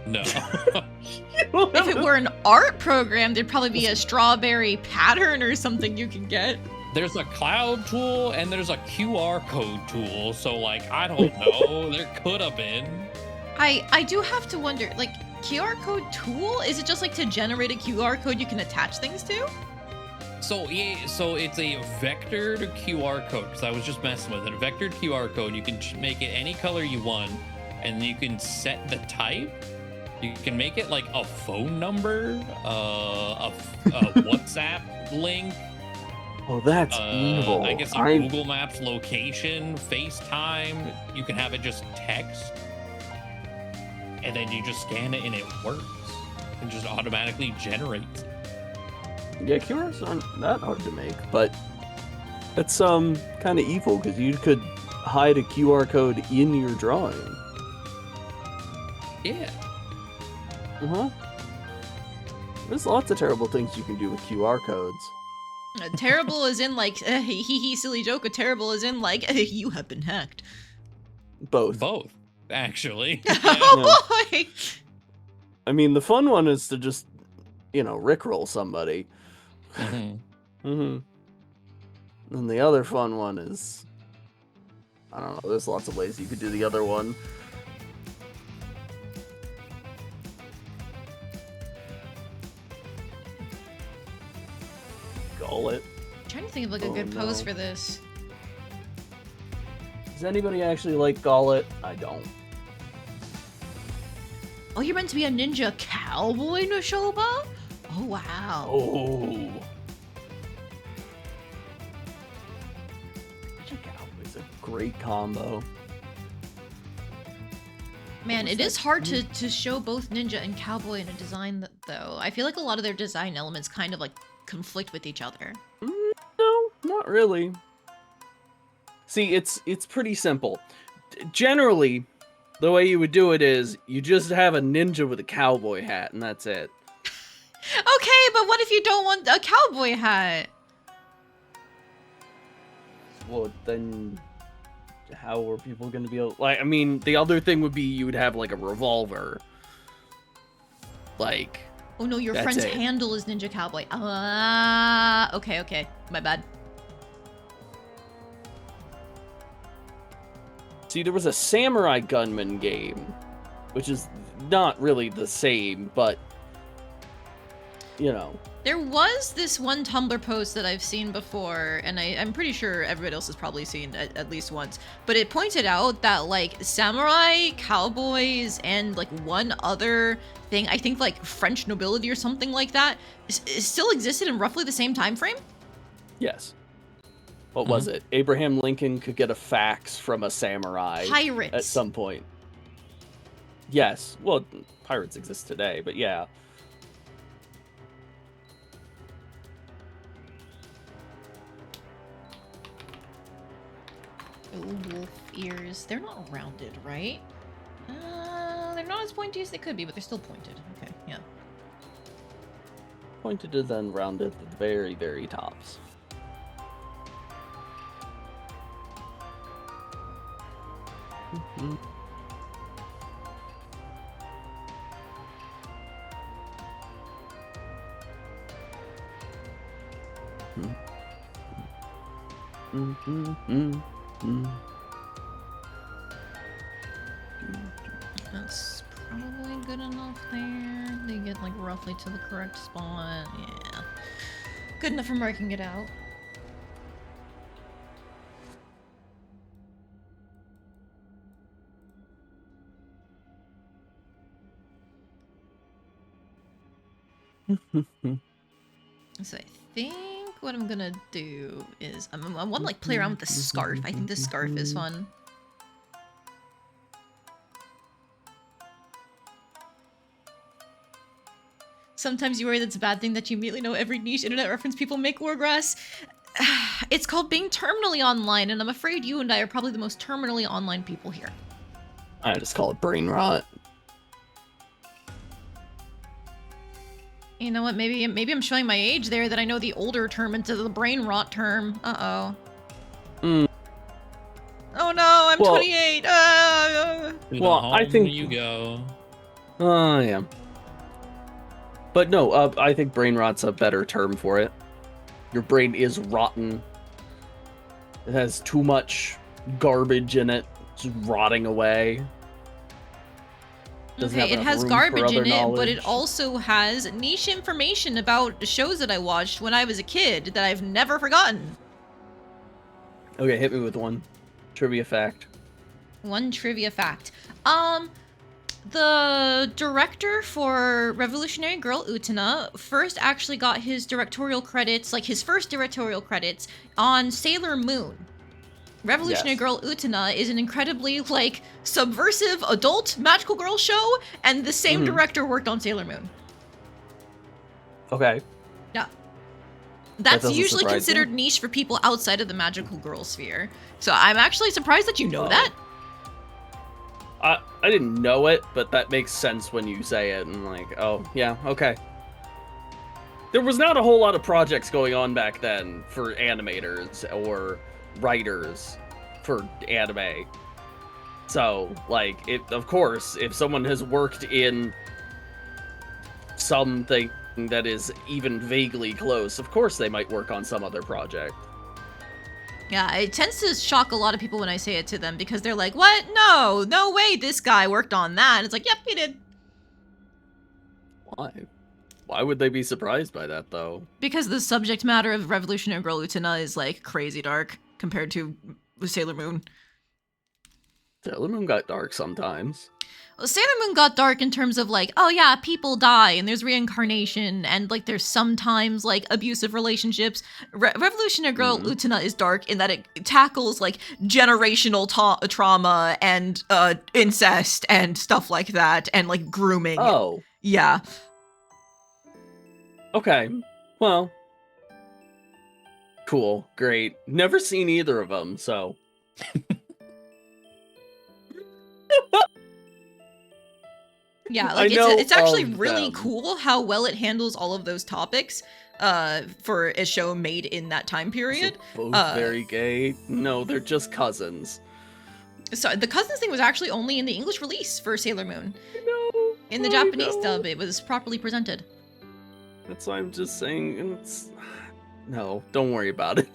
S3: No.
S1: If it were an art program, there'd probably be a strawberry pattern or something you can get.
S3: There's a cloud tool and there's a QR code tool. So, like, I don't know. There could have been.
S1: I do have to wonder, like, QR code tool? Is it just like to generate a QR code you can attach things to?
S3: So yeah, so it's a vectored QR code, because I was just messing with it. A vectored QR code, you can make it any color you want, and you can set the type. You can make it like a phone number, a WhatsApp link.
S2: Oh, that's evil.
S3: I guess a Google Maps location, FaceTime. You can have it just text, and then you just scan it and it works. It just automatically generates.
S2: Yeah, QRs aren't that hard to make, but it's kind of evil because you could hide a QR code in your drawing.
S3: Yeah.
S2: There's lots of terrible things you can do with QR codes.
S1: Terrible as in like, hee hee, silly joke, or terrible as in like, you have been hacked.
S2: Both,
S3: actually.
S1: Oh boy!
S2: I mean, the fun one is to just, rickroll somebody. And the other fun one is, I don't know, there's lots of ways you could do the other one. Gullet.
S1: I'm trying to think of like a good pose for this.
S2: Does anybody actually like Gullet? I don't.
S1: Oh, you're meant to be a ninja cowboy, Nashoba? Oh, wow.
S2: Oh. Ninja cowboy's a great combo.
S1: Man, it is hard to show both ninja and cowboy in a design, though. I feel like a lot of their design elements kind of like conflict with each other.
S2: No, not really. See, it's pretty simple. Generally, the way you would do it is you just have a ninja with a cowboy hat, and that's it.
S1: Okay, but what if you don't want a cowboy hat?
S2: Well, then how are people going to be able... Like, I mean, the other thing would be you would have, like, a revolver. Like...
S1: Oh no, your friend's handle is Ninja Cowboy. Okay. My bad.
S2: See, there was a Samurai Gunman game, which is not really the same, but... You know.
S1: There was this one Tumblr post that I've seen before, and I'm pretty sure everybody else has probably seen at least once, but it pointed out that, like, samurai, cowboys, and, like, one other thing, I think, like, French nobility or something like that, still existed in roughly the same time frame?
S2: Yes. What was it? Abraham Lincoln could get a fax from a samurai.
S1: Pirates.
S2: At some point. Yes. Well, pirates exist today, but yeah.
S1: Ooh, wolf ears. They're not rounded, right? They're not as pointy as they could be, but they're still pointed. Okay, yeah.
S2: Pointed and then rounded at the very, very tops.
S1: That's probably good enough there. They get like roughly to the correct spot. Yeah. Good enough for marking it out. So I think what I'm gonna do is I want to like play around with the scarf. I think this scarf is fun. Sometimes you worry that's a bad thing that you immediately know every niche internet reference people make Wargrass. It's called being terminally online, and I'm afraid you and I are probably the most terminally online people here.
S2: I just call it brain rot.
S1: You know what? Maybe I'm showing my age there that I know the older term into the brain rot term. Uh-oh. Oh no, I'm 28.
S2: Well, I think
S3: you go.
S2: Oh, yeah. But no, I think brain rot's a better term for it. Your brain is rotten. It has too much garbage in it, just rotting away.
S1: Okay, it has garbage in it, but it also has niche information about shows that I watched when I was a kid that I've never forgotten.
S2: Okay, hit me with one trivia fact.
S1: One trivia fact. The director for Revolutionary Girl Utena first actually got his directorial credits, like his first directorial credits, on Sailor Moon. Revolutionary Girl Utena is an incredibly, like, subversive adult magical girl show, and the same director worked on Sailor Moon.
S2: Okay.
S1: Yeah. That's usually considered niche for people outside of the magical girl sphere. So I'm actually surprised that you know that.
S2: I didn't know it, but that makes sense when you say it, and like, oh, yeah, okay. There was not a whole lot of projects going on back then for animators or writers for anime. So, like, of course, if someone has worked in something that is even vaguely close, of course they might work on some other project.
S1: Yeah, it tends to shock a lot of people when I say it to them because they're like, what? No way this guy worked on that. And it's like, yep, he did.
S2: Why? Why would they be surprised by that, though?
S1: Because the subject matter of Revolutionary Girl Utena is, like, crazy dark compared to Sailor Moon.
S2: Sailor Moon got dark sometimes.
S1: Sailor Moon got dark in terms of like, oh yeah, people die and there's reincarnation and like there's sometimes like abusive relationships. Revolutionary Girl Utena is dark in that it tackles like generational trauma and incest and stuff like that and like grooming.
S2: Oh.
S1: Yeah.
S2: Okay. Well. Cool. Great. Never seen either of them, so.
S1: Yeah, like it's actually really cool how well it handles all of those topics for a show made in that time period.
S2: So both very gay. No, they're just cousins.
S1: So the cousins thing was actually only in the English release for Sailor Moon.
S2: No.
S1: In the Japanese dub, it was properly presented.
S2: That's why I'm just saying. No, don't worry about it.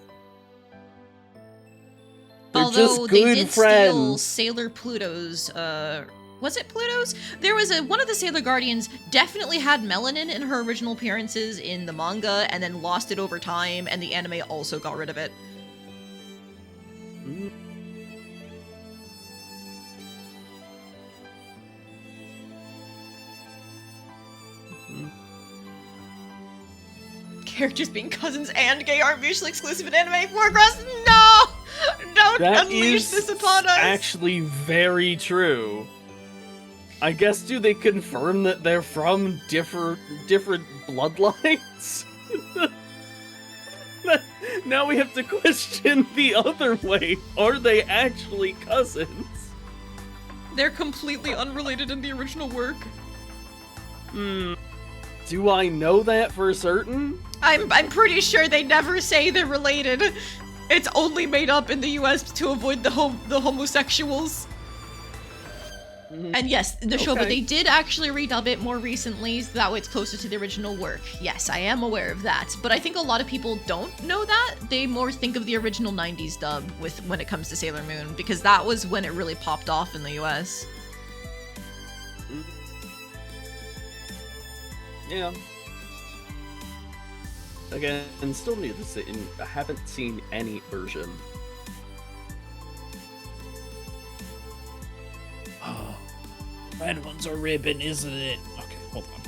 S2: They're
S1: Although
S2: just
S1: they
S2: good
S1: did
S2: friends.
S1: steal Sailor Pluto's was it Pluto's? There was one of the Sailor Guardians definitely had melanin in her original appearances in the manga and then lost it over time, and the anime also got rid of it. Characters being cousins and gay aren't mutually exclusive in anime. Progress? No! Don't unleash this upon us!
S2: Actually very true. I guess, do they confirm that they're from different bloodlines? Now we have to question the other way. Are they actually cousins?
S1: They're completely unrelated in the original work.
S2: Do I know that for certain?
S1: I'm pretty sure they never say they're related. It's only made up in the US to avoid the homosexuals. And yes, the show, but they did actually redub it more recently, so that way it's closer to the original work. Yes, I am aware of that, but I think a lot of people don't know that. They more think of the original 90s dub when it comes to Sailor Moon, because that was when it really popped off in the US.
S2: Yeah. Again, still new to say, I haven't seen any version.
S3: Oh, red ones are ribbon, isn't it? Okay, hold on.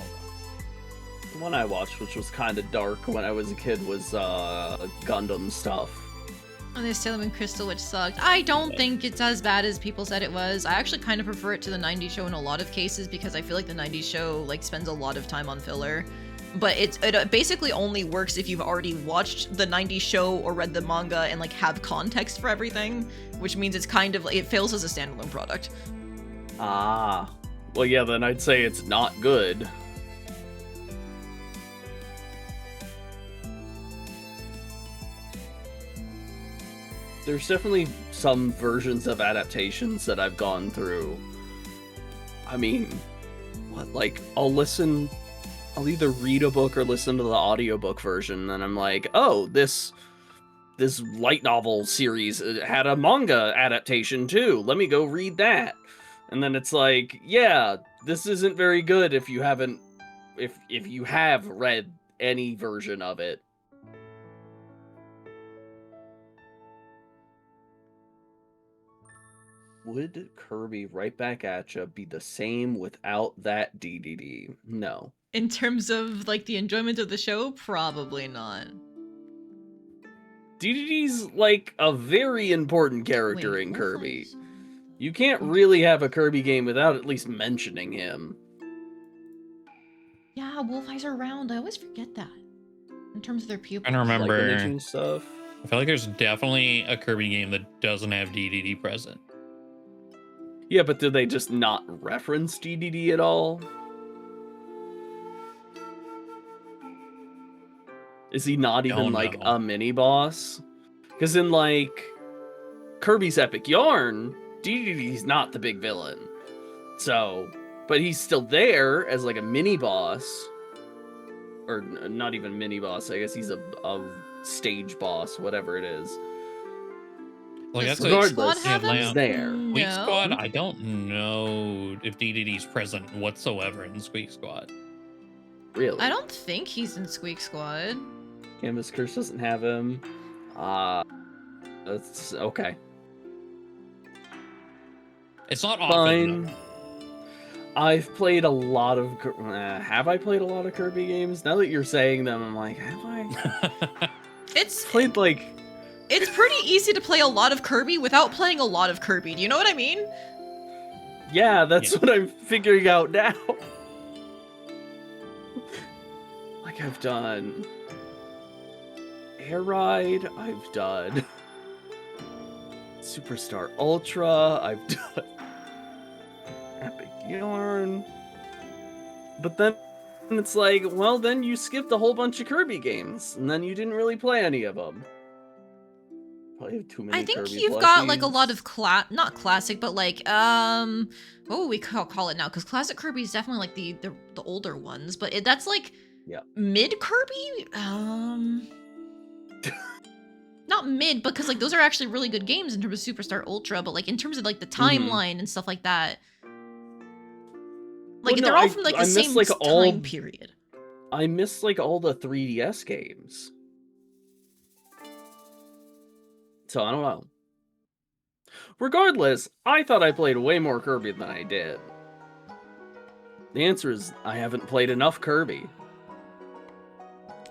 S2: The one I watched, which was kind of dark when I was a kid, was Gundam stuff.
S1: Oh, there's Sailor Moon Crystal, which sucked. I don't think it's as bad as people said it was. I actually kind of prefer it to the 90s show in a lot of cases because I feel like the 90s show like spends a lot of time on filler. But it basically only works if you've already watched the 90s show or read the manga and like have context for everything, which means it's kind of like it fails as a standalone product.
S2: Ah. Well, yeah, then I'd say it's not good. There's definitely some versions of adaptations that I've gone through. I mean, like, I'll either read a book or listen to the audiobook version, and I'm like, oh, this light novel series had a manga adaptation too. Let me go read that. And then it's like, yeah, this isn't very good if you have read any version of it. Would Kirby Right Back At Ya be the same without that DDD? No.
S1: In terms of like the enjoyment of the show, probably not.
S2: DDD's like a very important character in Kirby. You can't really have a Kirby game without at least mentioning him.
S1: Yeah, Wolf Eyes are round. I always forget that. In terms of their pupils.
S3: I don't remember.
S2: Like stuff.
S3: I feel like there's definitely a Kirby game that doesn't have DDD present.
S2: Yeah, but do they just not reference DDD at all? Is he not even like a mini boss? Because in like Kirby's Epic Yarn, DDD's not the big villain. So, but he's still there as like a mini boss. Or not even mini boss, I guess he's a stage boss, whatever it is.
S3: Like that's
S1: Squad have
S3: him?
S2: There.
S3: Squeak Squad, I don't know if DDD's present whatsoever in Squeak Squad.
S2: Really?
S1: I don't think he's in Squeak Squad.
S2: Canvas Curse doesn't have him. That's okay.
S3: It's not often.
S2: Fine. I've played a lot of... have I played a lot of Kirby games? Now that you're saying them, I'm like, have I?
S1: It's
S2: played, like...
S1: It's pretty easy to play a lot of Kirby without playing a lot of Kirby. Do you know what I mean?
S2: Yeah, that's what I'm figuring out now. Like, I've done... Air Ride, I've done... Superstar Ultra, I've done... Epic Yarn... But then it's like, well, then you skipped a whole bunch of Kirby games, and then you didn't really play any of them. Probably have too many
S1: I think
S2: Kirby
S1: you've
S2: plushies.
S1: got like a lot of not classic, but like what would we call it now? Because classic Kirby is definitely like the older ones, but that's like mid Kirby. Not mid, because like those are actually really good games in terms of Superstar Ultra, but like in terms of like the timeline and stuff like that, like they're all from like the same time period.
S2: I miss like all the 3DS games. So, I don't know. Regardless, I thought I played way more Kirby than I did. The answer is, I haven't played enough Kirby.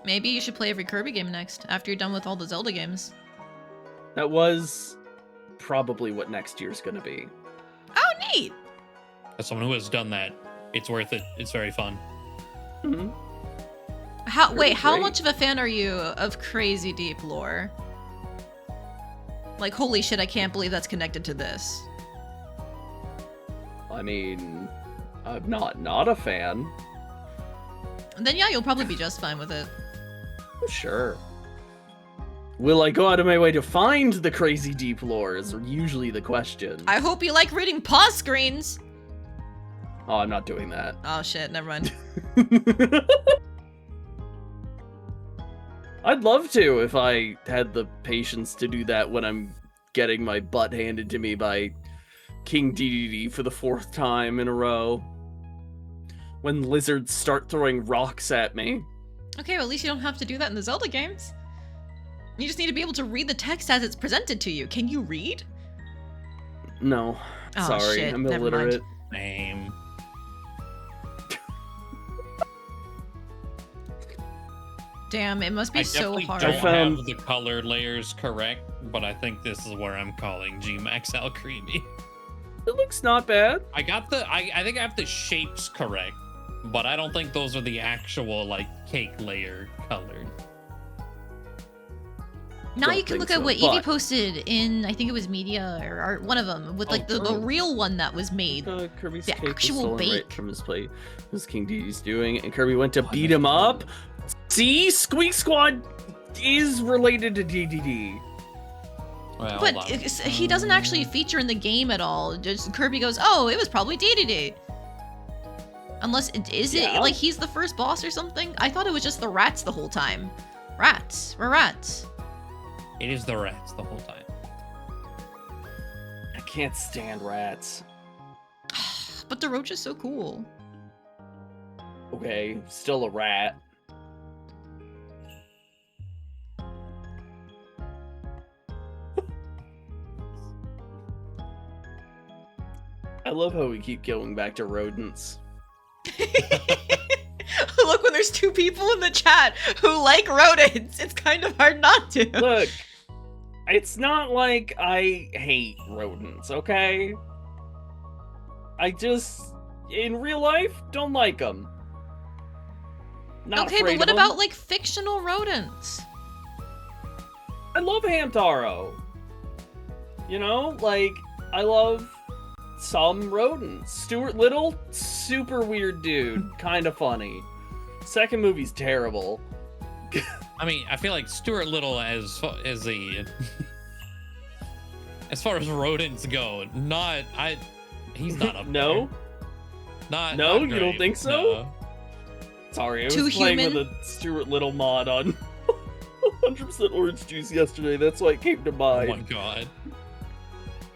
S1: Maybe you should play every Kirby game next, after you're done with all the Zelda games.
S2: That was probably what next year's gonna be.
S1: Oh, neat!
S3: As someone who has done that, it's worth it. It's very fun.
S2: Mm-hmm.
S1: How much of a fan are you of Crazy Deep lore? Like, holy shit, I can't believe that's connected to this.
S2: I mean, I'm not a fan.
S1: And then yeah, you'll probably be just fine with it.
S2: Sure. Will I go out of my way to find the Crazy Deep lore is usually the question.
S1: I hope you like reading pause screens!
S2: Oh, I'm not doing that.
S1: Oh shit, never mind.
S2: I'd love to if I had the patience to do that when I'm getting my butt handed to me by King DDD for the 4th time in a row. When lizards start throwing rocks at me.
S1: Okay, well at least you don't have to do that in the Zelda games. You just need to be able to read the text as it's presented to you. Can you read?
S2: No.
S1: Oh,
S2: sorry,
S1: shit.
S2: I'm
S1: Never
S2: illiterate.
S3: Name.
S1: Damn, it must be so hard.
S3: I don't have the colored layers correct, but I think this is where I'm calling G-Max Al Creamy.
S2: It looks not bad.
S3: I think I have the shapes correct, but I don't think those are the actual like cake layer colored.
S1: Now you can look at what Evie posted in, I think it was Media or one of them, with like the real one that was made.
S2: Kirby's
S1: the
S2: cake
S1: actual
S2: was
S1: bake.
S2: right from his plate. This King DDD's doing, and Kirby went to beat him up. See, Squeak Squad is related to DDD.
S3: Well,
S1: but he doesn't actually feature in the game at all. Just Kirby goes, "Oh, it was probably DDD." Unless is it like he's the first boss or something? I thought it was just the rats the whole time. Rats, we're rats.
S3: It is the rats the whole time.
S2: I can't stand rats.
S1: But the roach is so cool.
S2: Okay, still a rat. I love how we keep going back to rodents.
S1: Look, when there's 2 people in the chat who like rodents, it's kind of hard not to.
S2: Look, it's not like I hate rodents, okay? I just, in real life, don't like them. Not
S1: okay, but
S2: afraid
S1: what
S2: of 'em.
S1: about like fictional rodents?
S2: I love Hamtaro. You know, like, I love some rodents. Stuart Little, super weird dude, kind of funny. Second movie's terrible.
S3: I mean, I feel like Stuart Little as far as rodents go, he's not up
S2: No?
S3: there.
S2: No,
S3: not
S2: you don't
S3: great,
S2: think so?
S3: no.
S2: Sorry, I was
S1: Too
S2: playing
S1: human?
S2: with a Stuart Little mod on 100% orange juice yesterday. That's why it came to
S3: Oh
S2: mind.
S3: my god.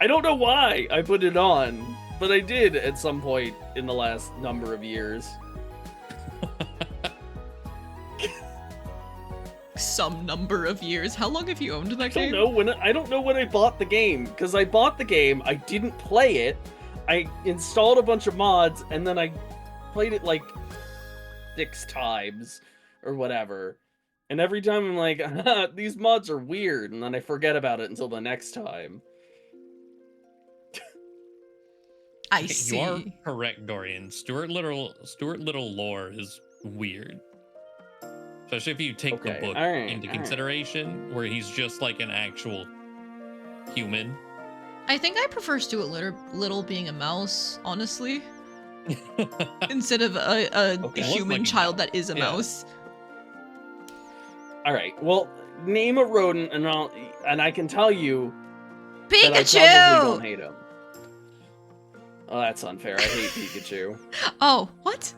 S2: I don't know why I put it on, but I did at some point in the last number of years.
S1: Some number of years. How long have you owned that game?
S2: I don't know when I bought the game, because I bought the game, I didn't play it, I installed a bunch of mods, and then I played it like 6 times or whatever. And every time I'm like, these mods are weird, and then I forget about it until the next time.
S1: I see.
S3: You are correct, Dorian. Stuart Little lore is weird. Especially if you take the book into consideration, where he's just like an actual human.
S1: I think I prefer Stuart Little being a mouse, honestly. Instead of a human child that is a mouse.
S2: Alright, well, name a rodent and I can tell you
S1: Pikachu!
S2: that I probably don't hate him. Oh, that's unfair. I hate Pikachu.
S1: Oh, what?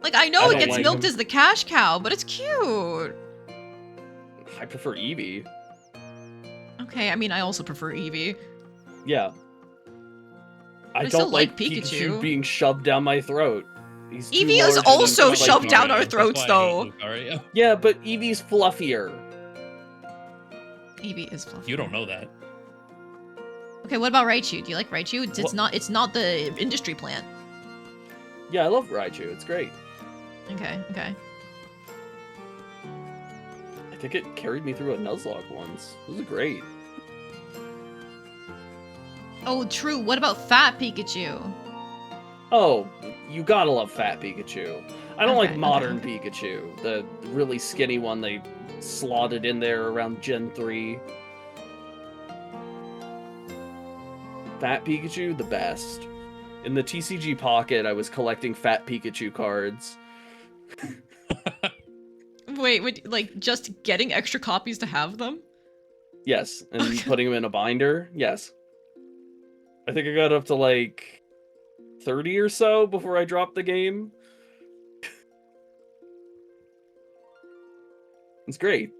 S1: Like, I know it gets milked as the cash cow, but it's cute.
S2: I prefer Eevee.
S1: Okay, I mean, I also prefer Eevee.
S2: Yeah. I don't like Pikachu being shoved down my throat.
S1: Eevee is also shoved down our throats, though.
S2: Yeah, but Eevee's fluffier.
S1: Eevee is fluffier.
S3: You don't know that.
S1: Okay, what about Raichu? Do you like Raichu? It's not the industry plant.
S2: Yeah, I love Raichu. It's great.
S1: Okay.
S2: I think it carried me through a Nuzlocke once. It was great.
S1: Oh, true. What about Fat Pikachu?
S2: Oh, you gotta love Fat Pikachu. I don't like modern Pikachu. The really skinny one they slotted in there around Gen 3. Fat Pikachu, the best. In the TCG Pocket, I was collecting Fat Pikachu cards.
S1: Wait, like just getting extra copies to have them?
S2: Yes, and putting them in a binder? Yes. I think I got up to like 30 or so before I dropped the game. It's great.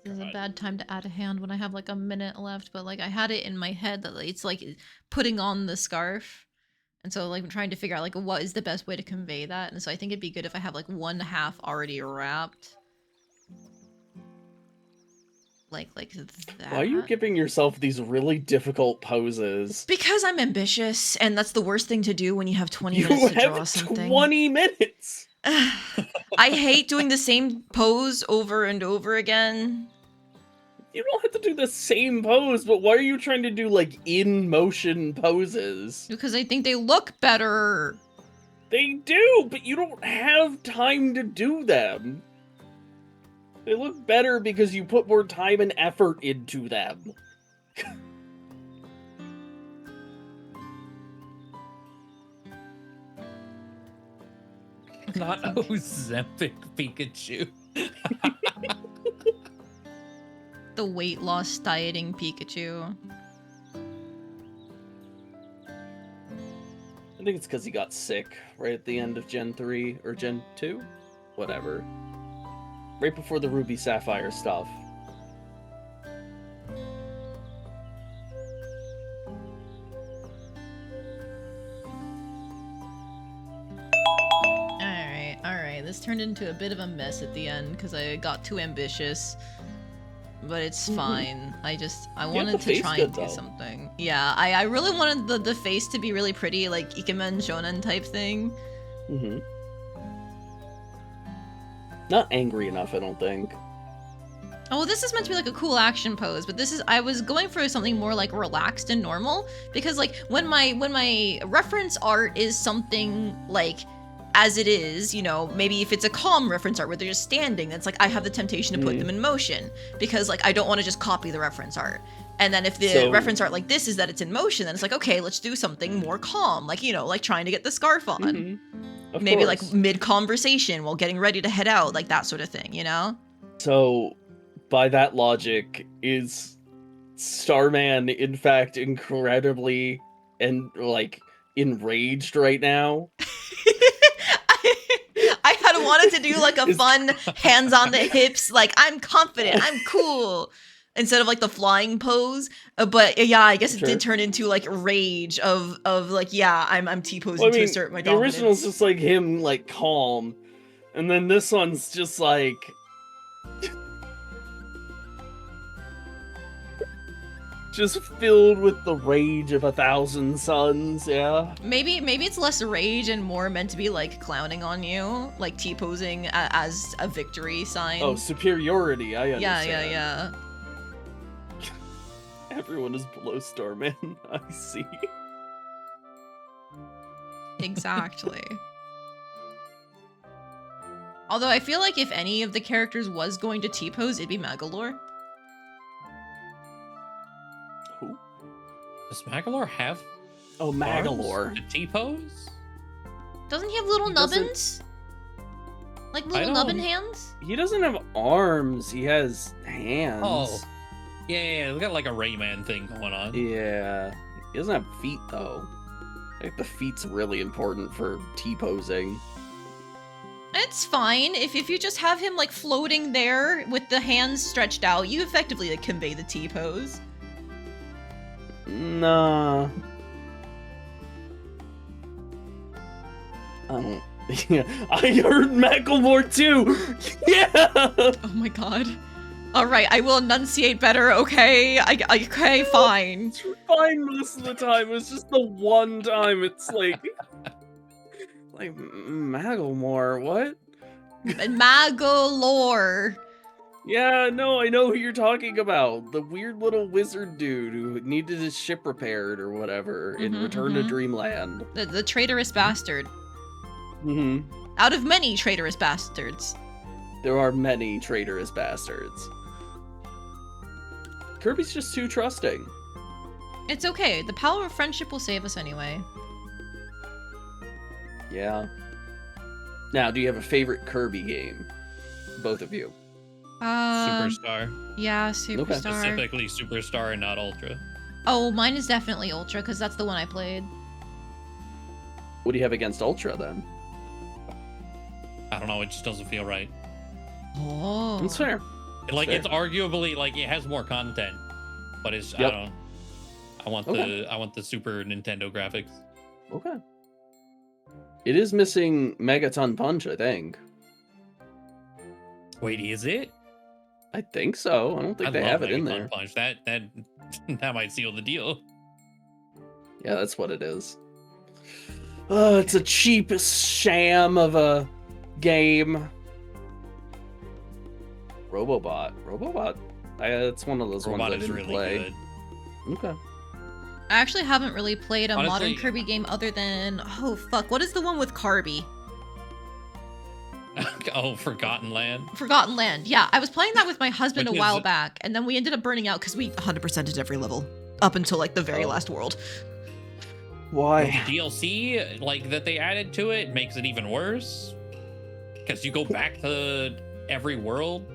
S1: This is a bad time to add a hand when I have like a minute left, but like I had it in my head that it's like putting on the scarf. And so like I'm trying to figure out like what is the best way to convey that. And so I think it'd be good if I have like one half already wrapped. Like that.
S2: Why are you giving yourself these really difficult poses?
S1: Because I'm ambitious, and that's the worst thing to do when you have 20 minutes to draw something.
S2: You have 20 minutes!
S1: I hate doing the same pose over and over again.
S2: You don't have to do the same pose, but why are you trying to do, like, in-motion poses?
S1: Because I think they look better.
S2: They do, but you don't have time to do them. They look better because you put more time and effort into them.
S3: Not Ozempic Pikachu.
S1: The weight loss dieting Pikachu.
S2: I think it's because he got sick right at the end of Gen 3 or Gen 2? Whatever. Right before the Ruby Sapphire stuff.
S1: Alright. This turned into a bit of a mess at the end because I got too ambitious. But it's fine. I wanted to try and do something. Yeah, I really wanted the face to be really pretty, like Ikemen Shonen type thing.
S2: Mm-hmm. Not angry enough, I don't think.
S1: Oh, this is meant to be like a cool action pose, but I was going for something more like relaxed and normal because like when my reference art is something like as it is, you know, maybe if it's a calm reference art where they're just standing, that's like I have the temptation to put them in motion because like I don't want to just copy the reference art. And then if the reference art like this is that it's in motion, then it's like, okay, let's do something more calm, like, you know, like trying to get the scarf on. Maybe like mid-conversation while getting ready to head out, like that sort of thing, you know?
S2: So, by that logic, is Starman in fact incredibly enraged right now?
S1: I had wanted to do like a fun hands on the hips, like I'm confident, I'm cool, instead of like the flying pose. But yeah, I guess it did turn into like rage of like, yeah, I'm T-posing to assert my dominance.
S2: The original's just like him like calm, and then this one's just like Just filled with the rage of 1,000 suns, yeah.
S1: Maybe it's less rage and more meant to be like clowning on you, like T-posing as a victory sign.
S2: Oh, superiority, I understand.
S1: Yeah.
S2: Everyone is below Starman, I see.
S1: Exactly. Although I feel like if any of the characters was going to T-pose, it'd be Magalore.
S2: Who?
S3: Does Magalore have
S2: Magalore.
S3: a T-pose?
S1: Doesn't he have little nubbins? Like little nubbin hands?
S2: He doesn't have arms, he has hands.
S3: Oh. Yeah, he's got like a Rayman thing going on.
S2: Yeah. He doesn't have feet, though. I think the feet's really important for T-posing.
S1: It's fine. If you just have him like floating there with the hands stretched out, you effectively like, convey the T-pose.
S2: Nah. Yeah, I heard Macklemore too! Yeah!
S1: Oh my god. Alright, I will enunciate better, okay? Okay, fine.
S2: It's fine most of the time, it's just the one time it's like... like, Macklemore, what?
S1: Magalore.
S2: Yeah, no, I know who you're talking about. The weird little wizard dude who needed his ship repaired or whatever in Return to Dreamland.
S1: The traitorous bastard.
S2: Mm-hmm.
S1: Out of many traitorous bastards.
S2: There are many traitorous bastards. Kirby's just too trusting.
S1: It's okay. The power of friendship will save us anyway.
S2: Yeah. Now, do you have a favorite Kirby game? Both of you.
S3: Superstar.
S1: Yeah, Superstar.
S2: Okay.
S3: Specifically Superstar and not Ultra.
S1: Oh, mine is definitely Ultra, because that's the one I played.
S2: What do you have against Ultra, then?
S3: I don't know, it just doesn't feel right.
S1: Oh.
S2: That's fair.
S3: Like,
S2: Fair.
S3: it's arguably, like, it has more content. But it's,
S2: Yep.
S3: I don't know. I want the Super Nintendo graphics.
S2: Okay. It is missing Megaton Punch, I think.
S3: Wait, is it?
S2: I think so. I don't think they have it in there.
S3: Punch. That might seal the deal.
S2: Yeah, that's what it is. Oh, it's a cheap sham of a game. Robobot. It's one of those ones I
S3: Robot is
S2: didn't
S3: really
S2: play.
S3: good.
S2: Okay.
S1: I actually haven't really played a
S3: Honestly,
S1: modern Kirby game other than... Oh, fuck. What is the one with Kirby?
S3: Oh, Forgotten Land.
S1: Forgotten Land. Yeah, I was playing that with my husband a
S3: Which
S1: while
S3: is-
S1: back, and then we ended up burning out because we 100%ed every level. Up until, like, the very last world.
S2: Why?
S3: The DLC, like, that they added to it makes it even worse. Because you go back to every world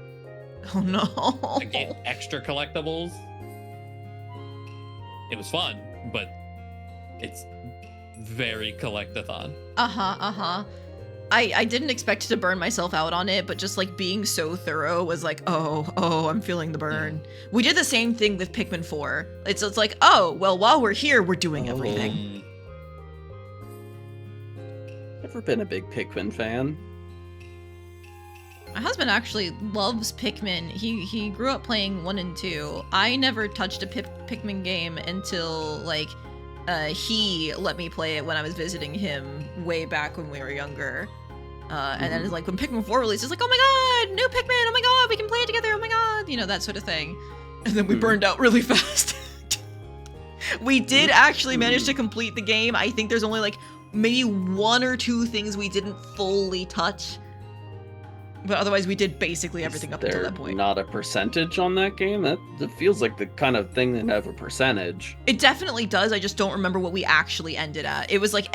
S1: Oh, no.
S3: to get extra collectibles. It was fun, but it's very collectathon.
S1: Uh-huh. I didn't expect to burn myself out on it, but just, like, being so thorough was like, oh, I'm feeling the burn. We did the same thing with Pikmin 4. It's like, oh, well, while we're here, we're doing everything.
S2: Never been a big Pikmin fan.
S1: My husband actually loves Pikmin. He grew up playing 1 and 2. I never touched a Pikmin game until, like, he let me play it when I was visiting him way back when we were younger. And then it's like, when Pikmin 4 released, it's like, oh my god, new Pikmin, oh my god, we can play it together, oh my god, you know, that sort of thing. And then we burned out really fast. We did actually manage to complete the game. I think there's only, like, maybe 1 or 2 things we didn't fully touch. But otherwise, we did basically everything up until that point.
S2: Not a percentage on that game? That feels like the kind of thing that have a percentage.
S1: It definitely does. I just don't remember what we actually ended at. It was like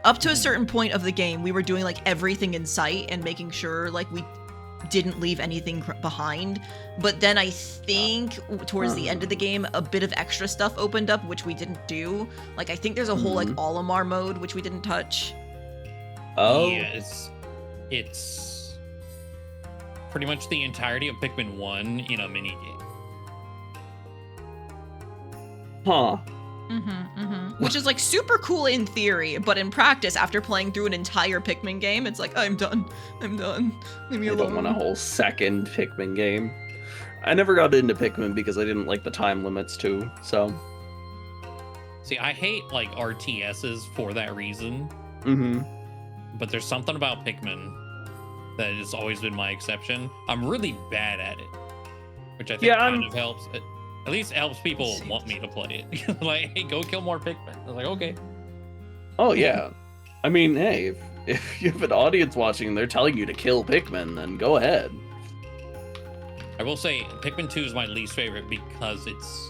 S1: up to a certain point of the game, we were doing like everything in sight and making sure like we didn't leave anything behind. But then I think towards the end of the game, a bit of extra stuff opened up, which we didn't do. Like I think there's a whole like Olimar mode, which we didn't touch.
S2: Oh.
S3: Yes. It's pretty much the entirety of Pikmin 1 in a minigame.
S2: Huh.
S1: Which is like super cool in theory, but in practice, after playing through an entire Pikmin game, it's like, I'm done. Leave me alone.
S2: I don't want a whole second Pikmin game. I never got into Pikmin because I didn't like the time limits too, so.
S3: See, I hate like RTSs for that reason. But there's something about Pikmin that has always been my exception. I'm really bad at it, which I think kind of helps. At least it helps people want me to play it. Like, hey, go kill more Pikmin. I'm like, okay.
S2: Oh yeah. I mean, hey, if you have an audience watching and they're telling you to kill Pikmin, then go ahead.
S3: I will say Pikmin 2 is my least favorite because it's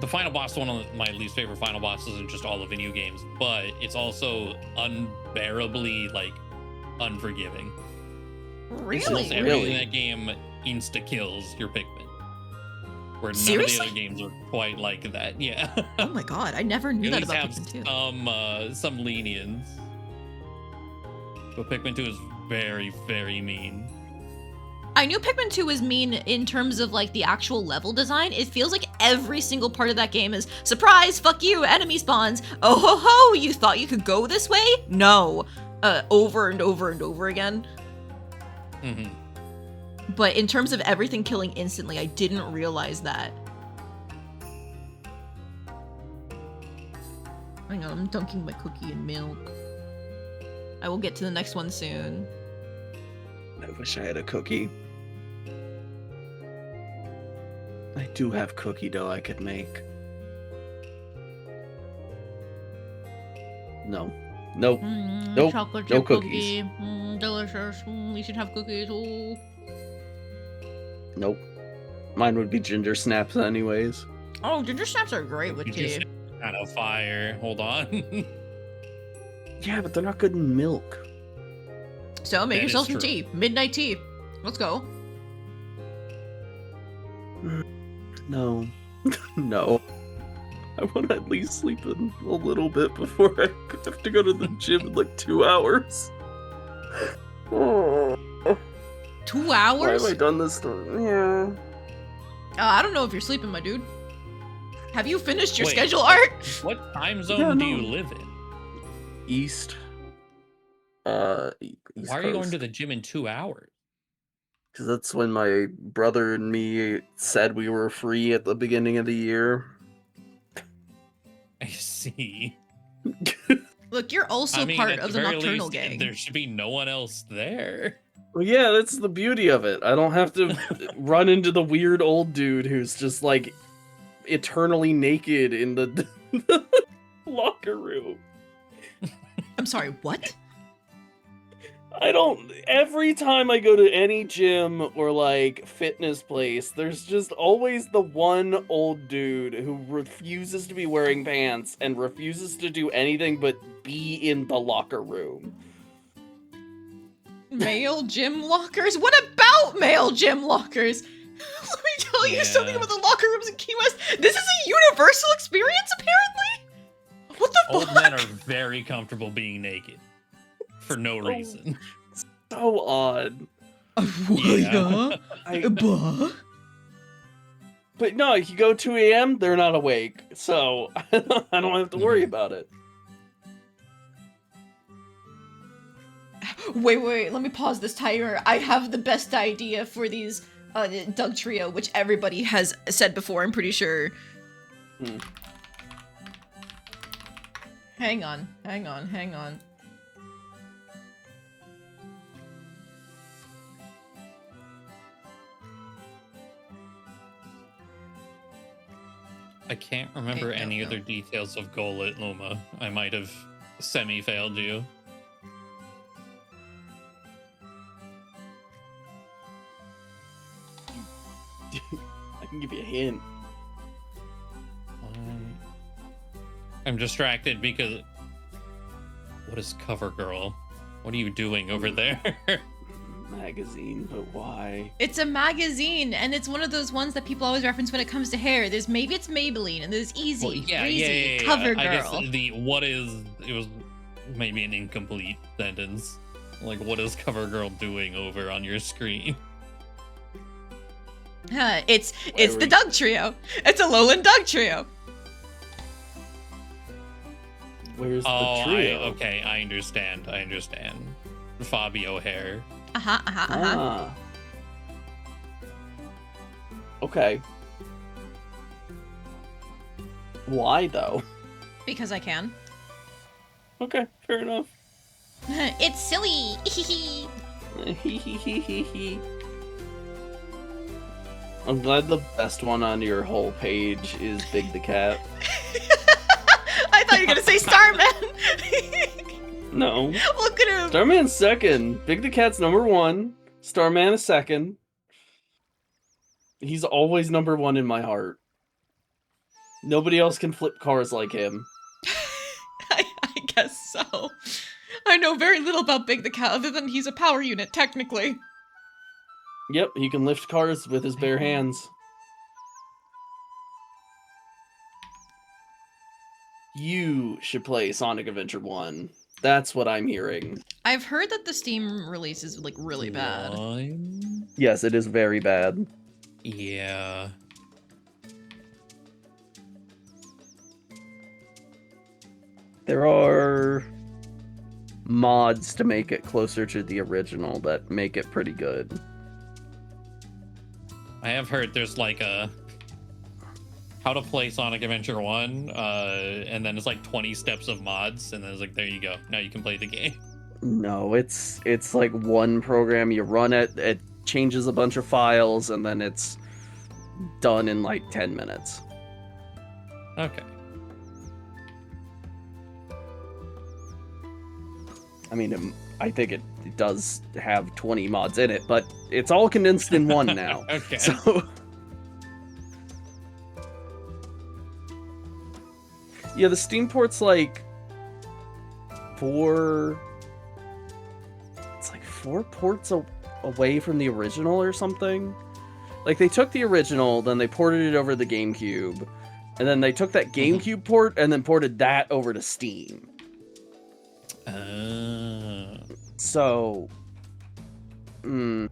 S3: the final boss. One of my least favorite final bosses in just all of video games, but it's also unbearably like unforgiving.
S1: Really?
S3: Everything in that game insta kills your Pikmin. Where none of the other games are quite like that. Yeah.
S1: Oh my god, I never knew that about Pikmin 2.
S3: Some lenience. But Pikmin 2 is very, very mean.
S1: I knew Pikmin 2 was mean in terms of like the actual level design. It feels like every single part of that game is surprise, fuck you, enemy spawns. Oh ho ho, you thought you could go this way? No. Over and over and over again. But in terms of everything killing instantly, I didn't realize that. Hang on, I'm dunking my cookie in milk. I will get to the next one soon.
S2: I wish I had a cookie. I do have cookie dough I could make. No. Nope. Nope.
S1: Chocolate
S2: no
S1: chip
S2: cookies.
S1: Cookie. Delicious. We should have cookies. Ooh.
S2: Nope. Mine would be ginger snaps anyways.
S1: Oh, ginger snaps are great with tea.
S3: Kind of fire. Hold on.
S2: Yeah, but they're not good in milk.
S1: So make yourself some tea. Midnight tea. Let's go.
S2: No. No. I want to at least sleep in a little bit before I have to go to the gym in like 2 hours.
S1: 2 hours?
S2: Why have I done this to... Yeah.
S1: I don't know if you're sleeping, my dude. Have you finished your schedule, Art?
S3: What time zone do you live in?
S2: East. East
S3: Why are you going
S2: Coast.
S3: to the gym in 2 hours?
S2: Because that's when my brother and me said we were free at the beginning of the year.
S3: I see.
S1: Look, you're also part of the Nocturnal gang.
S3: There should be no one else there.
S2: Well, yeah, that's the beauty of it. I don't have to run into the weird old dude who's just like eternally naked in the locker room.
S1: I'm sorry, what?
S2: Every time I go to any gym or like fitness place, there's just always the one old dude who refuses to be wearing pants and refuses to do anything but be in the locker room.
S1: Male gym lockers? What about male gym lockers? Let me tell you something about the locker rooms in Key West. This is a universal experience, apparently? What the fuck?
S3: Old men are very comfortable being naked. For no reason.
S2: So odd.
S3: Yeah.
S2: But no, if you go 2 a.m., they're not awake. So I don't have to worry about it.
S1: Wait, let me pause this timer. I have the best idea for these Doug Trio, which everybody has said before, I'm pretty sure. Hang on.
S3: I can't remember any other details of Golet, Luma. I might have semi-failed you.
S2: I can give you a hint.
S3: I'm distracted because... What is CoverGirl? What are you doing over there?
S2: Magazine, but why?
S1: It's a magazine, and it's one of those ones that people always reference when it comes to hair. There's maybe it's Maybelline, and there's Easy, Breezy, CoverGirl.
S3: I guess it was maybe an incomplete sentence. Like, what is CoverGirl doing over on your screen?
S1: It's the Doug Trio. It's a Lowland Doug Trio.
S2: Where's the trio?
S3: Okay, I understand. Fabio hair.
S2: Ah. Okay. Why though?
S1: Because I can.
S2: Okay, fair enough.
S1: It's silly.
S2: I'm glad the best one on your whole page is Big the Cat.
S1: I thought you were gonna say Starman.
S2: No.
S1: Look at him.
S2: Starman's second. Big the Cat's number 1. Starman is second. He's always number 1 in my heart. Nobody else can flip cars like him.
S1: I guess so. I know very little about Big the Cat other than he's a power unit, technically.
S2: Yep, he can lift cars with his bare hands. You should play Sonic Adventure 1. That's what I'm hearing.
S1: I've heard that the Steam release is, like, really bad.
S2: Yes, it is very bad.
S3: Yeah.
S2: There are mods to make it closer to the original that make it pretty good.
S3: I have heard there's like a how to play Sonic Adventure 1, and then it's like 20 steps of mods, and then it's like, there you go. Now you can play the game.
S2: No, it's like one program, you run it, it changes a bunch of files, and then it's done in like 10 minutes.
S3: Okay.
S2: I mean, I think it does have 20 mods in it, but it's all condensed in one now.
S3: Okay.
S2: So, yeah, the Steam port's like four ports away from the original or something. Like, they took the original, then they ported it over to the GameCube, and then they took that GameCube port and then ported that over to Steam. So, or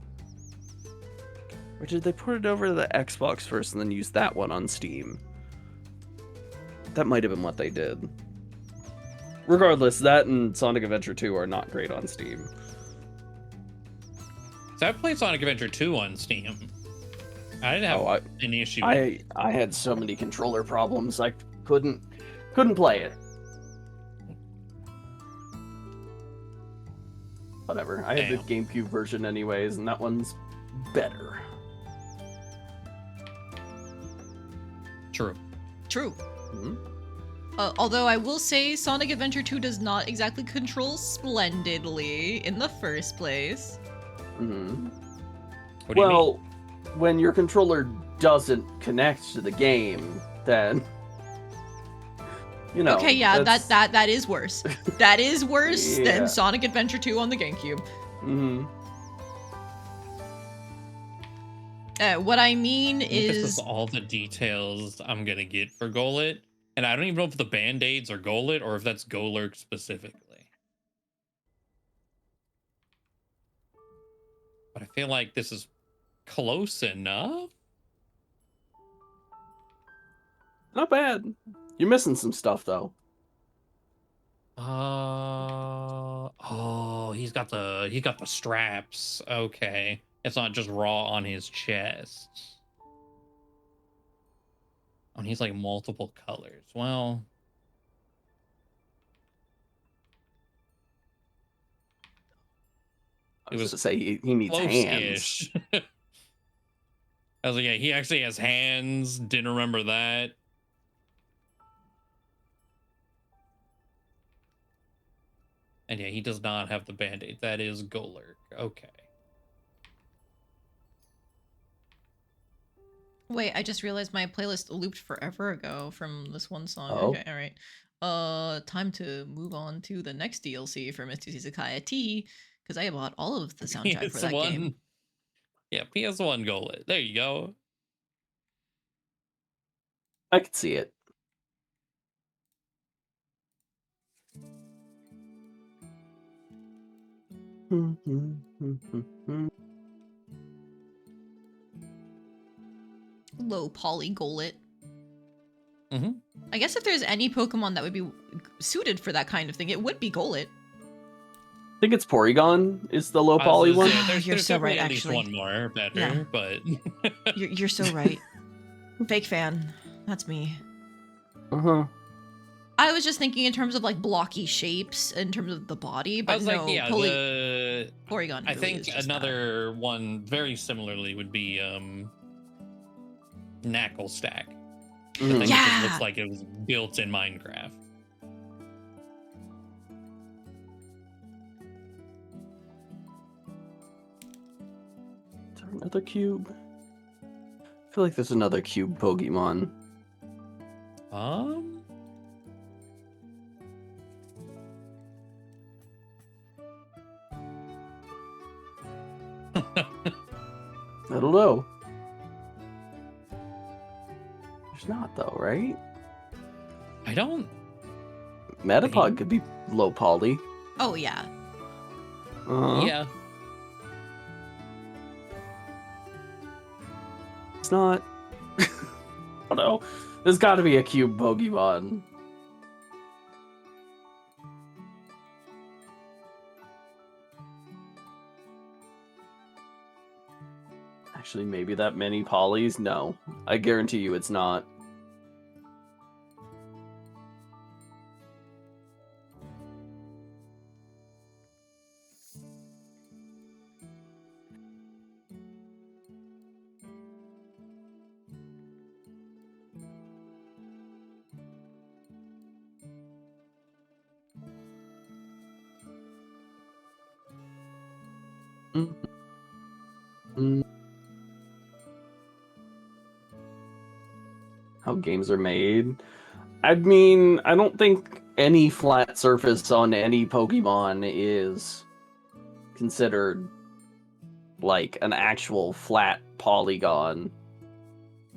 S2: did they port it over to the Xbox first and then use that one on Steam? That might have been what they did. Regardless, that and Sonic Adventure 2 are not great on Steam.
S3: So I played Sonic Adventure 2 on Steam. I didn't have any issue.
S2: I had so many controller problems. I couldn't play it. Whatever. I had the GameCube version anyways, and that one's better.
S3: True.
S2: Mm-hmm.
S1: Although I will say Sonic Adventure 2 does not exactly control splendidly in the first place.
S2: Mm-hmm.
S3: What do you mean?
S2: When your controller doesn't connect to the game, then you know.
S1: Okay, yeah, that is worse. That is worse
S2: Yeah.
S1: than Sonic Adventure 2 on the GameCube.
S2: Mm-hmm.
S1: What I mean
S3: This is all the details I'm gonna get for Golett, and I don't even know if the Band-Aids are Golett or if that's Golurk specifically. But I feel like this is close enough.
S2: Not bad. You're missing some stuff though.
S3: Oh, he's got the straps. Okay. It's not just raw on his chest. Oh, and he's like multiple colors. Well,
S2: I was to say he needs hands.
S3: I was like, yeah, he actually has hands. Didn't remember that. And yeah, he does not have the Band-Aid. That is Golurk. Okay.
S1: Wait, I just realized my playlist looped forever ago from this one song.
S2: Oh.
S1: Okay, all right. Time to move on to the next DLC for Mr. Izakaya T, because I bought all of the soundtrack for that game.
S3: Yeah, PS1 Golett. There you go.
S2: I could see it.
S1: Low poly Golett.
S3: Mm-hmm.
S1: I guess if there's any Pokemon that would be suited for that kind of thing, it would be Golett.
S2: I think it's Porygon is the low poly one.
S1: You're so right,
S3: at least
S1: actually.
S3: one more better, but
S1: You're so right. Fake fan. That's me.
S2: Uh-huh.
S1: I was just thinking in terms of like blocky shapes in terms of the body, but
S3: I was
S1: no,
S3: like, yeah,
S1: Porygon.
S3: I
S1: really
S3: think
S1: is just
S3: another one very similarly would be Knuckle Stack. The thing that just looks like it was built in Minecraft.
S2: Is there another cube? I feel like there's another cube Pokemon. I don't know. There's not though, right?
S3: I don't.
S2: Metapod could be low poly.
S1: Oh yeah.
S3: Yeah.
S2: It's not. I don't know. There's got to be a cube Pokemon. Actually, maybe that many polys? No. I guarantee you it's not. How games are made. I mean, I don't think any flat surface on any Pokemon is considered like an actual flat polygon.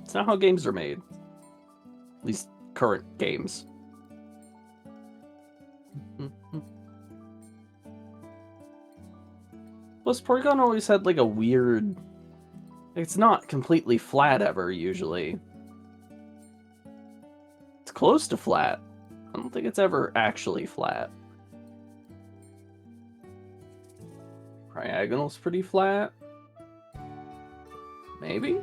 S2: It's not how games are made. At least current games. Plus, Porygon always had like a weird... It's not completely flat ever, usually. It's close to flat. I don't think it's ever actually flat. Triagonal's pretty flat. Maybe?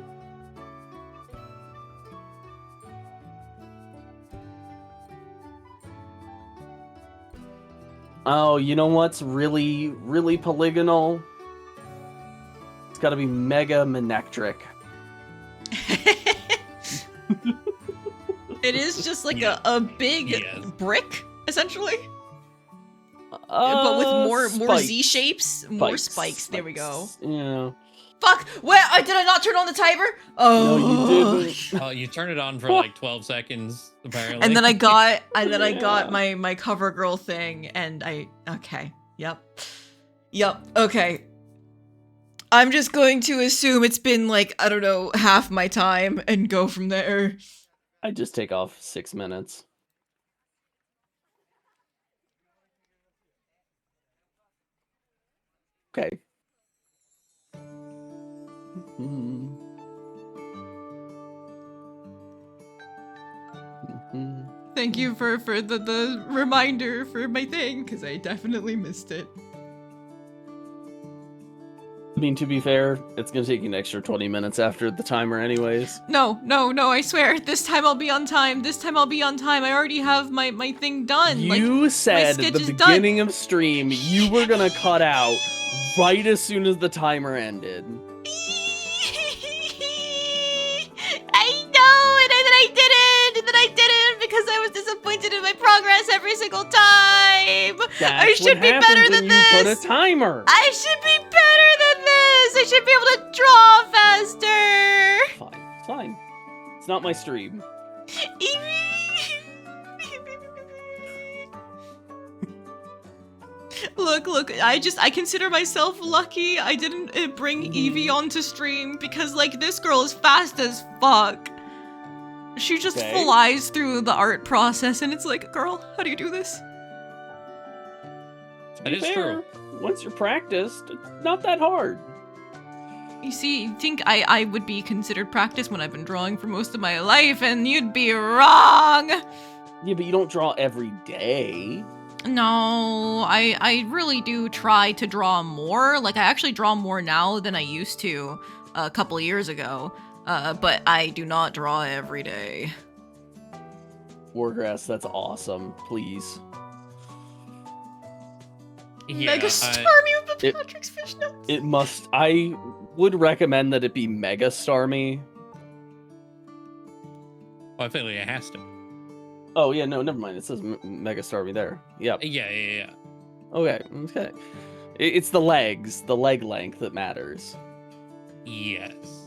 S2: Oh, you know what's really, really polygonal? It's gotta be Mega Manectric.
S1: It is just like a big brick, essentially. But with more Z shapes, more spikes. There we go.
S2: Yeah.
S1: Fuck! Where? Did I not turn on the timer? Oh,
S2: no, you didn't.
S3: Oh, you turned it on for like 12 seconds, apparently.
S1: And then I got, my cover girl thing, and okay, yep, okay. I'm just going to assume it's been like, I don't know, half my time and go from there.
S2: I just take off 6 minutes. Okay.
S1: Thank you for the reminder for my thing, because I definitely missed it.
S2: I mean, to be fair, it's gonna take you an extra 20 minutes after the timer anyways.
S1: No, I swear. This time I'll be on time. I already have my thing done.
S2: You said at the beginning of stream you were gonna cut out right as soon as the timer ended.
S1: I know, and then I didn't, because I was disappointed in my progress every single time. I should be better than this.
S2: You put a timer.
S1: I should be better than this. I should be able to draw faster.
S2: Fine, it's fine. It's not my stream.
S1: Look, I consider myself lucky I didn't bring Eevee onto stream, because like this girl is fast as fuck. She just flies through the art process, and it's like, girl, how do you do this?
S3: That is true.
S2: Once you're practiced, it's not that hard.
S1: You see, you think I would be considered practice when I've been drawing for most of my life, and you'd be wrong!
S2: Yeah, but you don't draw every day.
S1: No, I really do try to draw more. Like, I actually draw more now than I used to a couple of years ago. But I do not draw every day.
S2: Wargrass, that's awesome. Please.
S3: Yeah,
S1: Mega Starmie with the Patrick's Fishnets.
S2: It must. I would recommend that it be Mega Starmie.
S3: Well, I feel like it has to.
S2: Oh yeah, no, never mind. It says Mega Starmie there. Yep.
S3: Yeah.
S2: Okay. It's the legs, the leg length that matters.
S3: Yes.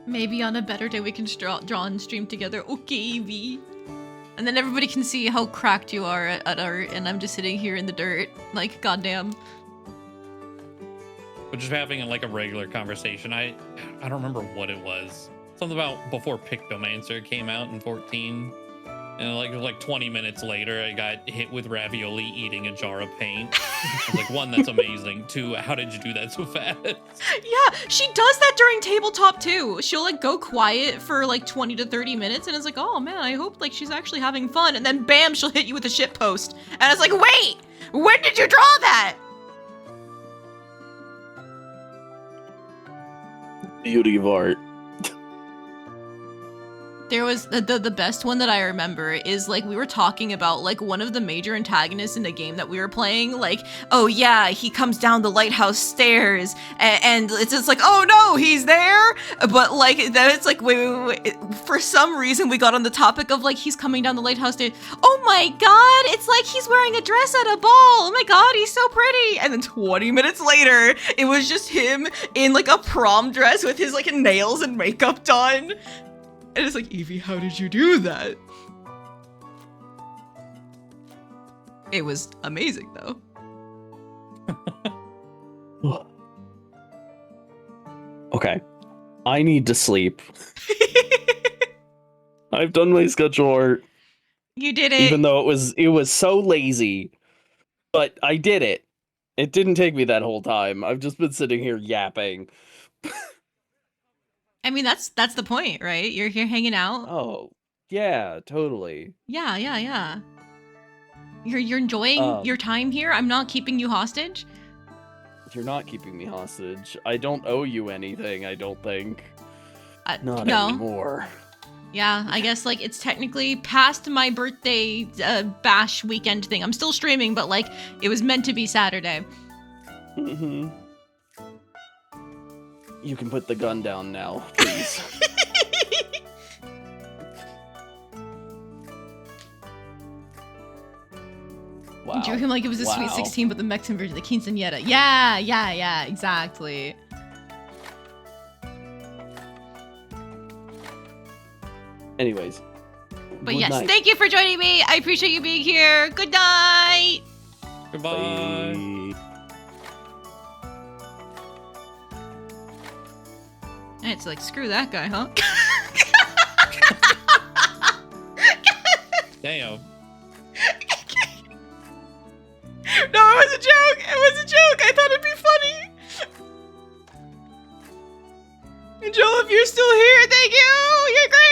S1: Maybe on a better day we can draw and stream together. Okay, V. And then everybody can see how cracked you are at art, and I'm just sitting here in the dirt, like, goddamn.
S3: We're just having like a regular conversation. I don't remember what it was. Something about before Pictomancer came out in 14. And like 20 minutes later, I got hit with ravioli eating a jar of paint. I was like, 1, that's amazing. 2, how did you do that so fast?
S1: Yeah, she does that during tabletop too. She'll like go quiet for like 20 to 30 minutes, and it's like, oh man, I hope like she's actually having fun. And then bam, she'll hit you with a shit post. And it's like, wait, when did you draw that?
S2: Beauty of art.
S1: There was the best one that I remember is like we were talking about like one of the major antagonists in the game that we were playing. Like, oh yeah, he comes down the lighthouse stairs, and it's just like, oh no, he's there. But like then it's like wait. For some reason we got on the topic of like he's coming down the lighthouse stairs. Oh my god, it's like he's wearing a dress at a ball. Oh my god, he's so pretty. And then 20 minutes later, it was just him in like a prom dress with his like nails and makeup done. And it's like, Evie, how did you do that? It was amazing, though.
S2: Okay. I need to sleep. I've done my schedule art.
S1: You did it.
S2: Even though it was so lazy. But I did it. It didn't take me that whole time. I've just been sitting here yapping.
S1: I mean, that's the point, right? You're here hanging out.
S2: Oh, yeah, totally.
S1: Yeah. You're enjoying your time here. I'm not keeping you hostage.
S2: You're not keeping me hostage. I don't owe you anything, I don't think. Not
S1: no.
S2: anymore.
S1: Yeah, I guess like it's technically past my birthday bash weekend thing. I'm still streaming, but like it was meant to be Saturday.
S2: Mm-hmm. You can put the gun down now, please. Wow.
S1: You drew him like it was a Sweet 16, but the Mexican version, the quinceañera. Yeah, exactly.
S2: Anyways.
S1: But yes, thank you for joining me. I appreciate you being here. Good night.
S3: Goodbye.
S2: Bye.
S1: It's like, screw that guy, huh?
S3: Damn.
S1: No, it was a joke. I thought it'd be funny. And Joel, if you're still here, thank you. You're great.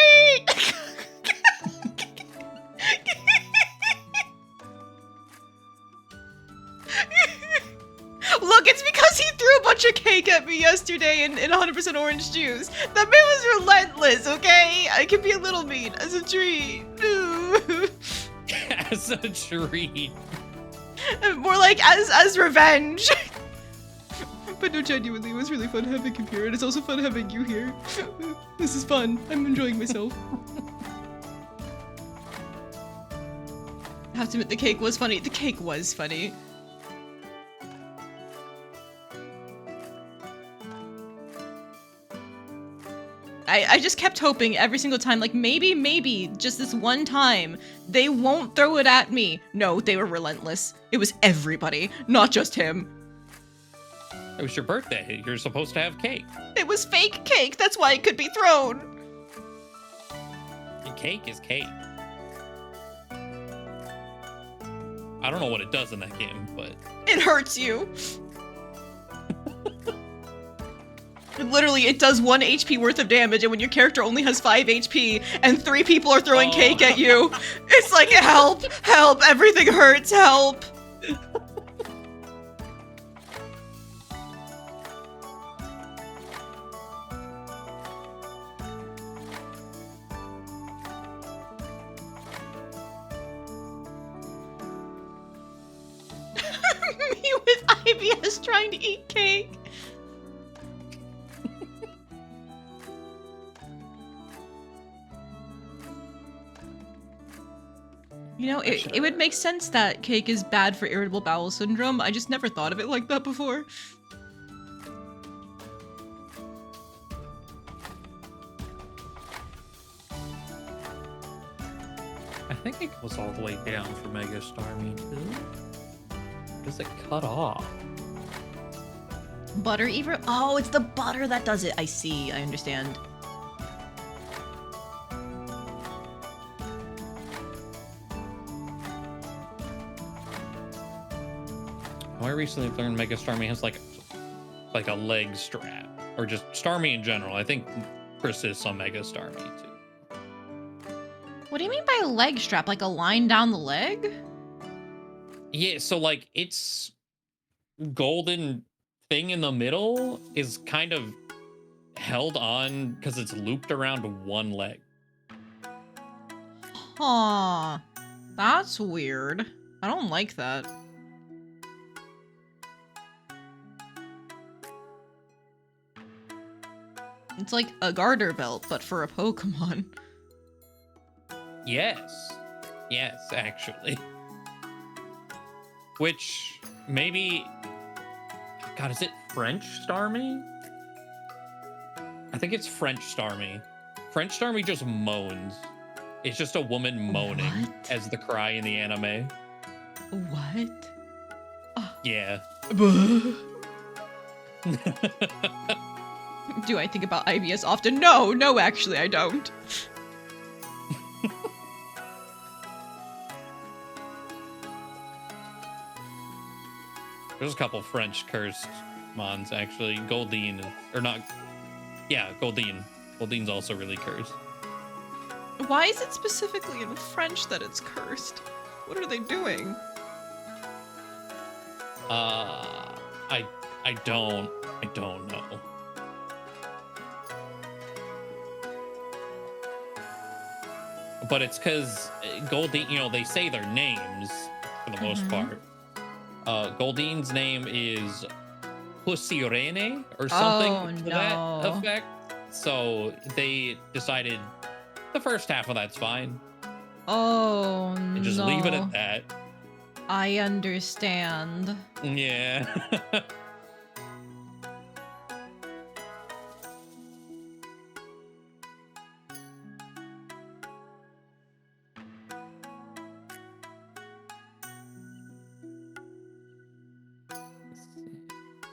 S1: Look, it's because he threw a bunch of cake at me yesterday in 100% orange juice. That man was relentless, okay? I can be a little mean as a treat.
S3: As a treat.
S1: More like as revenge. But no, genuinely, it was really fun having him here, and it's also fun having you here. This is fun. I'm enjoying myself. I have to admit, the cake was funny. The cake was funny. I just kept hoping every single time, like maybe, just this one time, they won't throw it at me. No, they were relentless. It was everybody, not just him.
S3: It was your birthday. You're supposed to have cake.
S1: It was fake cake, that's why it could be thrown.
S3: And cake is cake. I don't know what it does in that game, but
S1: It hurts you. Literally, it does 1 HP worth of damage, and when your character only has 5 HP and 3 people are throwing cake at you, it's like, help, help, everything hurts, help. Me with IBS trying to eat cake. You know, it would make sense that cake is bad for irritable bowel syndrome. I just never thought of it like that before.
S3: I think it goes all the way down for Mega Starmie too. Does it cut off?
S1: Butter either? Oh, it's the butter that does it. I see. I understand.
S3: I recently learned Mega Starmie has like a leg strap, or just Starmie in general. I think persists on Mega Starmie too.
S1: What do you mean by a leg strap? Like a line down the leg?
S3: Yeah, so like its golden thing in the middle is kind of held on because it's looped around one leg.
S1: Huh. That's weird. I don't like that. It's like a garter belt, but for a Pokemon.
S3: Yes. Yes, actually. Which, maybe... God, is it French Starmie? I think it's French Starmie. French Starmie just moans. It's just a woman moaning
S1: What?
S3: as the cry in the anime.
S1: What?
S3: Yeah.
S1: Do I think about IBS often? No, actually, I don't.
S3: There's a couple French cursed mons, actually. Goldeen, or not... Yeah, Goldeen. Goldene's also really cursed.
S1: Why is it specifically in French that it's cursed? What are they doing?
S3: I don't know. But it's because Goldeen, you know, they say their names for the most part. Goldeen's name is Pusirene or something to that effect. So they decided the first half of that's fine.
S1: Oh,
S3: and just leave it at that.
S1: I understand.
S3: Yeah.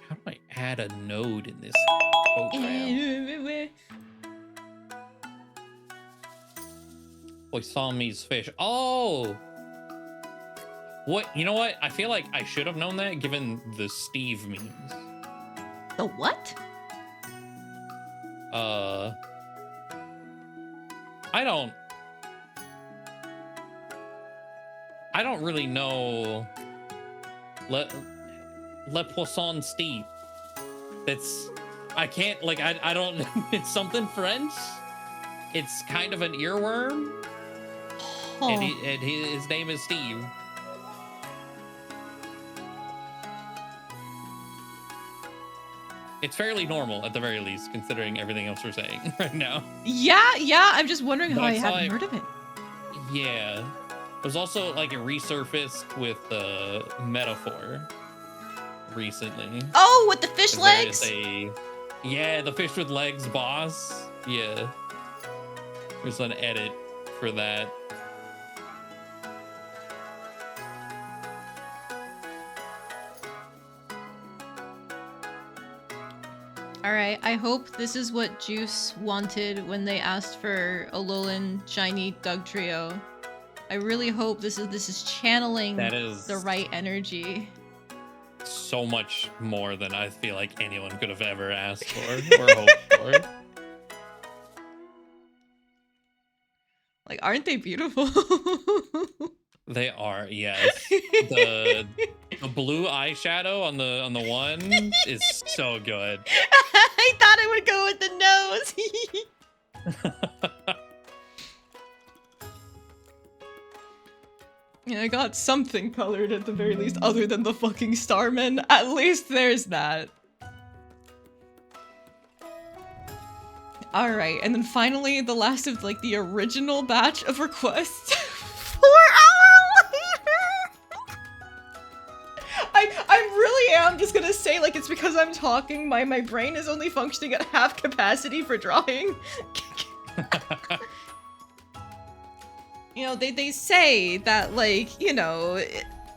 S3: How do I add a node in this program? Poisson-Me's fish. Oh! What? You know what? I feel like I should have known that given the Steve memes.
S1: The what?
S3: I don't really know. Le Poisson Steve. That's, I can't, like, I don't, it's something French. It's kind of an earworm.
S1: Oh.
S3: And his name is Steve. It's fairly normal, at the very least, considering everything else we're saying right now.
S1: Yeah, I'm just wondering how I hadn't heard of it.
S3: Yeah. There's also, like, a resurfaced with Metaphor recently.
S1: Oh, with the fish legs?
S3: Yeah, the fish with legs boss. Yeah. There's an edit for that.
S1: Alright, I hope this is what Juice wanted when they asked for Alolan Shiny Doug Trio. I really hope this is channeling
S3: That is
S1: the right energy.
S3: so much more than I feel like anyone could have ever asked for or hoped for.
S1: Like, aren't they beautiful?
S3: They are, yes. The blue eyeshadow on the one is so good.
S1: I thought I would go with the nose. Yeah, I got something colored at the very least, other than the fucking Starman. At least there's that. Alright, and then finally, the last of, like, the original batch of requests. 4 hours later! I really am just gonna say, like, it's because I'm talking, my brain is only functioning at half capacity for drawing. You know, they say that, like, you know,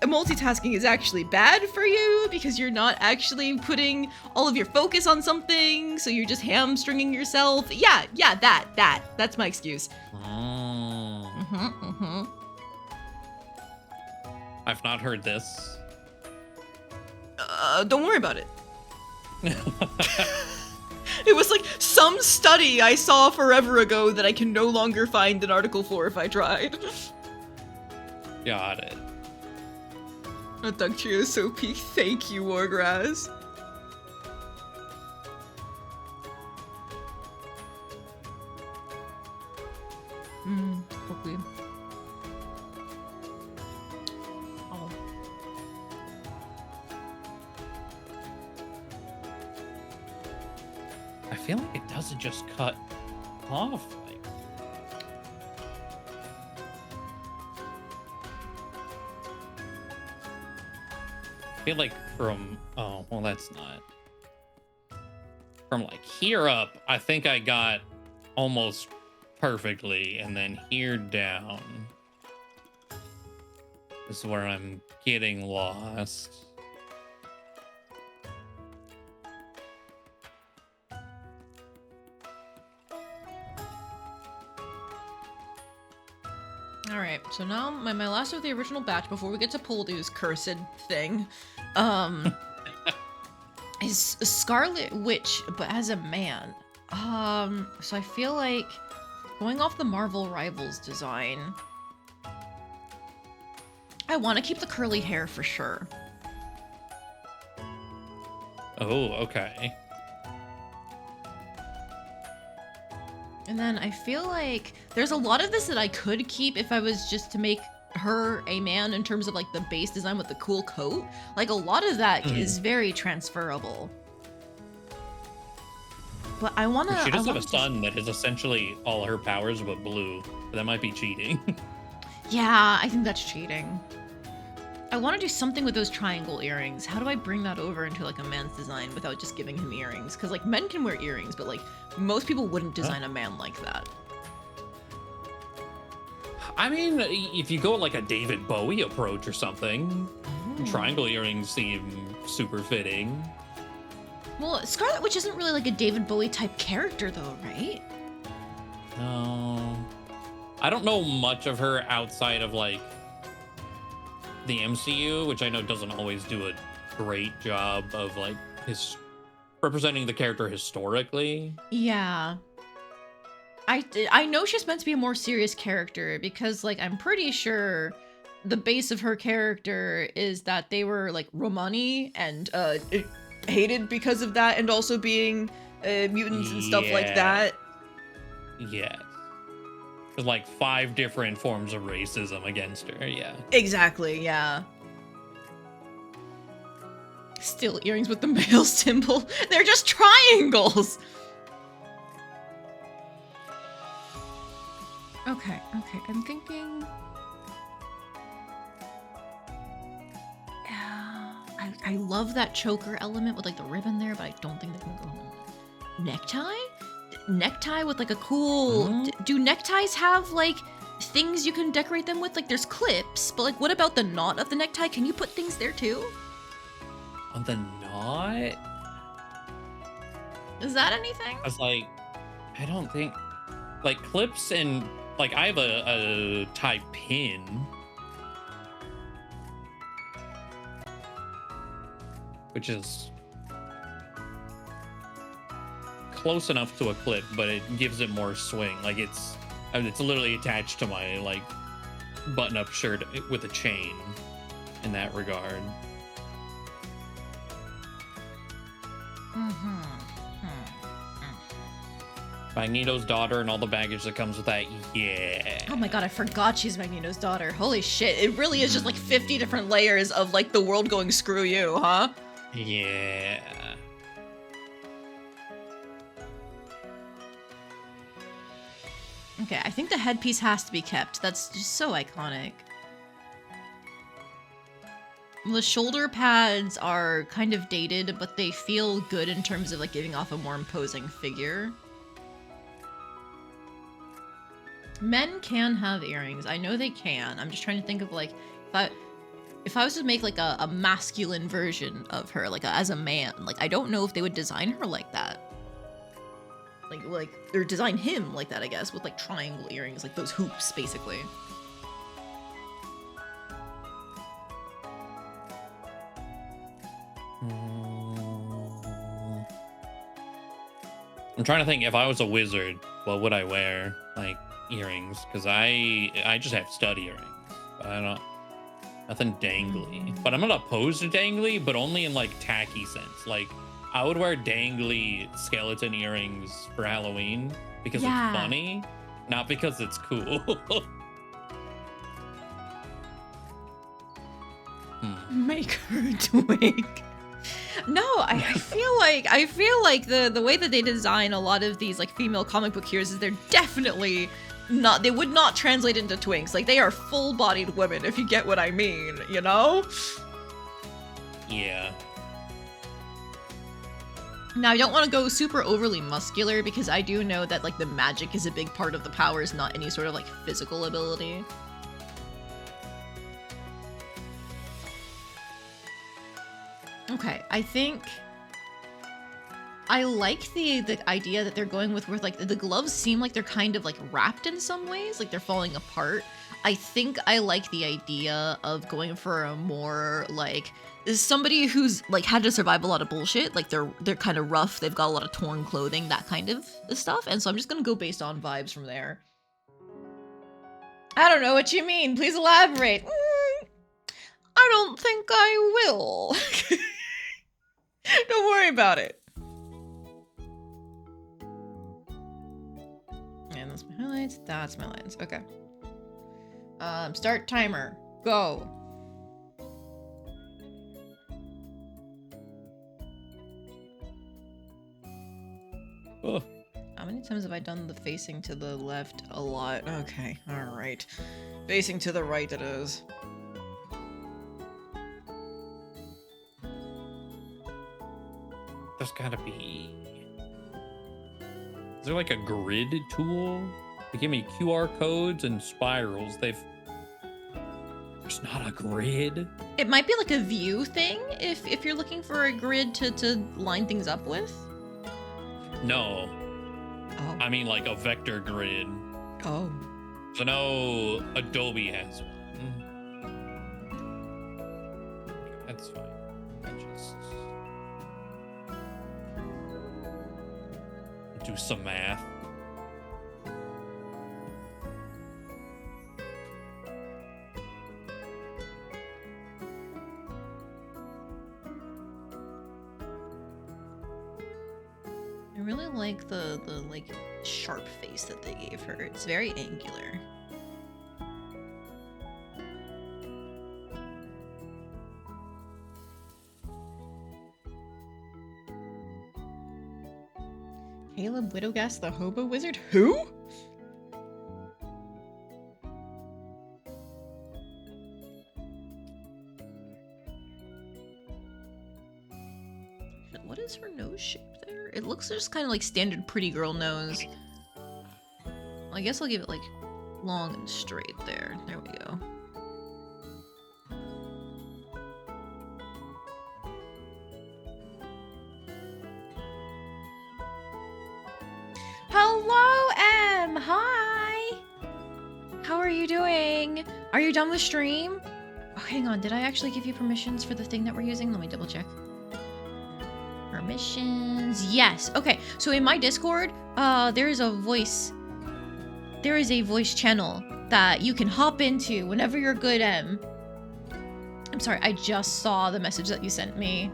S1: multitasking is actually bad for you because you're not actually putting all of your focus on something, so you're just hamstringing yourself. Yeah, that's my excuse.
S3: I've not heard this.
S1: Don't worry about it. It was like some study I saw forever ago that I can no longer find an article for if I tried.
S3: Got it.
S1: A Duck Trio is so peak. Thank you, Wargrass. Hopefully. Oh.
S3: I feel like it doesn't just cut off. Like... I feel like from... Oh, well, that's not... From, like, here up, I think I got almost perfectly, and then here down is where I'm getting lost.
S1: Alright, so now my last of the original batch before we get to Poledoo's cursed thing, is Scarlet Witch, but as a man. So I feel like going off the Marvel Rivals design, I want to keep the curly hair for sure.
S3: Oh, okay.
S1: And then I feel like there's a lot of this that I could keep if I was just to make her a man in terms of like the base design with the cool coat. Like a lot of that is very transferable. But I want to...
S3: She does have a son that is essentially all her powers but blue. That might be cheating.
S1: Yeah, I think that's cheating. I want to do something with those triangle earrings. How do I bring that over into like a man's design without just giving him earrings? Because like men can wear earrings, but like most people wouldn't design a man like that.
S3: I mean, if you go like a David Bowie approach or something, triangle earrings seem super fitting.
S1: Well, Scarlet Witch isn't really like a David Bowie type character though, right?
S3: No. I don't know much of her outside of like the MCU, which I know doesn't always do a great job of like representing the character historically.
S1: Yeah. I know she's meant to be a more serious character because like I'm pretty sure the base of her character is that they were like Romani and hated because of that, and also being mutants and stuff like that.
S3: Yeah. There's like 5 different forms of racism against her, yeah.
S1: Exactly, yeah. Still earrings with the male symbol. They're just triangles! Okay, I'm thinking... Yeah, I love that choker element with like the ribbon there, but I don't think they can go on. Necktie? Necktie with like a cool... Do neckties have like things you can decorate them with? Like there's clips, but like what about the knot of the necktie? Can you put things there too?
S3: On the knot?
S1: Is that anything?
S3: I was like, I don't think... Like clips and Like, I have a tie pin. Which is close enough to a clip, but it gives it more swing. Like, it's literally attached to my, like, button-up shirt with a chain in that regard. Magneto's daughter and all the baggage that comes with that, yeah.
S1: Oh my god, I forgot she's Magneto's daughter. Holy shit, it really is just like 50 different layers of like the world going screw you, huh?
S3: Yeah.
S1: Okay, I think the headpiece has to be kept. That's just so iconic. The shoulder pads are kind of dated, but they feel good in terms of like giving off a more imposing figure. Men can have earrings. I know they can. I'm just trying to think of like if I was to make like a masculine version of her, like as a man, like I don't know if they would design her like that. Like or design him like that, I guess, with like triangle earrings, like those hoops, basically.
S3: I'm trying to think, if I was a wizard, what would I wear? Like, earrings, because I just have stud earrings. I don't, nothing dangly. But I'm not opposed to dangly, but only in like tacky sense. Like, I would wear dangly skeleton earrings for Halloween because it's funny, not because it's cool.
S1: Make her twig. No, I feel like the way that they design a lot of these like female comic book heroes is they're definitely not, they would not translate into twinks. Like, they are full-bodied women, if you get what I mean, you know?
S3: Yeah.
S1: Now, I don't want to go super overly muscular because I do know that like the magic is a big part of the powers, not any sort of like physical ability. Okay, I think I like the idea that they're going with where like the gloves seem like they're kind of like wrapped in some ways, like they're falling apart. I think I like the idea of going for a more like somebody who's like had to survive a lot of bullshit, like they're kind of rough, they've got a lot of torn clothing, that kind of stuff. And so I'm just gonna go based on vibes from there. I don't know what you mean. Please elaborate. I don't think I will. Don't worry about it. And that's my highlights. That's my lines. Okay. Start timer. Go.
S3: Oh.
S1: How many times have I done the facing to the left? A lot. Okay. All right. Facing to the right it is.
S3: There's gotta be... Is there like a grid tool? They give me QR codes and spirals. There's not a grid.
S1: It might be like a view thing if you're looking for a grid to line things up with.
S3: No.
S1: Oh.
S3: I mean like a vector grid.
S1: Oh.
S3: So no, Adobe has one. That's fine. Do some math.
S1: I really like the like sharp face that they gave her. It's very angular. Caleb Widowgast, the hobo wizard? Who? What is her nose shape there? It looks just kind of like standard pretty girl nose. I guess I'll give it like long and straight there. There we go. Hello, Em! Hi! How are you doing? Are you done with stream? Oh, hang on. Did I actually give you permissions for the thing that we're using? Let me double check. Permissions. Yes. Okay. So in my Discord, there is a voice channel that you can hop into whenever you're good, Em. I'm sorry. I just saw the message that you sent me.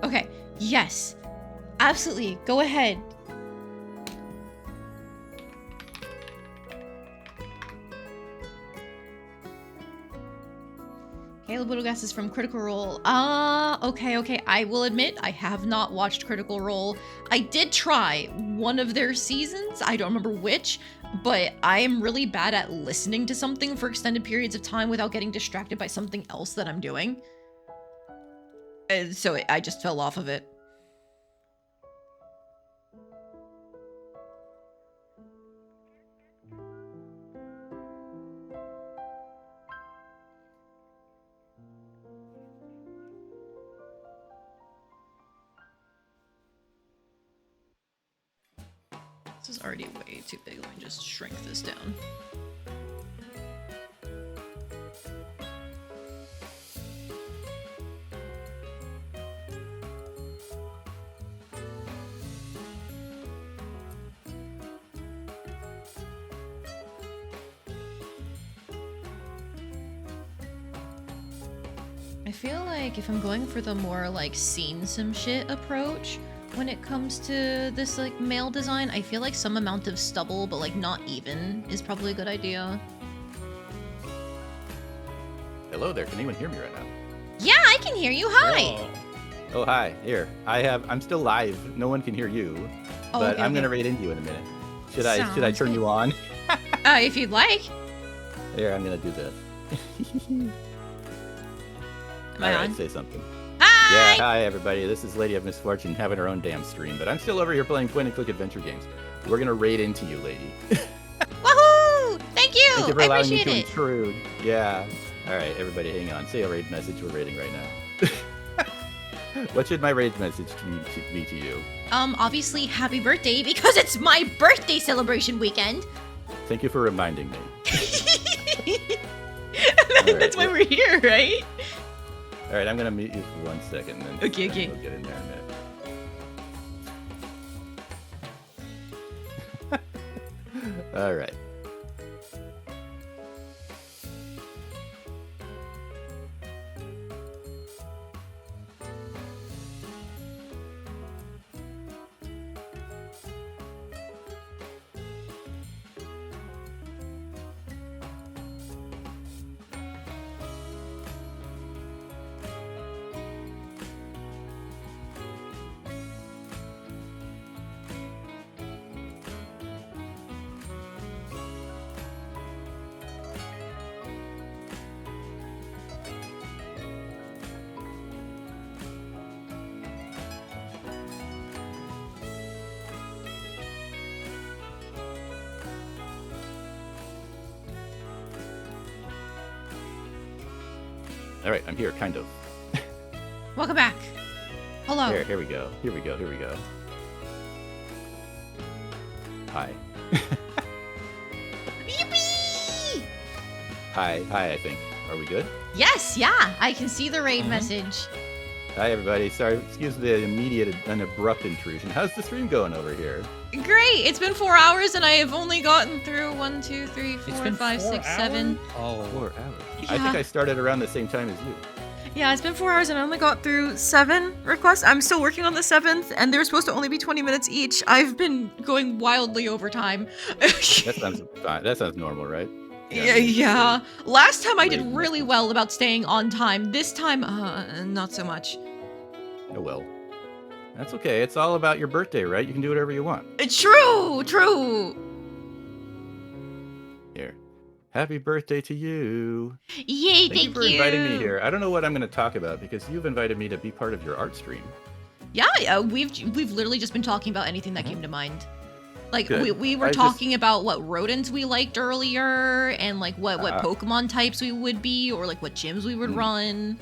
S1: Okay. Yes. Absolutely. Go ahead. Caleb Whittlegas is from Critical Role. Okay. I will admit, I have not watched Critical Role. I did try one of their seasons. I don't remember which, but I am really bad at listening to something for extended periods of time without getting distracted by something else that I'm doing. And so I just fell off of it. This is already way too big. Let me just shrink this down. I feel like if I'm going for the more like seen some shit approach, when it comes to this like male design, I feel like some amount of stubble, but like not even, is probably a good idea.
S4: Hello there, can anyone hear me right now?
S1: Yeah, I can hear you. Hi.
S3: Hello.
S4: Oh, hi. Here, I'm still live. No one can hear you, but I'm gonna raid into you in a minute. Should I turn you on?
S1: If you'd like.
S4: Here, I'm gonna do this.
S1: Am I on?
S4: Say something.
S1: Hi!
S4: Yeah, hi everybody. This is Lady of Misfortune having her own damn stream, but I'm still over here playing point-and-click adventure games. We're gonna raid into you, lady.
S1: Woohoo! Thank you!
S4: Thank you for
S1: I
S4: allowing me
S1: appreciate
S4: to
S1: it.
S4: intrude. Yeah. All right, everybody, hang on. Say a raid message. We're raiding right now. What should my raid message be to you?
S1: Obviously, happy birthday, because it's my birthday celebration weekend.
S4: Thank you for reminding me.
S1: That's why we're here, right?
S4: All right, I'm gonna mute you for 1 second, then
S1: Okay.
S4: we'll get in there in a minute. All right. All right, I'm here, kind of.
S1: Welcome back. Hello.
S4: Here we go. Here we go. Hi.
S1: Yippee!
S4: Hi, I think. Are we good?
S1: Yes, yeah. I can see the raid message.
S4: Hi, everybody. Sorry, excuse the immediate and abrupt intrusion. How's the stream going over here?
S1: Great. It's been 4 hours and I have only gotten through 1, 2, 3, 4, 5, 6, 7.
S3: Oh.
S4: 4 hours.
S1: Yeah.
S4: I think I started around the same time as you.
S1: Yeah, it's been 4 hours and I only got through 7 requests. I'm still working on the 7th and they're supposed to only be 20 minutes each. I've been going wildly over time.
S4: That sounds fine. That sounds normal, right?
S1: Yeah. Last time I did really well about staying on time. This time, not so much.
S4: Oh, well. That's okay. It's all about your birthday, right? You can do whatever you want.
S1: True.
S4: Here. Happy birthday to you.
S1: Yay,
S4: Thank you for inviting me here. I don't know what I'm going to talk about because you've invited me to be part of your art stream.
S1: Yeah, we've literally just been talking about anything that came to mind. Like
S4: Good.
S1: we were talking about what rodents we liked earlier and like what Pokemon types we would be or like what gyms we would run.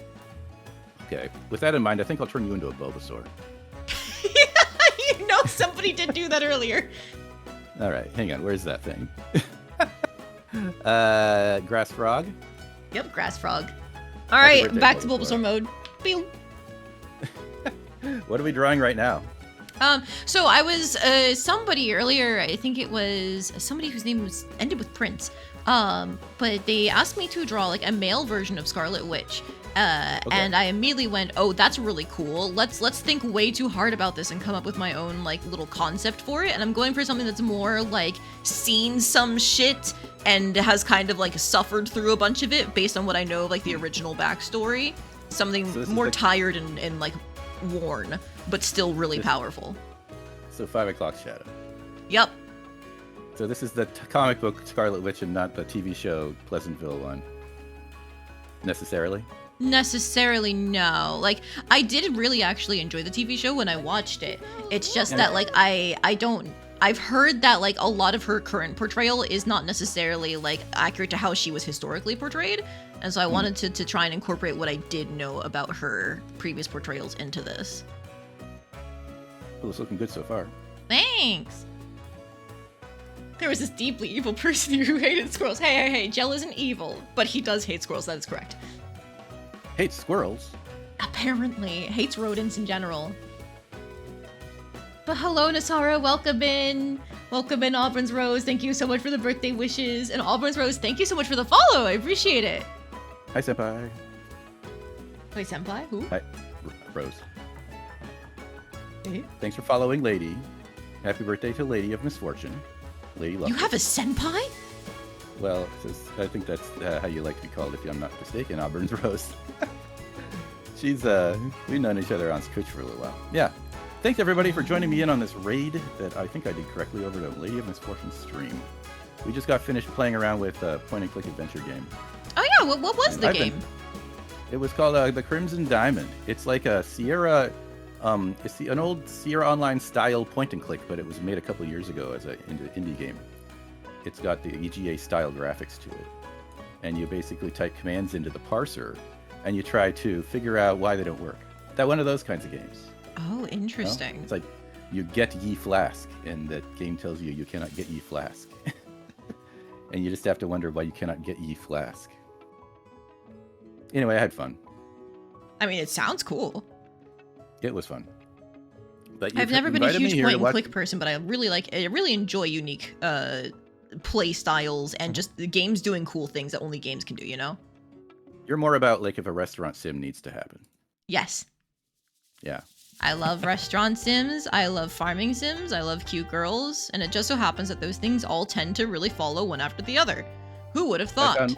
S4: Okay. With that in mind, I think I'll turn you into a Bulbasaur.
S1: You know somebody did do that earlier.
S4: All right. Hang on. Where's that thing? Grass Frog.
S1: Yep, Grass Frog. All right,
S4: birthday,
S1: back to
S4: Bulbasaur.
S1: Bulbasaur mode. Pew.
S4: What are we drawing right now?
S1: So I was somebody earlier. I think it was somebody whose name was ended with Prince. But they asked me to draw like a male version of Scarlet Witch. And I immediately went, oh, that's really cool. Let's think way too hard about this and come up with my own like little concept for it. And I'm going for something that's more like seen some shit and has kind of like suffered through a bunch of it based on what I know of like the original backstory. Something more tired and like worn, but still really powerful.
S4: So 5 o'clock shadow.
S1: Yep.
S4: So this is the comic book Scarlet Witch and not the TV show Pleasantville one. Necessarily?
S1: Necessarily, no. Like, I did really actually enjoy the TV show when I watched it. It's just that, like, I've heard that, like, a lot of her current portrayal is not necessarily, like, accurate to how she was historically portrayed. And so I wanted to try and incorporate what I did know about her previous portrayals into this.
S4: Well, it's looking good so far.
S1: Thanks! There was this deeply evil person who hated squirrels. Hey, Gel isn't evil, but he does hate squirrels, that is correct.
S4: Hates squirrels?
S1: Apparently. Hates rodents in general. But hello, Nasara. Welcome in. Welcome in, Auburn's Rose. Thank you so much for the birthday wishes. And Auburn's Rose, thank you so much for the follow. I appreciate it.
S4: Hi, Senpai.
S1: Wait, Senpai? Who?
S4: Hi, Rose.
S1: Eh?
S4: Thanks for following, Lady. Happy birthday to Lady of Misfortune. Lady Love.
S1: You have a senpai?
S4: Well, I think that's how you like to be called, if I'm not mistaken, Auburn's Rose. She's, we've known each other on Twitch for a little while. Yeah. Thanks, everybody, for joining me in on this raid that I think I did correctly over to Lady of Misfortune stream. We just got finished playing around with a point-and-click adventure game.
S1: Oh, yeah. What was the game?
S4: It was called the Crimson Diamond. It's like a Sierra... it's an old Sierra Online style point-and-click, but it was made a couple years ago as an indie game. It's got the EGA style graphics to it. And you basically type commands into the parser, and you try to figure out why they don't work. That one of those kinds of games.
S1: Oh, interesting.
S4: You know? It's like, you get ye flask, and that game tells you cannot get ye flask. And you just have to wonder why you cannot get ye flask. Anyway, I had fun.
S1: I mean, it sounds cool.
S4: It was fun. But
S1: I've never been a huge point-and-click person, but I really enjoy unique play styles and just the games doing cool things that only games can do, you know?
S4: You're more about, like, if a restaurant sim needs to happen.
S1: Yes.
S4: Yeah.
S1: I love restaurant sims, I love farming sims, I love cute girls, and it just so happens that those things all tend to really follow one after the other. Who would have thought?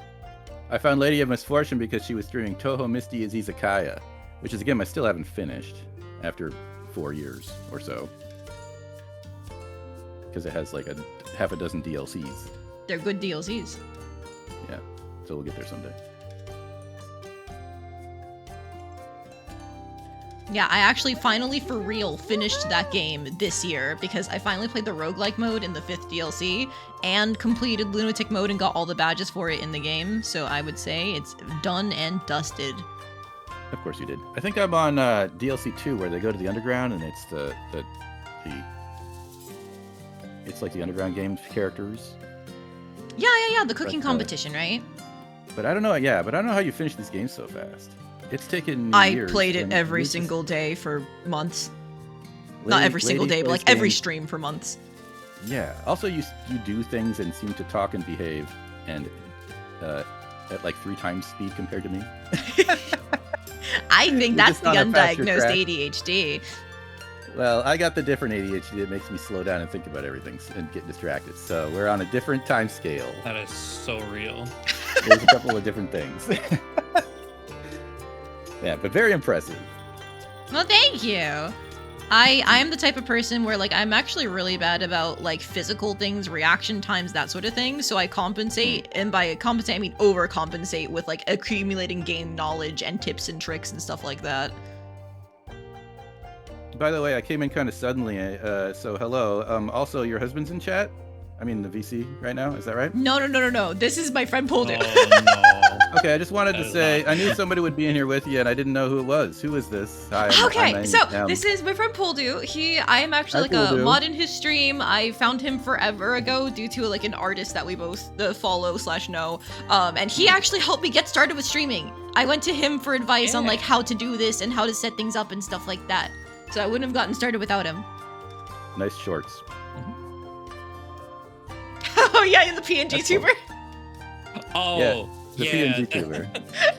S4: I found Lady of Misfortune because she was streaming Toho Misty is Izakaya, which is a game I still haven't finished after 4 years or so. Because it has like half a dozen DLCs.
S1: They're good DLCs.
S4: Yeah, so we'll get there someday.
S1: Yeah, I actually finally, for real, finished that game this year because I finally played the roguelike mode in the 5th DLC and completed Lunatic mode and got all the badges for it in the game. So I would say it's done and dusted.
S4: Of course you did. I think I'm on DLC 2 where they go to the underground and it's it's like the underground game characters.
S1: Yeah, the cooking competition, right?
S4: But I don't know, but I don't know how you finish this game so fast. It's taken years.
S1: I played it every single day for months. Not every single day, but like every stream for months.
S4: Yeah. Also, you do things and seem to talk and behave and at like 3 times speed compared to me.
S1: I think that's the undiagnosed ADHD.
S4: Well, I got the different ADHD that makes me slow down and think about everything and get distracted. So we're on a different time scale.
S3: That is so real.
S4: There's a couple of different things. Yeah, but very impressive.
S1: Well, thank you. I'm the type of person where like I'm actually really bad about like physical things, reaction times, that sort of thing. So I compensate, and by compensate I mean overcompensate with like accumulating game knowledge and tips and tricks and stuff like that.
S4: By the way, I came in kind of suddenly, so hello. Also, your husband's in chat? I mean, the VC right now. Is that right?
S1: No. This is my friend Poledoo.
S3: Oh no.
S4: Okay, I just wanted to say I knew somebody would be in here with you, and I didn't know who it was. Who is this? Hi,
S1: This is my friend Poledoo. I am actually a mod in his stream. I found him forever ago due to like an artist that we both follow/know. And he actually helped me get started with streaming. I went to him for advice on like how to do this and how to set things up and stuff like that. So I wouldn't have gotten started without him.
S4: Nice shorts.
S1: Oh yeah, the PNG tuber.
S3: Oh
S4: yeah, the PNG tuber.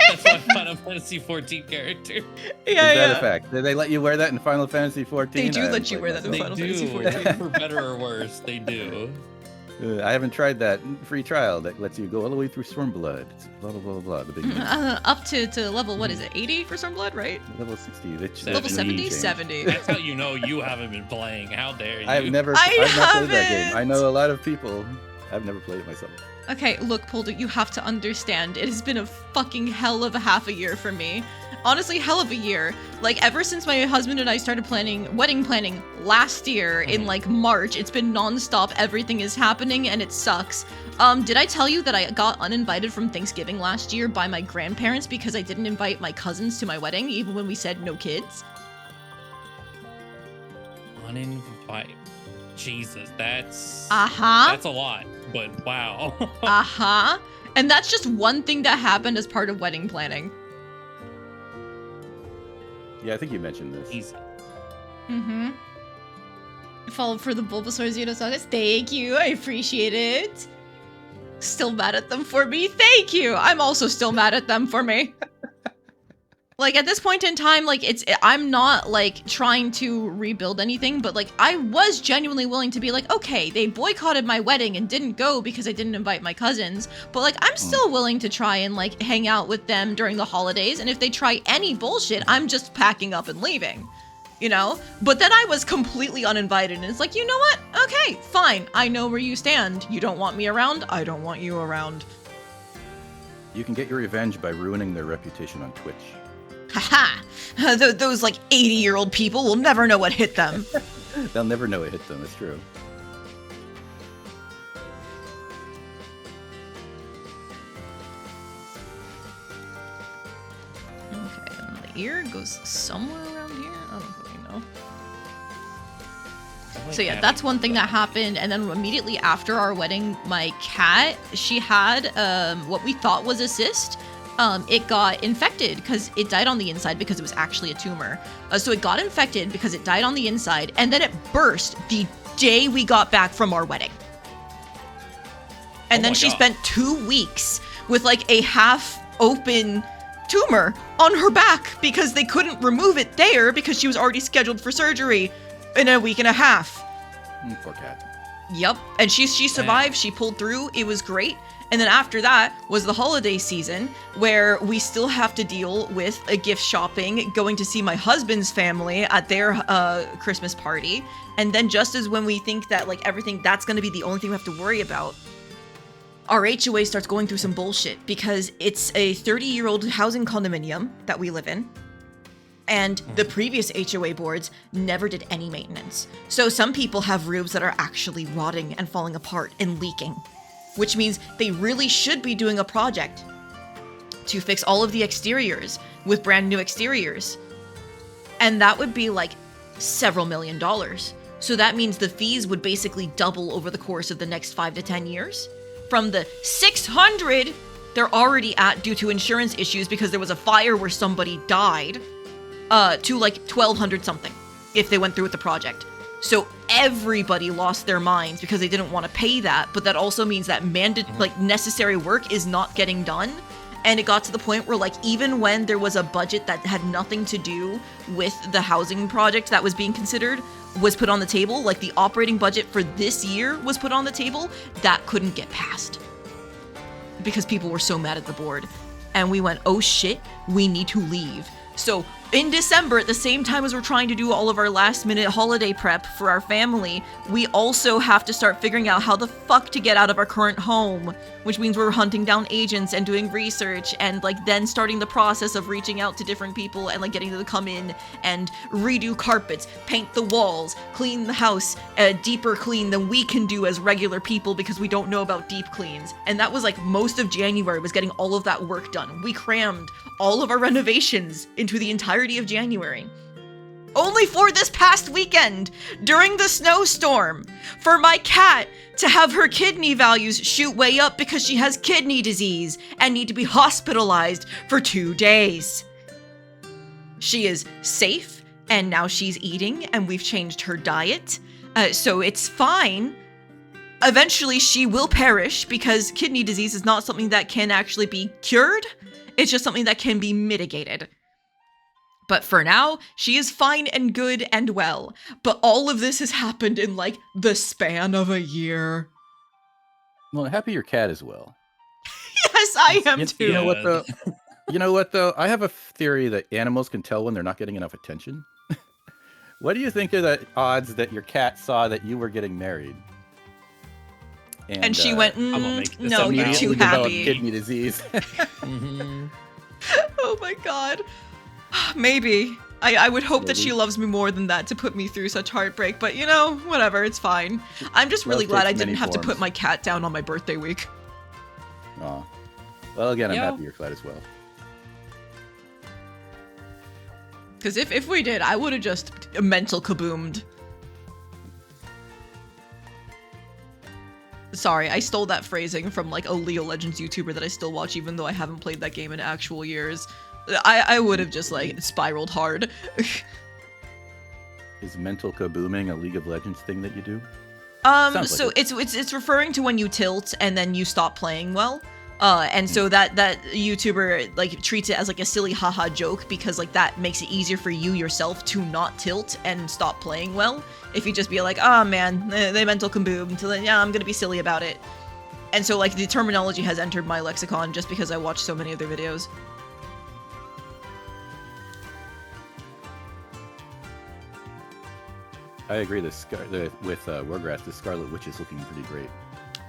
S3: That's my Final Fantasy 14 character.
S1: Yeah,
S4: Is that a fact? Did they let you wear that in Final Fantasy 14?
S1: They do let you wear that in Final Fantasy 14.
S3: For better or worse, they do.
S4: I haven't tried that free trial that lets you go all the way through Stormblood. It's blah blah blah blah. The big
S1: up to level, what is it, 80 for Stormblood, right?
S4: level 60.
S1: Level 70, 70.
S3: That's how you know you haven't been playing. How dare you?
S4: I've not played that game. I know a lot of people. I've never played it myself.
S1: Okay, look, Poledoo, you have to understand. It has been a fucking hell of a half a year for me. Honestly, hell of a year. Like, ever since my husband and I started wedding planning last year in, like, March, it's been nonstop. Everything is happening, and it sucks. Did I tell you that I got uninvited from Thanksgiving last year by my grandparents because I didn't invite my cousins to my wedding, even when we said no kids?
S3: Uninvited. Jesus, that's... That's a lot, but wow.
S1: And that's just one thing that happened as part of wedding planning.
S4: Yeah, I think you mentioned this.
S3: Easy.
S1: Followed for the Bulbasaur Xenosaurus. Thank you, I appreciate it. Still mad at them for me? Thank you! I'm also still mad at them for me. Like, at this point in time, like, I'm not, like, trying to rebuild anything, but, like, I was genuinely willing to be like, okay, they boycotted my wedding and didn't go because I didn't invite my cousins, but, like, I'm still willing to try and, like, hang out with them during the holidays, and if they try any bullshit, I'm just packing up and leaving, you know? But then I was completely uninvited, and it's like, you know what? Okay, fine, I know where you stand. You don't want me around, I don't want you around.
S4: You can get your revenge by ruining their reputation on Twitch.
S1: Haha! Those like 80-year-old people will never know what hit them.
S4: They'll never know it hit them, it's true.
S1: Okay, and the ear goes somewhere around here? I don't fucking know. So yeah, that's one thing that happened, and then immediately after our wedding, my cat, she had what we thought was a cyst. It got infected because it died on the inside because it was actually a tumor. So it got infected because it died on the inside, and then it burst the day we got back from our wedding. And then she spent 2 weeks with like a half-open tumor on her back because they couldn't remove it there because she was already scheduled for surgery in a week and a half.
S4: Poor cat.
S1: Yep, and she survived. She pulled through. It was great. And then after that was the holiday season where we still have to deal with a gift shopping, going to see my husband's family at their Christmas party. And then just as when we think that like everything, that's going to be the only thing we have to worry about, our HOA starts going through some bullshit because it's a 30-year-old housing condominium that we live in. And the previous HOA boards never did any maintenance. So some people have roofs that are actually rotting and falling apart and leaking, which means they really should be doing a project to fix all of the exteriors with brand new exteriors. And that would be like several $1 million. So that means the fees would basically double over the course of the next 5 to 10 years. From the 600 they're already at due to insurance issues because there was a fire where somebody died, to like 1,200 something if they went through with the project. So everybody lost their minds because they didn't want to pay that, but that also means that necessary work is not getting done. And it got to the point where like even when there was a budget that had nothing to do with the housing project that was being considered was put on the table, like the operating budget for this year was put on the table, that couldn't get passed because people were so mad at the board. And we went, oh shit, we need to leave. So in December, at the same time as we're trying to do all of our last-minute holiday prep for our family, we also have to start figuring out how the fuck to get out of our current home, which means we're hunting down agents and doing research and like then starting the process of reaching out to different people and like getting them to come in and redo carpets, paint the walls, clean the house, deeper clean than we can do as regular people because we don't know about deep cleans. And that was like most of January was getting all of that work done. We crammed all of our renovations into the entirety of January. Only for this past weekend, during the snowstorm, for my cat to have her kidney values shoot way up because she has kidney disease and need to be hospitalized for 2 days. She is safe, and now she's eating, and we've changed her diet, so it's fine. Eventually, she will perish because kidney disease is not something that can actually be cured. It's just something that can be mitigated. But for now, she is fine and good and well. But all of this has happened in, like, the span of a year.
S4: Well, happy your cat is well.
S1: Yes, I am too.
S4: You know what, though? You know what, though? I have a theory that animals can tell when they're not getting enough attention. What do you think of the odds that your cat saw that you were getting married?
S1: And she went, no, you're too happy.
S4: Kidney disease.
S1: Oh my god. Maybe. I would hope that she loves me more than that to put me through such heartbreak, but you know, whatever, it's fine. I'm just really glad I didn't have to put my cat down on my birthday week.
S4: Aw. Well, again, I'm happy you're glad as well.
S1: Because if we did, I would have just mental kaboomed. Sorry, I stole that phrasing from like a League of Legends YouTuber that I still watch even though I haven't played that game in actual years. I would have just like spiraled hard.
S4: Is mental kabooming a League of Legends thing that you do?
S1: So it's referring to when you tilt and then you stop playing well. And so that YouTuber like treats it as like a silly haha joke because like that makes it easier for you yourself to not tilt and stop playing well. If you just be like, oh man, they mental kaboom until then, yeah, I'm gonna be silly about it. And so like the terminology has entered my lexicon just because I watch so many of their videos.
S4: I agree. With Wargrass, the Scarlet Witch is looking pretty great.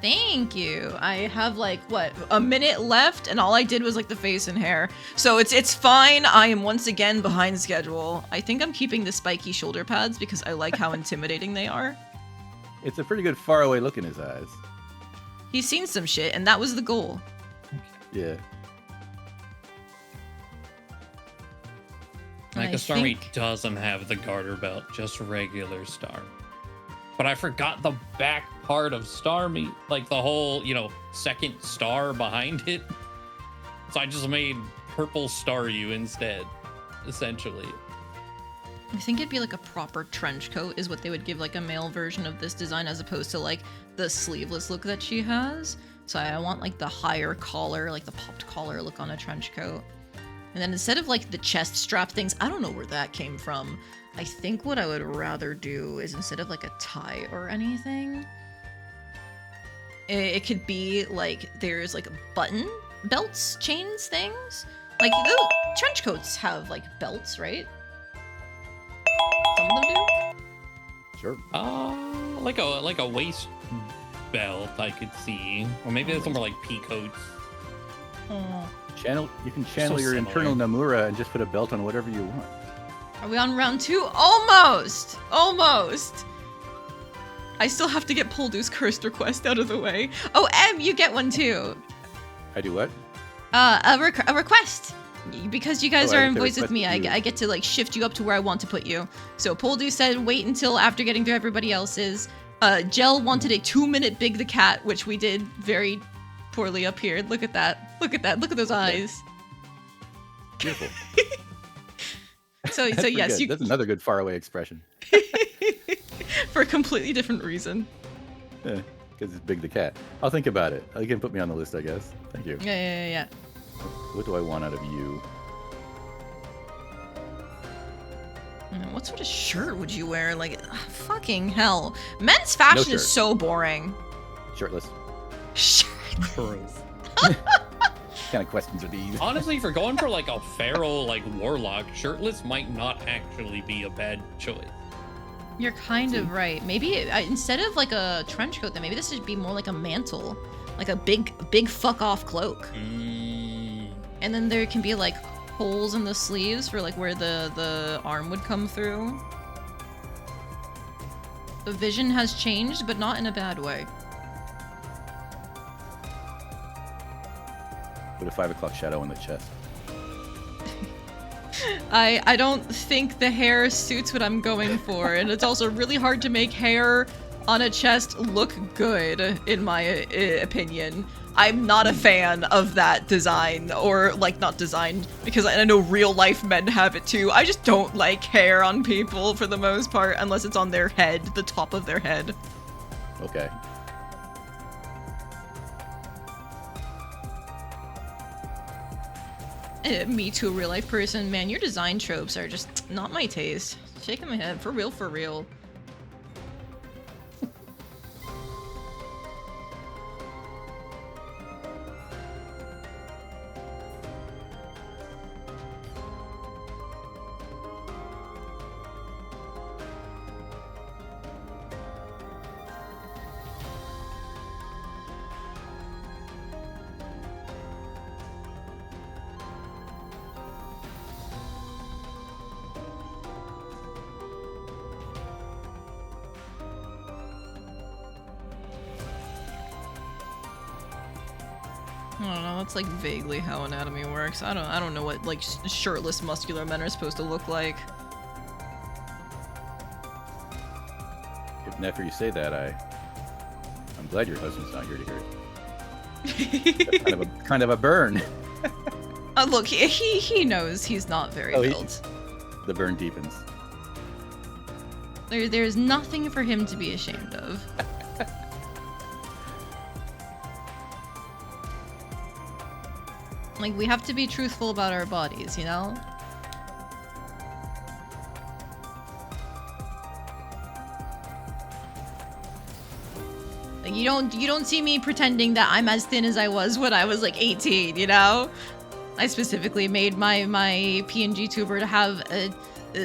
S1: Thank you. I have like what, a minute left, and all I did was like the face and hair. So it's fine. I am once again behind schedule. I think I'm keeping the spiky shoulder pads because I like how intimidating they are.
S4: It's a pretty good faraway look in his eyes.
S1: He's seen some shit, and that was the goal.
S4: Yeah.
S3: Like a Starmie doesn't have the garter belt, just regular Star. But I forgot the back part of Starmie, like the whole, second star behind it. So I just made purple Star You instead, essentially.
S1: I think it'd be like a proper trench coat is what they would give like a male version of this design as opposed to like the sleeveless look that she has. So I want like the higher collar, like the popped collar look on a trench coat. And then instead of like the chest strap things, I don't know where that came from. I think what I would rather do is instead of like a tie or anything, it could be like there's like button belts, chains, things. Like the trench coats have like belts, right? Some of them do.
S4: Sure.
S3: Like a waist belt I could see, or maybe there's some more like pea coats.
S4: You can channel your internal Namura and just put a belt on whatever you want.
S1: Are we on round 2? Almost! Almost! I still have to get Poledoo's cursed request out of the way. Oh, Em, you get one too.
S4: I do what?
S1: A request. Because you guys are in voice with me,
S4: you.
S1: I get to like shift you up to where I want to put you. So Poledoo said wait until after getting through everybody else's. Gel wanted a 2-minute Big the Cat, which we did very poorly up here. Look at that. Look at that. Look at those eyes.
S4: Beautiful.
S1: So yes,
S4: that's another good faraway expression.
S1: For a completely different reason.
S4: Yeah, because it's Big the Cat. I'll think about it. You can put me on the list, I guess. Thank you.
S1: Yeah.
S4: What do I want out of you?
S1: What sort of shirt would you wear? Like, fucking hell. Men's fashion is so boring.
S4: Shirtless.
S1: Shirtless.
S4: kind of questions are these?
S3: Honestly, if you're going for like a feral like warlock, shirtless might not actually be a bad choice.
S1: You're kind of right. Maybe instead of like a trench coat, then maybe this should be more like a mantle, like a big fuck off cloak. And then there can be like holes in the sleeves for like where the arm would come through. The vision has changed, but not in a bad way.
S4: Put a 5 o'clock shadow on the chest.
S1: I don't think the hair suits what I'm going for, and it's also really hard to make hair on a chest look good, in my opinion. I'm not a fan of that design, or like not designed, because I know real life men have it too. I just don't like hair on people for the most part, unless it's on their head, the top of their head.
S4: Okay.
S1: Me too, real life person. Man, your design tropes are just not my taste. Shaking my head, for real, for real. I don't know, that's like vaguely how anatomy works. I don't know what like shirtless muscular men are supposed to look like.
S4: If after you say that, I'm glad your husband's not here to hear it. That's kind of a burn.
S1: Look, he knows he's not very built.
S4: The burn deepens.
S1: There's nothing for him to be ashamed of. Like, we have to be truthful about our bodies, you know? Like, you don't see me pretending that I'm as thin as I was when I was like 18, you know? I specifically made my PNG tuber to have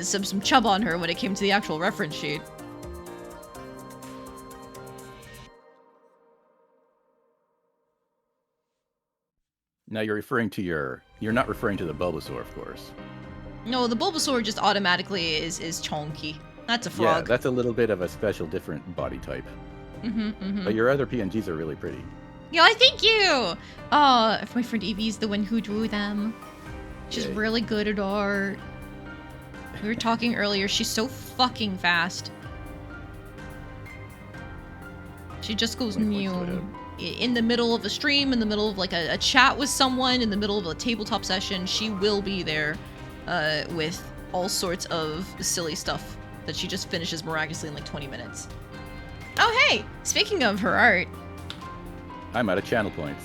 S1: some chub on her when it came to the actual reference sheet.
S4: Now you're not referring to the Bulbasaur, of course.
S1: No, the Bulbasaur just automatically is chonky. That's a frog.
S4: Yeah, that's a little bit of a special, different body type. But your other PNGs are really pretty.
S1: Yeah, thank you! Oh, if my friend Evie's the one who drew them. She's really good at art. We were talking earlier, she's so fucking fast. She just goes new. In the middle of a stream, in the middle of like a chat with someone, in the middle of a tabletop session, she will be there with all sorts of silly stuff that she just finishes miraculously in like 20 minutes. Oh hey! Speaking of her art.
S4: I'm out of channel points.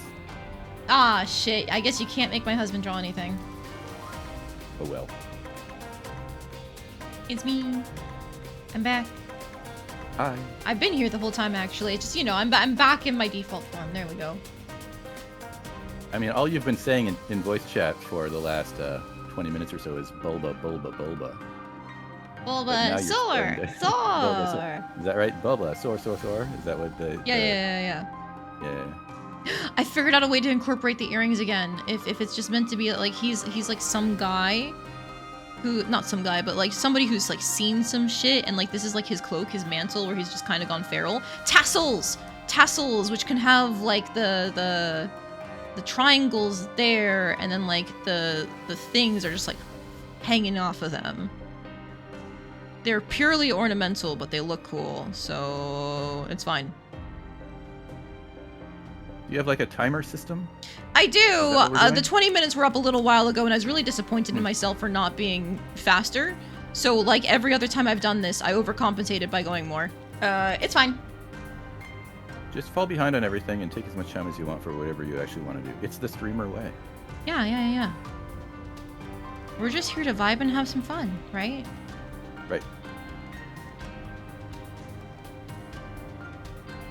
S1: Ah shit, I guess you can't make my husband draw anything.
S4: Oh well.
S1: It's me. I'm back.
S4: Hi.
S1: I've been here the whole time, actually. It's just, you know, I'm back in my default form. There we go.
S4: I mean, all you've been saying in voice chat for the last 20 minutes or so is Bulba, Bulba, Bulba.
S1: Bulbasaur! Soar!
S4: Is that right? Bulba, soar. Is that what the...
S1: Yeah.
S4: Yeah.
S1: I figured out a way to incorporate the earrings again. If it's just meant to be like he's like some guy who, not some guy, but like somebody who's like seen some shit, and like this is like his cloak, his mantle, where he's just kind of gone feral. Tassels, which can have like the triangles there, and then like the things are just like hanging off of them. They're purely ornamental, but they look cool, so it's fine.
S4: Do you have like a timer system?
S1: I do. The 20 minutes were up a little while ago, and I was really disappointed in myself for not being faster. So like every other time I've done this, I overcompensated by going more. It's fine.
S4: Just fall behind on everything and take as much time as you want for whatever you actually want to do. It's the streamer way.
S1: Yeah. We're just here to vibe and have some fun, right?
S4: Right.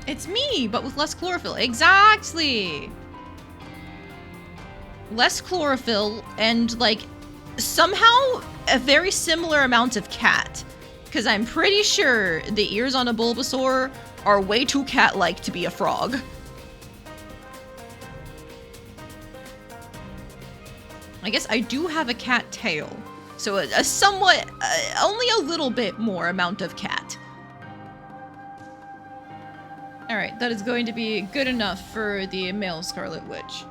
S1: It's me, but with less chlorophyll. Exactly. less chlorophyll, and like somehow a very similar amount of cat. Because I'm pretty sure the ears on a Bulbasaur are way too cat-like to be a frog. I guess I do have a cat tail, so a somewhat, only a little bit more amount of cat. Alright, that is going to be good enough for the male Scarlet Witch.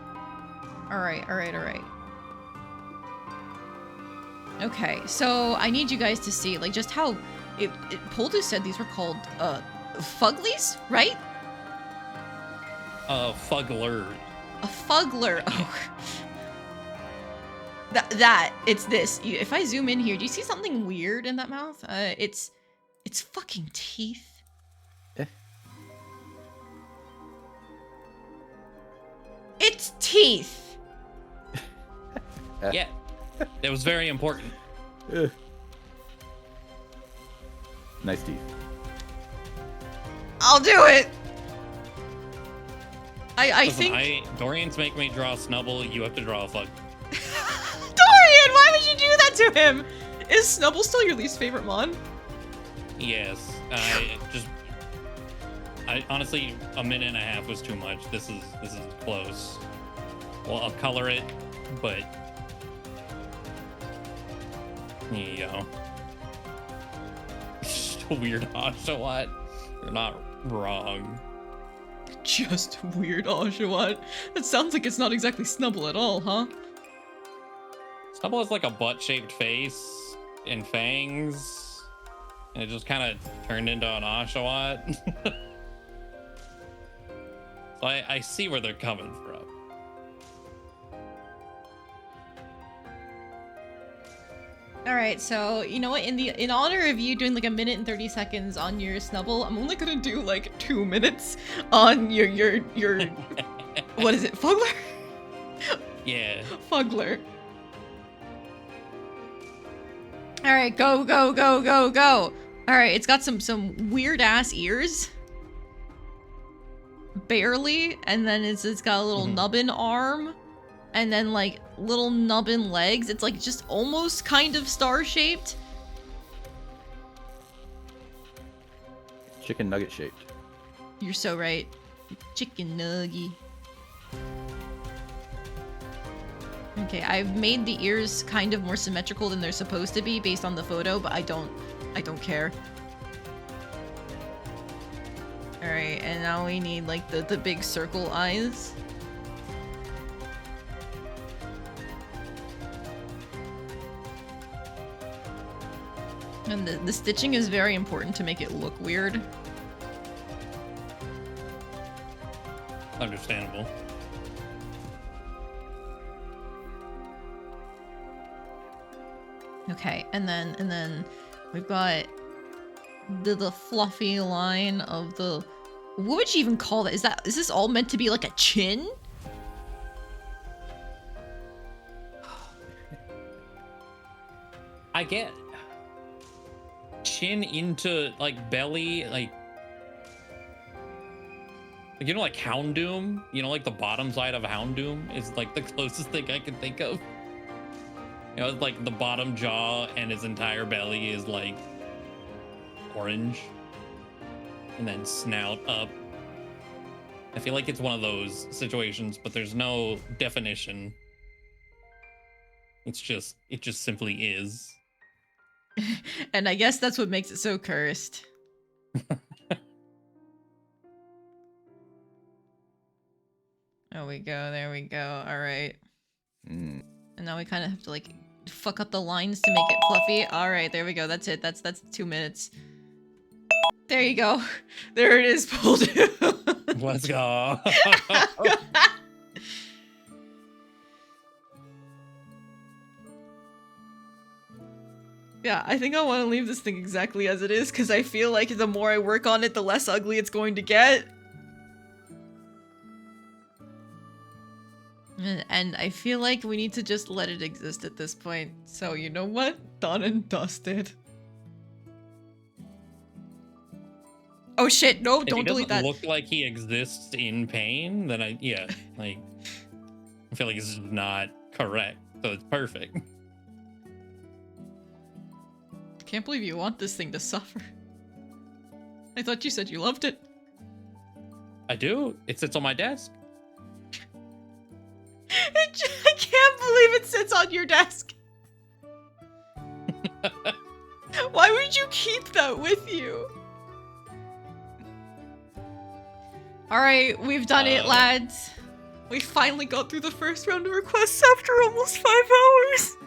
S1: Alright. Okay, so I need you guys to see, like, just how... Poledoo said these were called, Fuglies, right?
S3: Fugler.
S1: A Fugler. Oh. It's this. If I zoom in here, do you see something weird in that mouth? It's fucking teeth. It's teeth.
S3: Yeah, that was very important.
S4: Nice teeth.
S1: I'll do it. I
S3: Listen,
S1: think
S3: Dorian's make me draw Snubble. You have to draw a Fug.
S1: Dorian, why would you do that to him? Is Snubble still your least favorite mon?
S3: Yes, I honestly, a minute and a half was too much. This is close. Well, I'll color it, but there you go. Just a weird Oshawott. You're not wrong.
S1: Just weird Oshawott. That sounds like it's not exactly Snubble at all, huh?
S3: Snubble has like a butt-shaped face and fangs, and it just kind of turned into an Oshawott. So I see where they're coming from.
S1: All right, so you know what? In honor of you doing like a minute and 30 seconds on your Snubble, I'm only gonna do like 2 minutes on your what is it, Fugler?
S3: Yeah.
S1: Fugler. All right, go. All right, it's got some weird ass ears. Barely, and then it's got a little nubbin arm, and then like little nubbin legs. It's like just almost kind of star shaped.
S4: Chicken nugget shaped.
S1: You're so right. Chicken nugget. Okay, I've made the ears kind of more symmetrical than they're supposed to be based on the photo, but I don't care. Alright, and now we need like the big circle eyes. And the stitching is very important to make it look weird.
S3: Understandable.
S1: Okay, and then we've got the fluffy line of the... What would you even call that? Is this all meant to be like a chin?
S3: I get chin into like belly, like you know, like Houndoom. You know, like the bottom side of Houndoom is like the closest thing I can think of. You know, it's like the bottom jaw and his entire belly is like orange, and then snout up. I feel like it's one of those situations, but there's no definition. It just simply is.
S1: And I guess that's what makes it so cursed. There we go. All right. And now we kind of have to like fuck up the lines to make it fluffy. All right, there we go. That's it. That's 2 minutes. There you go. There it is, Poledoo.
S3: Let's go.
S1: Yeah, I think I want to leave this thing exactly as it is, because I feel like the more I work on it, the less ugly it's going to get. And I feel like we need to just let it exist at this point. So, you know what? Done and dusted. Oh shit, no, don't delete that.
S3: If he doesn't look like he exists in pain, then I feel like it's not correct, so it's perfect.
S1: I can't believe you want this thing to suffer. I thought you said you loved it.
S3: I do. It sits on my desk.
S1: I can't believe it sits on your desk. Why would you keep that with you? Alright, we've done it, lads. We finally got through the first round of requests after almost 5 hours.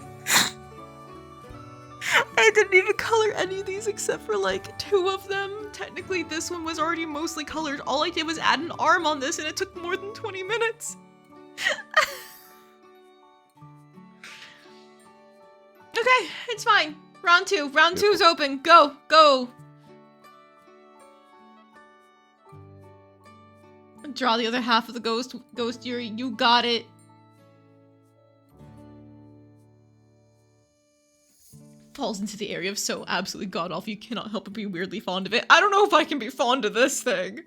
S1: I didn't even color any of these except for like 2 of them. Technically, this one was already mostly colored. All I did was add an arm on this and it took more than 20 minutes. Okay, it's fine. Round 2. Round 2 is open. Go, go. Draw the other half of the ghost Yuri. You got it. Falls into the area of so absolutely god-awful you cannot help but be weirdly fond of it. I don't know if I can be fond of this thing.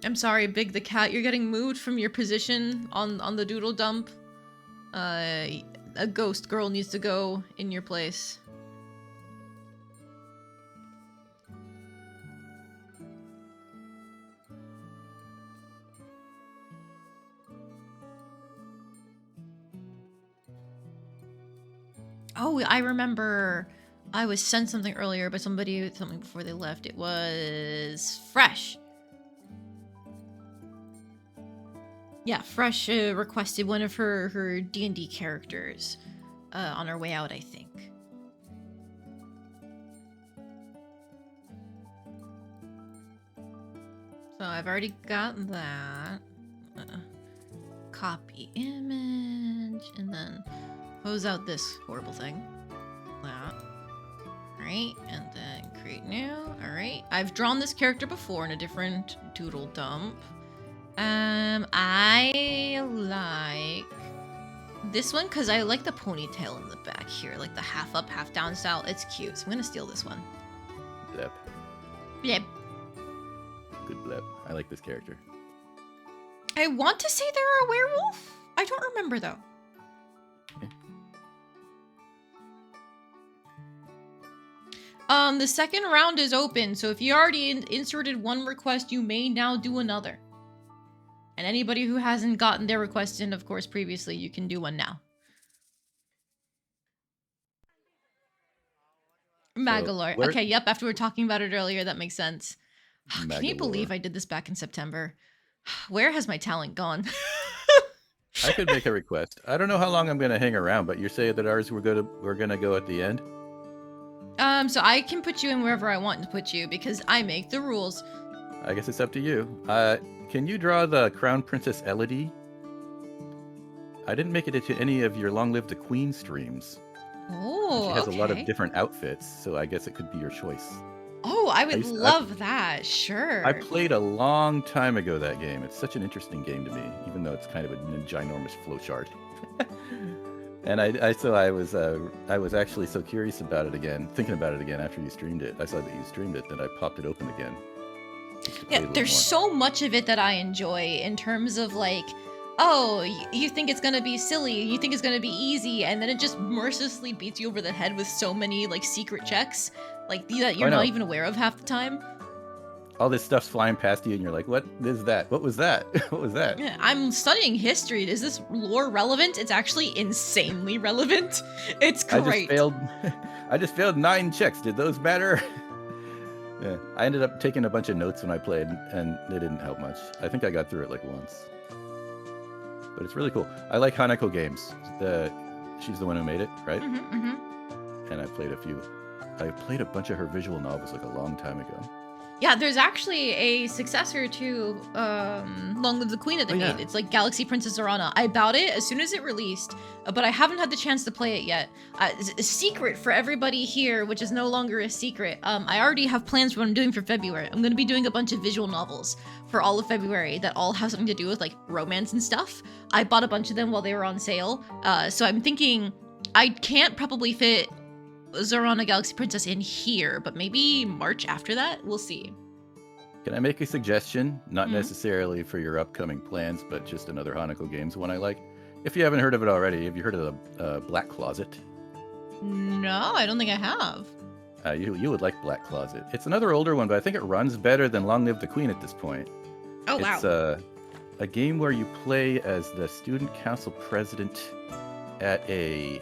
S1: I'm sorry, Big the Cat, you're getting moved from your position on the doodle dump. A ghost girl needs to go in your place. Oh, I remember I was sent something earlier by somebody, something before they left. It was Fresh. Yeah, Fresh requested one of her D&D characters on her way out, I think. So I've already got that. Copy image, and then close out this horrible thing. That. Alright, and then create new. Alright, I've drawn this character before in a different doodle dump. I like this one because I like the ponytail in the back here, like the half up, half down style. It's cute, so I'm gonna steal this one.
S4: Blep.
S1: Blep.
S4: Good blep. I like this character.
S1: I want to say they're a werewolf. I don't remember though.
S4: Okay.
S1: The second round is open, so if you already inserted one request, you may now do another. And anybody who hasn't gotten their request in, of course, previously, you can do one now. Magalore.
S4: where-
S1: Okay, yep, after we were talking about it earlier, that makes sense. Can you
S4: Magalore.
S1: believe I did this back in September? Where has my talent gone?
S4: I could make a request. I don't know how long I'm going to hang around, but you're saying that ours we're gonna go at the end.
S1: So I can put you in wherever I want to put you because I make the rules.
S4: I guess it's up to you. Can you draw the Crown Princess Elodie? I didn't make it into any of your Long Live the Queen streams.
S1: Oh,
S4: She has a lot of
S1: okay.
S4: different outfits, so I guess it could be your choice.
S1: Oh, I would
S4: used to-
S1: love that. Sure.
S4: I played a long time ago that game. It's such an interesting game to me, even though it's kind of a ginormous flowchart. And I was actually so curious about it again, thinking about it again after you streamed it. I saw that you streamed it, then I popped it open again. just to play a
S1: Yeah,
S4: little
S1: there's
S4: more.
S1: so much of it that I enjoy in terms of like, oh, you think it's gonna be silly, you think it's gonna be easy, and then it just mercilessly beats you over the head with so many like secret checks, like that you're
S4: I know.
S1: not even aware of half the time.
S4: All this stuff's flying past you, and you're like, "What is that? What was that? What was that?"
S1: Yeah, I'm studying history. Is this lore relevant? It's actually insanely relevant. It's great.
S4: I just failed 9 checks. Did those matter? Yeah, I ended up taking a bunch of notes when I played, and they didn't help much. I think I got through it like once. But it's really cool. I like Hanako games. She's the one who made it, right? And I played a bunch of her visual novels like a long time ago.
S1: Yeah, there's actually a successor to Long Live the Queen that they made. It's like Galaxy Princess Zorana. I bought it as soon as it released, but I haven't had the chance to play it yet. It's a secret for everybody here, which is no longer a secret. I already have plans for what I'm doing for February. I'm going to be doing a bunch of visual novels for all of February that all have something to do with like romance and stuff. I bought a bunch of them while they were on sale. So I'm thinking I can't probably fit Zorana Galaxy Princess in here, but maybe March after that? We'll see.
S4: Can I make a suggestion? Not
S1: Mhm.
S4: necessarily for your upcoming plans, but just another Hanako Games one I like. If you haven't heard of it already, have you heard of the Black Closet?
S1: No, I don't think I have.
S4: You would like Black Closet. It's another older one, but I think it runs better than Long Live the Queen at this point.
S1: Oh, wow.
S4: It's a game where you play as the student council president at an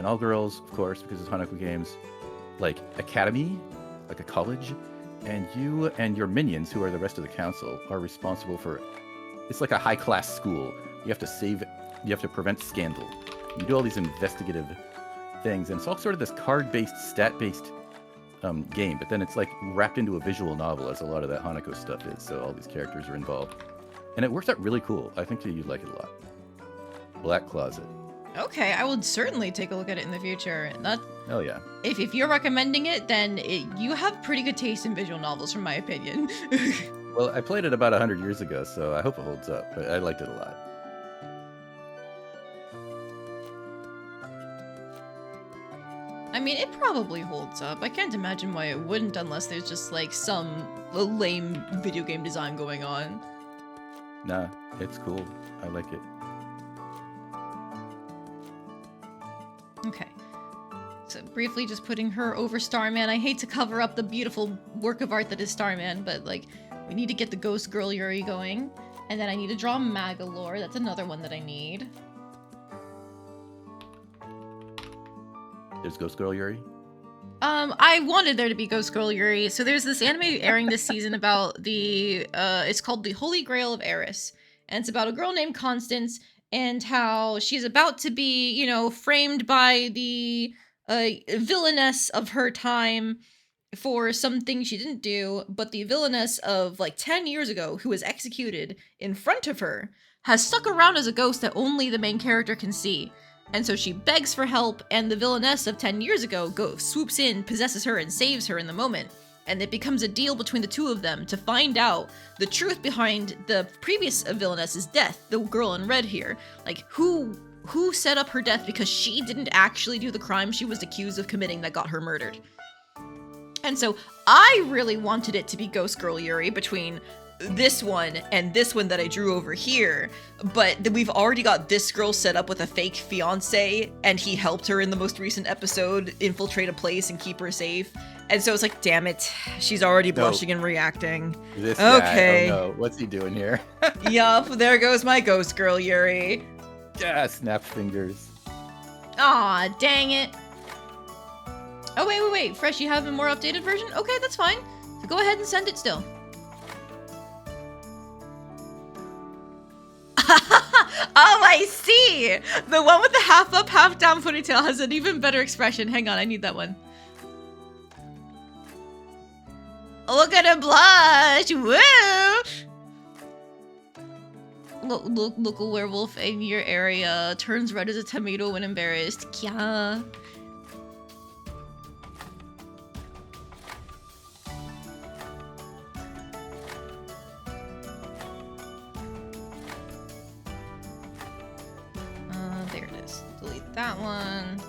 S4: all-girls, of course, because it's Hanako Games, like academy, like a college, and you and your minions, who are the rest of the council, are responsible for. It's like a high-class school. You have to save. You have to prevent scandal. You do all these investigative things, and it's all sort of this card-based, stat-based game. But then it's like wrapped into a visual novel, as a lot of that Hanako stuff is. So all these characters are involved, and it works out really cool. I think that you'd like it a lot. Black Closet.
S1: Okay, I would certainly take a look at it in the future. That.
S4: Oh yeah.
S1: If you're recommending it, then you have pretty good taste in visual novels, from my opinion.
S4: Well, I played it about 100 years ago, so I hope it holds up. But I liked it a lot.
S1: I mean, it probably holds up. I can't imagine why it wouldn't unless there's just like some lame video game design going on.
S4: Nah, it's cool. I like it.
S1: Okay. So briefly just putting her over Starman. I hate to cover up the beautiful work of art that is Starman, but like we need to get the Ghost Girl Yuri going. And then I need to draw Magalore. That's another one that I need.
S4: There's Ghost Girl Yuri.
S1: I wanted there to be Ghost Girl Yuri. So there's this anime airing this season about the it's called The Holy Grail of Eris. And it's about a girl named Constance and how she's about to be, you know, framed by the villainess of her time for something she didn't do, but the villainess of like 10 years ago, who was executed in front of her, has stuck around as a ghost that only the main character can see. And so she begs for help, and the villainess of 10 years ago swoops in, possesses her, and saves her in the moment. And it becomes a deal between the two of them to find out the truth behind the previous villainess's death, the girl in red here. Like, who set up her death because she didn't actually do the crime she was accused of committing that got her murdered. And so I really wanted it to be Ghost Girl Yuri between this one and this one that I drew over here, but we've already got this girl set up with a fake fiance, and he helped her in the most recent episode infiltrate a place and keep her safe. And so it's like, damn it, she's already blushing and reacting.
S4: This
S1: Okay.
S4: guy, oh no, what's he doing here?
S1: Yup, there goes my Ghost Girl Yuri.
S4: Yeah, snap fingers.
S1: Aw, dang it. Oh, wait, Fresh, you have a more updated version? Okay, that's fine. So go ahead and send it still. Oh, I see! The one with the half up, half down ponytail has an even better expression. Hang on, I need that one. Look at her blush! Woo! Local werewolf in your area turns red as a tomato when embarrassed. Kya. There it is. Delete that one.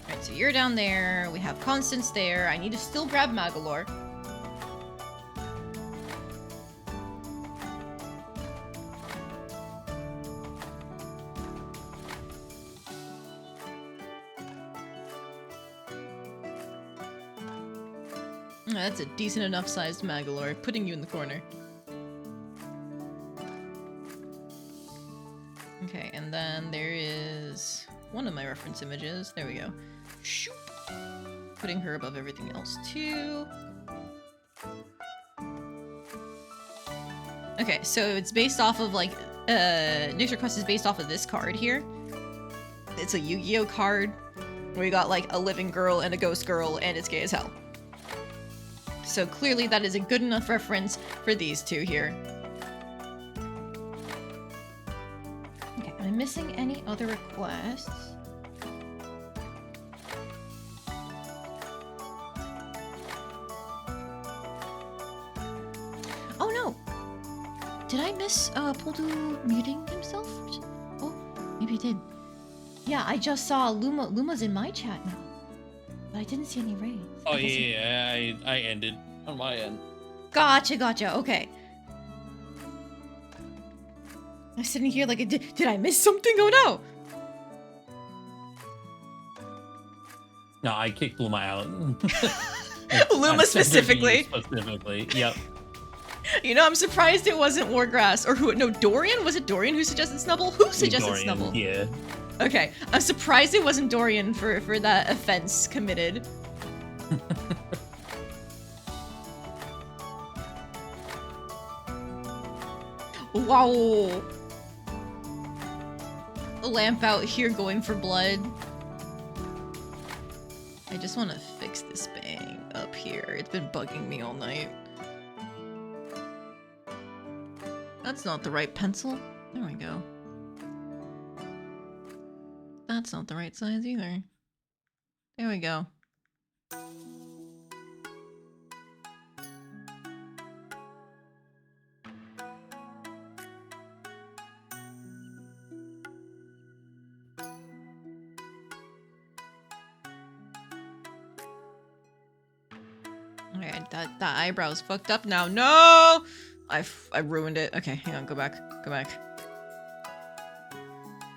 S1: Alright, so you're down there. We have Constance there. I need to still grab Magalore. That's a decent enough sized Magalore, putting you in the corner. Okay, and then there is one of my reference images. There we go. Shoop. Putting her above everything else too. Okay, so it's based off of like, Nick's Request is based off of this card here. It's a Yu-Gi-Oh card where you got like a living girl and a ghost girl, and it's gay as hell. So clearly that is a good enough reference for these two here. Okay, am I missing any other requests? Oh no! Did I miss Poledoo muting himself? Oh, maybe I did. Yeah, I just saw Luma's in my chat now. But I didn't see any raids.
S3: Oh yeah, I ended on my end.
S1: Gotcha. Okay. I'm sitting here like, did I miss something? Oh no!
S3: No, I kicked Luma out.
S1: Luma specifically.
S3: Specifically, yep.
S1: You know, I'm surprised it wasn't Wargrass or who? No, Dorian. Was it Dorian who suggested Snubble? Who suggested
S3: Dorian,
S1: Snubble?
S3: Yeah.
S1: Okay, I'm surprised it wasn't Dorian for that offense committed. Wow. Lamp out here going for blood. I just want to fix this bang up here. It's been bugging me all night. That's not the right pencil. There we go. That's not the right size either. There we go. Alright, that eyebrow's fucked up now. No! I ruined it. Okay, hang on, go back. Go back.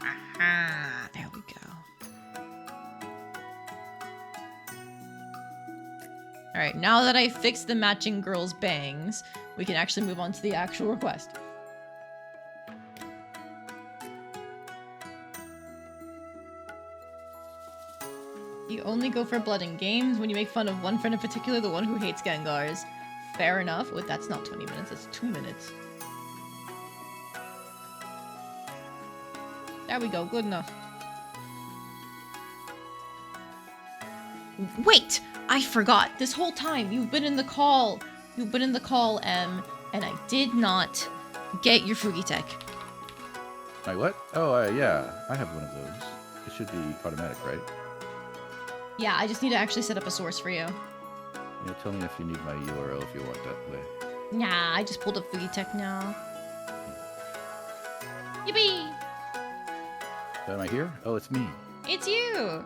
S1: Aha! There we go. Alright, now that I fixed the matching girl's bangs, we can actually move on to the actual request. You only go for blood in games when you make fun of one friend in particular, the one who hates Gengars. Fair enough. Wait, that's not 20 minutes, that's 2 minutes. There we go, good enough. Wait! I forgot! This whole time, you've been in the call. You've been in the call, M, and I did not get your Fugitek.
S4: My what? Oh, yeah. I have one of those. It should be automatic, right?
S1: Yeah, I just need to actually set up a source for you.
S4: Yeah, tell me if you need my URL if you want that way.
S1: Nah, I just pulled up Fugitek now. Yippee!
S4: Am I here? Oh, it's me.
S1: It's you!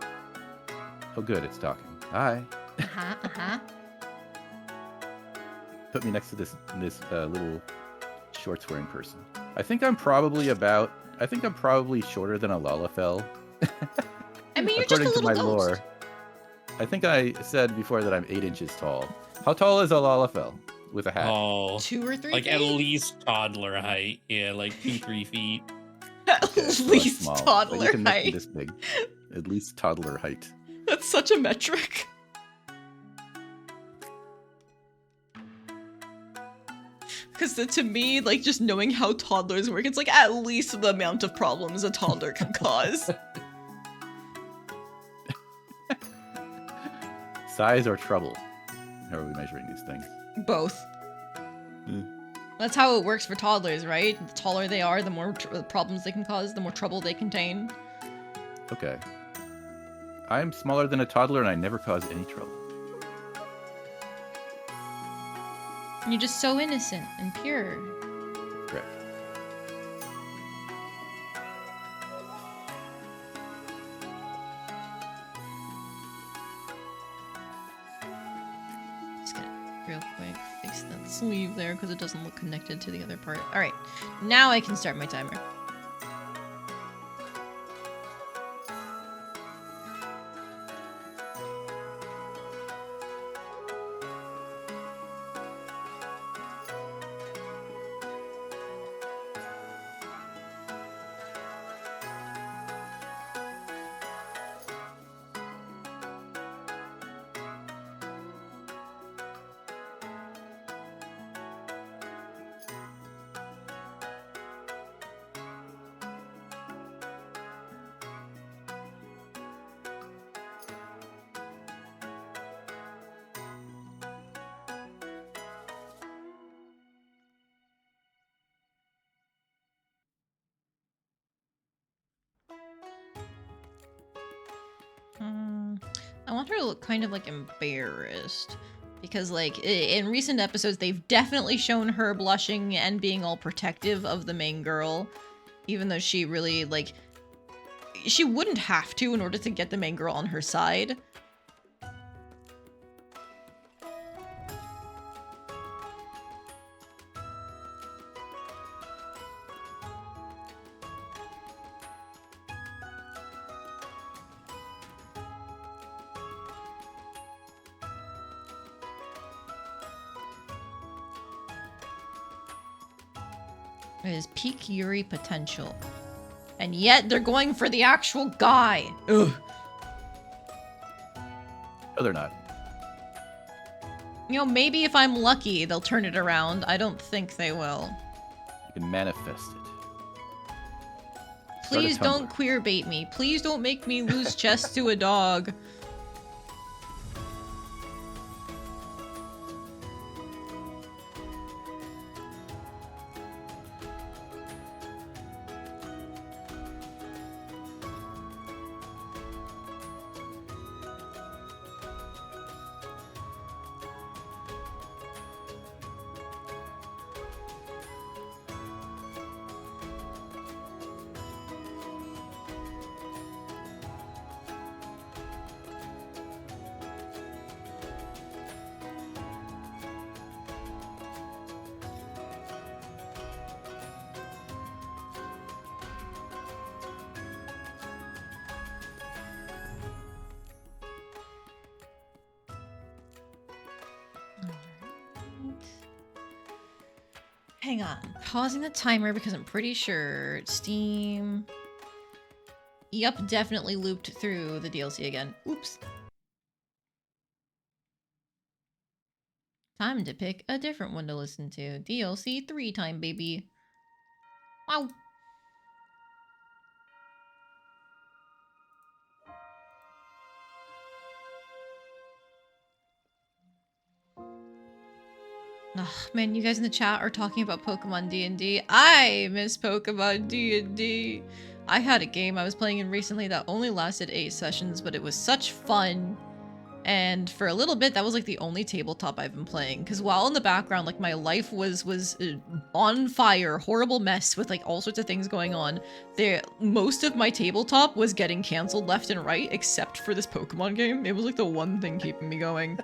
S4: Oh, good. It's talking. Hi.
S1: Uh-huh.
S4: Put me next to this little shorts wearing person. I think I'm probably shorter than a Lalafell.
S1: I mean, you're just a
S4: According to
S1: little
S4: my
S1: ghost.
S4: lore. I think I said before that I'm 8 inches tall. How tall is a Lalafell with a hat?
S3: Oh,
S1: 2 or 3
S3: like
S1: feet?
S3: at least toddler height. Yeah, like 2-3 feet.
S1: At
S4: Okay, so
S1: least
S4: small, but
S1: toddler
S4: you can make me
S1: height.
S4: this big. At least toddler height.
S1: That's such a metric. Because to me, like, just knowing how toddlers work, it's like at least the amount of problems a toddler can cause.
S4: Size or trouble? How are we measuring these things?
S1: Both. That's how it works for toddlers, right? The taller they are, the more problems they can cause, the more trouble they contain.
S4: Okay. I'm smaller than a toddler and I never cause any trouble.
S1: You're just so innocent and pure.
S4: Correct.
S1: Just gonna real quick fix that sleeve there because it doesn't look connected to the other part. Alright, now I can start my timer. I want her to look kind of like embarrassed because like in recent episodes they've definitely shown her blushing and being all protective of the main girl, even though she really like she wouldn't have to in order to get the main girl on her side. It is peak Yuri potential. And yet they're going for the actual guy. Ugh.
S4: No, they're not.
S1: You know, maybe if I'm lucky, they'll turn it around. I don't think they will.
S4: You can manifest it.
S1: Please don't queer bait me. Please don't make me lose chess to a dog. Hang on. Pausing the timer because I'm pretty sure Steam... Yep, definitely looped through the DLC again. Oops. Time to pick a different one to listen to. DLC 3 time, baby. Wow. Ugh, man, you guys in the chat are talking about Pokemon D&D. I miss Pokemon D&D. I had a game I was playing in recently that only lasted 8 sessions, but it was such fun. And for a little bit, that was like the only tabletop I've been playing. Because while in the background, like my life was on fire, horrible mess with like all sorts of things going on. Most of my tabletop was getting canceled left and right, except for this Pokemon game. It was like the one thing keeping me going.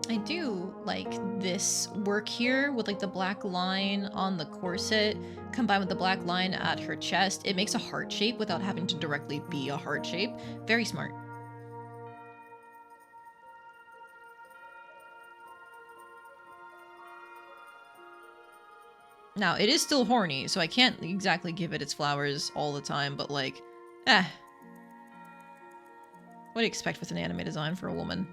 S1: I do like this work here with like the black line on the corset combined with the black line at her chest. It makes a heart shape without having to directly be a heart shape. Very smart. Now, it is still horny, so I can't exactly give it its flowers all the time, but like, What do you expect with an anime design for a woman?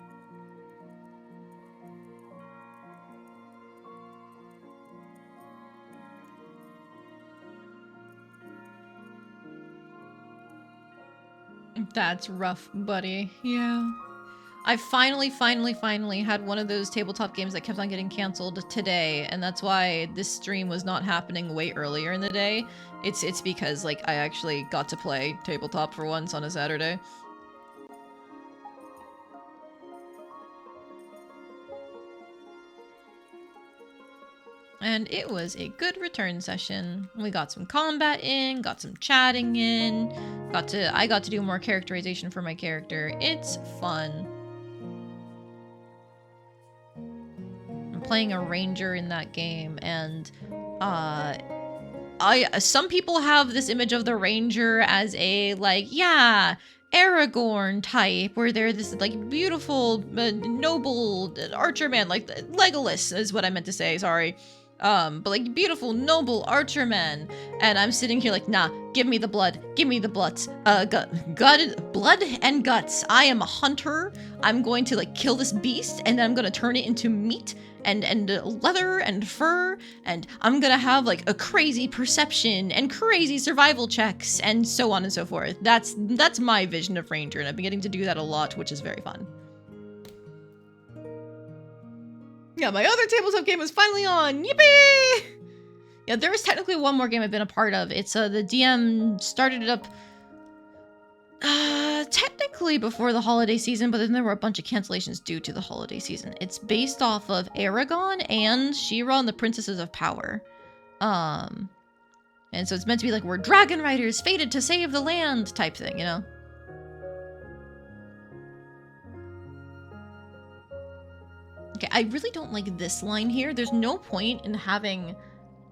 S1: That's rough, buddy. Yeah. I finally had one of those tabletop games that kept on getting canceled today, and that's why this stream was not happening way earlier in the day. It's because, like, I actually got to play tabletop for once on a Saturday. And it was a good return session. We got some combat in, got some chatting in, I got to do more characterization for my character. It's fun. I'm playing a ranger in that game, and some people have this image of the ranger as a, like, yeah, Aragorn type, where they're this, like, beautiful, noble archer man, like Legolas is what I meant to say, sorry. But like beautiful, noble archer men, and I'm sitting here like, nah, give me the blood, give me the blood and guts. I am a hunter. I'm going to like kill this beast, and then I'm gonna turn it into meat and leather and fur, and I'm gonna have like a crazy perception and crazy survival checks and so on and so forth. That's my vision of ranger, and I've been getting to do that a lot, which is very fun. Yeah, my other tabletop game is finally on! Yippee! Yeah, there was technically one more game I've been a part of. It's, the DM started it up, technically before the holiday season, but then there were a bunch of cancellations due to the holiday season. It's based off of Aragon and She-Ra and the Princesses of Power. And so it's meant to be like, we're dragon riders fated to save the land type thing, you know? Okay, I really don't like this line here. There's no point in having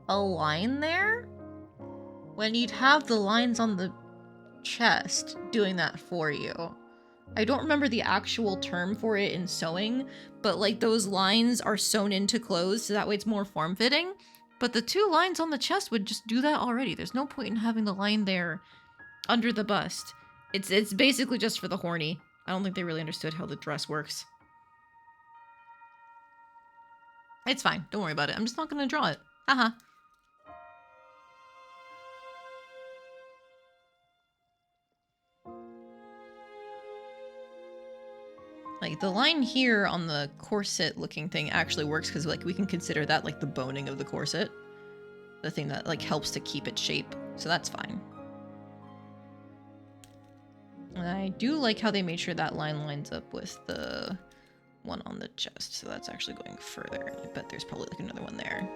S1: a line there when you'd have the lines on the chest doing that for you. I don't remember the actual term for it in sewing, but like those lines are sewn into clothes so that way it's more form-fitting. But the 2 lines on the chest would just do that already. There's no point in having the line there under the bust. It's basically just for the horny. I don't think they really understood how the dress works. It's fine. Don't worry about it. I'm just not going to draw it. Haha. Like, the line here on the corset-looking thing actually works because, like, we can consider that, like, the boning of the corset. The thing that, like, helps to keep its shape. So that's fine. And I do like how they made sure that line lines up with the one on the chest. So that's actually going further. I bet there's probably, like, another one there.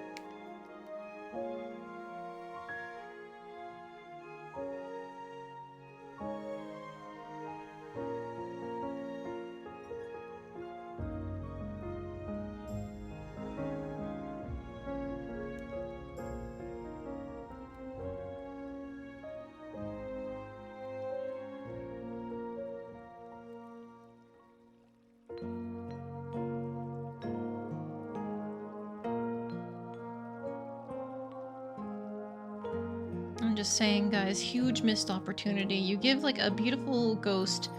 S1: I'm just saying, guys, huge missed opportunity. You give, like, a beautiful ghost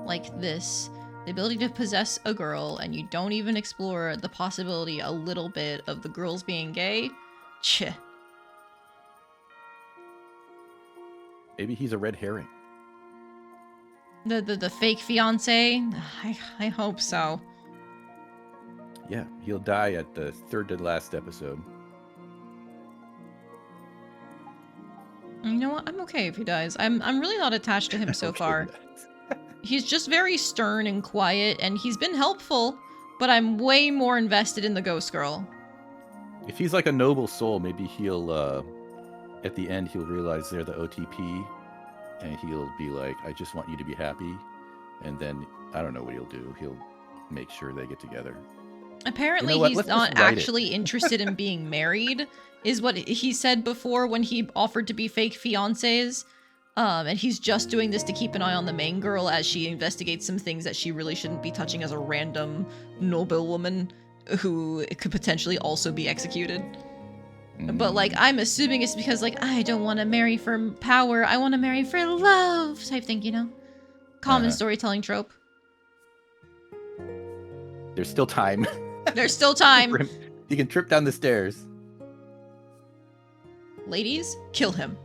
S1: like this the ability to possess a girl, and you don't even explore the possibility a little bit of the girls being gay? Cheh.
S4: Maybe he's a red herring.
S1: The fake fiance? I hope so.
S4: Yeah, he'll die at the 3rd to last episode.
S1: You know what? I'm okay if he dies. I'm really not attached to him so far. He's just very stern and quiet, and he's been helpful, but I'm way more invested in the ghost girl.
S4: If he's like a noble soul, maybe he'll, at the end, he'll realize they're the OTP, and he'll be like, I just want you to be happy. And then, I don't know what he'll do. He'll make sure they get together.
S1: Apparently,
S4: you know
S1: he's not actually interested in being married, is what he said before when he offered to be fake fiancés. And he's just doing this to keep an eye on the main girl as she investigates some things that she really shouldn't be touching as a random noblewoman who could potentially also be executed. But, like, I'm assuming it's because, like, I don't want to marry for power, I want to marry for love type thing, you know? Common storytelling trope.
S4: There's still time.
S1: There's still time.
S4: He can trip down the stairs.
S1: Ladies, kill him.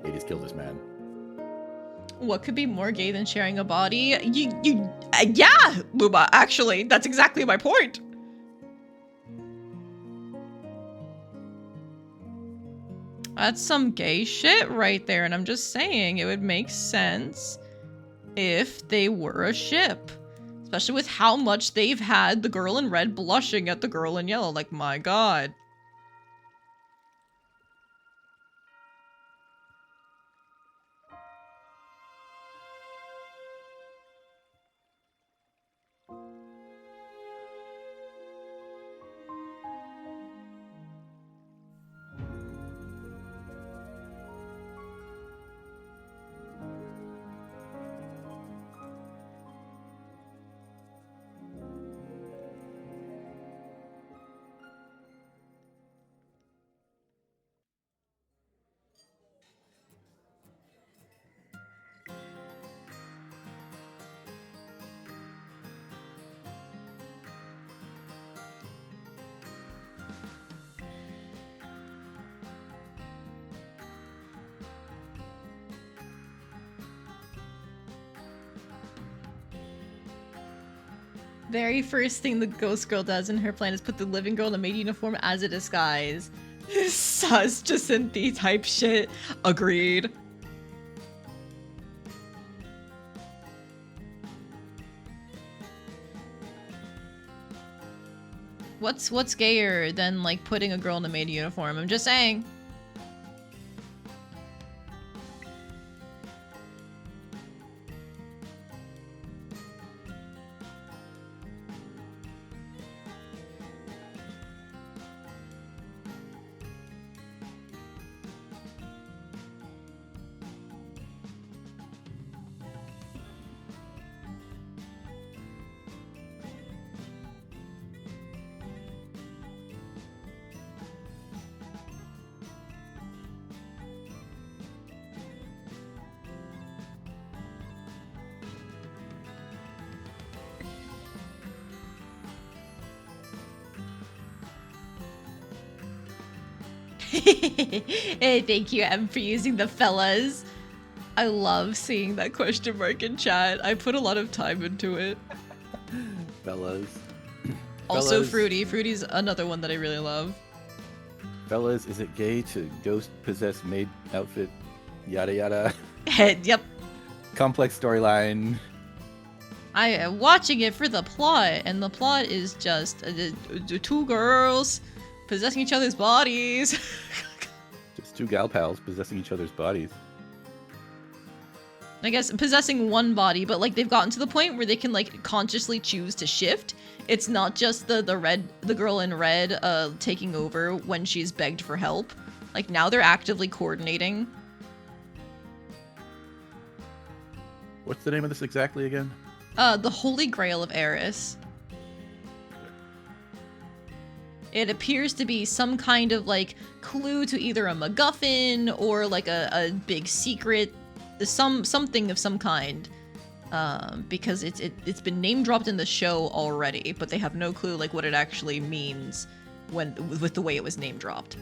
S4: Ladies, kill this man.
S1: What could be more gay than sharing a body? Yeah, Luba, actually, that's exactly my point. That's some gay shit right there, and I'm just saying it would make sense if they were a ship. Especially with how much they've had the girl in red blushing at the girl in yellow. Like, my god. Very first thing the ghost girl does in her plan is put the living girl in a maid uniform as a disguise. Sus Jacinthe type shit. Agreed. What's gayer than, like, putting a girl in a maid uniform? I'm just saying. Hey, thank you, Em, for using the fellas. I love seeing that question mark in chat. I put a lot of time into it.
S4: Fellas.
S1: Also,
S4: Fellas.
S1: Fruity. Fruity's another one that I really love.
S4: Fellas, is it gay to ghost possess maid outfit? Yada yada.
S1: Yep.
S4: Complex storyline.
S1: I am watching it for the plot, and the plot is just two girls possessing each other's bodies.
S4: Just two gal pals possessing each other's bodies.
S1: I guess possessing one body, but like they've gotten to the point where they can like consciously choose to shift. It's not just the girl in red taking over when she's begged for help. Like now they're actively coordinating.
S4: What's the name of this exactly again?
S1: The Holy Grail of Eris. It appears to be some kind of like clue to either a MacGuffin or like a big secret, something of some kind. Because it's been name dropped in the show already, but they have no clue like what it actually means with the way it was name dropped.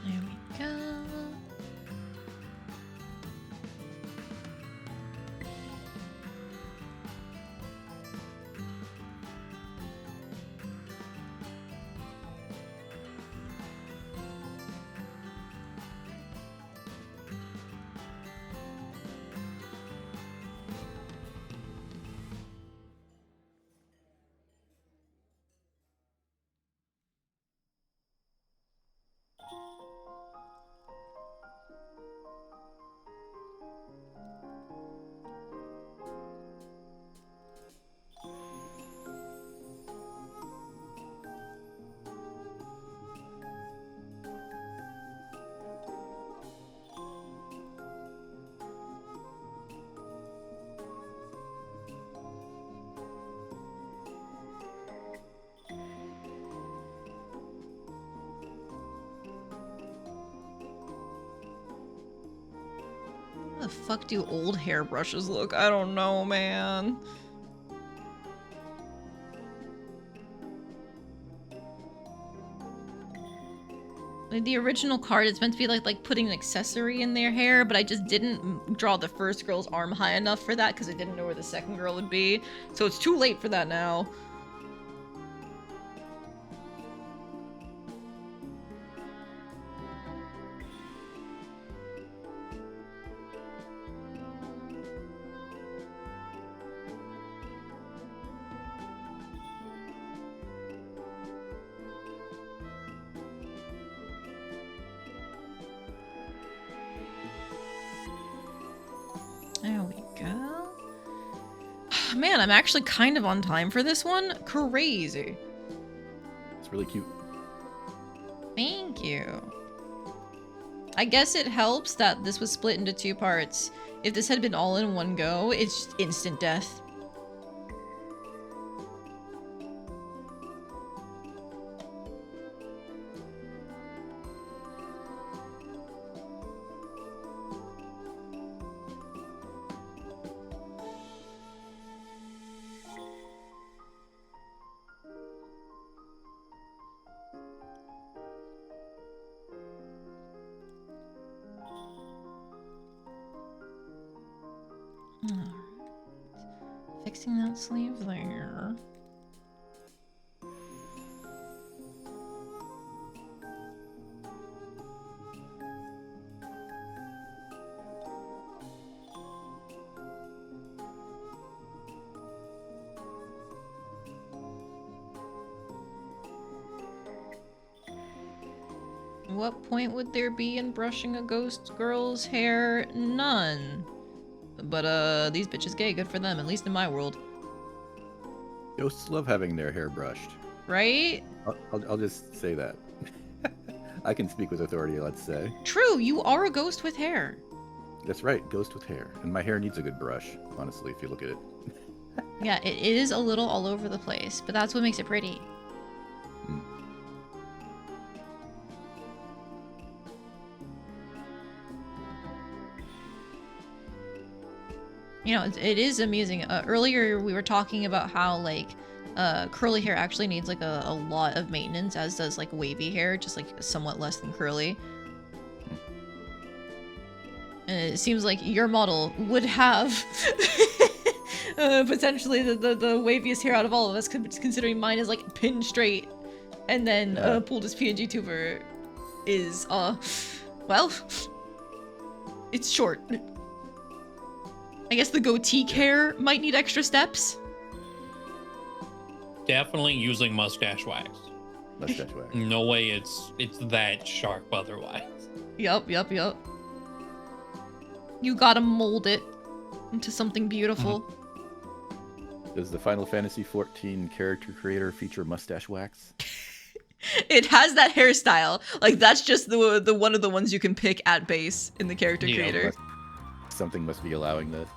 S1: There we go. How the fuck do old hairbrushes look? I don't know, man. Like the original card, it's meant to be like putting an accessory in their hair, but I just didn't draw the first girl's arm high enough for that because I didn't know where the second girl would be. So it's too late for that now. There we go. Man, I'm actually kind of on time for this one. Crazy.
S4: It's really cute.
S1: Thank you. I guess it helps that this was split into two parts. If this had been all in one go, it's instant death. Alright. Fixing that sleeve there. What point would there be in brushing a ghost girl's hair? None. But, these bitches gay, good for them, at least in my world.
S4: Ghosts love having their hair brushed.
S1: Right?
S4: I'll just say that. I can speak with authority, let's say.
S1: True, you are a ghost with hair.
S4: That's right, ghost with hair. And my hair needs a good brush, honestly, if you look at it.
S1: Yeah, it is a little all over the place, but that's what makes it pretty.
S4: Mm.
S1: You know, it is amusing. Earlier we were talking about how, like, curly hair actually needs, like, a lot of maintenance, as does, like, wavy hair, just, like, somewhat less than curly. And it seems like your model would have potentially the waviest hair out of all of us, considering mine is, like, pin straight. And then Poledoo's PNG tuber is, well, it's short. I guess the goatee hair might need extra steps.
S3: Definitely using mustache wax.
S4: Mustache wax.
S3: No way it's that sharp otherwise.
S1: Yup. You gotta mold it into something beautiful.
S4: Does the Final Fantasy XIV character creator feature mustache wax?
S1: It has that hairstyle. Like, that's just the one of the ones you can pick at base in the character creator.
S4: Something must be allowing this.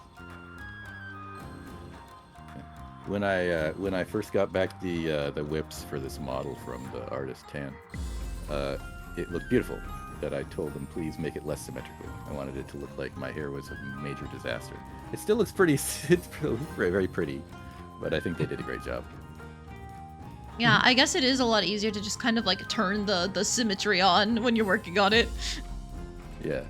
S4: When I first got back the whips for this model from the artist Tan, it looked beautiful. But I told them, please make it less symmetrical. I wanted it to look like my hair was a major disaster. It still looks pretty. It's very, very pretty, but I think they did a great job.
S1: Yeah, I guess it is a lot easier to just kind of like turn the symmetry on when you're working on it.
S4: Yeah.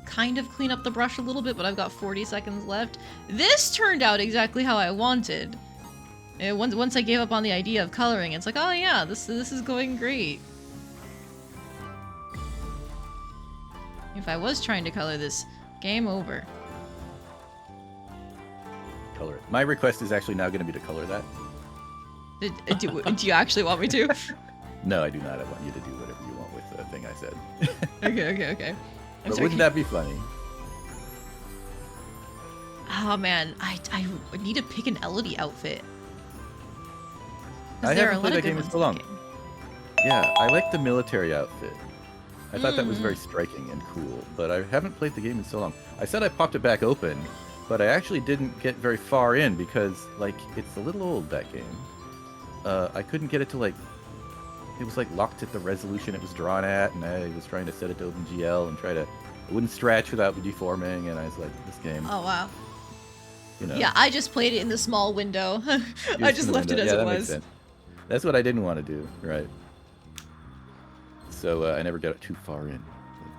S1: Kind of clean up the brush a little bit, but I've got 40 seconds left. This turned out exactly how I wanted. Once I gave up on the idea of coloring, it's like, oh yeah, this is going great. If I was trying to color this, game over.
S4: Color it. My request is actually now going to be to color that.
S1: Do you actually want me to?
S4: No, I do not. I want you to do whatever you want with the thing I said.
S1: Okay.
S4: But wouldn't that be funny?
S1: Oh man, I need to pick an Elodie outfit.
S4: I haven't played that game in so long. Yeah, I like the military outfit. I thought that was very striking and cool, but I haven't played the game in so long. I said I popped it back open, but I actually didn't get very far in because, like, it's a little old, that game. I couldn't get it to, like, it was, like, locked at the resolution it was drawn at, and I was trying to set it to OpenGL and it wouldn't stretch without deforming, and I was like, this game.
S1: Oh, wow.
S4: You know.
S1: Yeah, I just played it in the small window. I just left it as it was. Makes sense.
S4: That's what I didn't want to do, right? So I never got too far in.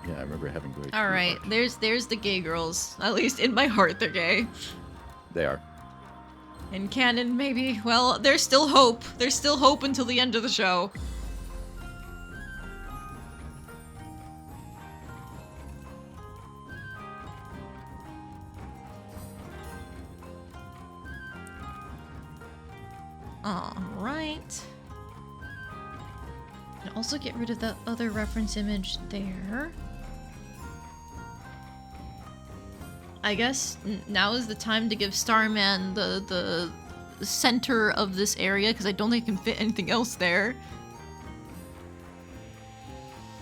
S4: Yeah, I remember having very.
S1: All right, there's the gay girls. At least in my heart, they're gay.
S4: They are.
S1: In canon, maybe. Well, there's still hope. There's still hope until the end of the show. Alright. And also get rid of the other reference image there. I guess now is the time to give Starman the center of this area, because I don't think I can fit anything else there.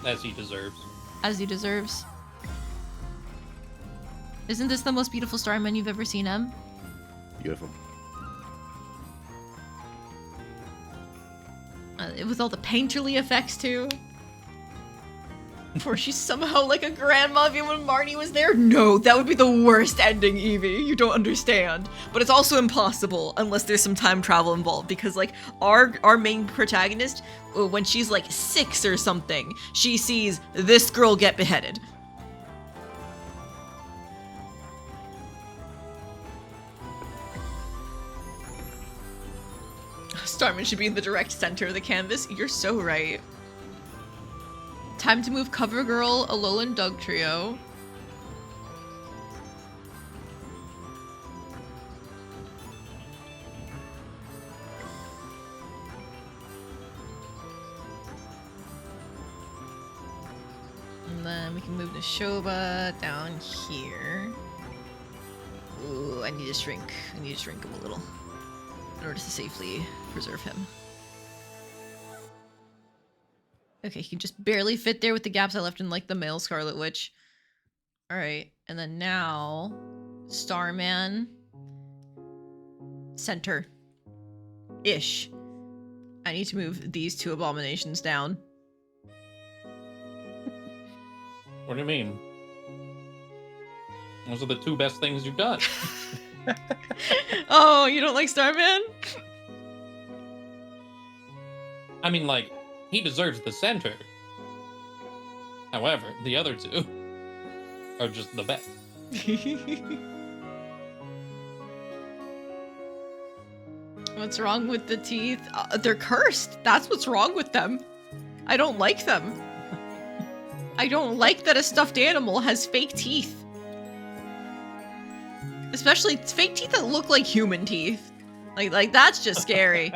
S3: As he deserves.
S1: As he deserves. Isn't this the most beautiful Starman you've ever seen, Em?
S4: Beautiful.
S1: With all the painterly effects, too. Before she's somehow like a grandma even when Marnie was there. No, that would be the worst ending, Evie. You don't understand. But it's also impossible unless there's some time travel involved, because like our main protagonist, when she's like 6 or something, she sees this girl get beheaded. Starman should be in the direct center of the canvas. You're so right. Time to move CoverGirl, Alolan Dugtrio. And then we can move Neshoba down here. Ooh, I need to shrink. I need to shrink him a little in order to safely preserve him. Okay, he can just barely fit there with the gaps I left in, like, the male Scarlet Witch. Alright, and then now... Starman... Center. Ish. I need to move these two abominations down.
S3: What do you mean? Those are the two best things you've done.
S1: Oh, you don't like Starman?
S3: I mean, like, he deserves the center. However, the other two are just the best.
S1: What's wrong with the teeth? They're cursed. That's what's wrong with them. I don't like them. I don't like that a stuffed animal has fake teeth. Especially fake teeth that look like human teeth. Like that's just scary.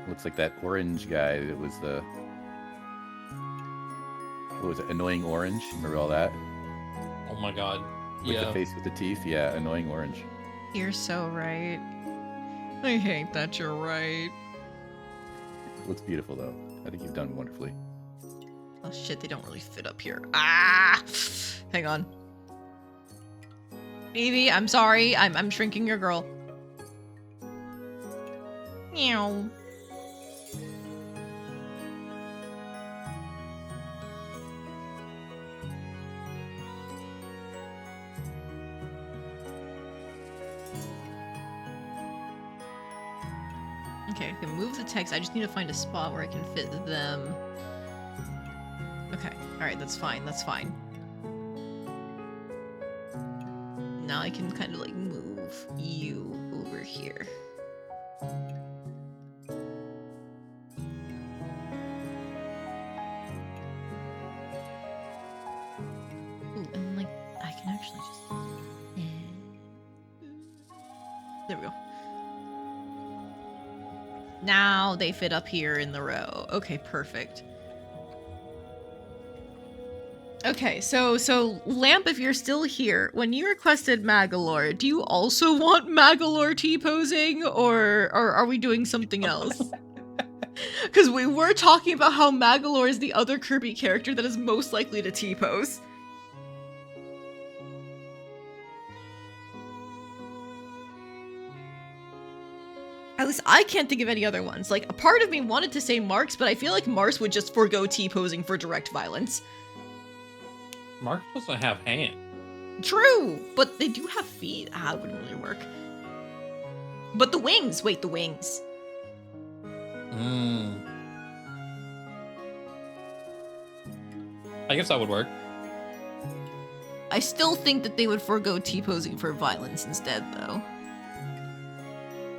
S4: Looks like that orange guy that was the... What was it? Annoying Orange? Remember all that?
S3: Oh my god.
S4: With
S3: Yeah.
S4: the face with the teeth? Yeah, Annoying Orange.
S1: You're so right. I hate that you're right.
S4: Looks beautiful, though. I think you've done wonderfully.
S1: Oh shit, they don't really fit up here. Ah! Hang on. Evie, I'm sorry. I'm shrinking your girl. Meow. Okay, I can move the text. I just need to find a spot where I can fit them. Okay, alright, that's fine, that's fine. Now I can kind of like move you over here. Ooh, and like, I can actually just... There we go. Now they fit up here in the row. Okay, perfect. Okay, so Lamp, if you're still here, when you requested Magalore, do you also want Magalore T-posing, or are we doing something else? Because we were talking about how Magalore is the other Kirby character that is most likely to T-pose. At least I can't think of any other ones. Like, a part of me wanted to say Marks, but I feel like Mars would just forego T-posing for direct violence.
S3: Mark doesn't have hands.
S1: True, but they do have feet. Ah, it wouldn't really work. But the wings! Wait, the wings.
S3: I guess that would work.
S1: I still think that they would forego T-posing for violence instead, though.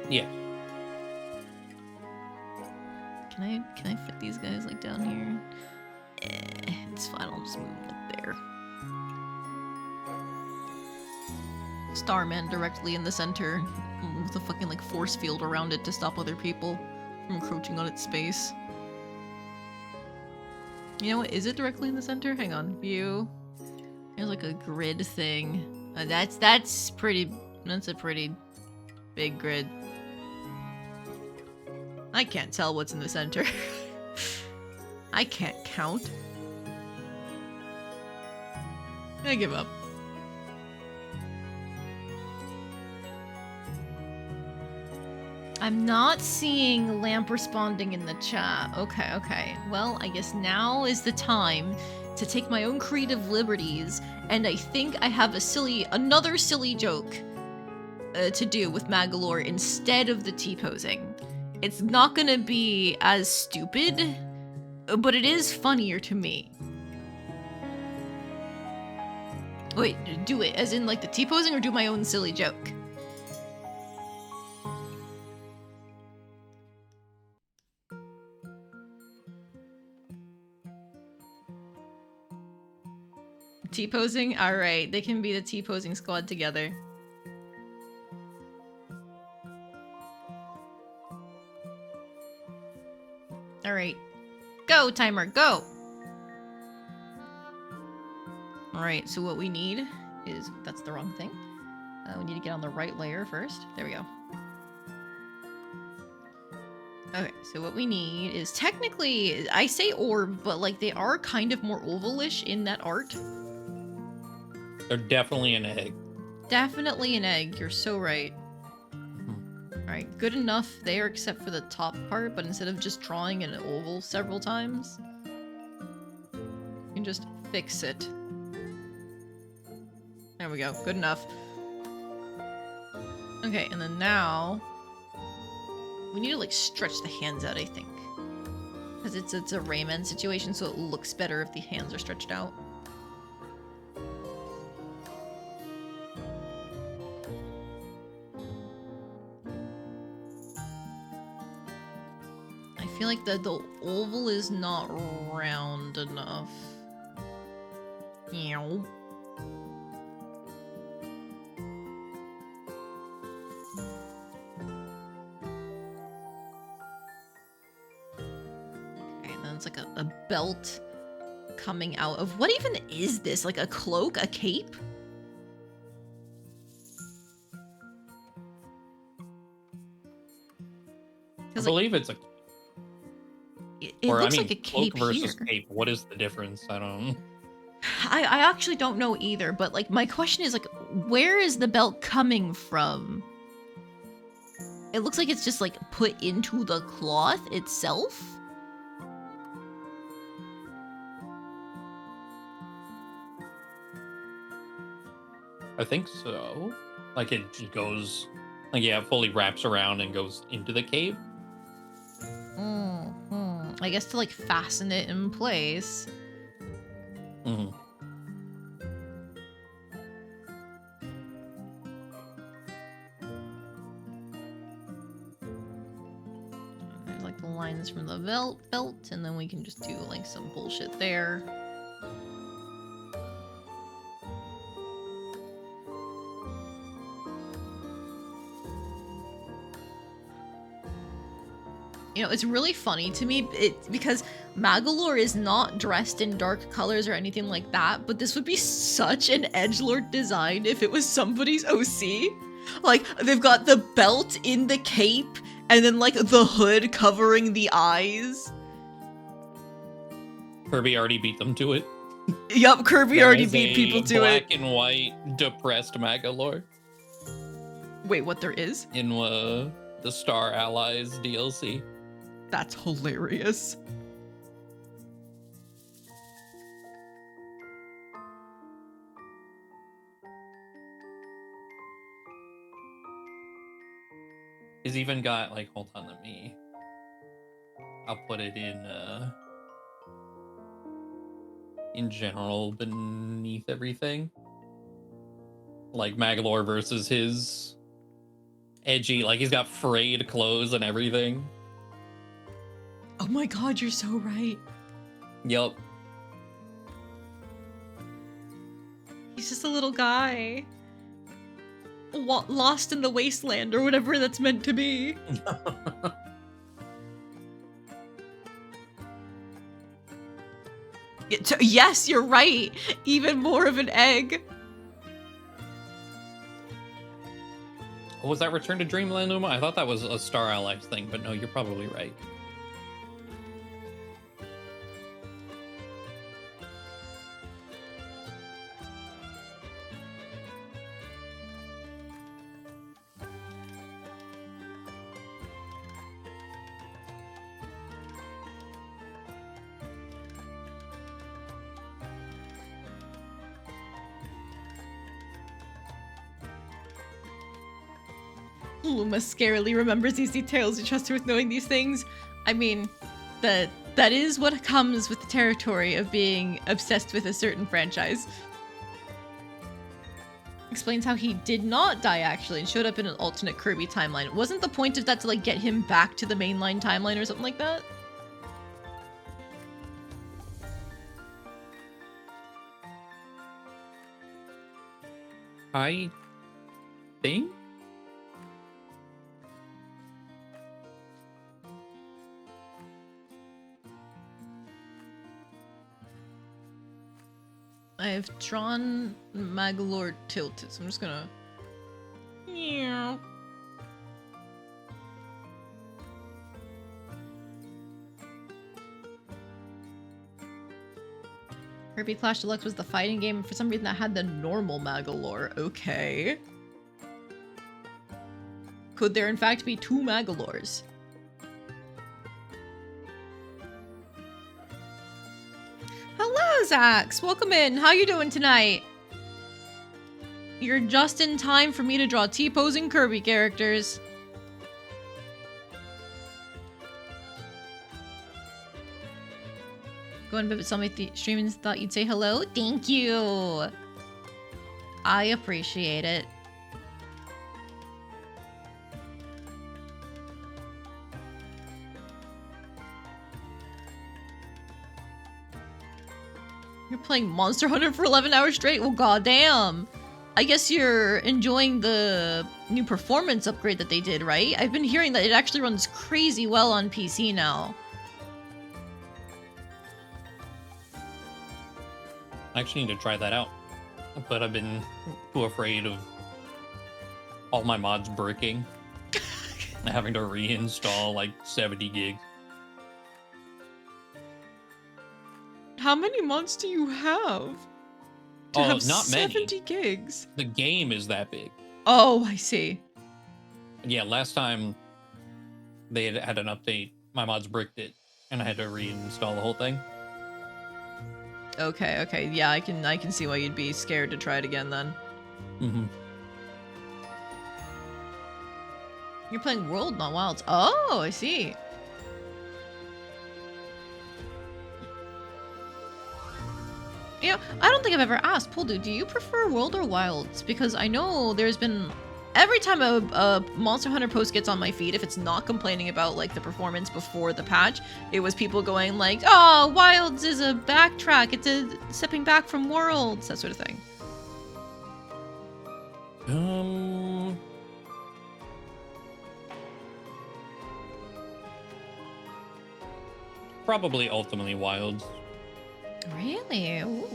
S3: Yeah.
S1: Can I fit these guys, like, down here? It's fine, I'll just move them up there. Starman directly in the center, with a fucking, like, force field around it to stop other people from encroaching on its space. You know what? Is it directly in the center? Hang on. View. There's, like, a grid thing. That's a pretty big grid. I can't tell what's in the center. I can't count. I give up. I'm not seeing Lamp responding in the chat. Okay. Well, I guess now is the time to take my own creative liberties, and I think I have another silly joke to do with Magalore instead of the T-posing. It's not gonna be as stupid, but it is funnier to me. Wait, do it as in like the T-posing or do my own silly joke? T-posing? Alright, they can be the T-posing squad together. Alright. Go, timer, go! Alright, so what we need is... That's the wrong thing. We need to get on the right layer first. There we go. Okay, so what we need is technically... I say orb, but like they are kind of more ovalish in that art.
S3: They're definitely an egg.
S1: Definitely an egg, you're so right. Alright, good enough there except for the top part, but instead of just drawing an oval several times, you can just fix it. There we go, good enough. Okay, and then now, we need to like stretch the hands out, I think. Because it's a Rayman situation, so it looks better if the hands are stretched out. I feel like the oval is not round enough. Meow. Okay, and then it's like a belt coming out of... What even is this? Like a cloak? A cape?
S3: I believe it's a...
S1: It looks like a cape
S3: cloak versus
S1: here.
S3: cape. What is the difference? I don't...
S1: I actually don't know either, but like my question is like, where is the belt coming from? It looks like it's just like put into the cloth itself.
S3: I think so. Like it just goes... Like, yeah, it fully wraps around and goes into the cape.
S1: I guess to like fasten it in place.
S3: Mm-hmm.
S1: There's like the lines from the belt, and then we can just do like some bullshit there. You know, it's really funny to me because Magolor is not dressed in dark colors or anything like that, but this would be such an edgelord design if it was somebody's OC. Like, they've got the belt in the cape, and then, like, the hood covering the eyes.
S3: Kirby already beat them to it.
S1: Yup, Kirby already beat people to it.
S3: Black and white, depressed Magolor.
S1: Wait, what there is?
S3: In the Star Allies DLC.
S1: That's hilarious.
S3: He's even got, like, hold on, I'll put it in general beneath everything. Like Magolor versus his edgy, like he's got frayed clothes and everything.
S1: Oh my god, you're so right.
S3: Yup.
S1: He's just a little guy. Lost in the wasteland or whatever that's meant to be. Yes, you're right. Even more of an egg.
S3: Was that Return to Dreamland, Luma? I thought that was a Star Allies thing, but no, you're probably right.
S1: Luma scarily remembers these details and trusts her with knowing these things. I mean, that is what comes with the territory of being obsessed with a certain franchise. Explains how he did not die actually and showed up in an alternate Kirby timeline. Wasn't the point of that to like get him back to the mainline timeline or something like that?
S3: I think.
S1: I've drawn Magalore tilted, so I'm just gonna... Yeah. Kirby Clash Deluxe was the fighting game, and for some reason that had the normal Magalore. Okay. Could there in fact be 2 Magalores? Hello, Zax! Welcome in. How you doing tonight? You're just in time for me to draw T-posing Kirby characters. Go and visit some of the streamers, thought you'd say hello. Thank you. I appreciate it. You're playing Monster Hunter for 11 hours straight? Well, goddamn. I guess you're enjoying the new performance upgrade that they did, right? I've been hearing that it actually runs crazy well on PC now.
S3: I actually need to try that out, but I've been too afraid of all my mods breaking and having to reinstall like 70 gigs.
S1: How many mods do you have? To
S3: Oh,
S1: have
S3: not many.
S1: 70 gigs.
S3: The game is that big.
S1: Oh, I see.
S3: Yeah, last time they had an update, my mods bricked it, and I had to reinstall the whole thing.
S1: Okay, yeah, I can see why you'd be scared to try it again then.
S3: Mm-hmm.
S1: You're playing World, not Wilds. Oh, I see. You know, I don't think I've ever asked, Poledoo, do you prefer World or Wilds? Because I know there's been... Every time a Monster Hunter post gets on my feed, if it's not complaining about, like, the performance before the patch, it was people going like, oh, Wilds is a backtrack, it's a stepping back from Worlds, that sort of thing.
S3: Probably ultimately Wilds.
S1: Really? Ooh.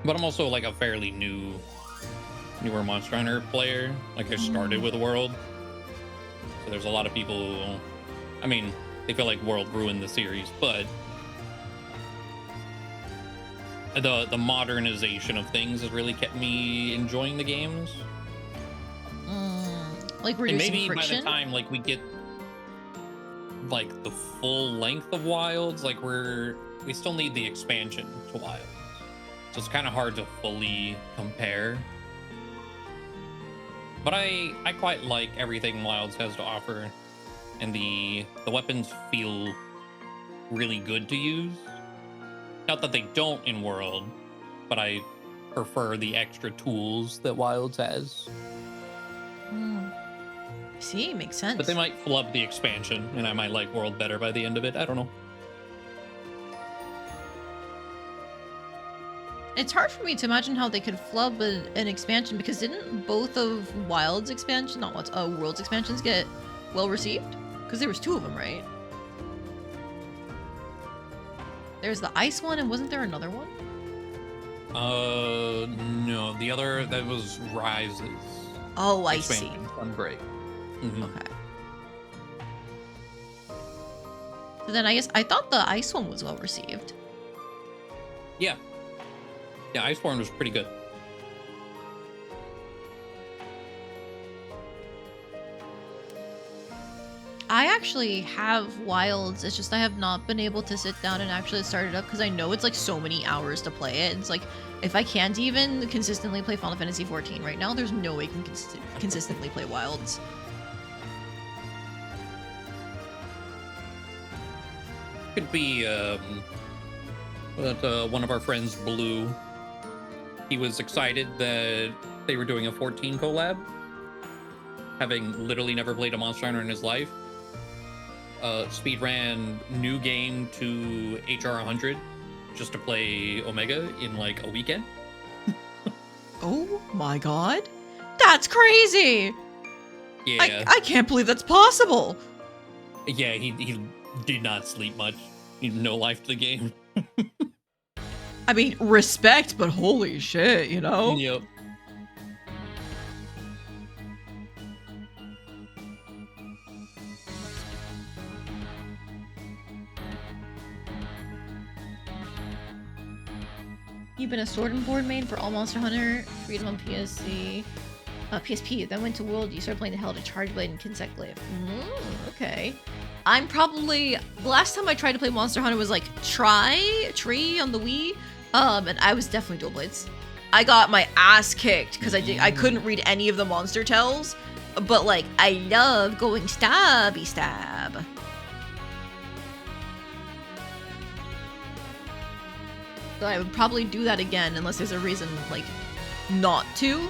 S3: But I'm also like a fairly newer Monster Hunter player. Like I started with World. So there's a lot of people who, I mean, they feel like World ruined the series, but the modernization of things has really kept me enjoying the games.
S1: Like reducing
S3: and maybe
S1: friction?
S3: by the time like we get like the full length of Wilds, like we still need the expansion to Wilds. So it's kind of hard to fully compare. But I quite like everything Wilds has to offer. And the weapons feel really good to use. Not that they don't in World, but I prefer the extra tools that Wilds has.
S1: See, makes sense.
S3: But they might flub the expansion, and I might like World better by the end of it. I don't know.
S1: It's hard for me to imagine how they could flub an expansion, because didn't both of Wild's expansion, not what's World's expansions, get well received? Because there was 2 of them, right? There's the ice one, and wasn't there another one?
S3: No, the other that was Rises.
S1: Oh, I see.
S3: On break. Mm-hmm.
S1: Okay. So then I guess I thought the ice one was well received.
S3: Yeah. Yeah, Iceborne was pretty good.
S1: I actually have Wilds, it's just I have not been able to sit down and actually start it up because I know it's like so many hours to play it. It's like, if I can't even consistently play Final Fantasy XIV right now, there's no way I can consistently play Wilds.
S3: Could be one of our friends, Blue. He was excited that they were doing a 14 collab, having literally never played a Monster Hunter in his life. Speedran new game to HR 100 just to play Omega in like a weekend.
S1: Oh my god. That's crazy.
S3: Yeah.
S1: I can't believe that's possible.
S3: Yeah, he did not sleep much. No life to the game.
S1: I mean, respect, but holy shit, you know?
S3: Yep.
S1: You've been a Sword and Board main for all Monster Hunter, Freedom on PSP, then went to World, you started playing the hell to Charge Blade and Consecutive. Okay. I'm probably, the last time I tried to play Monster Hunter was like Tree on the Wii, and I was definitely Dual Blades. I got my ass kicked because I couldn't read any of the monster tells, but like, I love going stabby stab. So I would probably do that again unless there's a reason, like, not to.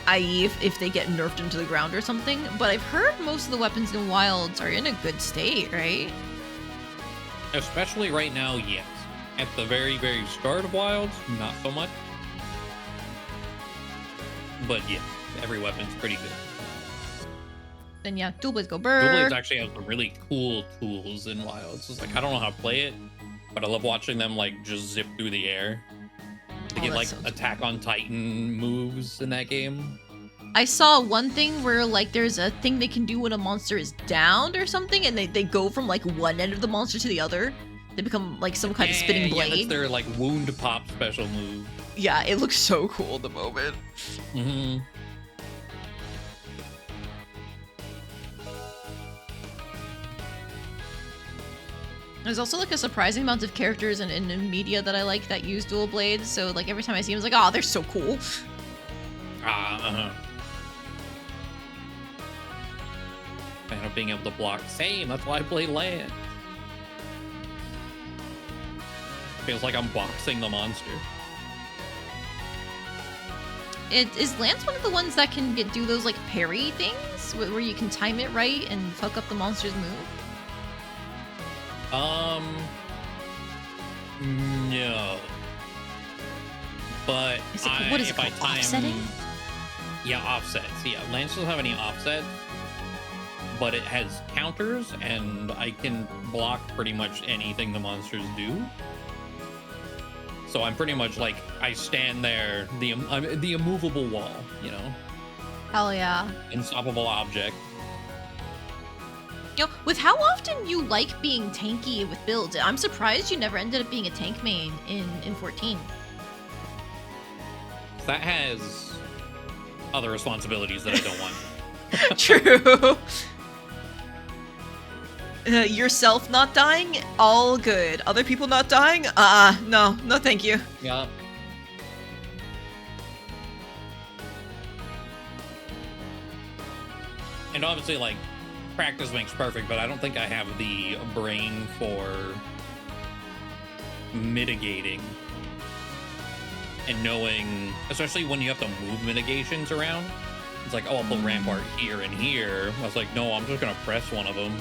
S1: I.e. if they get nerfed into the ground or something. But I've heard most of the weapons in Wilds are in a good state, right?
S3: Especially right now, yes. At the very, very start of Wilds, not so much. But yeah, every weapon's pretty good.
S1: Then yeah, Dual Blades go
S3: Dual
S1: burr.
S3: Blades actually have some really cool tools in Wilds. It's like, I don't know how to play it, but I love watching them like just zip through the air. They get like Attack on Titan moves in that game.
S1: I saw one thing where like there's a thing they can do when a monster is downed or something, and they go from like one end of the monster to the other. They become like some kind of spinning blade.
S3: Yeah, that's their like wound pop special move.
S1: Yeah, it looks so cool at the moment.
S3: Mm-hmm.
S1: There's also like a surprising amount of characters in media that I like that use dual blades. So like every time I see them, it's like, oh, they're so cool.
S3: Fan of being able to block. Same. That's why I play Lance. Feels like I'm boxing the monster.
S1: Is Lance one of the ones that can do those like parry things where you can time it right and fuck up the monster's move?
S3: No. But
S1: what is it
S3: if
S1: called?
S3: I time,
S1: Offsetting?
S3: Yeah, offsets. Yeah, Lance doesn't have any offsets, but it has counters, and I can block pretty much anything the monsters do. So I'm pretty much like, I stand there, I'm the immovable wall, you know?
S1: Hell yeah.
S3: Unstoppable object.
S1: You know, with how often you like being tanky with builds, I'm surprised you never ended up being a tank main in 14.
S3: That has other responsibilities that I don't want.
S1: True. Yourself not dying, all good. Other people not dying, no thank you.
S3: Yeah. And obviously, like, practice makes perfect, but I don't think I have the brain for mitigating and knowing, especially when you have to move mitigations around. It's like, oh, I'll put Rampart here and here. I was like, no, I'm just gonna press one of them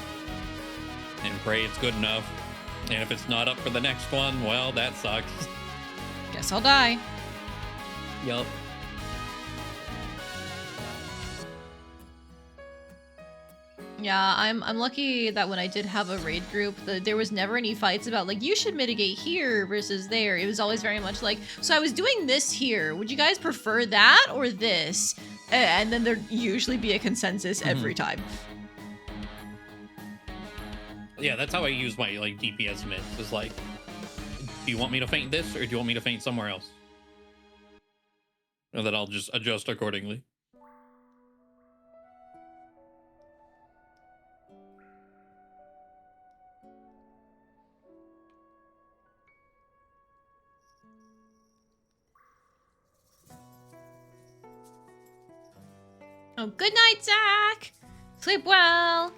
S3: and pray it's good enough. And if it's not up for the next one, well, that sucks.
S1: Guess I'll die.
S3: Yup.
S1: Yeah, I'm lucky that when I did have a raid group, there was never any fights about like, you should mitigate here versus there. It was always very much like, so I was doing this here. Would you guys prefer that or this? And then there'd usually be a consensus every time.
S3: Yeah, that's how I use my like DPS mids. It's like, do you want me to feint this or do you want me to feint somewhere else? And then I'll just adjust accordingly.
S1: Oh, good night, Zach. Sleep well.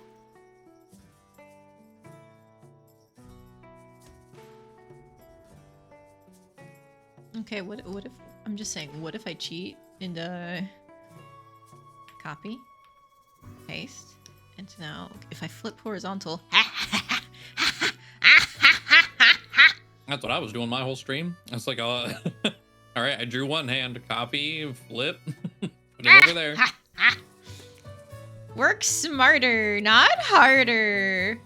S1: Okay, what if I'm just saying, what if I cheat into copy, paste, and now if I flip horizontal,
S3: That's what I was doing my whole stream. I was like, All right, I drew one hand. Copy, flip, put it over there.
S1: Work smarter, not harder.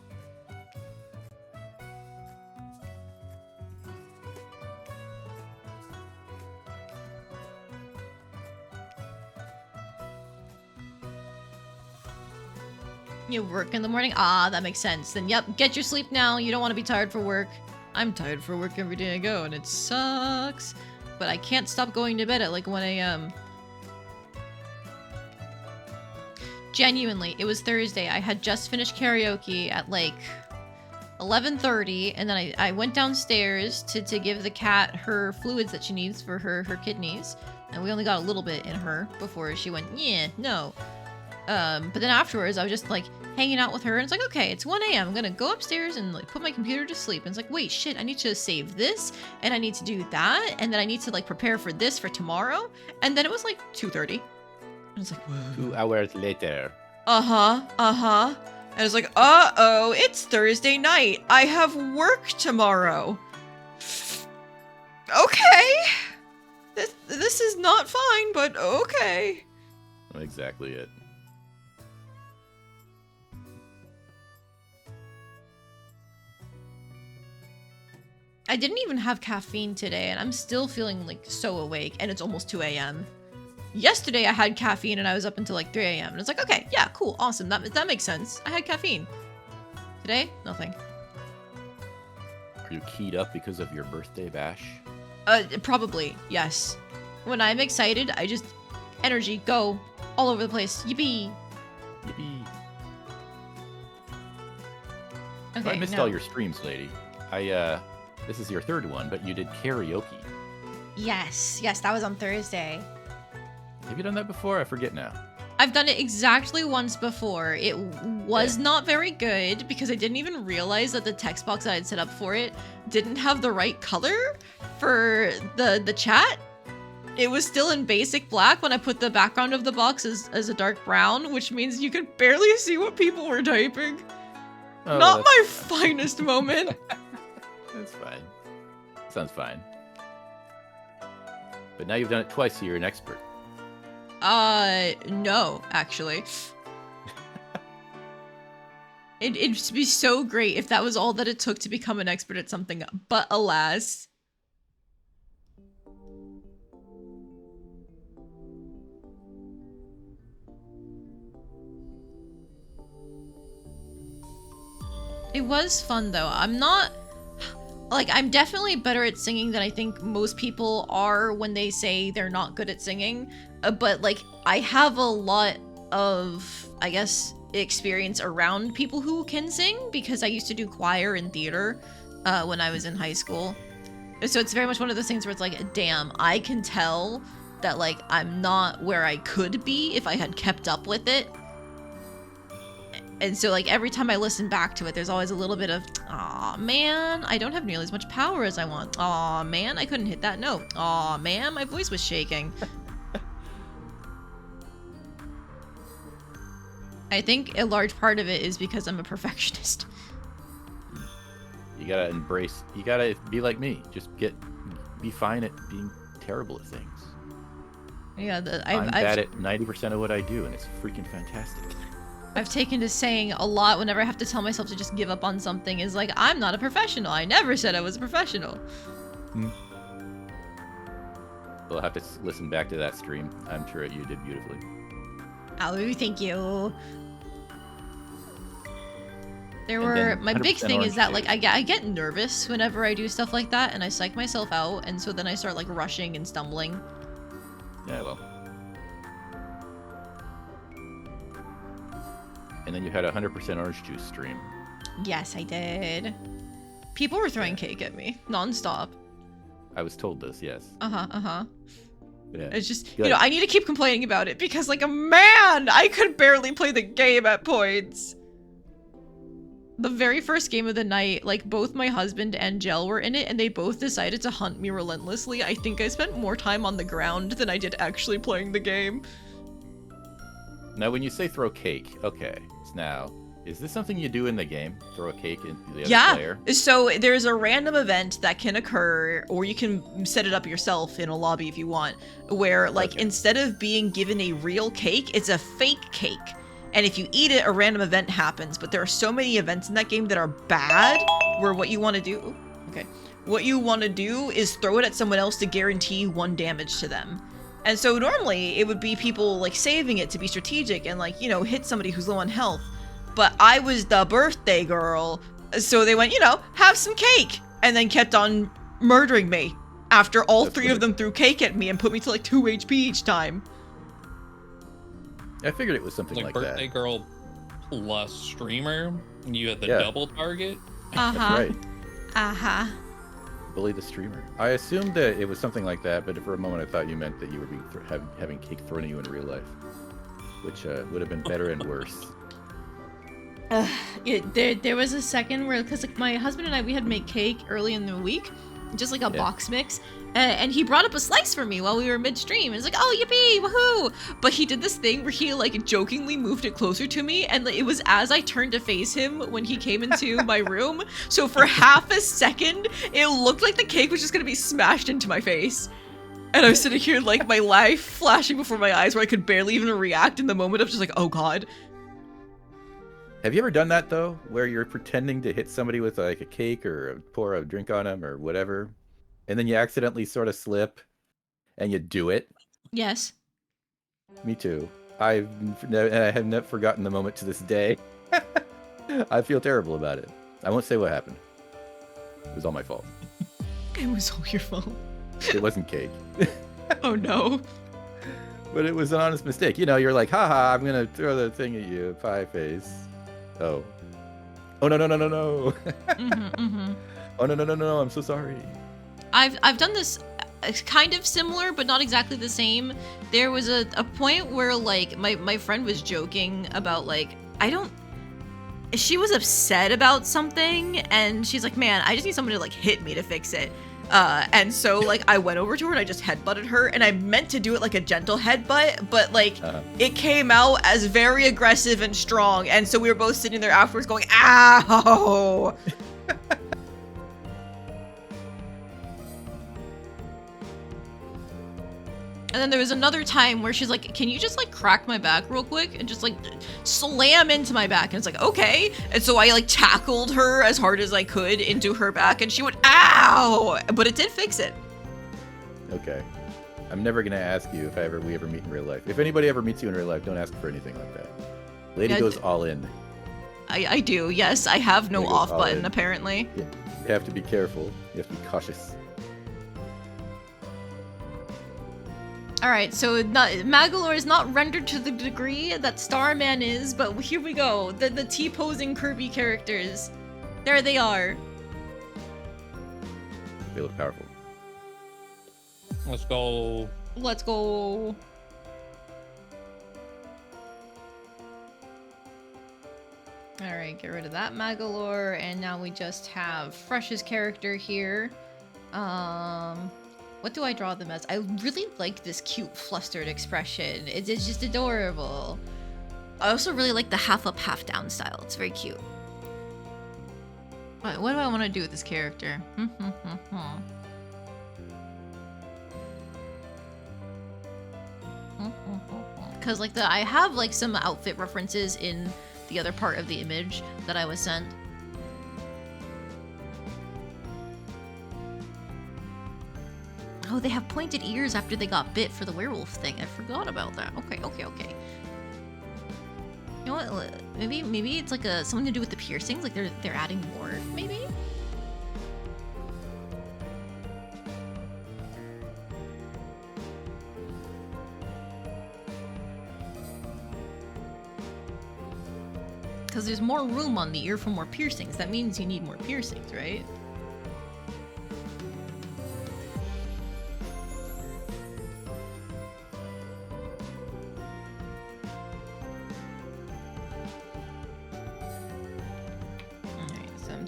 S1: You work in the morning? Ah, that makes sense. Then yep, get your sleep now. You don't want to be tired for work. I'm tired for work every day I go, and it sucks. But I can't stop going to bed at like 1 a.m. Genuinely, it was Thursday. I had just finished karaoke at like 11:30, and then I went downstairs to give the cat her fluids that she needs for her kidneys. And we only got a little bit in her before she went, yeah, no. But then afterwards, I was just like hanging out with her, and it's like, okay, it's 1 a.m. I'm gonna go upstairs and like put my computer to sleep. And it's like, wait, shit, I need to save this, and I need to do that, and then I need to like prepare for this for tomorrow. And then it was like 2:30. And it's like, whoa.
S4: 2 hours later.
S1: And it's like, uh-oh, it's Thursday night. I have work tomorrow. Okay. This is not fine, but okay.
S4: Exactly it.
S1: I didn't even have caffeine today, and I'm still feeling like so awake, and it's almost 2 a.m. Yesterday I had caffeine and I was up until like 3 a.m. and it's like, okay, yeah, cool, awesome, that makes sense. I had caffeine. Today, nothing.
S4: Are you keyed up because of your birthday bash?
S1: Probably, yes. When I'm excited, I just energy go all over the place. Yippee!
S4: Yippee!
S1: Okay,
S4: I missed all your streams, lady. This is your third one, but you did karaoke.
S1: Yes, that was on Thursday.
S4: Have you done that before? I forget now.
S1: I've done it exactly once before. It was not very good because I didn't even realize that the text box that I'd set up for it didn't have the right color for the chat. It was still in basic black when I put the background of the box as a dark brown, which means you could barely see what people were typing.
S4: Oh,
S1: not my finest moment.
S4: That's fine. Sounds fine. But now you've done it twice, so you're an expert.
S1: No, actually. It'd be so great if that was all that it took to become an expert at something, but alas. It was fun though. I'm definitely better at singing than I think most people are when they say they're not good at singing. But like, I have a lot of, I guess, experience around people who can sing because I used to do choir and theater when I was in high school. So it's very much one of those things where it's like, damn, I can tell that like I'm not where I could be if I had kept up with it. And so like every time I listen back to it, there's always a little bit of, aw man, I don't have nearly as much power as I want. Aw man, I couldn't hit that note. Aw man, my voice was shaking. I think a large part of it is because I'm a perfectionist.
S4: You gotta embrace, you gotta be like me. Just be fine at being terrible at things.
S1: Yeah,
S4: I'm bad at 90% of what I do, and it's freaking fantastic.
S1: I've taken to saying a lot whenever I have to tell myself to just give up on something is like, I'm not a professional. I never said I was a professional.
S4: We'll have to listen back to that stream. I'm sure you did beautifully.
S1: Oh, thank you. My big thing is that like I get nervous whenever I do stuff like that, and I psych myself out, and so then I start like rushing and stumbling.
S4: Yeah, well. And then you had a 100% orange juice stream.
S1: Yes, I did. People were throwing cake at me nonstop.
S4: I was told this, yes.
S1: Yeah. It's just,
S4: good.
S1: I need to keep complaining about it because, like, man, I could barely play the game at points. The very first game of the night, like, both my husband and Gel were in it, and they both decided to hunt me relentlessly. I think I spent more time on the ground than I did actually playing the game.
S4: Now, when you say throw cake, okay, now, Is this something you do in the game? Throw a cake in the other player?
S1: So there's a random event that can occur, or you can set it up yourself in a lobby if you want, where like instead of being given a real cake, it's a fake cake. And if you eat it, a random event happens. But there are so many events in that game that are bad, where what you want to do, what you want to do is throw it at someone else to guarantee 1 damage to them. And so normally it would be people like saving it to be strategic and like, you know, hit somebody who's low on health. But I was the birthday girl, so they went, you know, have some cake, and then kept on murdering me after all 3 of them threw cake at me and put me to like 2 HP each time.
S4: I figured it was something like
S3: birthday
S4: that.
S3: girl plus streamer. You had the double target.
S1: That's
S4: right. Bully the streamer. I assumed that it was something like that, but for a moment I thought you meant that you were being having cake thrown at you in real life, which would have been better and worse.
S1: There was a second where, because like my husband and I, we had made cake early in the week, just like a box mix, and he brought up a slice for me while we were midstream, and it's like, oh yippee, woohoo! But he did this thing where he like jokingly moved it closer to me, and it was as I turned to face him when he came into my room, so for half a second it looked like the cake was just gonna be smashed into my face. And I was sitting here like my life flashing before my eyes where I could barely even react in the moment of just like, oh god.
S4: Have you ever done that though, where you're pretending to hit somebody with like a cake or pour a drink on them or whatever, and then you accidentally sort of slip, and you do it?
S1: Yes.
S4: Me too. I have not forgotten the moment to this day. I feel terrible about it. I won't say what happened. It was all my fault.
S1: It was all your fault.
S4: It wasn't cake.
S1: Oh no.
S4: But it was an honest mistake. You know, you're like, haha, I'm gonna throw the thing at you, pie face. Oh no. Oh no, I'm so sorry.
S1: I've done this kind of similar, but not exactly the same. There was a point where like my friend was joking about like, she was upset about something, and she's like, man, I just need someone to like hit me to fix it. And so like I went over to her and I just headbutted her, and I meant to do it like a gentle headbutt, but like it came out as very aggressive and strong, and so we were both sitting there afterwards going, ow. And then there was another time where she's like, can you just like crack my back real quick, and just like slam into my back? And it's like, okay. And so I like tackled her as hard as I could into her back, and she went, ow! But it did fix it.
S4: Okay. I'm never gonna ask you if we ever meet in real life. If anybody ever meets you in real life, don't ask for anything like that. Lady goes all in. I
S1: do, yes. I have no off button, apparently.
S4: Yeah. You have to be careful. You have to be cautious.
S1: Alright, so Magolor is not rendered to the degree that Starman is, but here we go. The T-posing Kirby characters. There they are.
S4: They look powerful.
S3: Let's go.
S1: Let's go. Alright, get rid of that Magolor, and now we just have Fresh's character here. What do I draw them as? I really like this cute flustered expression. It's just adorable. I also really like the half up, half down style. It's very cute. What do I want to do with this character? Because like I have like some outfit references in the other part of the image that I was sent. Oh, they have pointed ears after they got bit for the werewolf thing. I forgot about that. Okay. You know what? Maybe it's like something to do with the piercings. Like they're adding more, maybe? Because there's more room on the ear for more piercings. That means you need more piercings, right?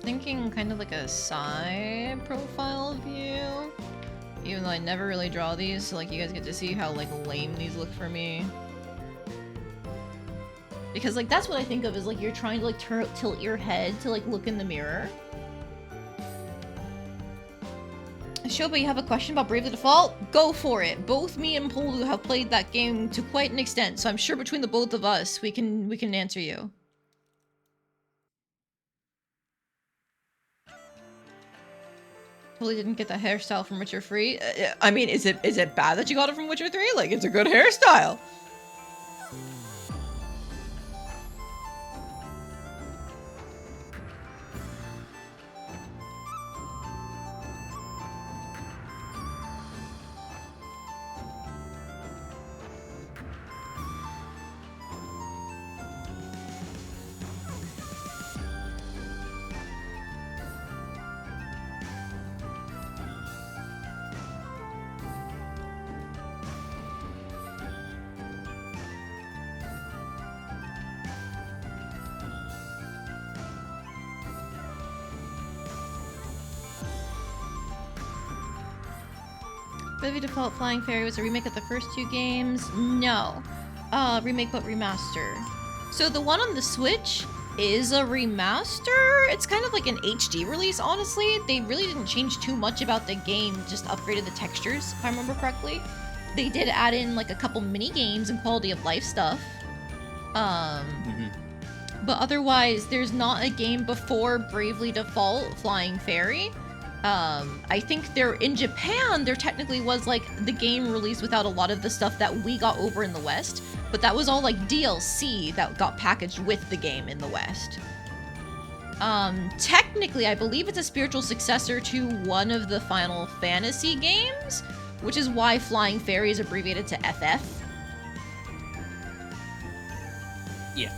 S1: Thinking kind of like a side profile view, even though I never really draw these, so like you guys get to see how like lame these look for me. Because, like, that's what I think of is, like, you're trying to, like, tilt your head to, like, look in the mirror. Shoba, you have a question about Bravely Default? Go for it. Both me and Poledoo have played that game to quite an extent, so I'm sure between the both of us, we can answer you. Totally didn't get that hairstyle from Witcher 3. I mean, is it bad that you got it from Witcher 3? Like, it's a good hairstyle. Bravely Default Flying Fairy was a remake of the first 2 games? No. Remake but remaster. So the one on the Switch is a remaster? It's kind of like an HD release, honestly. They really didn't change too much about the game, just upgraded the textures, if I remember correctly. They did add in like a couple mini games and quality of life stuff. But otherwise, there's not a game before Bravely Default Flying Fairy. I think in Japan, there technically was like the game released without a lot of the stuff that we got over in the West, but that was all like DLC that got packaged with the game in the West. Technically, I believe it's a spiritual successor to one of the Final Fantasy games, which is why Flying Fairy is abbreviated to FF.
S3: Yeah.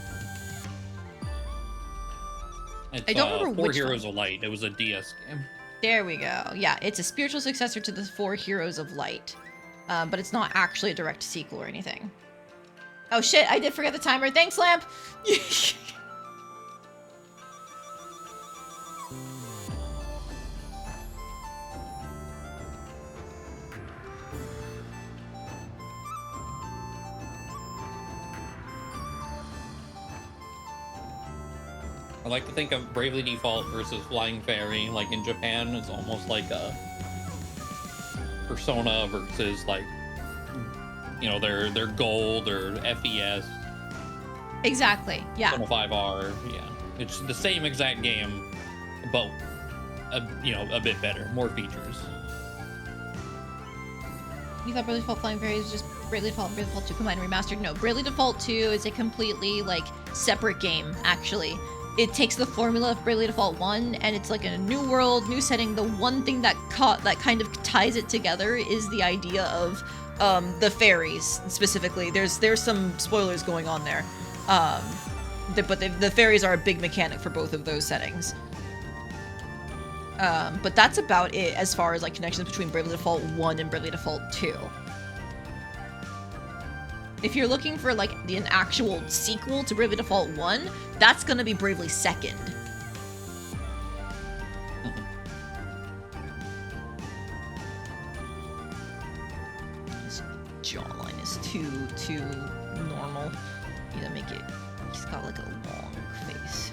S3: It's,
S1: I don't remember
S3: Four
S1: which
S3: Heroes
S1: one.
S3: of Light. It was a DS game.
S1: There we go. Yeah, it's a spiritual successor to the 4 Heroes of Light. But it's not actually a direct sequel or anything. Oh shit, I did forget the timer. Thanks, Lamp!
S3: I like to think of Bravely Default versus Flying Fairy. Like in Japan, it's almost like a Persona versus like, you know, their Gold or FES.
S1: Exactly, yeah.
S3: Persona 5R, yeah. It's the same exact game, but a bit better, more features.
S1: You thought Bravely Default Flying Fairy is just Bravely Default and Bravely Default 2 combined and remastered? No, Bravely Default 2 is a completely, like, separate game, actually. It takes the formula of Bravely Default 1, and it's like a new world, new setting. The one thing that kind of ties it together is the idea of the fairies, specifically. There's some spoilers going on there. But the fairies are a big mechanic for both of those settings. But that's about it as far as like connections between Bravely Default 1 and Bravely Default 2. If you're looking for like an actual sequel to Bravely Default 1, that's gonna be Bravely Second. His jawline is too normal. You gotta make it. He's got like a long face.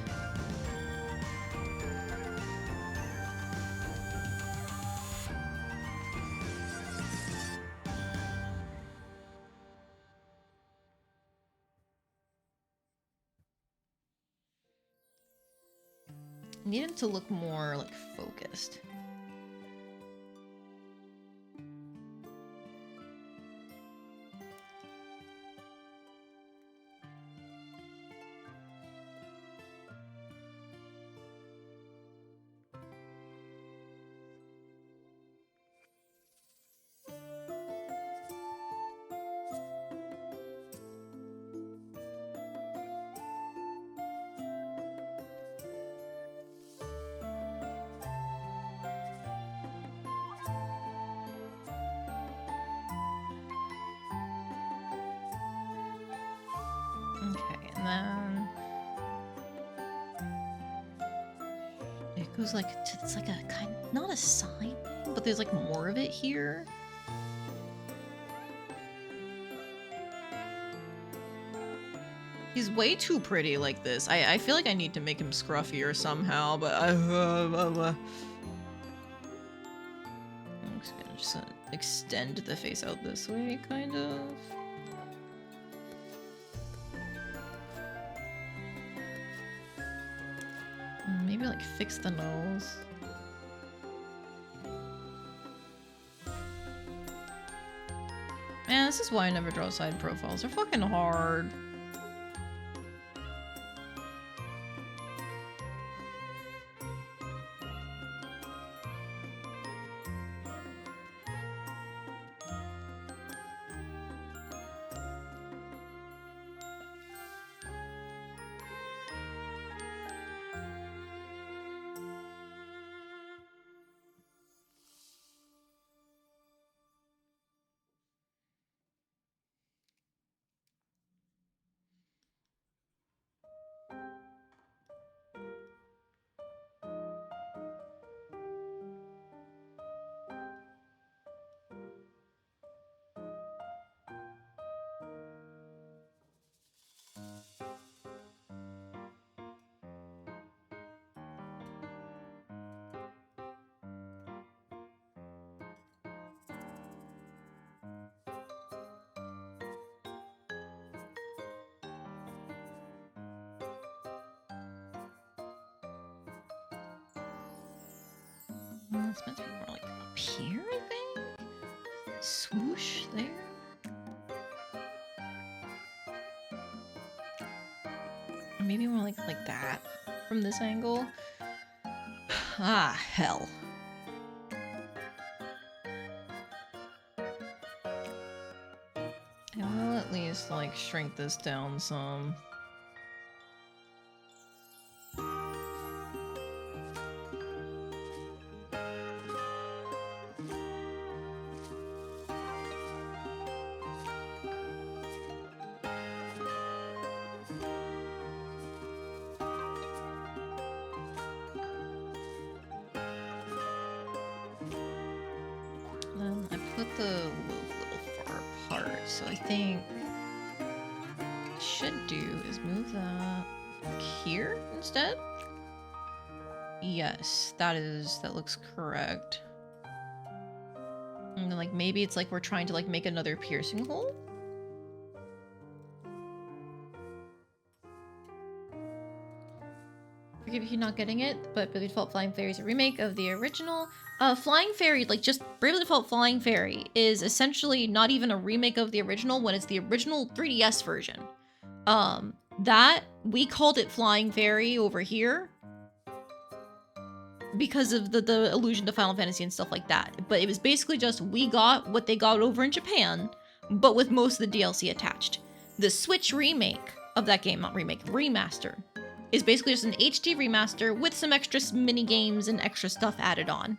S1: Need him to look more like focused. Okay, and then it goes like it's like a kind, not a side, but there's like more of it here. He's way too pretty like this. I feel like I need to make him scruffier somehow, but I'm just gonna extend the face out this way, kind of. Maybe like fix the nose. Man, this is why I never draw side profiles. They're fucking hard. It's meant to be more like up here, I think? Swoosh there? Or maybe more like that from this angle. Ah, hell. I will at least like shrink this down some. Then I put the loop a little far apart, so I think what I should do is move that here instead. Yes, that looks correct. And then like maybe it's like we're trying to like make another piercing hole. Forgive if you're not getting it, but Bravely Default Flying Fairy is a remake of the original. Flying Fairy, like just Bravely Default Flying Fairy, is essentially not even a remake of the original when it's the original 3DS version. That, we called it Flying Fairy over here because of the allusion to Final Fantasy and stuff like that. But it was basically just, we got what they got over in Japan, but with most of the DLC attached. The Switch remake of that game, not remake, remaster, is basically just an HD remaster with some extra mini games and extra stuff added on.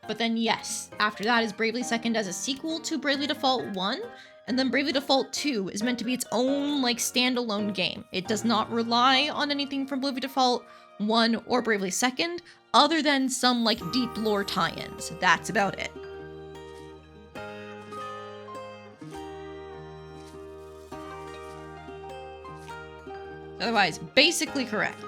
S1: But then yes, after that is Bravely Second as a sequel to Bravely Default 1, and then Bravely Default 2 is meant to be its own like standalone game. It does not rely on anything from Bravely Default 1 or Bravely Second, other than some like deep lore tie-ins. That's about it. Otherwise, basically correct.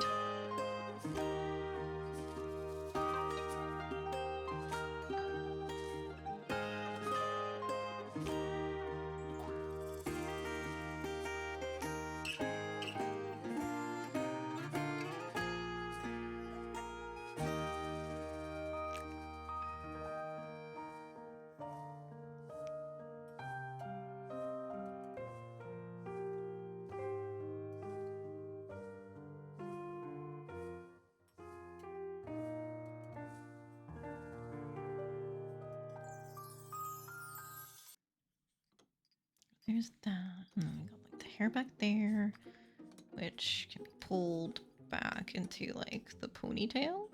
S1: There's that. And then we got like the hair back there, which can be pulled back into like the ponytail.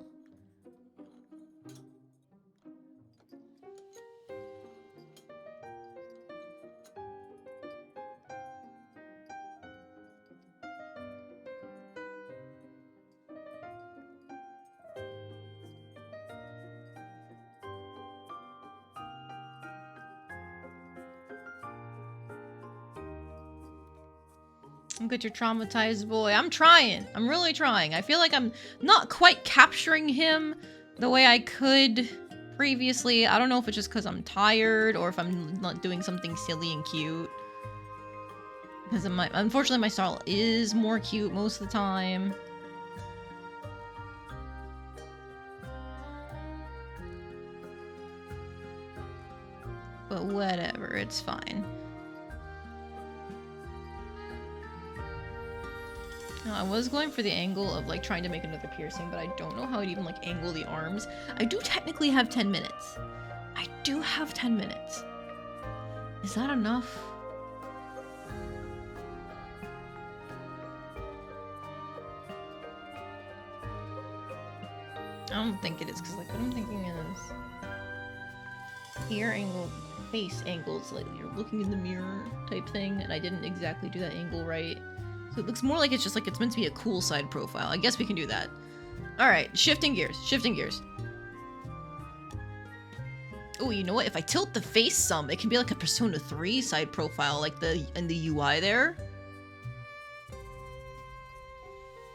S1: Look at your traumatized boy. I'm trying. I'm really trying. I feel like I'm not quite capturing him the way I could previously. I don't know if it's just because I'm tired or if I'm not doing something silly and cute. Because unfortunately my style is more cute most of the time. But whatever, it's fine. Now, I was going for the angle of like trying to make another piercing, but I don't know how I'd even like angle the arms. I do technically have 10 minutes. I do have 10 minutes. Is that enough? I don't think it is, because like what I'm thinking is ear angle, face angles, like you're looking in the mirror type thing, and I didn't exactly do that angle right. So it looks more like it's just like it's meant to be a cool side profile. I guess we can do that. Alright, shifting gears, shifting gears. Oh, you know what? If I tilt the face some, it can be like a Persona 3 side profile, like in the UI there.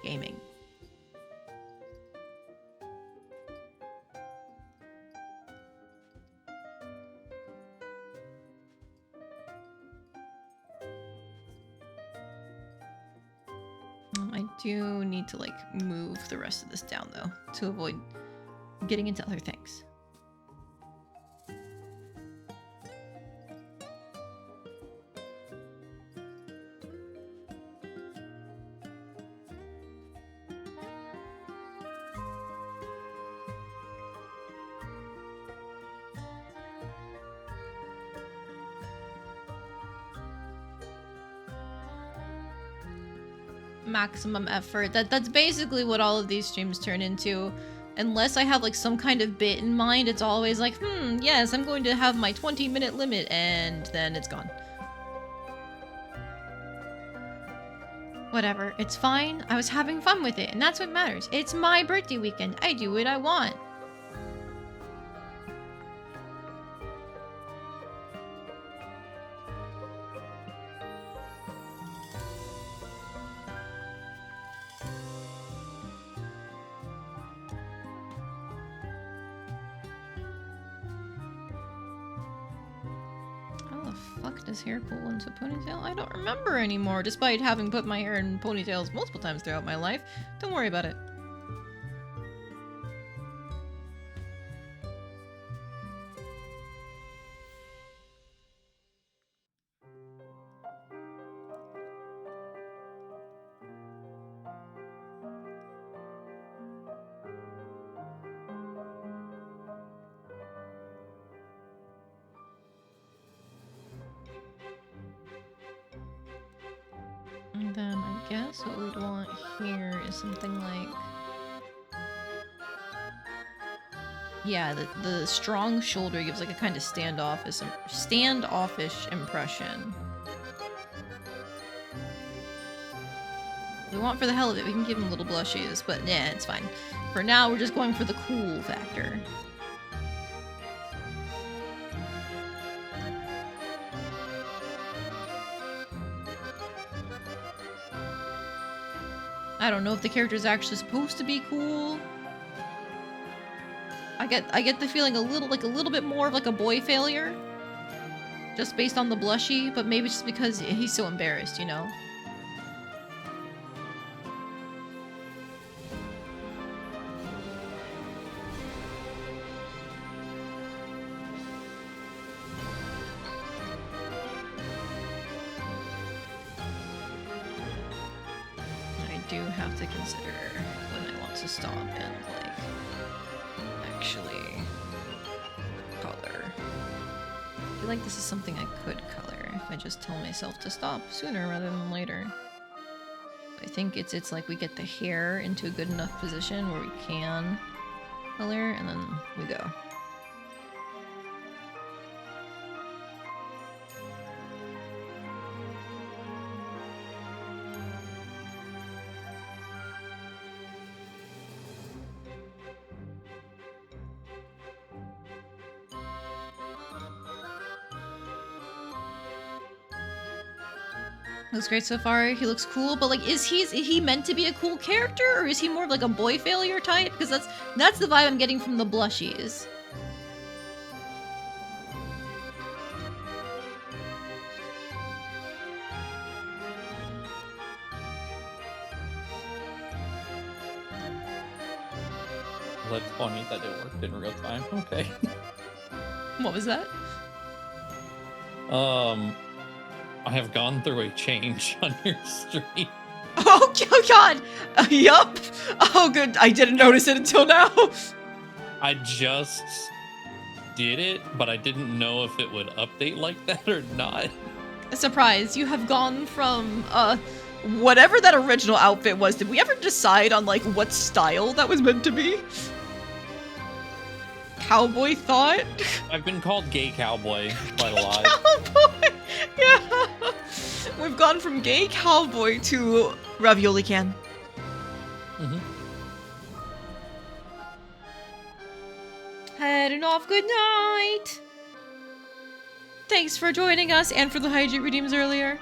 S1: Gaming. I do need to like move the rest of this down though to avoid getting into other things. Maximum effort. That's basically what all of these streams turn into. Unless I have like some kind of bit in mind, it's always like, yes, I'm going to have my 20-minute limit, and then it's gone. Whatever, it's fine. I was having fun with it, and that's what matters. It's my birthday weekend. I do what I want. Does hair pull into a ponytail? I don't remember anymore, despite having put my hair in ponytails multiple times throughout my life. Don't worry about it. And then I guess what we'd want here is something like... Yeah, the strong shoulder gives like a kind of standoffish impression. If we want for the hell of it, we can give him little blushes, but yeah, it's fine. For now, we're just going for the cool factor. I don't know if the character is actually supposed to be cool. I get the feeling a little bit more of like a boy failure, just based on the blushy, but maybe just because he's so embarrassed, you know. Do have to consider when I want to stop and like actually color. I feel like this is something I could color if I just tell myself to stop sooner rather than later. So I think it's like we get the hair into a good enough position where we can color, and then we go. Looks great so far. He looks cool, but like, is he meant to be a cool character, or is he more of like a boy failure type? Because that's the vibe I'm getting from the blushies.
S3: Well, that's funny that it worked in real time. Okay.
S1: What was that?
S3: I have gone through a change on your stream.
S1: Oh God! Yup. Oh, good. I didn't notice it until now.
S3: I just did it, but I didn't know if it would update like that or not.
S1: A surprise! You have gone from whatever that original outfit was. Did we ever decide on like what style that was meant to be? Cowboy thought?
S3: I've been called gay cowboy quite a lot.
S1: Cowboy! Yeah. We've gone from gay cowboy to ravioli can.
S3: Mm-hmm.
S1: Heading off, good night! Thanks for joining us and for the hydrate redeems earlier.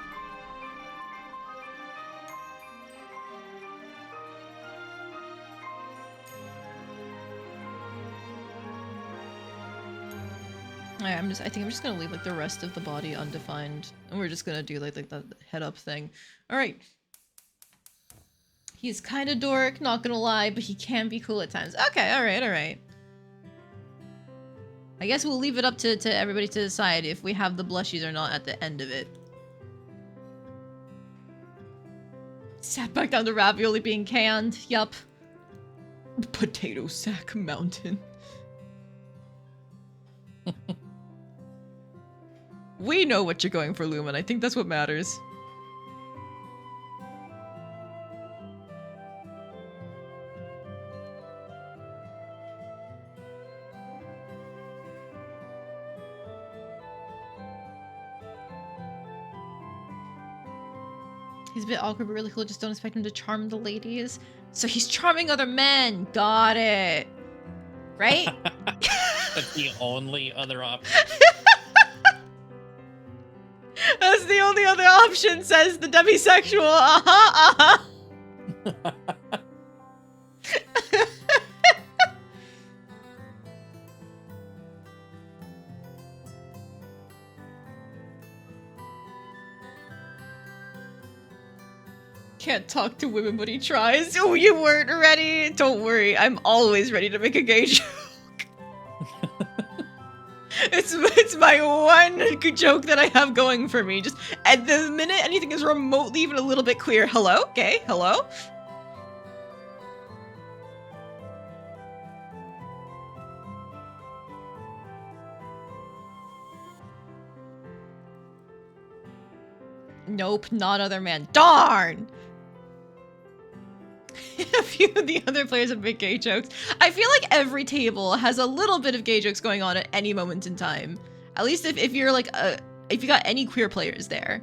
S1: Alright, I think I'm just gonna leave like the rest of the body undefined, and we're just gonna do like the head up thing. Alright. He's kind of dork, not gonna lie, but he can be cool at times. Okay, alright. I guess we'll leave it up to everybody to decide if we have the blushies or not at the end of it. Sat back down to ravioli being canned. Yup. Potato sack mountain. We know what you're going for, Lumen. I think that's what matters. He's a bit awkward, but really cool. Just don't expect him to charm the ladies. So he's charming other men. Got it. Right?
S3: That's the only other option.
S1: That's the only other option, says the demisexual. Uh-huh. Can't talk to women, but he tries. Oh, you weren't ready. Don't worry, I'm always ready to make a gay joke. It's my one good joke that I have going for me. Just at the minute anything is remotely even a little bit queer. Hello? Gay? Hello? Nope, not other man. Darn! A few of the other players have made gay jokes. I feel like every table has a little bit of gay jokes going on at any moment in time. At least if you're like if you got any queer players there.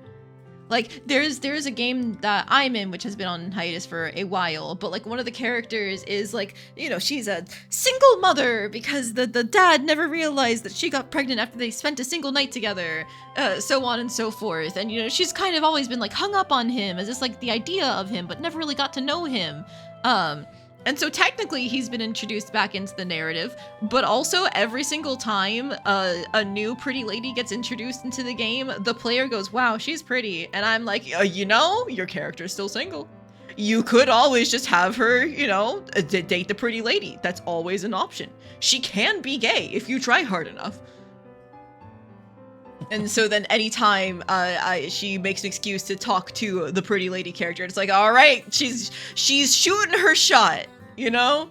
S1: Like there's a game that I'm in which has been on hiatus for a while, but like one of the characters is like, you know, she's a single mother because the dad never realized that she got pregnant after they spent a single night together, so on and so forth. And you know, she's kind of always been like hung up on him as just like the idea of him, but never really got to know him. And so technically he's been introduced back into the narrative, but also every single time a new pretty lady gets introduced into the game, the player goes, wow, she's pretty. And I'm like, you know, your character's still single. You could always just have her, you know, date the pretty lady. That's always an option. She can be gay if you try hard enough. And so then anytime she makes an excuse to talk to the pretty lady character, it's like, all right, she's shooting her shot, you know?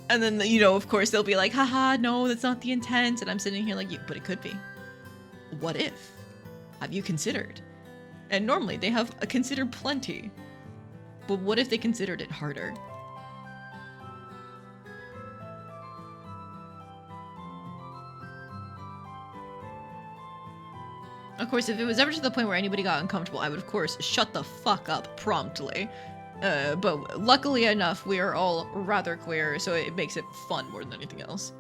S1: And then, you know, of course, they'll be like, haha, no, that's not the intent. And I'm sitting here like, but it could be. What if? Have you considered? And normally they have considered plenty. But what if they considered it harder? Of course, if it was ever to the point where anybody got uncomfortable, I would, of course, shut the fuck up promptly. But luckily enough, we are all rather queer, so it makes it fun more than anything else.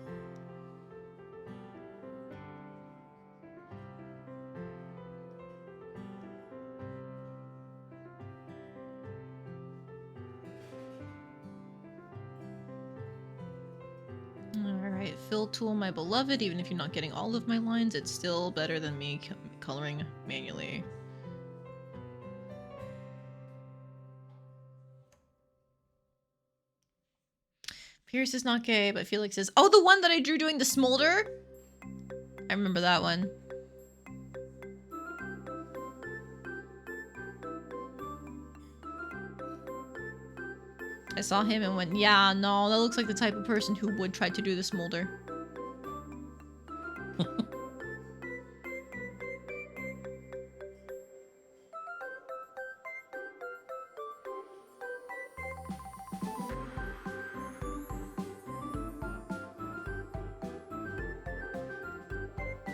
S1: Alright, fill tool, my beloved. Even if you're not getting all of my lines, it's still better than me coloring manually. Pierce is not gay, but Felix is... Oh, the one that I drew doing the smolder? I remember that one. I saw him and went, yeah, no, that looks like the type of person who would try to do the smolder.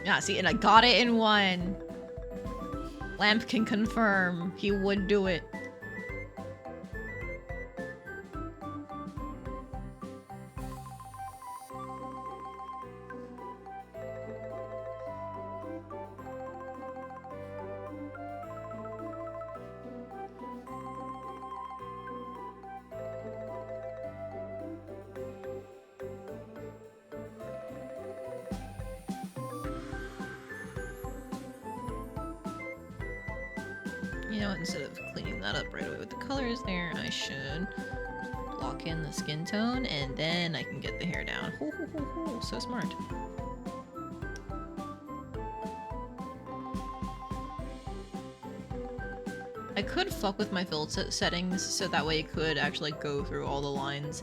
S1: Yeah, see, and I got it in one. Lamp can confirm he would do it. You know what, instead of cleaning that up right away with the colors there, I should block in the skin tone, and then I can get the hair down. Ho, ho, ho, ho. So smart. I could fuck with my fill settings so that way it could actually go through all the lines,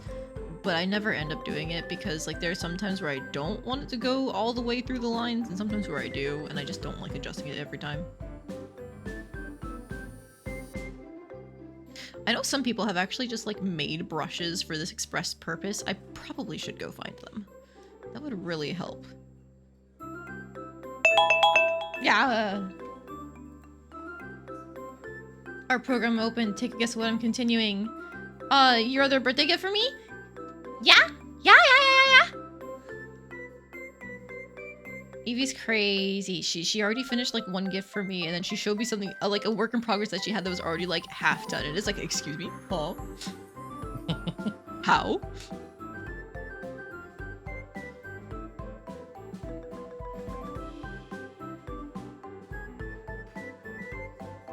S1: but I never end up doing it because like there are some times where I don't want it to go all the way through the lines and sometimes where I do, and I just don't like adjusting it every time. I know some people have actually just like made brushes for this express purpose. I probably should go find them. That would really help. Yeah. Our program open. Take a guess what I'm continuing. Your other birthday gift for me? Yeah? Yeah. Evie's crazy. She already finished like one gift for me, and then she showed me something like a work in progress that she had that was already like half done. And it's like, excuse me, huh? How?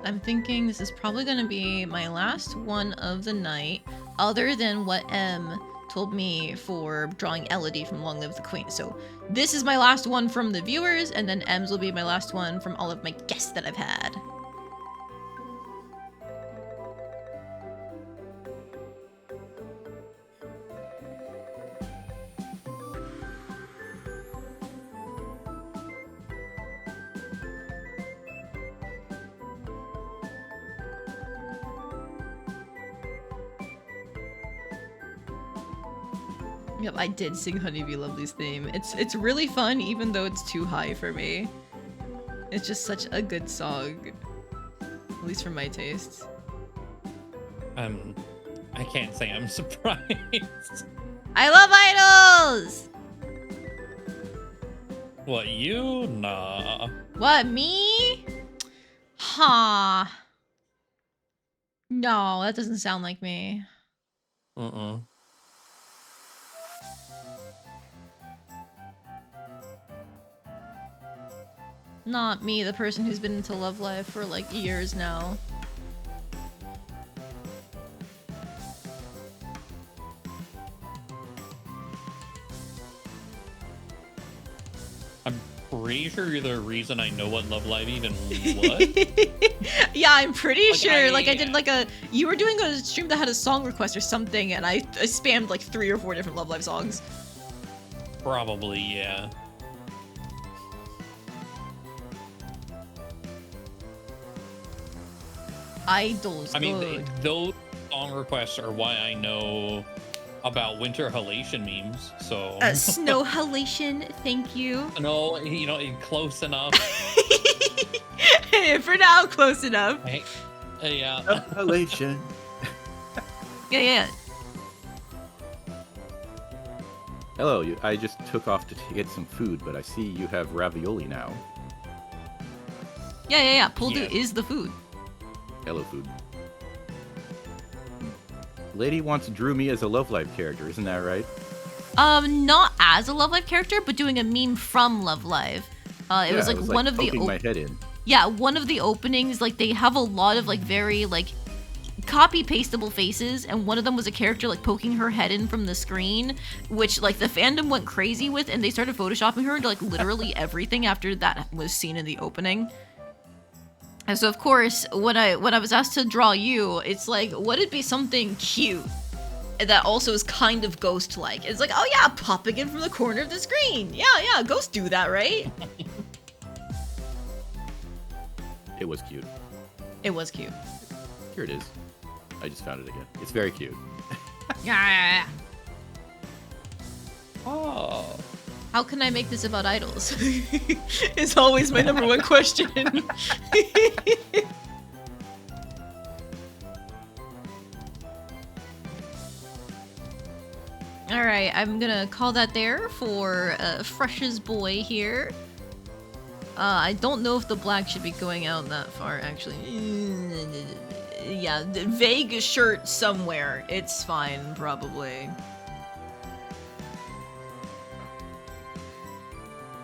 S1: I'm thinking this is probably gonna be my last one of the night, other than what M told me for drawing Elodie from Long Live the Queen. So this is my last one from the viewers, and then M's will be my last one from all of my guests that I've had. Yep, I did sing Honeybee Lovely's theme. It's really fun, even though it's too high for me. It's just such a good song. At least for my taste.
S3: I can't say I'm surprised.
S1: I love idols!
S3: What, you? Nah.
S1: What, me? Huh. No, that doesn't sound like me. Not me, the person who's been into Love Live for like years now.
S3: I'm pretty sure you're the reason I know what Love Live even was.
S1: Yeah, I'm pretty sure. I did like a... You were doing a stream that had a song request or something, and I spammed like 3 or 4 different Love Live songs.
S3: Probably, yeah.
S1: Idols.
S3: I mean, those song requests are why I know about winter halation memes, so...
S1: Snow halation, thank you.
S3: No, you know, close enough.
S1: For now, close enough.
S3: Yeah.
S4: Halation.
S1: Yeah.
S4: Hello, I just took off to get some food, but I see you have ravioli now.
S1: Yeah. Poledoo is the food.
S4: Hello, food. Lady wants Drew me as a Love Live character, isn't that right?
S1: Not as a Love Live character, but doing a meme from Love Live. It was like one of the
S4: my head in.
S1: Yeah, one of the openings, like they have a lot of like very like copy pastable faces, and one of them was a character like poking her head in from the screen, which like the fandom went crazy with, and they started photoshopping her into like literally everything after that was seen in the opening. And so of course, when I was asked to draw you, it's like, would it be something cute that also is kind of ghost-like? It's like, oh yeah, popping in from the corner of the screen. Yeah, ghosts do that, right?
S4: It was cute.
S1: It was cute.
S4: Here it is. I just found it again. It's very cute.
S1: Yeah.
S3: Oh.
S1: How can I make this about idols? It's always my number one question. Alright, I'm gonna call that there for Fresh's boy here. I don't know if the black should be going out that far, actually. Yeah, the vague shirt somewhere. It's fine, probably.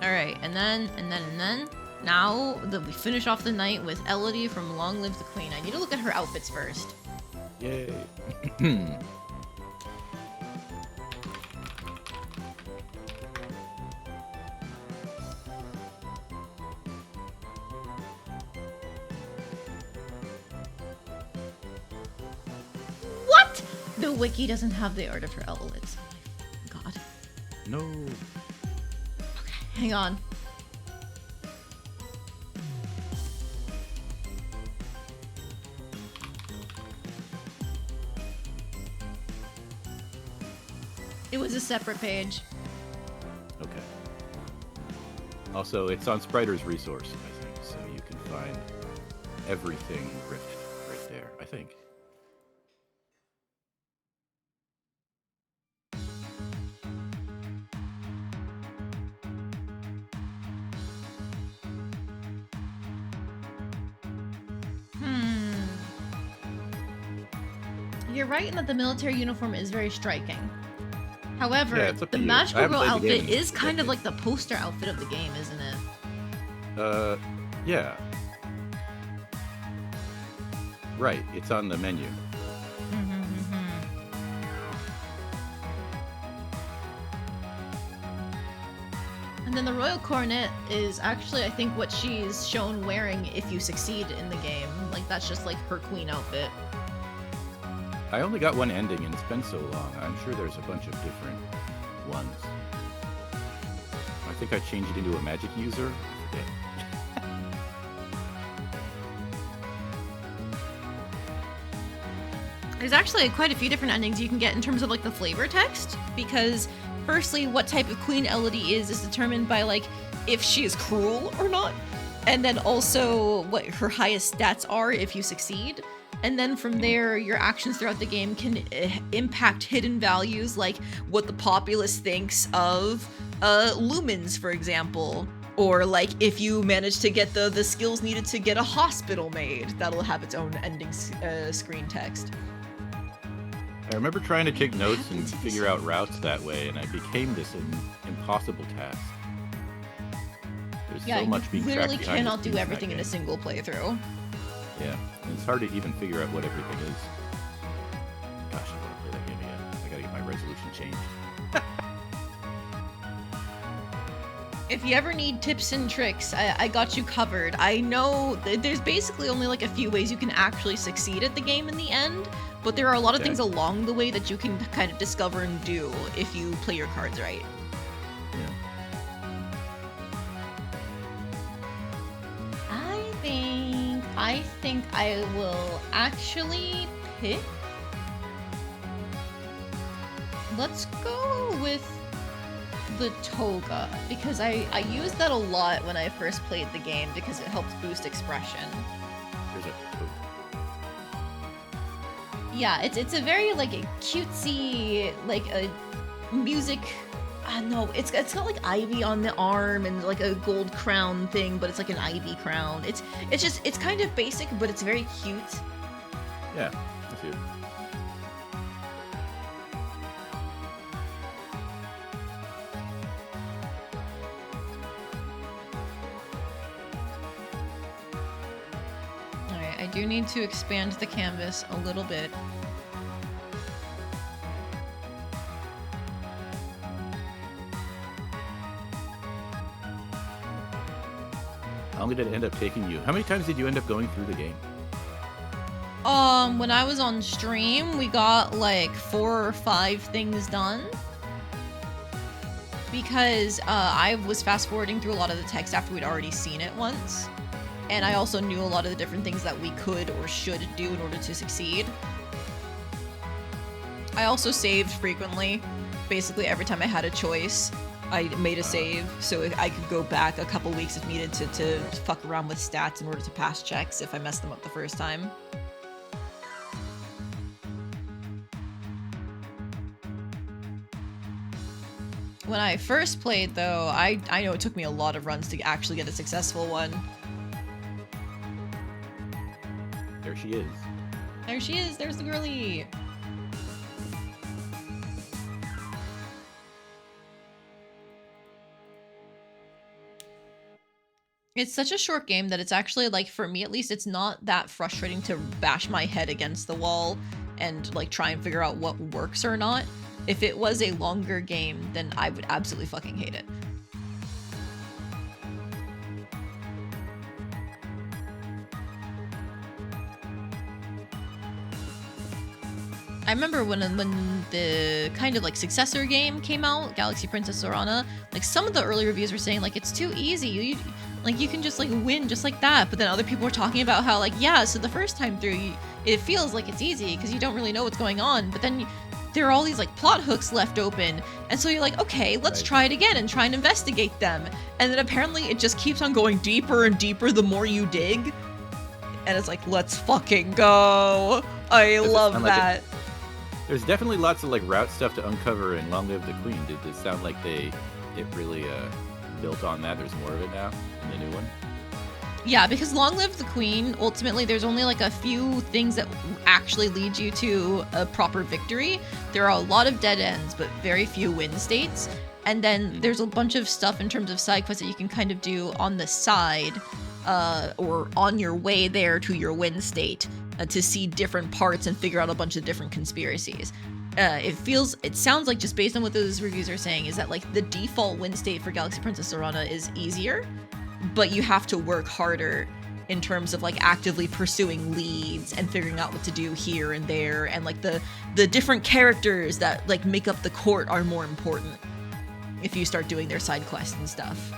S1: Alright, and then, now that we finish off the night with Elodie from Long Live the Queen. I need to look at her outfits first.
S4: Yay.
S1: What? The wiki doesn't have the art of her outfits. Oh my god.
S4: No.
S1: Hang on. It was a separate page.
S4: Okay. Also, it's on Spriter's resource, I think, so you can find everything riffed right there, I think.
S1: You're right in that the military uniform is very striking. However,
S4: Yeah, it's up
S1: the
S4: to you.
S1: magical
S4: I haven't
S1: girl
S4: played the game
S1: outfit
S4: in
S1: is kind of
S4: decades.
S1: like the poster outfit of the game, isn't it?
S4: Yeah. Right, it's on the menu.
S1: And then the royal coronet is actually, I think, what she's shown wearing if you succeed in the game. Like, that's just like her queen outfit.
S4: I only got one ending and it's been so long. I'm sure there's a bunch of different ones. I think I changed it into a magic user. I forget.
S1: There's actually quite a few different endings you can get in terms of like the flavor text, because firstly, what type of queen Elodie is determined by like if she is cruel or not, and then also what her highest stats are if you succeed. And then from there, your actions throughout the game can impact hidden values, like what the populace thinks of lumens, for example. Or like if you manage to get the skills needed to get a hospital made, that'll have its own ending screen text.
S4: I remember trying to take notes and figure out routes that way, and I became this impossible task. There's so much being
S1: you literally
S4: tracked behind the
S1: cannot do
S4: scenes in
S1: everything
S4: that
S1: in a
S4: game.
S1: single playthrough.
S4: Yeah, and it's hard to even figure out what everything is. Gosh, I want to play that game again. I gotta get my resolution changed.
S1: If you ever need tips and tricks, I got you covered. I know there's basically only like a few ways you can actually succeed at the game in the end, but there are a lot of things along the way that you can kind of discover and do if you play your cards right.
S4: Yeah.
S1: I think I will actually pick. Let's go with the toga, because I used that a lot when I first played the game because it helps boost expression.
S4: There's a
S1: Yeah, it's a very like a cutesy like a music. No, it's got like ivy on the arm and like a gold crown thing, but it's like an ivy crown. It's kind of basic, but it's very cute.
S4: Yeah, I see it.
S1: I do need to expand the canvas a little bit.
S4: How long did it end up taking you? How many times did you end up going through the game?
S1: When I was on stream, we got like 4 or 5 things done. Because I was fast forwarding through a lot of the text after we'd already seen it once. And I also knew a lot of the different things that we could or should do in order to succeed. I also saved frequently. Basically every time I had a choice, I made a save so I could go back a couple weeks if needed to fuck around with stats in order to pass checks if I messed them up the first time. When I first played, though, I know it took me a lot of runs to actually get a successful one.
S4: There she is.
S1: There she is. There's the girlie. It's such a short game that it's actually, like, for me at least, it's not that frustrating to bash my head against the wall and, like, try and figure out what works or not. If it was a longer game, then I would absolutely fucking hate it. I remember when the kind of like successor game came out, Galaxy Princess Orana, like some of the early reviews were saying like it's too easy. You can just like win just like that. But then other people were talking about how like, yeah, so the first time through, it feels like it's easy because you don't really know what's going on. But then there are all these like plot hooks left open. And so you're like, okay, let's try it again and try and investigate them. And then apparently it just keeps on going deeper and deeper the more you dig. And it's like, let's fucking go. I love that.
S4: There's definitely lots of like route stuff to uncover in Long Live the Queen. Did it sound like it really built on that? There's more of it now in the new one?
S1: Yeah, because Long Live the Queen, ultimately there's only like a few things that actually lead you to a proper victory. There are a lot of dead ends, but very few win states. And then there's a bunch of stuff in terms of side quests that you can kind of do on the side or on your way there to your win state to see different parts and figure out a bunch of different conspiracies. It sounds like, just based on what those reviews are saying, is that like the default win state for Galaxy Princess Orana is easier, but you have to work harder in terms of like actively pursuing leads and figuring out what to do here and there, and like the different characters that like make up the court are more important if you start doing their side quests and stuff.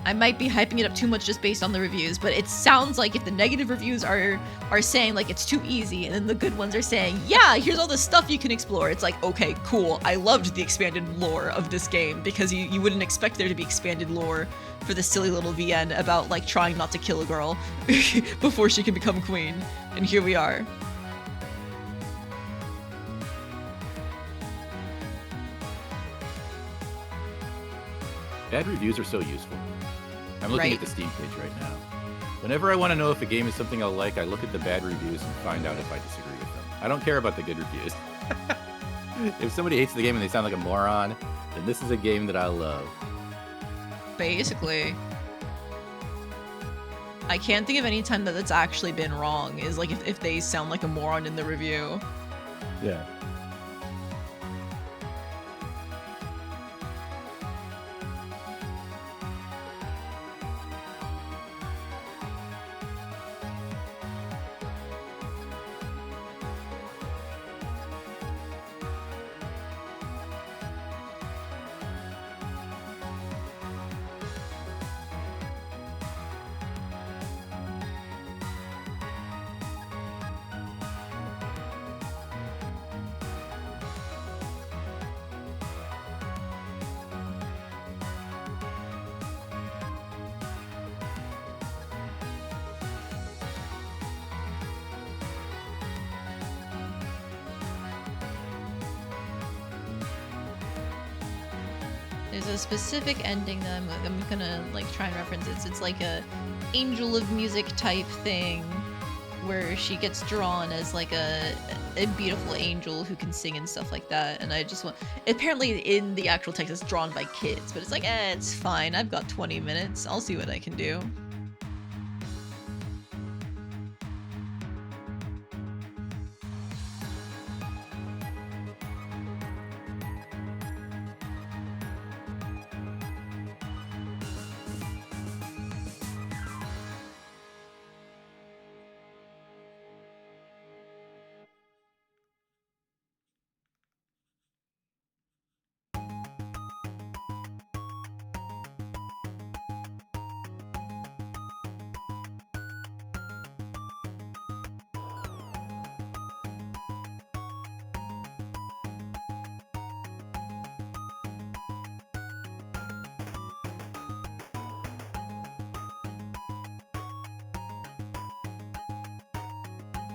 S1: I might be hyping it up too much just based on the reviews, but it sounds like if the negative reviews are saying like it's too easy, and then the good ones are saying, yeah, here's all the stuff you can explore, it's like, okay, cool. I loved the expanded lore of this game, because you wouldn't expect there to be expanded lore for this silly little VN about like trying not to kill a girl before she can become queen. And here we are.
S4: Bad reviews are so useful. I'm looking at the Steam page right now. Whenever I want to know if a game is something I'll like, I look at the bad reviews and find out if I disagree with them. I don't care about the good reviews. If somebody hates the game and they sound like a moron, then this is a game that I love.
S1: Basically. I can't think of any time that that's actually been wrong, is like if they sound like a moron in the review.
S4: Yeah.
S1: There's a specific ending that I'm gonna like try and reference it. It's like a Angel of Music type thing where she gets drawn as like a beautiful angel who can sing and stuff like that. And I just want, apparently in the actual text it's drawn by kids, but it's like, it's fine. I've got 20 minutes. I'll see what I can do.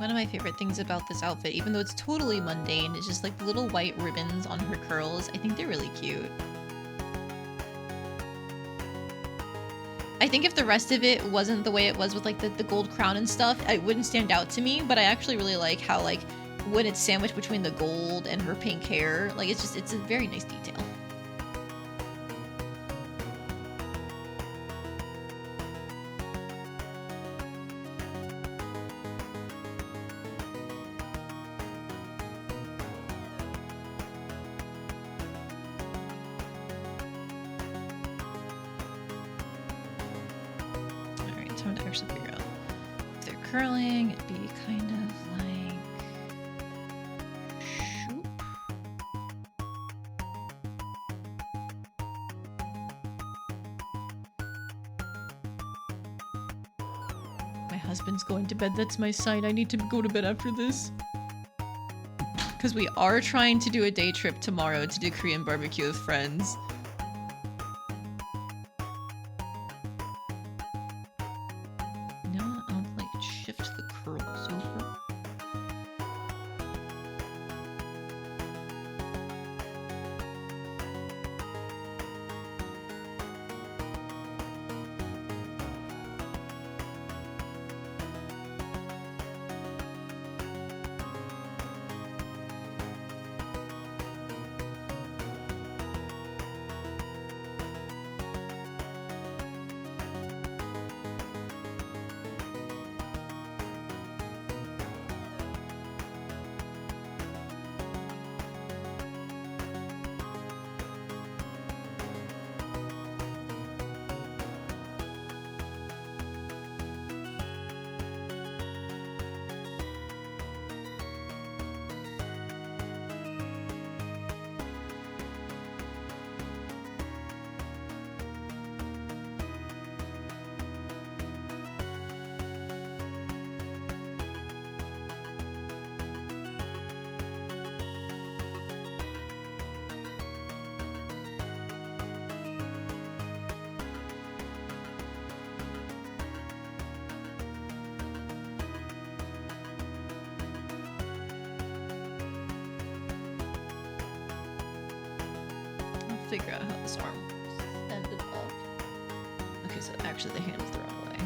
S1: One of my favorite things about this outfit, even though it's totally mundane, is just like the little white ribbons on her curls. I think they're really cute. I think if the rest of it wasn't the way it was with like the gold crown and stuff, it wouldn't stand out to me, but I actually really like how like when it's sandwiched between the gold and her pink hair, like it's a very nice detail. Time to actually figure out if they're curling, it'd be kind of like shoop. My husband's going to bed. That's my sign. I need to go to bed after this. Because we are trying to do a day trip tomorrow to do Korean barbecue with friends. Figure out how this arm ended up. Okay, so actually the hand is the wrong way.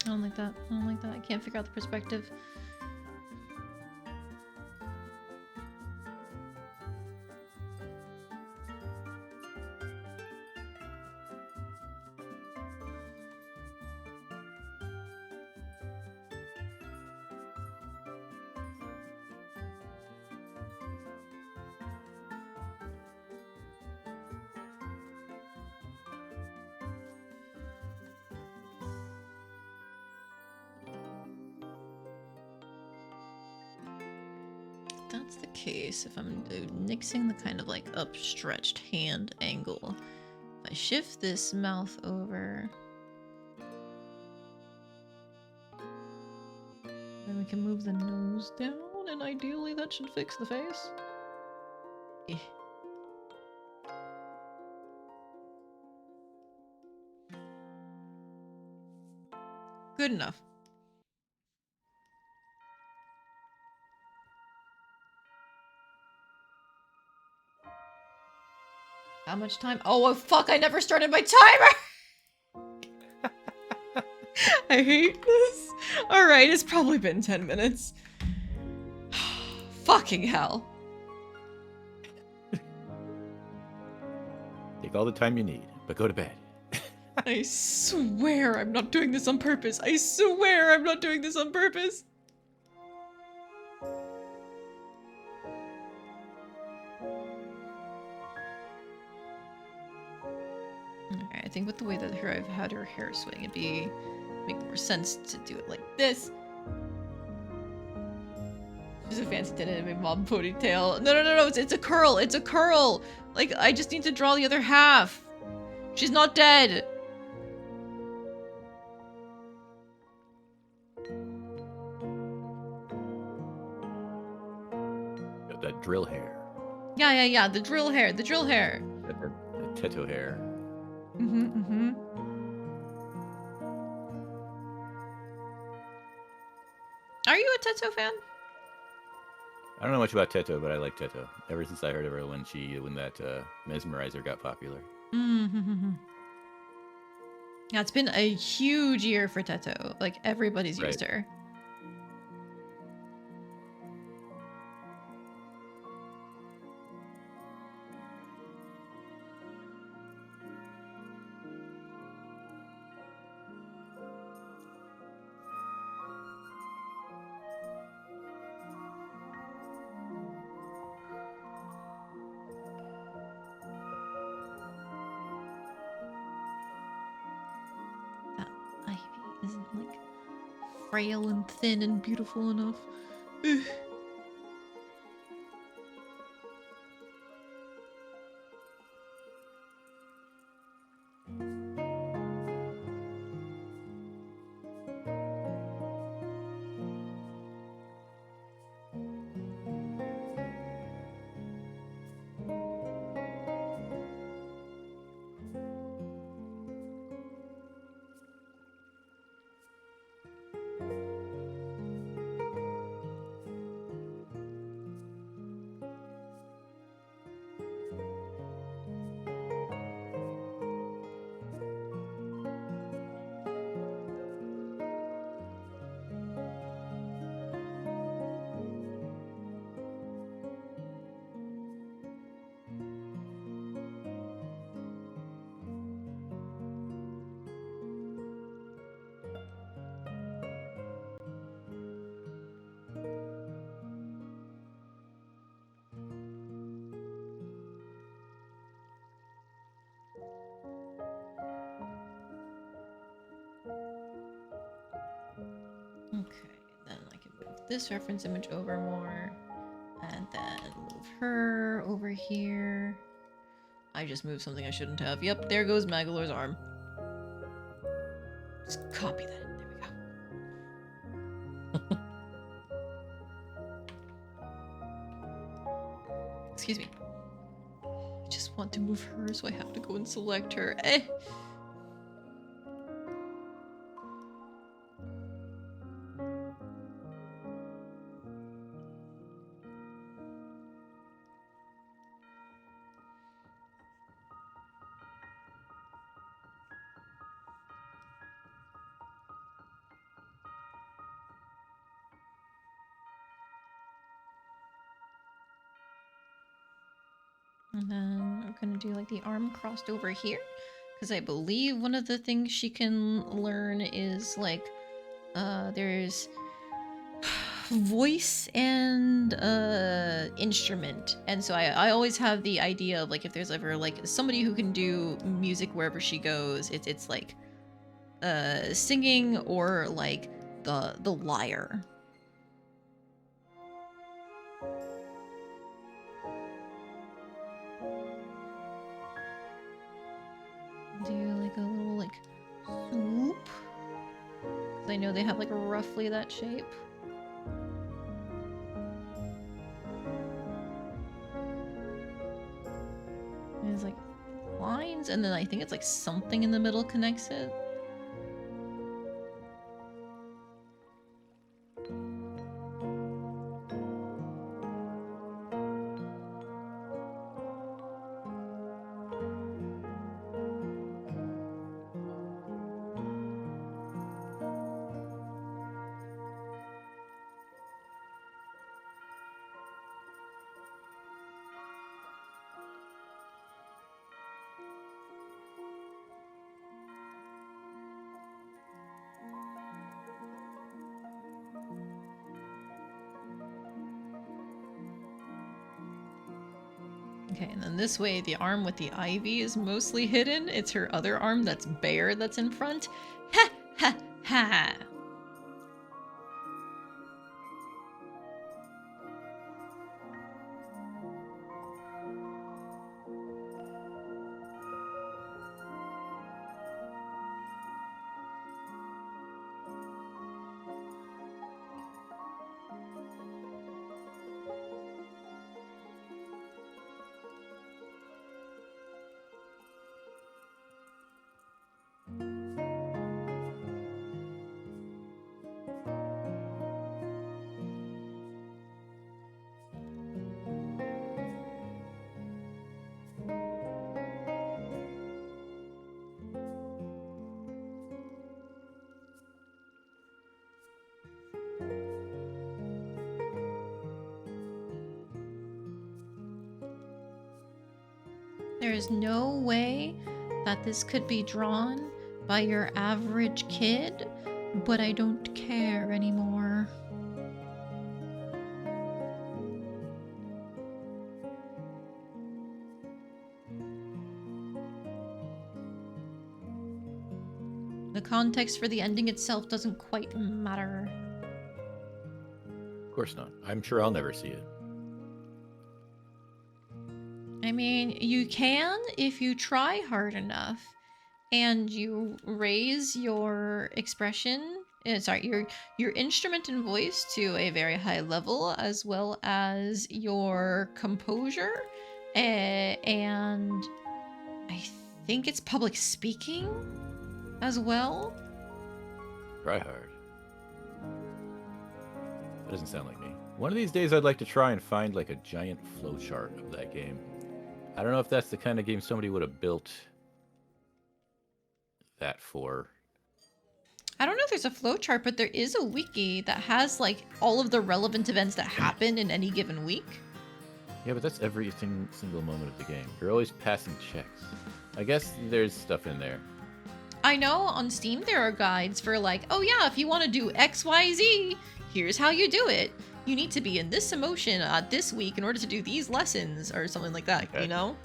S1: I don't like that. I don't like that. I can't figure out the perspective. That's the case. If I'm nixing the kind of like upstretched hand angle, if I shift this mouth over, then we can move the nose down, and ideally that should fix the face. Eh. Good enough. How much time? Oh, fuck, I never started my timer! I hate this. Alright, it's probably been 10 minutes. Fucking hell.
S4: Take all the time you need, but go to bed.
S1: I swear I'm not doing this on purpose. I swear I'm not doing this on purpose. Okay, I think with the way that I've had her hair swing, it'd make more sense to do it like this. She's a fancy tentative mom ponytail. No, it's a curl. It's a curl. Like, I just need to draw the other half. She's not dead.
S4: Got that drill hair.
S1: Yeah. The drill hair. The
S4: Teto hair.
S1: Mm-hmm. Are you a Teto fan?
S4: I don't know much about Teto, but I like Teto. Ever since I heard of her when that mesmerizer got popular.
S1: Mm-hmm. Yeah, it's been a huge year for Teto. Like, everybody's used her. Isn't like frail and thin and beautiful enough. Ugh. Okay, then I can move this reference image over more, and then move her over here. I just moved something I shouldn't have. Yep, there goes Magalor's arm. Just copy that. There we go. Excuse me. I just want to move her, so I have to go and select her. Eh. And then I'm gonna do like the arm crossed over here, because I believe one of the things she can learn is like, there's voice and instrument, and so I always have the idea of like if there's ever like somebody who can do music wherever she goes, it's like singing or like the lyre. Do like a little like swoop, because I know they have like roughly that shape. There's like lines, and then I think it's like something in the middle connects it. Okay, and then this way, the arm with the ivy is mostly hidden. It's her other arm that's bare that's in front. Ha ha ha! There is no way that this could be drawn by your average kid, but I don't care anymore. The context for the ending itself doesn't quite matter.
S4: Of course not. I'm sure I'll never see it.
S1: I mean, you can if you try hard enough and you raise your expression, your instrument and voice to a very high level, as well as your composure, and I think it's public speaking as well.
S4: Try hard. That doesn't sound like me. One of these days I'd like to try and find like a giant flowchart of that game. I don't know if that's the kind of game somebody would have built that for.
S1: I don't know if there's a flowchart, but there is a wiki that has like all of the relevant events that happen in any given week.
S4: Yeah, but that's every single moment of the game. You're always passing checks. I guess there's stuff in there.
S1: I know on Steam there are guides for like, oh yeah, if you want to do XYZ, here's how you do it. You need to be in this emotion this week in order to do these lessons or something like that,
S4: Okay.
S1: You know?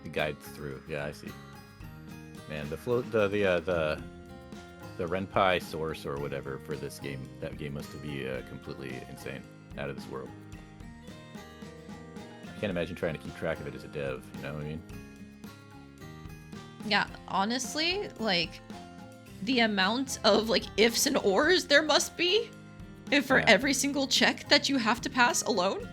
S4: The guides through. Yeah, I see. Man, the Renpai source or whatever for this game, that game must be completely insane, out of this world. I can't imagine trying to keep track of it as a dev, you know what I mean?
S1: Yeah, honestly, like the amount of like ifs and ors there must be for every single check that you have to pass alone.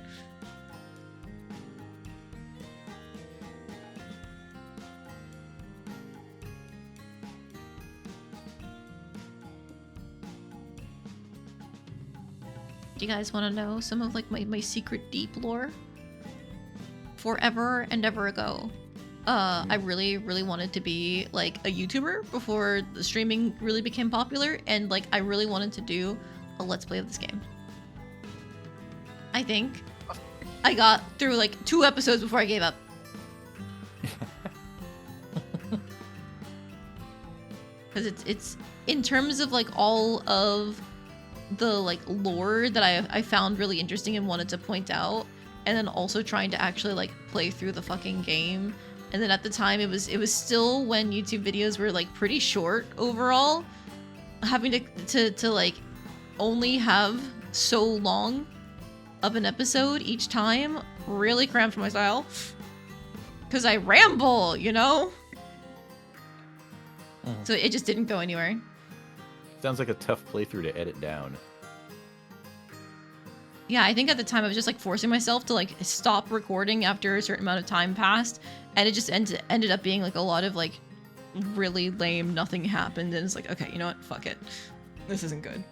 S1: Do you guys want to know some of like my secret deep lore? Forever and ever ago, I really wanted to be like a YouTuber before the streaming really became popular, and like I really wanted to do a let's play of this game. I think I got through like 2 episodes before I gave up. Because it's in terms of like all of the like lore that I found really interesting and wanted to point out, and then also trying to actually like play through the fucking game. And then at the time it was still when YouTube videos were like pretty short overall, having to like only have so long of an episode each time really cramped my style, because I ramble, you know? So it just didn't go anywhere.
S4: Sounds like a tough playthrough to edit down.
S1: Yeah, I think at the time I was just like forcing myself to like stop recording after a certain amount of time passed, and it just ended up being like a lot of like really lame, nothing happened, and it's like, okay, you know what, fuck it, this isn't good.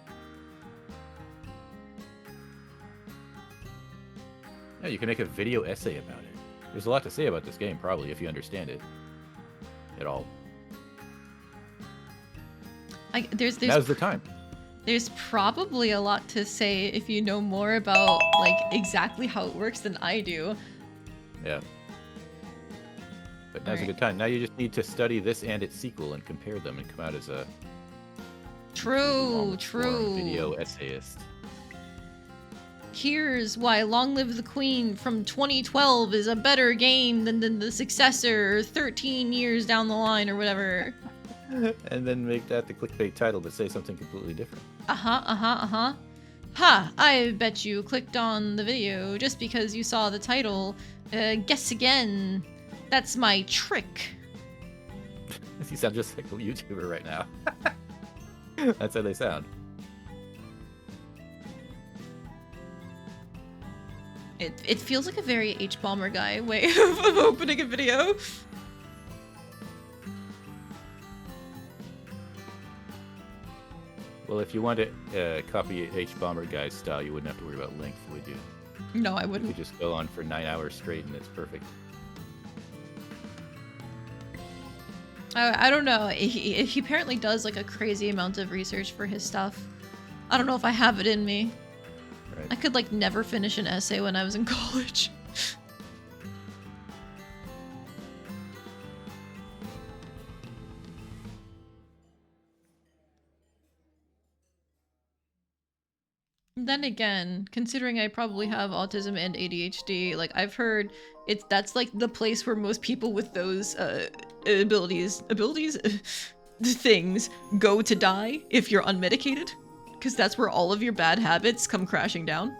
S4: Yeah, you can make a video essay about it. There's a lot to say about this game, probably, if you understand it at all.
S1: There's
S4: Now's the time.
S1: There's probably a lot to say if you know more about like exactly how it works than I do.
S4: Yeah. But now's a good time. Now you just need to study this and its sequel and compare them and come out as a
S1: true
S4: video essayist.
S1: here's why Long Live the Queen from 2012 is a better game than the successor 13 years down the line or whatever.
S4: And then make that the clickbait title, but say something completely different.
S1: Ha, I bet you clicked on the video just because you saw the title. Guess again. That's my trick.
S4: You sound just like a YouTuber right now. That's how they sound.
S1: It feels like a very H-Bomber guy way of opening a video.
S4: Well, if you want to copy H-Bomber guy's style, you wouldn't have to worry about length, would you?
S1: No, I
S4: You
S1: wouldn't.
S4: could just go on for 9 hours straight and it's perfect.
S1: I don't know. He apparently does like a crazy amount of research for his stuff. I don't know if I have it in me.
S4: Right.
S1: I could like never finish an essay when I was in college. Then again, considering I probably have autism and ADHD, like I've heard that's like the place where most people with those abilities things go to die if you're unmedicated, because that's where all of your bad habits come crashing down.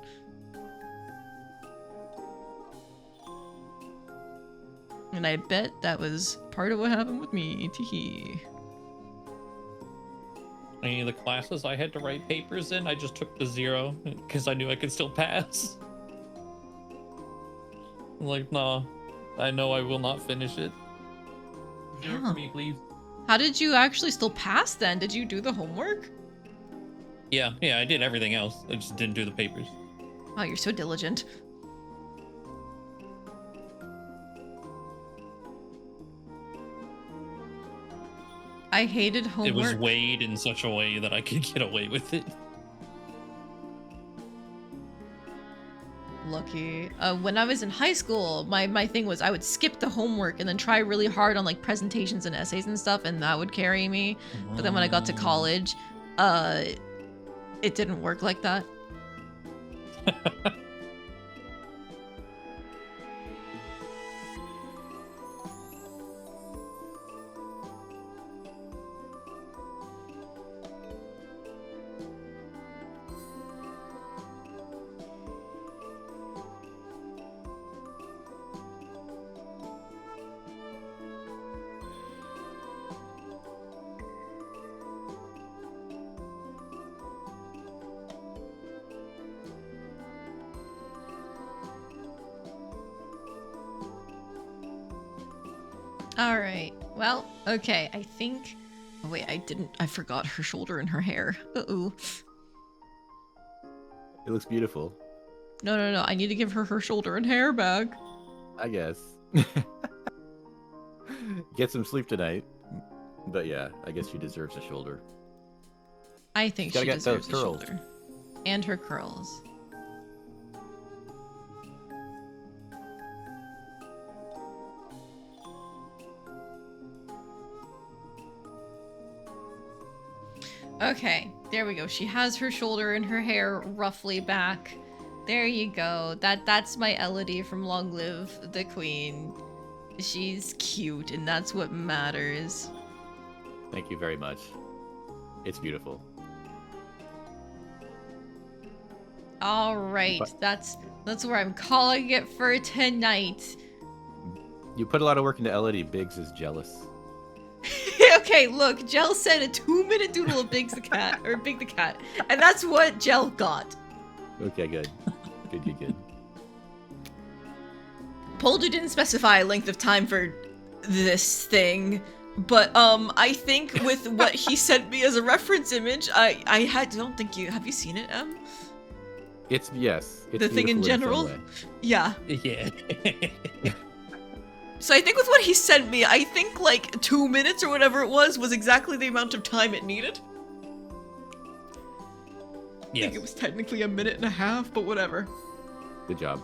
S1: And I bet that was part of what happened with me. Teehee.
S3: Any of the classes I had to write papers in, I just took the 0 because I knew I could still pass. I'm like, nah, I know I will not finish it. 0
S1: Yeah.
S3: for me, please.
S1: How did you actually still pass then? Did you do the homework?
S3: Yeah, I did everything else. I just didn't do the papers.
S1: Wow, you're so diligent. I hated homework.
S3: It was weighed in such a way that I could get away with it.
S1: Lucky. When I was in high school, my thing was I would skip the homework and then try really hard on like presentations and essays and stuff, and that would carry me. But then when I got to college, it didn't work like that. All right. Well, okay. I think. Oh wait, I forgot her shoulder and her hair. Uh-oh.
S4: It looks beautiful,
S1: No. I need to give her her shoulder and hair back.
S4: I guess. Get some sleep tonight. But yeah, I guess she deserves a shoulder.
S1: I think
S4: She's
S1: she
S4: gotta get those
S1: deserves a
S4: curls.
S1: shoulder. And her curls. Okay, there we go. She has her shoulder and her hair roughly back. There you go. That's my Elodie from Long Live the Queen. She's cute, and that's what matters.
S4: Thank you very much. It's beautiful.
S1: All right,
S4: But-
S1: that's where I'm calling it for tonight.
S4: You put a lot of work into Elodie. Biggs is jealous.
S1: Okay, look, Gel said a 2-minute doodle of Biggs the cat, or Big the cat, and that's what Gel got.
S4: Okay, good. Good.
S1: Poledoo didn't specify length of time for this thing, but I think with what he sent me as a reference image, don't think you have you seen it, Em?
S4: It's yes. It's
S1: The thing in
S4: beautiful
S1: general?
S4: some way.
S1: Yeah.
S3: Yeah.
S1: So I think with what he sent me, I think like 2 minutes or whatever it was exactly the amount of time it needed. I
S3: Yes.
S1: think it was technically 1.5 minutes, but whatever.
S4: Good job.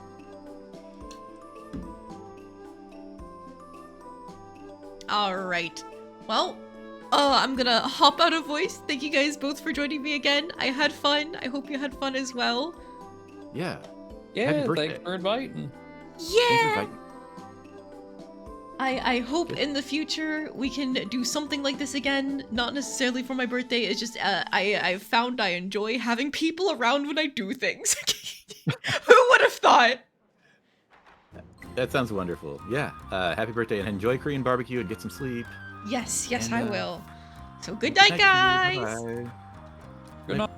S1: Alright. Well, I'm gonna hop out of voice. Thank you guys both for joining me again. I had fun. I hope you had fun as well.
S4: Yeah.
S3: Yeah,
S4: birthday.
S3: thanks for inviting.
S4: Thanks for
S1: Yeah.
S4: inviting.
S1: I hope in the future we can do something like this again. Not necessarily for my birthday. It's just I've found I enjoy having people around when I do things. Who would have thought?
S4: That sounds wonderful. Yeah. Happy birthday and enjoy Korean barbecue and get some sleep.
S1: Yes,
S4: And,
S1: I will. So good night, guys.
S4: Bye-bye.
S3: Good night.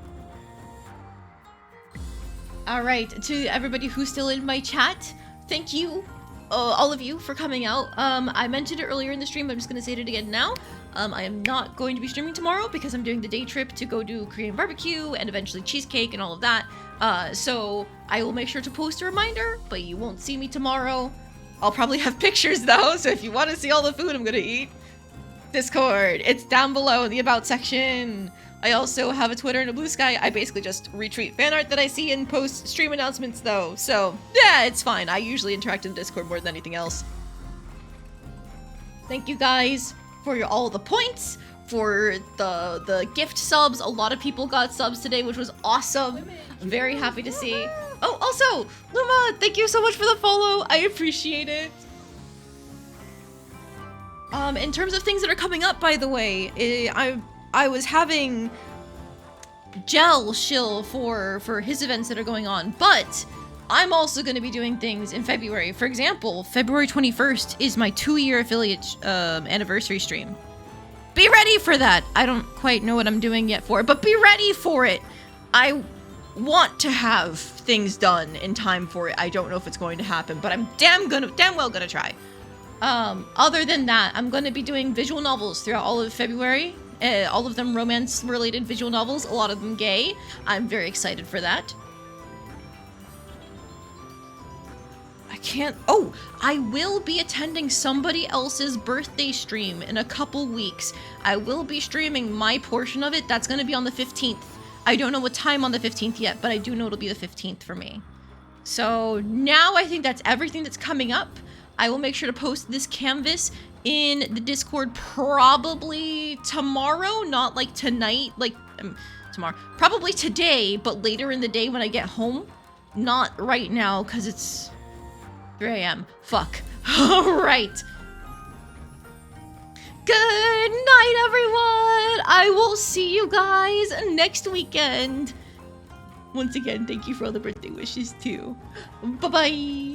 S1: All right, to everybody who's still in my chat, thank you, all of you, for coming out. I mentioned it earlier in the stream, I'm just gonna say it again now. I am not going to be streaming tomorrow because I'm doing the day trip to go do Korean barbecue and eventually cheesecake and all of that. So I will make sure to post a reminder, but you won't see me tomorrow. I'll probably have pictures though, so if you want to see all the food I'm gonna eat, Discord, it's down below in the About section. I also have a Twitter and a Blue Sky. I basically just retweet fan art that I see and post stream announcements though. So yeah, it's fine. I usually interact in Discord more than anything else. Thank you guys for all the points, for the gift subs. A lot of people got subs today, which was awesome. I'm very happy to see. Oh, also, Luma, thank you so much for the follow. I appreciate it. In terms of things that are coming up, by the way, I was having Gel shill for his events that are going on, but I'm also going to be doing things in February. For example, February 21st is my 2-year affiliate anniversary stream. Be ready for that. I don't quite know what I'm doing yet for it, but be ready for it. I want to have things done in time for it. I don't know if it's going to happen, but I'm damn well gonna try. Other than that, I'm going to be doing visual novels throughout all of February. All of them romance-related visual novels, a lot of them gay. I'm very excited for that. I will be attending somebody else's birthday stream in a couple weeks. I will be streaming my portion of it. That's going to be on the 15th. I don't know what time on the 15th yet, but I do know it'll be the 15th for me. So now I think that's everything that's coming up. I will make sure to post this canvas in the Discord probably tomorrow, not like tonight, like tomorrow. Probably today, but later in the day when I get home. Not right now, because it's 3 a.m. Fuck. Alright. Good night, everyone! I will see you guys next weekend. Once again, thank you for all the birthday wishes, too. Bye-bye!